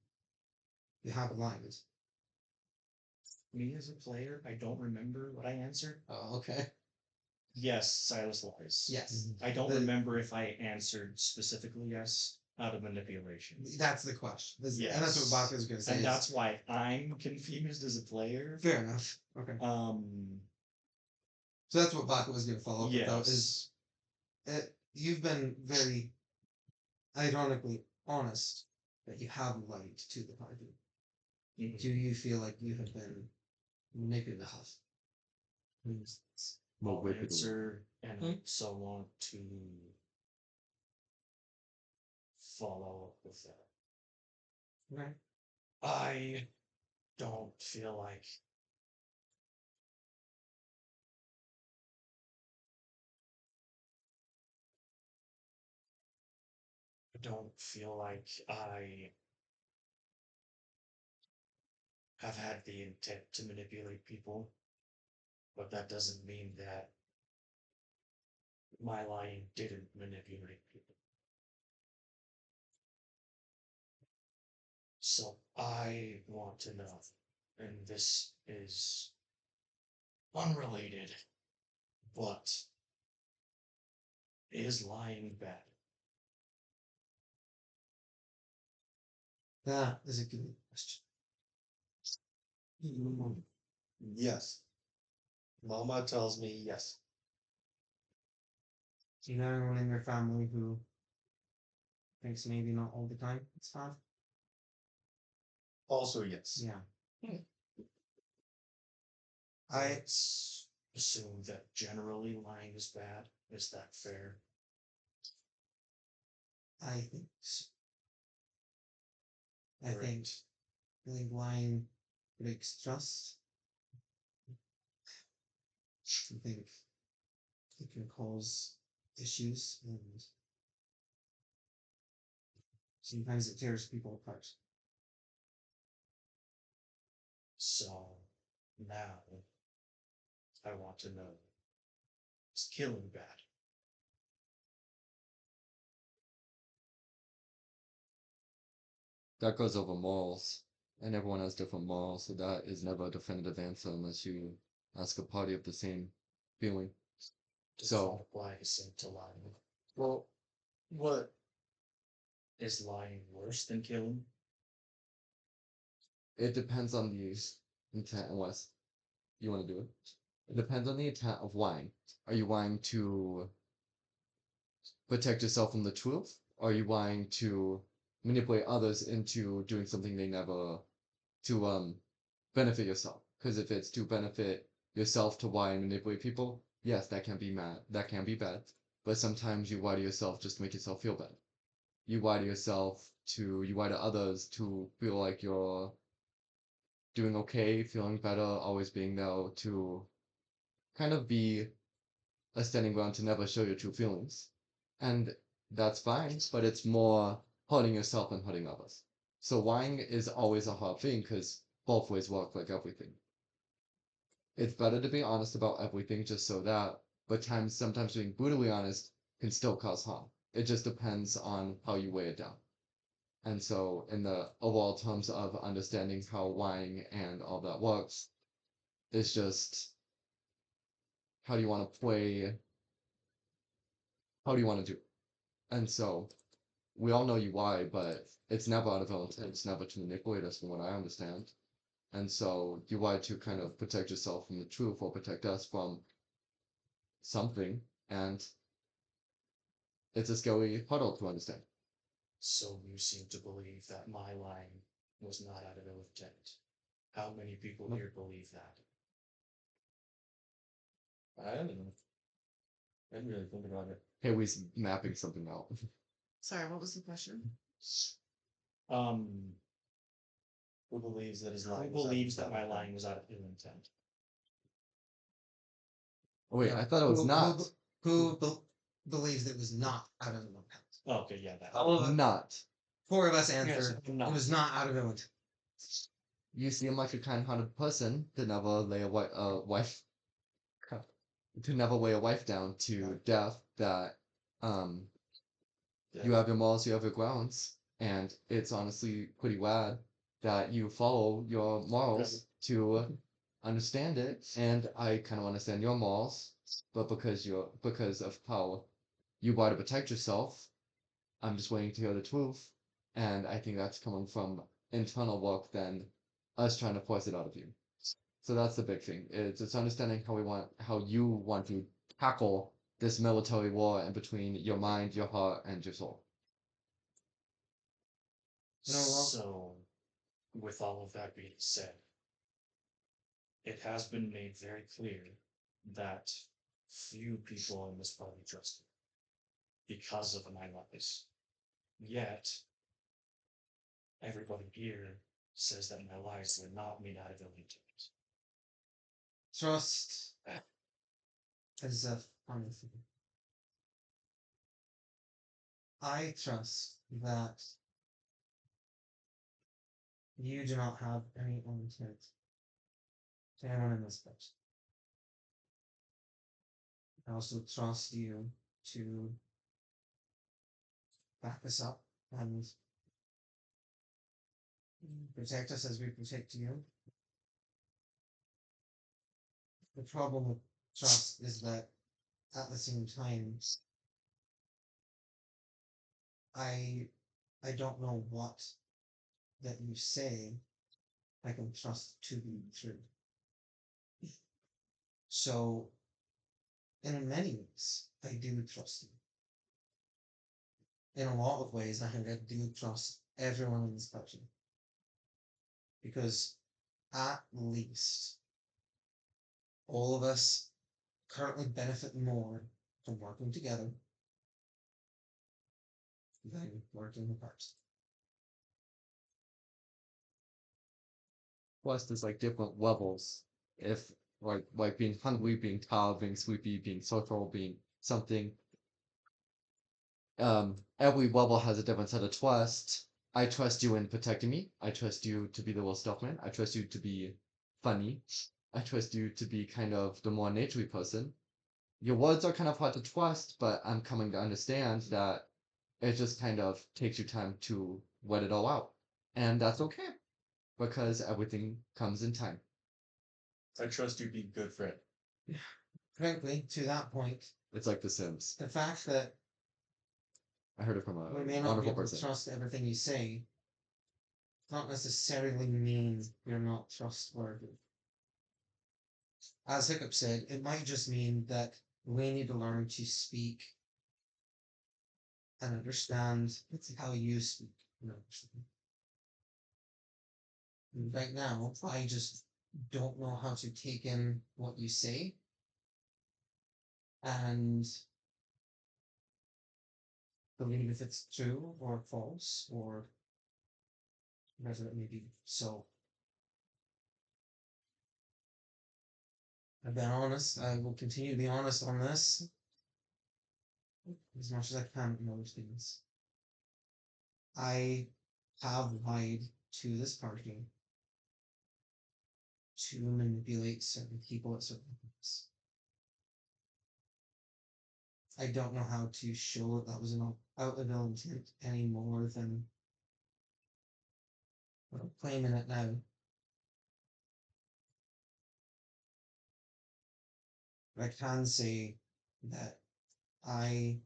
you have lied. Me as a player, I don't remember what I answered. Oh, okay. Yes, Silas lies. Yes. I don't The- remember if I answered specifically yes out of manipulation. That's the question. And that's what Baka was going to say. And is- that's why I'm confused as a player. fair enough. Okay. So that's what Baka was going to follow up with, though, is you've been very ironically honest that you have lied to the party. Mhm. Do you feel like you have been manipulative? Well, I'll wait, answer, and I also want to follow up with that. Right. I don't feel like I have had the intent to manipulate people, but that doesn't mean that my lying didn't manipulate people. So I want to know, and this is unrelated, but is lying bad? That is a good question. Yes. Mama tells me yes. Do you know anyone in your family who thinks maybe not all the time it's fine? Also yes. Yeah. I Let's assume that generally lying is bad. Is that fair? I think s- I Correct. think lying breaks trust. I think it can cause issues and sometimes it tears people apart. So now I want to know, is killing bad? That goes over morals, and everyone has different morals, so that is never a definitive answer unless you ask a party of the same feeling. Does So- not apply the same to lying? Well, what? Is lying worse than killing? It depends on the intent, unless you want to do it. It depends on the intent of lying. Are you lying to protect yourself from the truth? Or are you lying to manipulate others into doing something they never to benefit yourself? Because if it's to benefit yourself to lie and manipulate people, yes, that can be mad. That can be bad. But sometimes you lie to yourself just to make yourself feel better. You lie to yourself you lie to others to feel like you're doing okay, feeling better, always being there to kind of be a standing ground to never show your true feelings. And that's fine, but it's more hurting yourself than hurting others. So lying is always a hard thing because both ways work like everything. It's better to be honest about everything just so that, but sometimes being brutally honest can still cause harm. It just depends on how you weigh it down. And so, in the overall terms of understanding how lying and all that works, it's just how do you want to play? How do you want to do it? And so, we all know you lie, but it's never out of ill intent. It's never to manipulate us, from what I understand. And so, you lie to kind of protect yourself from the truth or protect us from something. And it's a scary puddle to understand. So you seem to believe that my lying was not out of ill intent. How many people here believe that? I don't know. I didn't really think about it. Haley's mapping something out. Sorry, what was the question? Um, Who believes that his who lying was out of believes that ill my intent? lying was out of ill intent? Oh, wait, No, I thought it was not. Believes it was not out of ill intent? Oh, okay, yeah, that. All of Not. four of us Yes, answered no. it was not out of ill intent. You seem like a kind-hearted person to never lay a wife to never lay a wife down to death. That you have your morals, you have your grounds, and it's honestly pretty rad that you follow your morals to understand it. And I kind of understand your morals, but because of how you want to protect yourself, I'm just waiting to hear the truth. And I think that's coming from internal work than us trying to force it out of you. So that's the big thing. It's understanding how you want to tackle this military war in between your mind, your heart, and your soul. You know what? So, with all of that being said, it has been made very clear that few people in this party trust me because of my lies. Yet, everybody here says that my lies were not made out of ill intent. Trust is a funny thing. I trust that you do not have any ill intent to anyone in this place. I also trust you to back us up and protect us as we protect you. The problem with trust is that at the same time, I I don't know what that you say I can trust to be true. So in many ways, I do trust you. In a lot of ways, I do trust everyone in this country. Because at least all of us currently benefit more from working together than working apart. Plus, there's like different levels. If like being hungry, being tired, being sleepy, being social, being something. Every level has a different set of trust. I trust you in protecting me. I trust you to be the little stealth man. I trust you to be funny. I trust you to be kind of the more naturey person. Your words are kind of hard to trust, but I'm coming to understand that it just kind of takes you time to let it all out. And that's okay, because everything comes in time. I trust you be a good friend. Frankly, to that point, It's like The Sims. the fact that I heard it from a we may not be wonderful able to person. trust everything you say, not necessarily mean you're not trustworthy. As Hiccup said, it might just mean that we need to learn to speak and understand how you speak. and understand. And right now, I just don't know how to take in what you say and believe if it's true or false or whatever it may be. So, I've been honest. I will continue to be honest on this as much as I can in other things. I have lied to this party to manipulate certain people at certain points. I don't know how to show that was an out of ill intent any more than what I'm claiming it now. But I can say that I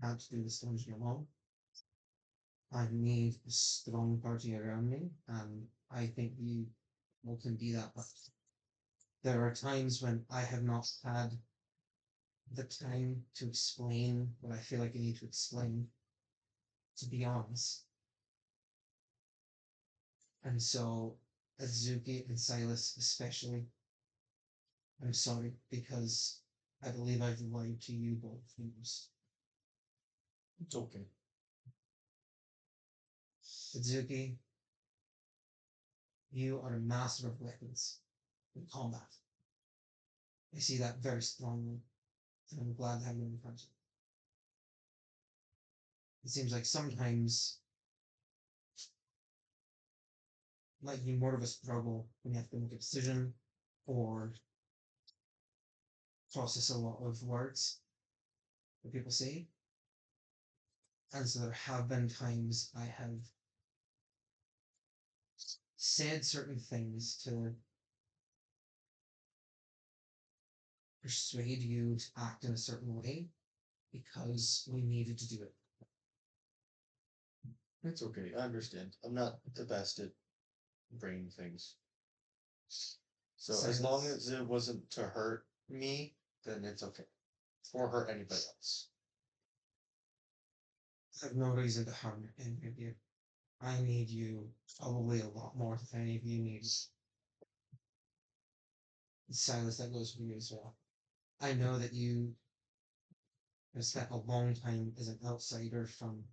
can't do this dungeon alone. I need a strong party around me, and I think you all can be that. But there are times when I have not had the time to explain what I feel like I need to explain, to be honest. And so, Azuki and Silas especially, I'm sorry because I believe I've lied to you both. It's okay. Azuki, you are a master of weapons in combat. I see that very strongly, and I'm glad to have you in front of me. It seems like sometimes might be more of a struggle when you have to make a decision or process a lot of words that people say. And so there have been times I have said certain things to persuade you to act in a certain way because we needed to do it. It's okay. I understand. I'm not the best at bringing things. So as long as it wasn't to hurt me, then it's okay. Or hurt anybody else. I have no reason to harm any of you. I need you probably a lot more than any of you need. Silas, that goes for you as well. I know that you have spent a long time as an outsider from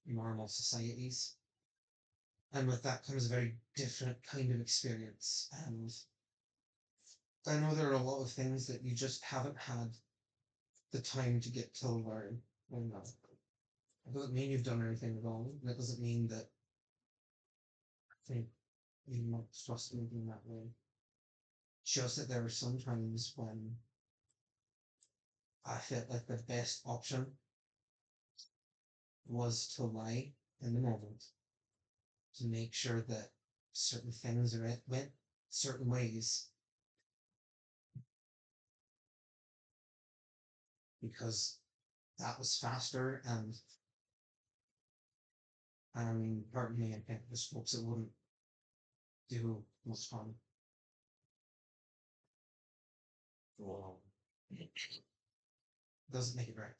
normal societies. And with that comes a very different kind of experience. And I know there are a lot of things that you just haven't had the time to get to learn. And that doesn't mean you've done anything wrong. That doesn't mean that I think you're not trusting in that way. Just that there are some times when I felt like the best option was to lie in the moment to make sure that certain things went certain ways because that was faster and I mean, pardon me, I can't just folks it wouldn't do much harm. Well, Doesn't make it right.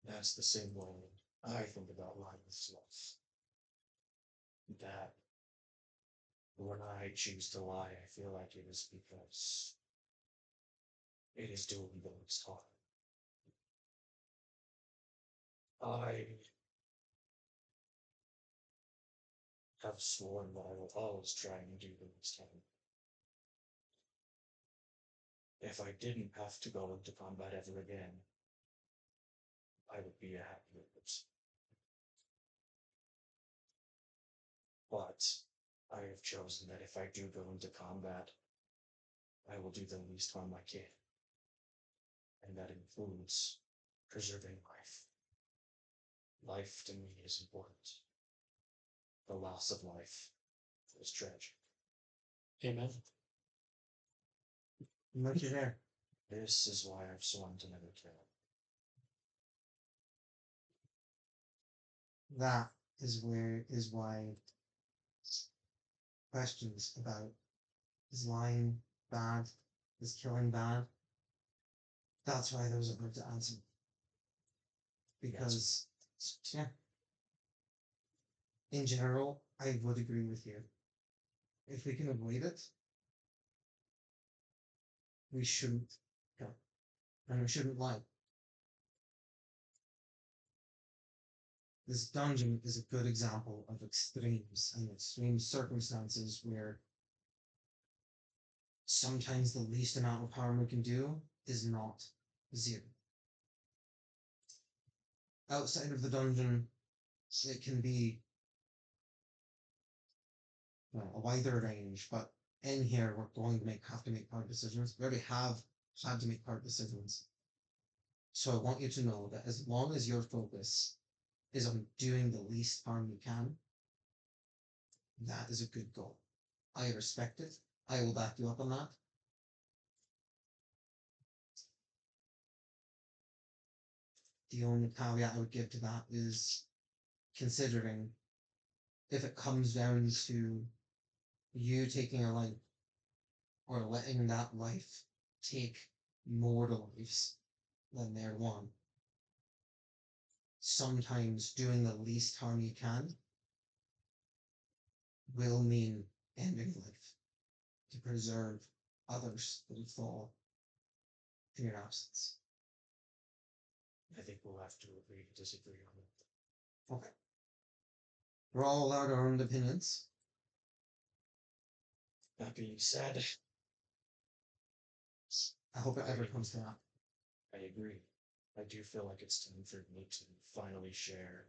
that's the same way I think about life as well. That When I choose to lie, I feel like it is because it is doing the least harm. I have sworn that I will always try and do the least harm. If I didn't have to go into combat ever again, I would be a happier person. But I have chosen that if I do go into combat, I will do the least harm I can. And that includes preserving life. Life to me is important. The loss of life is tragic. Amen. Looky there. This is why I've sworn to never kill. That is why questions about is lying bad, is killing bad. That's why those are hard to answer. Because yeah. In general, I would agree with you. If we can avoid it, we shouldn't kill. And we shouldn't lie. This dungeon is a good example of extremes and extreme circumstances where sometimes the least amount of harm we can do is not zero. Outside of the dungeon, it can be a wider range, but in here we're going to have to make hard decisions. We already have had to make hard decisions. So I want you to know that as long as your focus is on doing the least harm you can, that is a good goal. I respect it. I will back you up on that. The only caveat I would give to that is considering if it comes down to you taking a life or letting that life take mortal lives than their one. Sometimes doing the least harm you can will mean ending life to preserve others that would fall in your absence. I think we'll have to agree to disagree on it. Okay. We're all allowed our own opinions. That being said, I hope it ever comes to that. I agree. I do feel like it's time for me to finally share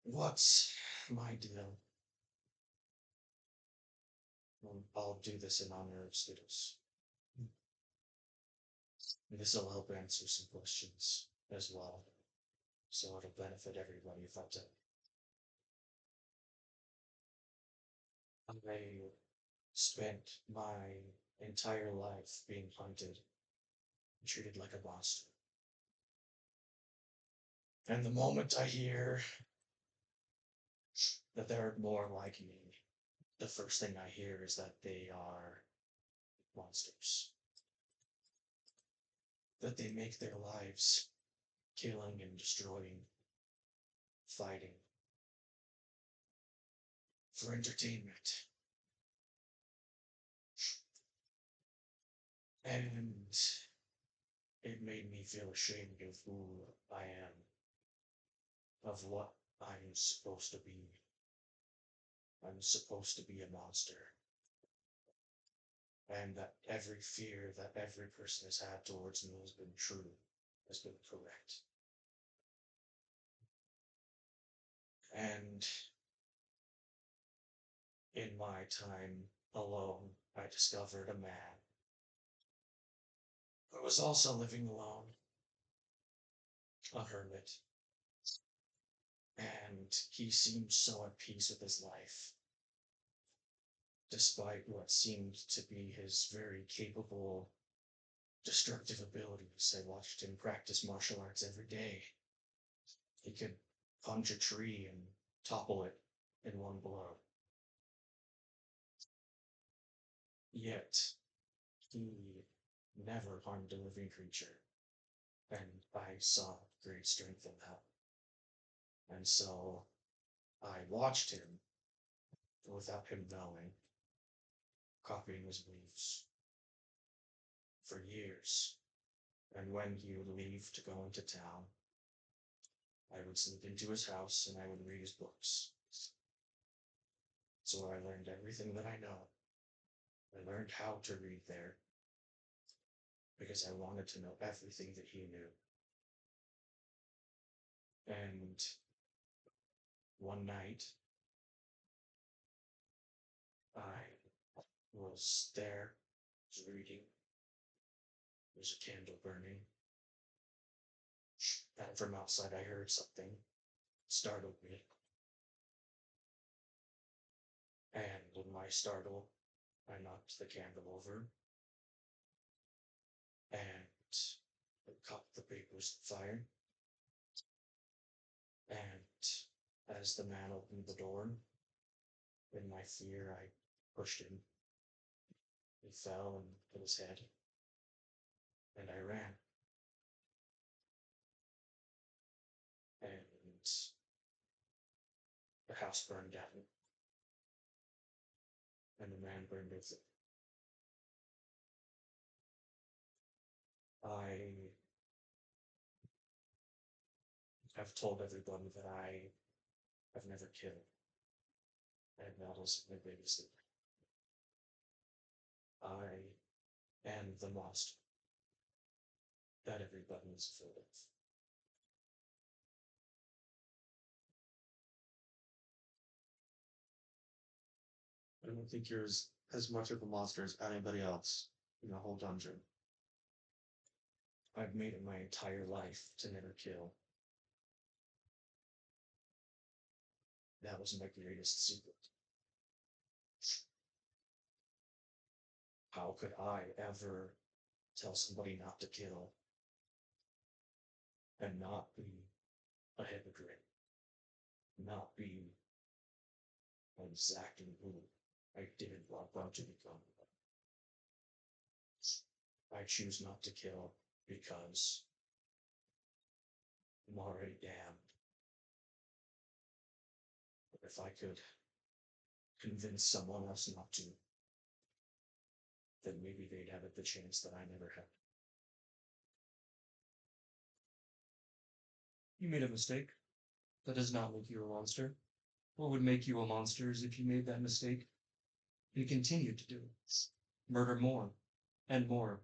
what's my deal. I'll do this in honor of Skittles. This will help answer some questions as well, so it'll benefit everybody if I do. I spent my entire life being hunted and treated like a monster. And the moment I hear that there are more like me, the first thing I hear is that they are monsters. That they make their lives killing and destroying, fighting for entertainment. And it made me feel ashamed of who I am, of what I'm supposed to be. I'm supposed to be a monster. And that every fear that every person has had towards me has been true, has been correct. And in my time alone, I discovered a man who was also living alone, a hermit. And he seemed so at peace with his life, despite what seemed to be his very capable, destructive abilities. I watched him practice martial arts every day. He could punch a tree and topple it in one blow. Yet, he never harmed a living creature, and I saw great strength in that. And so, I watched him without him knowing, copying his moves for years. And when he would leave to go into town, I would slip into his house and I would read his books. So I learned everything that I know. I learned how to read there because I wanted to know everything that he knew. And one night, I was there, was reading. There's a candle burning. And from outside, I heard something. Startled me. And in my startle, I knocked the candle over. And it caught the papers on fire. And as the man opened the door, in my fear, I pushed him. He fell and hit his head. And I ran. And the house burned down. And the man burned with it. I have told everybody that I have never killed. And that is my biggest secret. I am the monster that everybody is afraid of. I don't think you're as much of a monster as anybody else in the whole dungeon. I've made it my entire life to never kill. That was my greatest secret. How could I ever tell somebody not to kill and not be a hypocrite? Not be exactly who I didn't want to become? I choose not to kill because I'm already damned. But if I could convince someone else not to, then maybe they'd have the chance that I never had. You made a mistake. That does not make you a monster. What would make you a monster is if you made that mistake and continued to do it. Murder more and more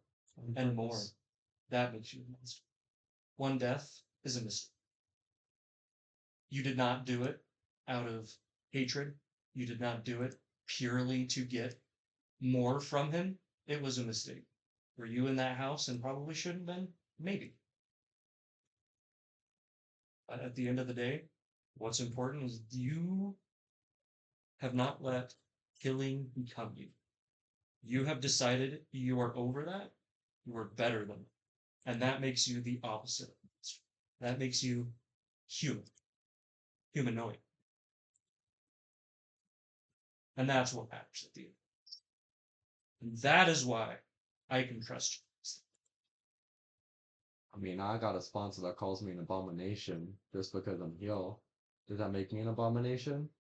and more. That makes you a monster. One death is a mistake. You did not do it out of hatred. You did not do it purely to get more from him. It was a mistake. Were you in that house and probably shouldn't have been? Maybe. But at the end of the day, what's important is you have not let killing become you. You have decided you are over that. You are better than that. And that makes you the opposite of monster. That makes you human. Humanoid. And that's what matters at the end. And that is why I can trust you. I mean, I got a sponsor that calls me an abomination just because I'm healed. Does that make me an abomination?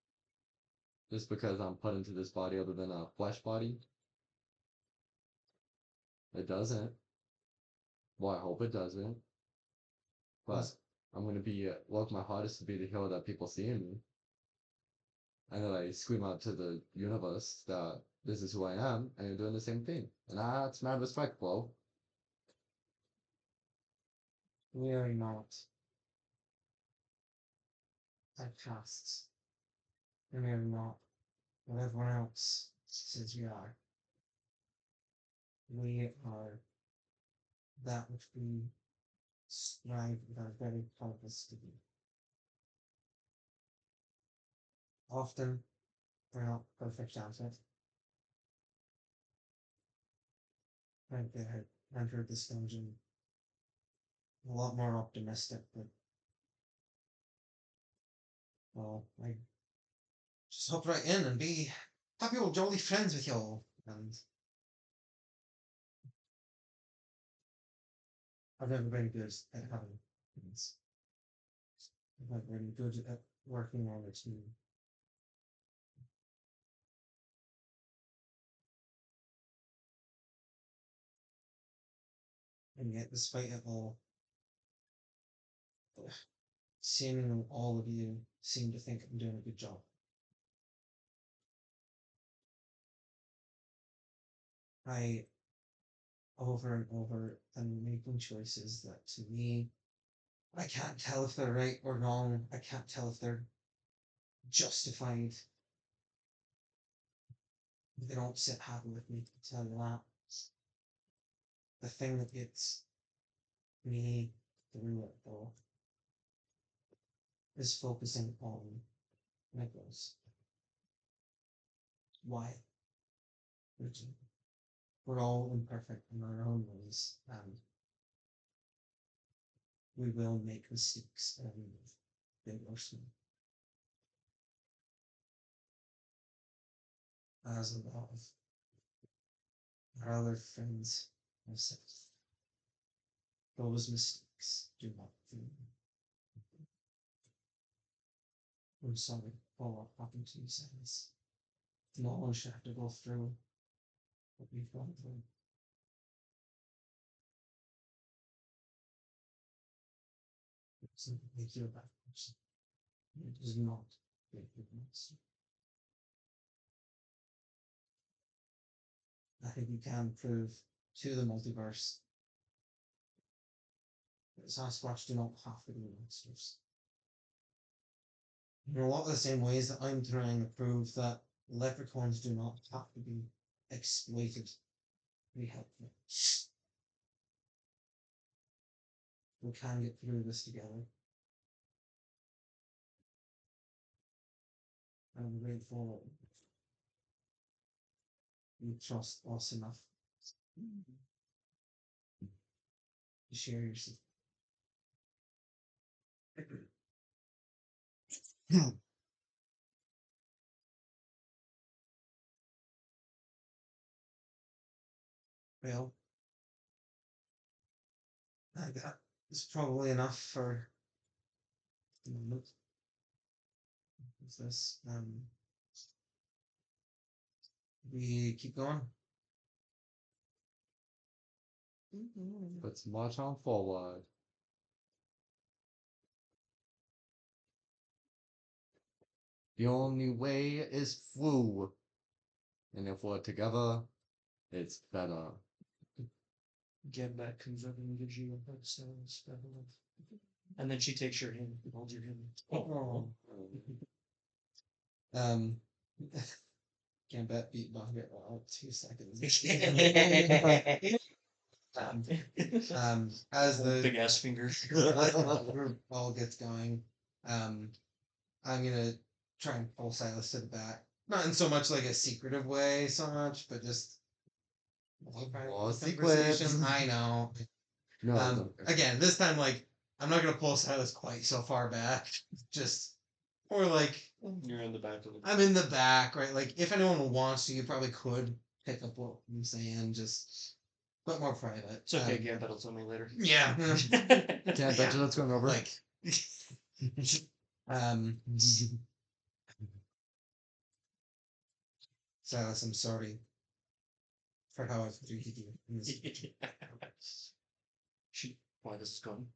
Just because I'm put into this body other than a flesh body? It doesn't. Well, I hope it doesn't. But I'm gonna be work my hardest to be the hero that people see in me. And then I scream out to the universe that this is who I am, and you're doing the same thing. And that's mad respectful. We are not outcasts. And we are not what everyone else says we are. We are that which we strive with our very purpose to be. Often, we're not perfect at it. I had entered this dungeon a lot more optimistic, but well, I just hop right in and be happy old jolly friends with y'all. And I've never been good at having friends. I've never been good at working on a team. And yet, despite it all, seemingly all of you seem to think I'm doing a good job. I, over and over, am making choices that to me, I can't tell if they're right or wrong. I can't tell if they're justified. They don't sit happy with me, to tell you that. The thing that gets me through it, though, is focusing on my goals. Why? We're all imperfect in our own ways, and we will make mistakes, and big or small. As a lot of our other friends have said, those mistakes do not feel. I'm sorry for what happened to you, Silas. No one should have to go through what we've gone through. It doesn't make you a bad person. It does not make you a monster. I think you can prove to the multiverse that Sasquatch do not have to be monsters. In a lot of the same ways that I'm trying to prove that leprechauns do not have to be exploited to be helpful. We can get through this together. I'm grateful you trust us enough to share your secret. Well, that is probably enough for the moment. What's this? We keep going. Let's march on forward. The only way is through. And if we're together, it's better. Get back comes up and gives you a hug, sounds better. And then she takes your hand, holds your hand. Oh. Um, can't bet beat Bucket out 2 seconds. As the Big ass fingers. group all gets going, I'm gonna try and pull Silas to the back. Not in so much like a secretive way, so much, but just More conversation. secrets. I know. No, it's okay. Again, this time, like, I'm not gonna pull Silas quite so far back. Just, or like, You're in the back of the. I'm in the back, right? Like, if anyone wants to, you probably could pick up what I'm saying, just, but more private. It's okay, Gambit will tell me later. Yeah. Can't bet you that's going over. Like, um, Silas, I'm sorry for how I've treated you. in this- Shoot, why this is gone?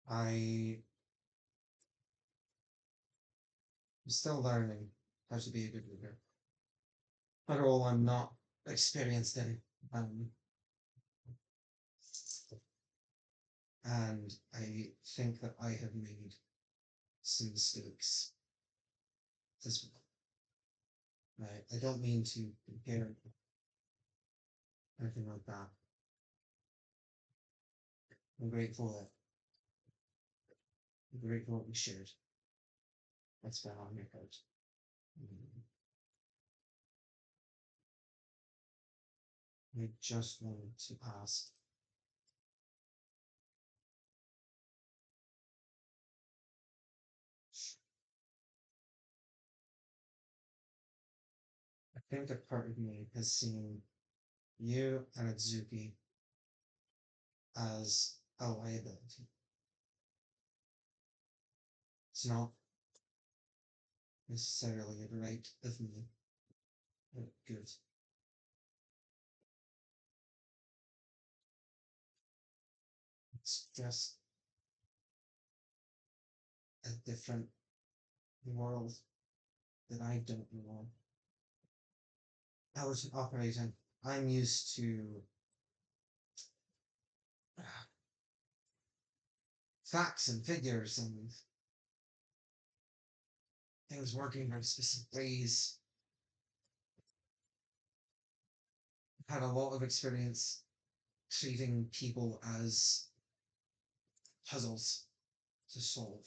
I'm still learning how to be a good leader. After all, I'm not experienced in. And I think that I have made some mistakes as well. Right? I don't mean to compare or anything like that. I'm grateful that we shared. What's been on your heart. I just wanted to ask. I think a part of me has seen you and Atsuki as a liability. It's not necessarily a right of me Good. It's just a different world that I don't know. I was operating. I'm used to facts and figures and things working in specific ways. Had a lot of experience treating people as puzzles to solve.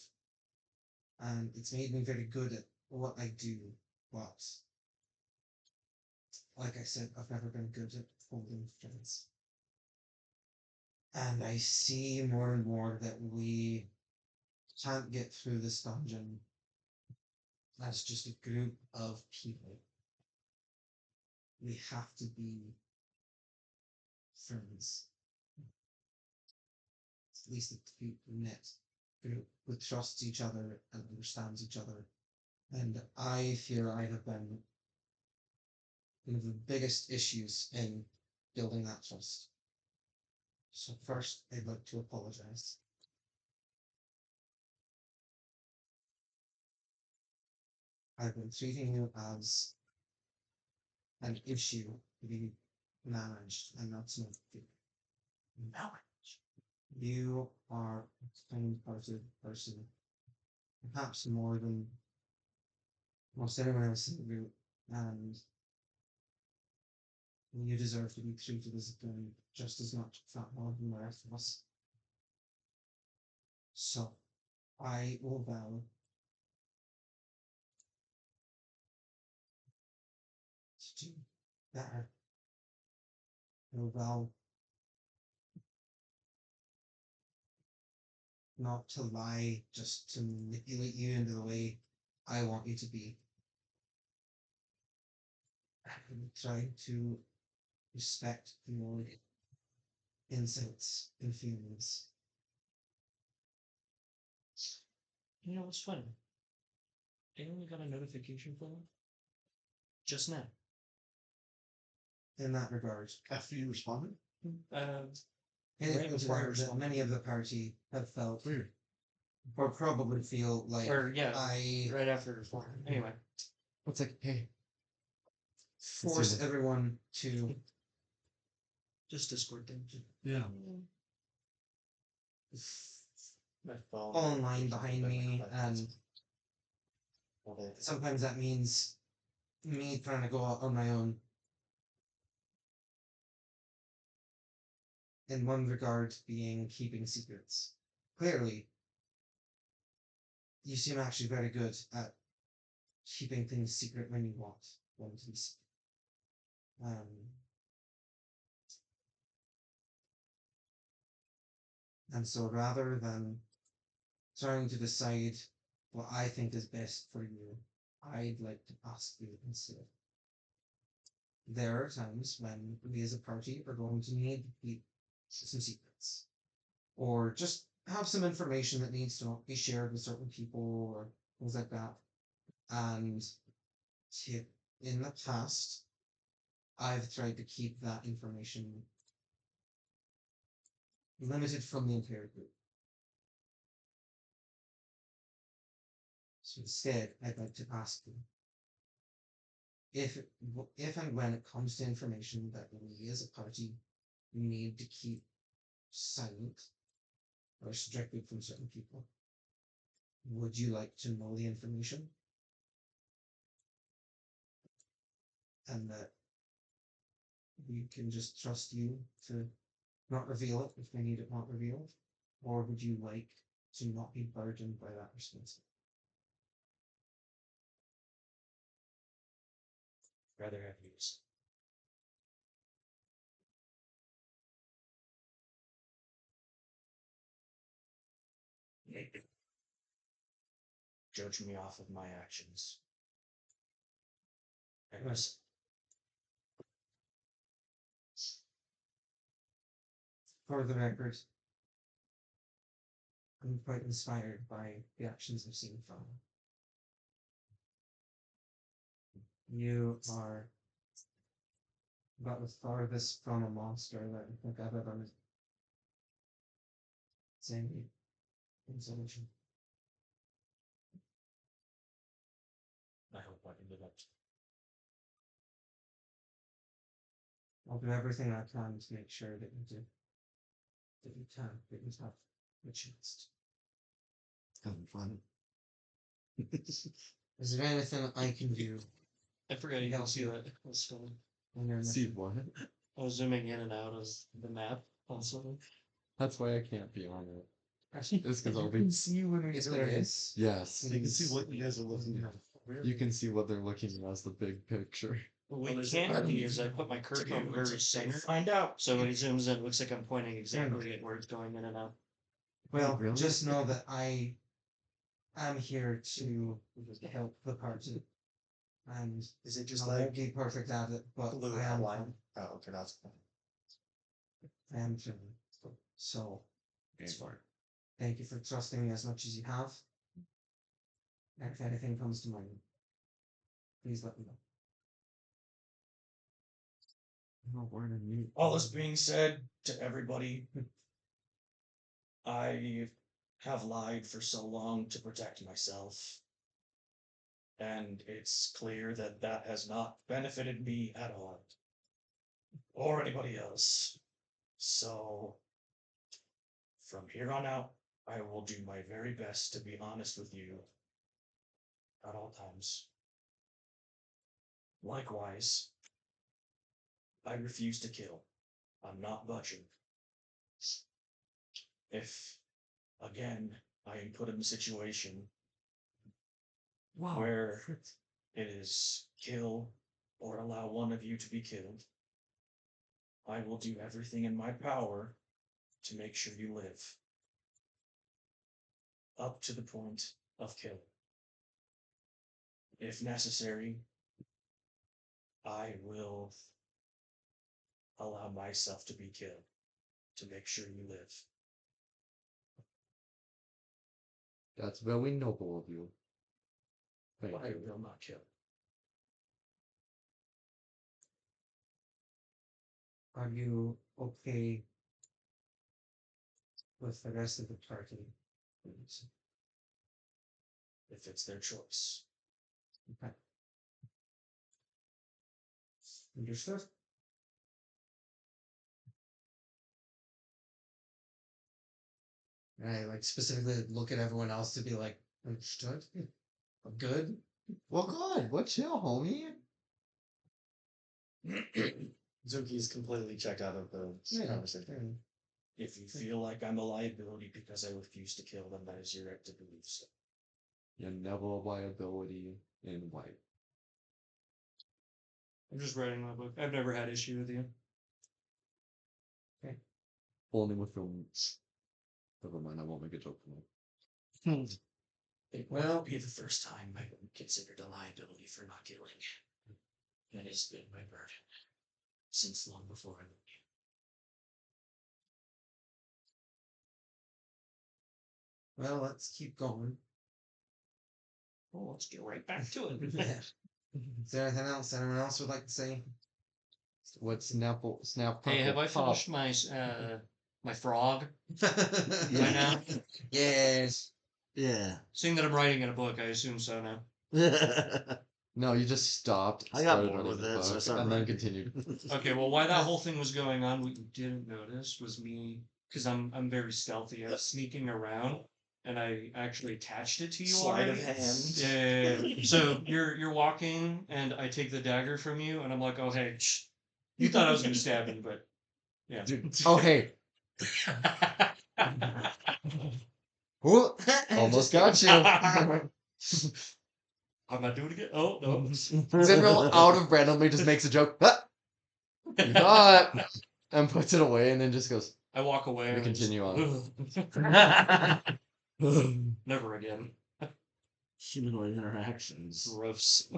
And it's made me very good at what I do, but like I said, I've never been good at holding friends. And I see more and more that we can't get through this dungeon as just a group of people. We have to be friends. At least a net group who trusts each other and understands each other. And I fear I have been one of the biggest issues in building that trust. So first, I'd like to apologize. I've been treating you as an issue to be managed, and that's not fair. Managed. You are a kind-hearted person, perhaps more than most anyone else in the group, and you deserve to be treated as a friend just as much, if not more, than the rest of us. So, I will vow to do better. I will vow not to lie, just to manipulate you into the way I want you to be. I will try to respect your insights and feelings. You know what's funny? I only got a notification from him just now. In that regard, After you responded? it Right was before I that responded. many of the party have felt, or probably feel like Or yeah, I right after it was born. Anyway, It's like, hey, force everyone to Just Discord thing. Yeah. My phone. fall in line behind me, and sometimes that means me trying to go out on my own. In one regard, being keeping secrets. Clearly, you seem actually very good at keeping things secret when you want them to be secret. And so rather than trying to decide what I think is best for you, I'd like to ask you instead. There are times when we as a party are going to need to keep some secrets, or just have some information that needs to not be shared with certain people, or things like that. And in the past, I've tried to keep that information limited from the entire group. So instead, I'd like to ask you if and when it comes to information that we as a party need to keep silent or restricted from certain people, would you like to know the information? And that we can just trust you to not reveal it if we need it not revealed? Or would you like to not be burdened by that responsibility? rather have used. Judge me off of my actions. Yes. For the record, I'm quite inspired by the actions I've seen from you. You are about the farthest from a monster that I think I've ever seen in solution. I hope I can do that. I'll do everything I can to make sure that you do. That you can, that you have a chance. Having fun. Is there anything I can do? I forgot you can see that. That's funny. On your See mission? what? I was zooming in and out of the map also. That's why I can't be on it. It's because I'll You be. can see when we Is do there it. is? Yes. You can see what you guys are looking You can see what they're looking at as the big picture. What we can do is I put my cursor on the very center, Find out. so when he zooms in, it looks like I'm pointing exactly at where it's going in and out. Well, Really? just know that I am here to help the party. And Is it just I won't like be perfect at it, but blue I am outline? Oh, okay, that's fine. I am trying. So It's fine. thank you for trusting me as much as you have. And if anything comes to mind, please let me know. Oh, we're in a new. All this being said, to everybody, I have lied for so long to protect myself. And it's clear that that has not benefited me at all. Or anybody else. So, from here on out, I will do my very best to be honest with you at all times. Likewise, I refuse to kill. I'm not budging. If, again, I am put in a situation where it is kill or allow one of you to be killed, I will do everything in my power to make sure you live. Up to the point of killing. If necessary, I will allow myself to be killed to make sure you live. That's very noble of you. Thank But I you. will not kill. Are you okay with the rest of the party? If it's their choice. Okay. Understood? And I like specifically look at everyone else to be like, understood? Good? Well, good. What chill, homie? Zuki is completely checked out of the conversation. If you feel like I'm a liability because I refuse to kill them, that is your right to believe so. Your never liability in white. I'm just writing my book. I've never had issue with you. Only with films. Never mind, I won't make a joke from it. It will be the first time I've been considered a liability for not killing. That has been my burden since long before I knew you. Well, let's keep going. Well, let's get right back to it. Is there anything else anyone else would like to say? What snap? Hey, have I pop. finished my my frog by Yeah. now? Yes. Yeah. Seeing that I'm writing in a book, I assume so now. No, you just stopped. I got started bored writing with the it, so I book, started and then writing. continued. Okay, well, why that whole thing was going on, what you didn't notice was me, because I'm very stealthy. I was sneaking around, and I actually attached it to you Sleight of already. hand. Yeah. So you're walking, and I take the dagger from you, and I'm like, oh hey, you thought I was gonna stab you, but yeah. Oh, hey. Ooh, almost got you. I'm not doing it again. Oh no. Zinril out of randomly just makes a joke. Ah, you thought, and puts it away, and then just goes. I walk away. We and I'm just- on. Never again. Humanoid interactions. Gross.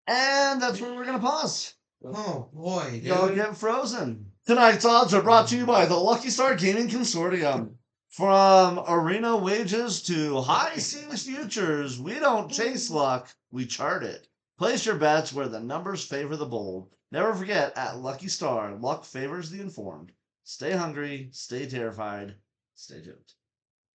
And that's where we're gonna pause. Oh boy. Go dude. get frozen. Tonight's odds are brought to you by the Lucky Star Gaming Consortium. From arena wages to high seas futures, we don't chase luck, we chart it. Place your bets where the numbers favor the bold. Never forget, at Lucky Star, luck favors the informed. Stay hungry, stay terrified, stay tuned.